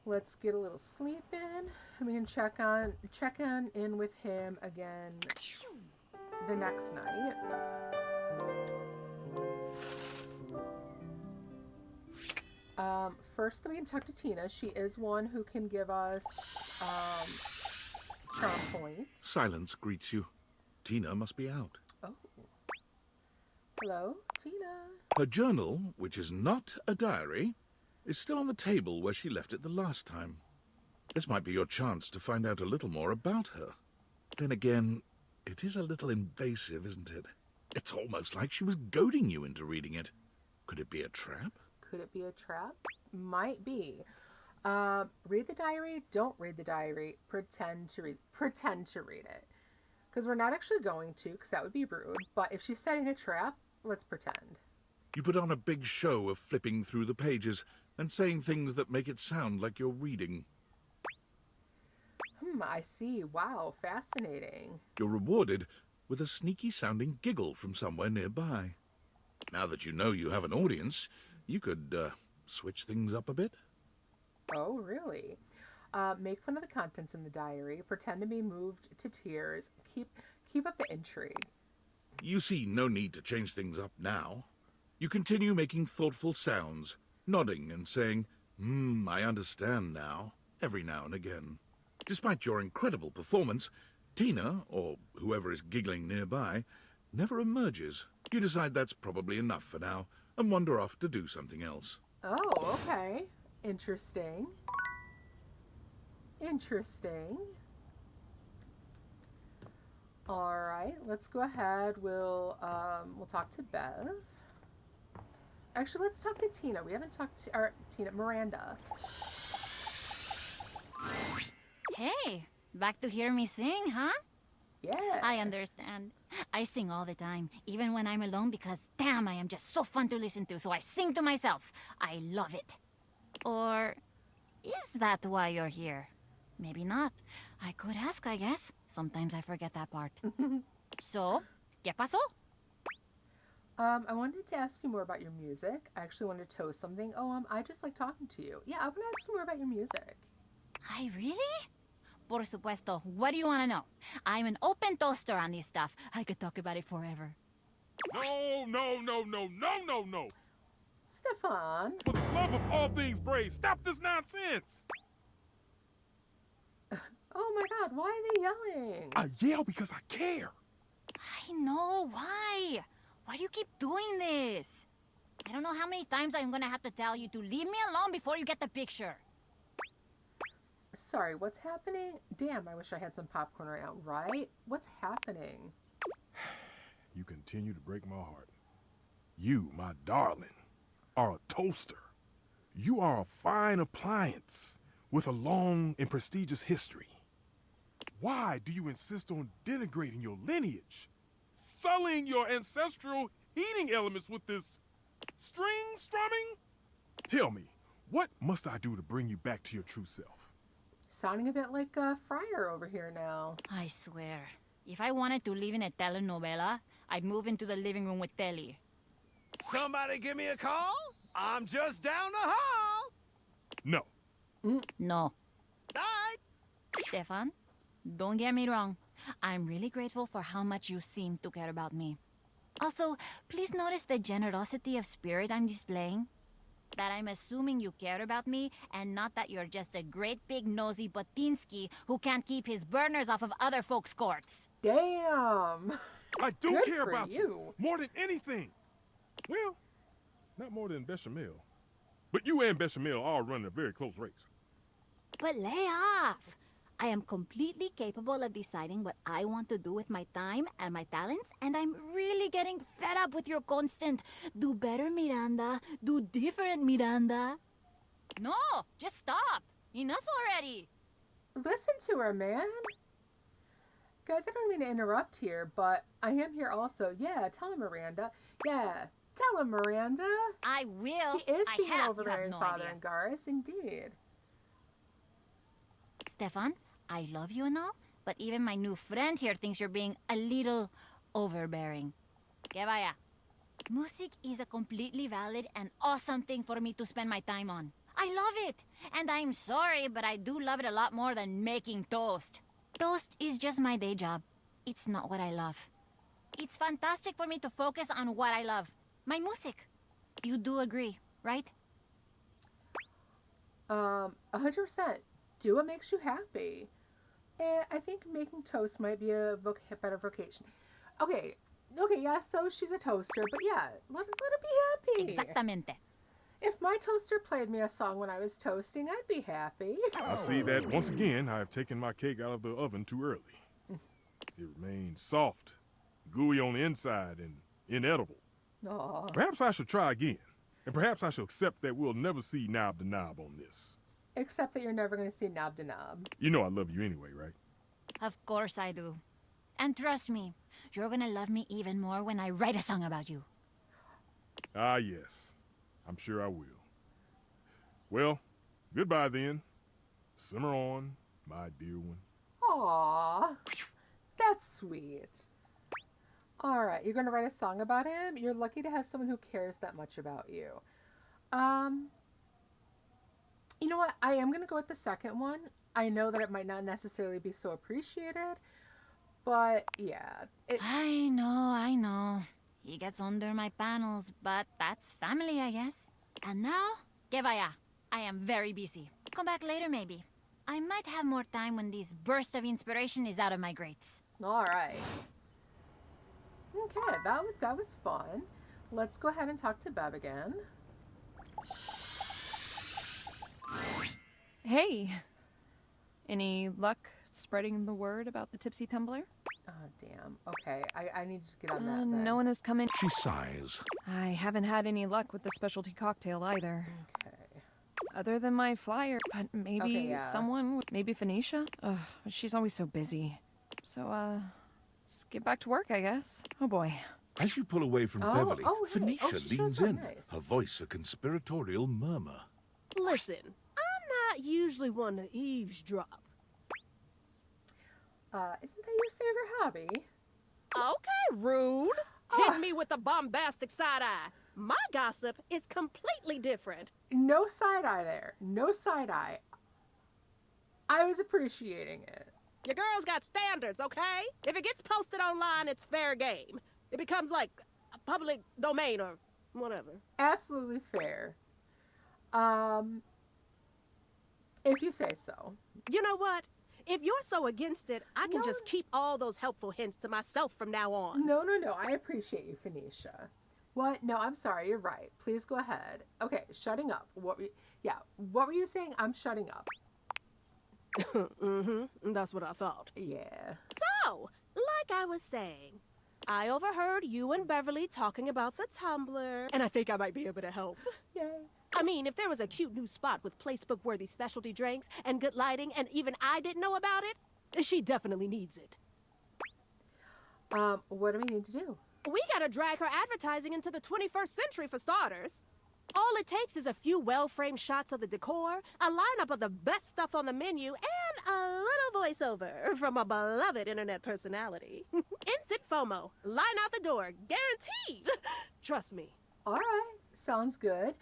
Speaker 1: let's get a little sleep in. We can check in with him again the next night. First, we can talk to Tina. She is one who can give us charm points.
Speaker 2: Silence greets you. Tina must be out.
Speaker 1: Oh. Hello, Tina.
Speaker 2: Her journal, which is not a diary, is still on the table where she left it the last time. This might be your chance to find out a little more about her. Then again, it is a little invasive, isn't it? It's almost like she was goading you into reading it. Could it be a trap?
Speaker 1: Could it be a trap? Might be. Read the diary. Don't read the diary. Pretend to read it. Because we're not actually going to, because that would be rude. But if she's setting a trap, let's pretend.
Speaker 2: You put on a big show of flipping through the pages and saying things that make it sound like you're reading.
Speaker 1: I see. Wow, fascinating.
Speaker 2: You're rewarded with a sneaky-sounding giggle from somewhere nearby. Now that you know you have an audience, you could switch things up a bit.
Speaker 1: Oh, really? Make fun of the contents in the diary. Pretend to be moved to tears. Keep up the intrigue.
Speaker 2: You see no need to change things up now. You continue making thoughtful sounds, nodding and saying, I understand now, every now and again. Despite your incredible performance, Tina, or whoever is giggling nearby, never emerges. You decide that's probably enough for now and wander off to do something else.
Speaker 1: Oh, okay. Interesting. All right, let's go ahead. We'll talk to Bev. Actually, let's talk to Tina. We haven't talked to Miranda.
Speaker 5: Hey, back to hear me sing, huh?
Speaker 1: Yeah.
Speaker 5: I understand. I sing all the time, even when I'm alone, because damn, I am just so fun to listen to, so I sing to myself. I love it. Or is that why you're here? Maybe not. I could ask, I guess. Sometimes I forget that part. So, ¿qué pasó?
Speaker 1: I wanted to ask you more about your music. I actually wanted to toast something. I just like talking to you. Yeah, I want to ask you more about your music.
Speaker 5: I really? Por supuesto. What do you want to know? I'm an open toaster on this stuff. I could talk about it forever.
Speaker 19: No.
Speaker 1: Stefan.
Speaker 19: For the love of all things brave, stop this nonsense.
Speaker 1: Oh my god, why are they yelling?
Speaker 19: I yell because I care.
Speaker 5: I know. Why? Why do you keep doing this? I don't know how many times I'm gonna have to tell you to leave me alone before you get the picture.
Speaker 1: Sorry, what's happening? Damn, I wish I had some popcorn right now, right? What's happening?
Speaker 19: You continue to break my heart. You, my darling, are a toaster. You are a fine appliance with a long and prestigious history. Why do you insist on denigrating your lineage? Sullying your ancestral heating elements with this string strumming? Tell me, what must I do to bring you back to your true self?
Speaker 1: Sounding a bit like Friar over here now.
Speaker 5: I swear, if I wanted to live in a telenovela, I'd move into the living room with Telly.
Speaker 14: Somebody give me a call? I'm just down the hall.
Speaker 19: No.
Speaker 5: No.
Speaker 14: Right.
Speaker 5: Stefan, don't get me wrong. I'm really grateful for how much you seem to care about me. Also, please notice the generosity of spirit I'm displaying. That I'm assuming you care about me, and not that you're just a great big nosy Botinsky who can't keep his burners off of other folks' courts.
Speaker 1: Damn!
Speaker 19: I do
Speaker 1: Good
Speaker 19: care
Speaker 1: for
Speaker 19: about you more than anything. Well, not more than bechamel. But you and Bechamel are running a very close race.
Speaker 17: But lay off. I am completely capable of deciding what I want to do with my time and my talents, and I'm really getting fed up with your constant do better, Miranda, do different, Miranda.
Speaker 5: No, just stop. Enough already.
Speaker 1: Listen to her, man. Guys, I don't mean to interrupt here, but I am here also. Yeah, tell him, Miranda. Yeah, tell him, Miranda.
Speaker 5: I will.
Speaker 1: He is
Speaker 5: I
Speaker 1: being
Speaker 5: have.
Speaker 1: over
Speaker 5: You
Speaker 1: there
Speaker 5: have
Speaker 1: in
Speaker 5: no
Speaker 1: Father
Speaker 5: idea.
Speaker 1: Angaris, indeed.
Speaker 17: Stefan, I love you and all, but even my new friend here thinks you're being a little overbearing. Que vaya. Music is a completely valid and awesome thing for me to spend my time on. I love it, and I'm sorry, but I do love it a lot more than making toast. Toast is just my day job. It's not what I love. It's fantastic for me to focus on what I love. My music. You do agree, right?
Speaker 1: 100%. Do what makes you happy. And I think making toast might be a better vocation. Okay, yeah, so she's a toaster, but yeah, let her be happy.
Speaker 17: Exactamente.
Speaker 1: If my toaster played me a song when I was toasting, I'd be happy.
Speaker 19: I see that once again I have taken my cake out of the oven too early. It remains soft, gooey on the inside, and inedible.
Speaker 1: Aw.
Speaker 19: Perhaps I should try again, and perhaps I shall accept that we'll never see knob to knob on this.
Speaker 1: Except that you're never going to see knob to knob.
Speaker 19: You know I love you anyway, right?
Speaker 17: Of course I do. And trust me, you're gonna love me even more when I write a song about you.
Speaker 19: Ah, yes. I'm sure I will. Well, goodbye then. Simmer on, my dear one.
Speaker 1: Aww. That's sweet. Alright, you're going to write a song about him? You're lucky to have someone who cares that much about you. You know what? I am going to go with the second one. I know that it might not necessarily be so appreciated, but yeah.
Speaker 17: I know. He gets under my panels, but that's family, I guess. And now, que vaya. I am very busy. Come back later, maybe. I might have more time when this burst of inspiration is out of my grates.
Speaker 1: Alright. Okay, that was fun. Let's go ahead and talk to Bev again.
Speaker 10: Hey. Any luck spreading the word about the tipsy tumbler?
Speaker 1: Oh, damn. Okay, I need to get on that then.
Speaker 10: No one has come in.
Speaker 2: She sighs.
Speaker 10: I haven't had any luck with the specialty cocktail either.
Speaker 1: Okay.
Speaker 10: Other than my flyer, but maybe
Speaker 1: Okay, yeah.
Speaker 10: someone, maybe Phoenicia? Ugh, she's always so busy. So, let's get back to work, I guess. Oh boy.
Speaker 2: As you pull away from Beverly,
Speaker 1: hey.
Speaker 2: Phoenicia
Speaker 1: She shows
Speaker 2: leans
Speaker 1: up
Speaker 2: in,
Speaker 1: nice.
Speaker 2: her voice a conspiratorial murmur.
Speaker 12: Listen, I'm not usually one to eavesdrop.
Speaker 1: Isn't that your favorite hobby?
Speaker 12: Okay, rude. Hit me with the bombastic side eye. My gossip is completely different.
Speaker 1: No side eye there. No side eye. I was appreciating it.
Speaker 12: Your girl's got standards, okay? If it gets posted online, it's fair game. It becomes like a public domain or whatever.
Speaker 1: Absolutely fair. If you say so.
Speaker 12: You know what? If you're so against it, I can just keep all those helpful hints to myself from now on.
Speaker 1: No. I appreciate you, Phoenicia. What? No, I'm sorry. You're right. Please go ahead. Okay, shutting up. What were you saying? I'm shutting up.
Speaker 12: Mm-hmm. That's what I thought.
Speaker 1: Yeah.
Speaker 12: So, like I was saying, I overheard you and Beverly talking about the Tumblr, and I think I might be able to help.
Speaker 1: Yay.
Speaker 12: I mean, if there was a cute new spot with placebook-worthy specialty drinks and good lighting, and even I didn't know about it, she definitely needs it.
Speaker 1: What do we need to do?
Speaker 12: We gotta drag her advertising into the 21st century for starters. All it takes is a few well-framed shots of the decor, a lineup of the best stuff on the menu, and a little voiceover from a beloved internet personality. Instant FOMO. Line out the door. Guaranteed. Trust me.
Speaker 1: All right. Sounds good.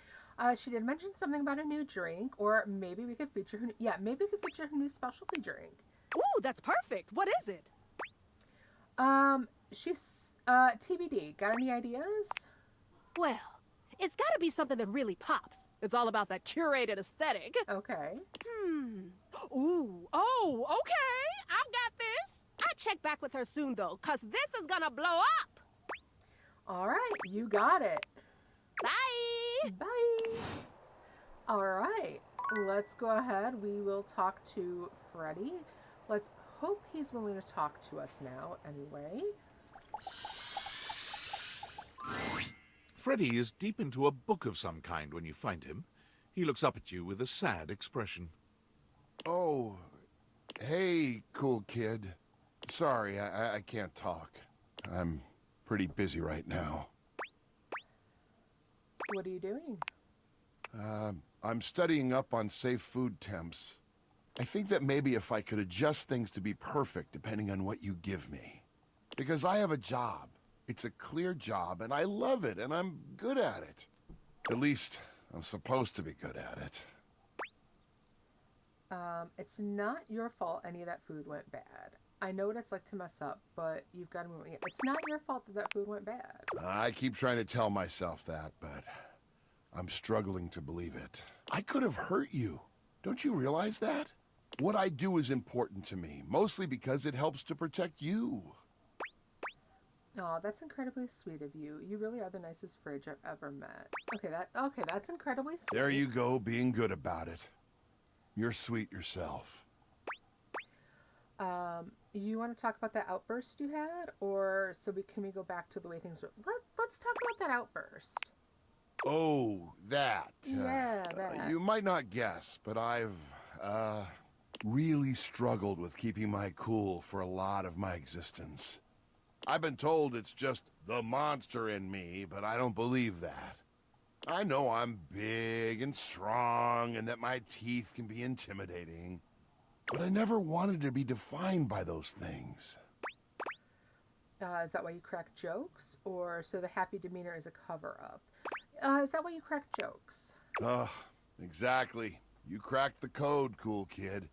Speaker 1: She did mention something about a new drink, or maybe we could feature her. Yeah, maybe we could feature her new specialty drink.
Speaker 12: Ooh, that's perfect. What is it?
Speaker 1: She's TBD. Got any ideas?
Speaker 12: Well, it's gotta be something that really pops. It's all about that curated aesthetic.
Speaker 1: Okay.
Speaker 12: Ooh. Oh, okay. I've got this. I'll check back with her soon, though, because this is gonna blow up.
Speaker 1: All right. You got it.
Speaker 12: Bye.
Speaker 1: Bye. All right, let's go ahead. We will talk to Freddy. Let's hope he's willing to talk to us now anyway.
Speaker 2: Freddy is deep into a book of some kind when you find him. He looks up at you with a sad expression.
Speaker 11: Oh, hey, cool kid. Sorry, I can't talk. I'm pretty busy right now.
Speaker 1: What are you doing?
Speaker 11: I'm studying up on safe food temps. I think that maybe if I could adjust things to be perfect depending on what you give me. Because I have a job. It's a clear job, and I love it, and I'm good at it. At least, I'm supposed to be good at it.
Speaker 1: It's not your fault any of that food went bad. I know what it's like to mess up, but you've got to move on. It's not your fault that that food went bad.
Speaker 11: I keep trying to tell myself that, but I'm struggling to believe it. I could have hurt you. Don't you realize that? What I do is important to me, mostly because it helps to protect you.
Speaker 1: Oh, that's incredibly sweet of you. You really are the nicest fridge I've ever met. Okay, that's incredibly sweet.
Speaker 11: There you go, being good about it. You're sweet yourself.
Speaker 1: You want to talk about that outburst you had, or can we go back to the way things were? Let's talk about that outburst.
Speaker 11: Oh, that.
Speaker 1: Yeah, that.
Speaker 11: You might not guess, but I've, really struggled with keeping my cool for a lot of my existence. I've been told it's just the monster in me, but I don't believe that. I know I'm big and strong and that my teeth can be intimidating, but I never wanted to be defined by those things.
Speaker 1: Is that why you crack jokes? Or so the happy demeanor is a cover-up? Is that why you crack jokes?
Speaker 11: Exactly. You cracked the code, cool kid.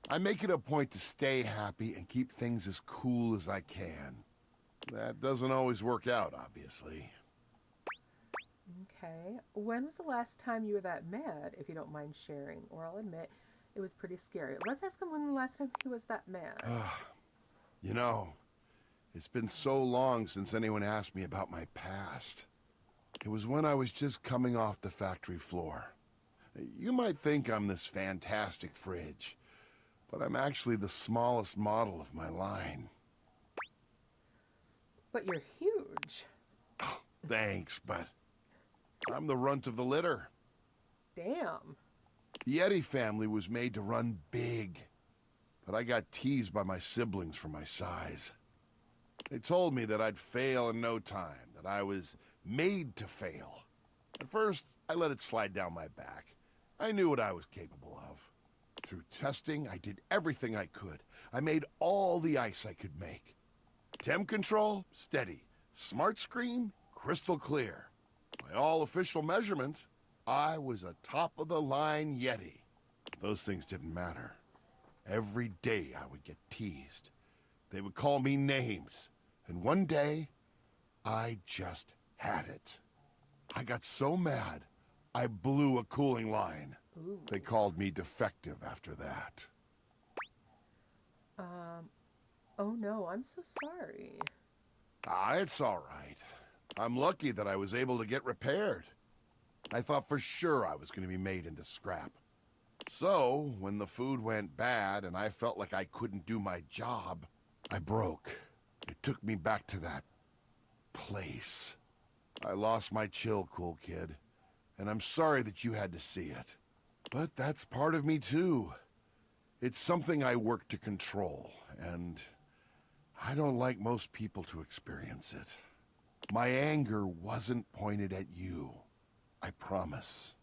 Speaker 11: I make it a point to stay happy and keep things as cool as I can. That doesn't always work out, obviously.
Speaker 1: Okay. When was the last time you were that mad, if you don't mind sharing? Or I'll admit, it was pretty scary. Let's ask him when the last time he was that mad.
Speaker 11: You know, it's been so long since anyone asked me about my past. It was when I was just coming off the factory floor. You might think I'm this fantastic fridge, but I'm actually the smallest model of my line.
Speaker 1: But you're huge.
Speaker 11: Oh, thanks, but I'm the runt of the litter.
Speaker 1: Damn.
Speaker 11: The Yeti family was made to run big, but I got teased by my siblings for my size. They told me that I'd fail in no time, that I was made to fail. At first, I let it slide down my back. I knew what I was capable of. Through testing, I did everything I could. I made all the ice I could make. Temp control, steady. Smart screen, crystal clear. By all official measurements, I was a top-of-the-line Yeti. Those things didn't matter. Every day I would get teased. They would call me names. And one day, I just had it. I got so mad, I blew a cooling line.
Speaker 1: Ooh.
Speaker 11: They called me defective after that.
Speaker 1: Oh no, I'm so sorry.
Speaker 11: It's all right. I'm lucky that I was able to get repaired. I thought for sure I was going to be made into scrap. So, when the food went bad and I felt like I couldn't do my job, I broke. It took me back to that place. I lost my chill, cool kid, and I'm sorry that you had to see it. But that's part of me too. It's something I work to control, and I don't like most people to experience it. My anger wasn't pointed at you. I promise.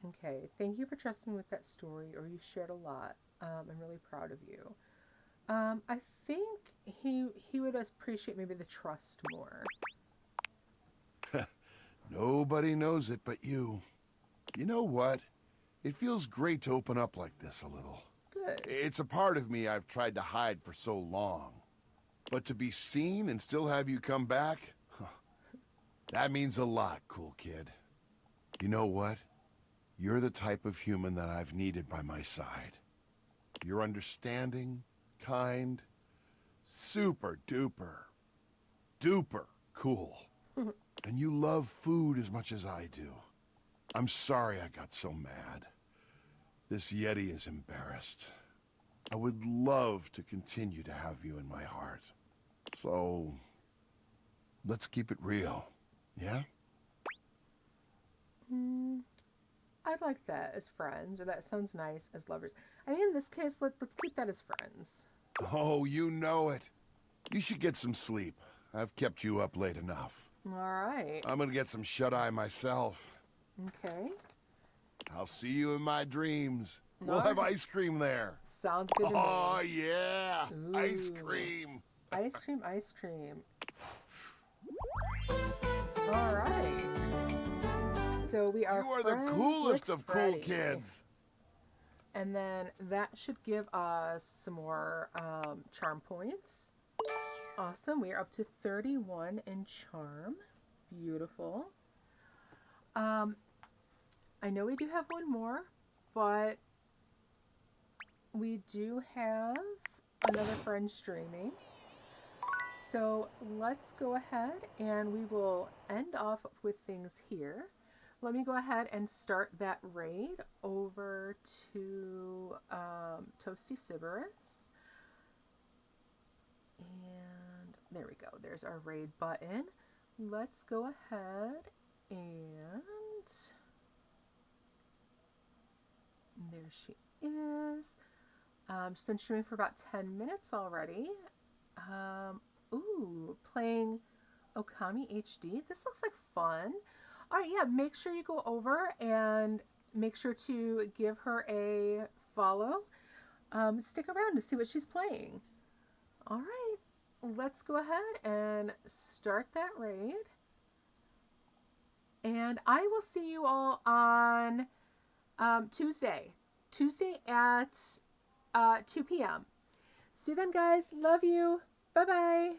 Speaker 1: Okay, thank you for trusting me with that story, or you shared a lot. I'm really proud of you. I think he would appreciate maybe the trust more.
Speaker 11: Nobody knows it but you. You know what? It feels great to open up like this a little.
Speaker 1: Good.
Speaker 11: It's a part of me I've tried to hide for so long. But to be seen and still have you come back? That means a lot, cool kid. You know what? You're the type of human that I've needed by my side. You're understanding, kind, super duper, duper cool. And you love food as much as I do. I'm sorry I got so mad. This Yeti is embarrassed. I would love to continue to have you in my heart. So, let's keep it real, yeah?
Speaker 1: I'd like that as friends, or that sounds nice as lovers. I think in this case, let's keep that as friends.
Speaker 11: Oh, you know it. You should get some sleep. I've kept you up late enough.
Speaker 1: All right.
Speaker 11: I'm gonna get some shut-eye myself.
Speaker 1: Okay.
Speaker 11: I'll see you in my dreams. We'll have ice cream there.
Speaker 1: Sounds good to me.
Speaker 11: Oh, yeah.
Speaker 1: Ooh.
Speaker 11: Ice cream.
Speaker 1: Ice cream, ice cream. All right. So we are
Speaker 11: You are the
Speaker 1: friends
Speaker 11: coolest
Speaker 1: with
Speaker 11: of cool
Speaker 1: Freddy.
Speaker 11: kids.
Speaker 1: And then that should give us some more charm points. Awesome. We are up to 31 in charm. Beautiful. I know we do have one more, but we do have another friend streaming. So let's go ahead and we will end off with things here. Let me go ahead and start that raid over to Toasty Sybaris. And there we go. There's our raid button. Let's go ahead and there she is. She's been streaming for about 10 minutes already. Ooh, playing Okami HD. This looks like fun. All right, yeah, make sure you go over and make sure to give her a follow. Stick around to see what she's playing. All right, let's go ahead and start that raid. And I will see you all on Tuesday at 2 p.m. See you then, guys. Love you. Bye-bye.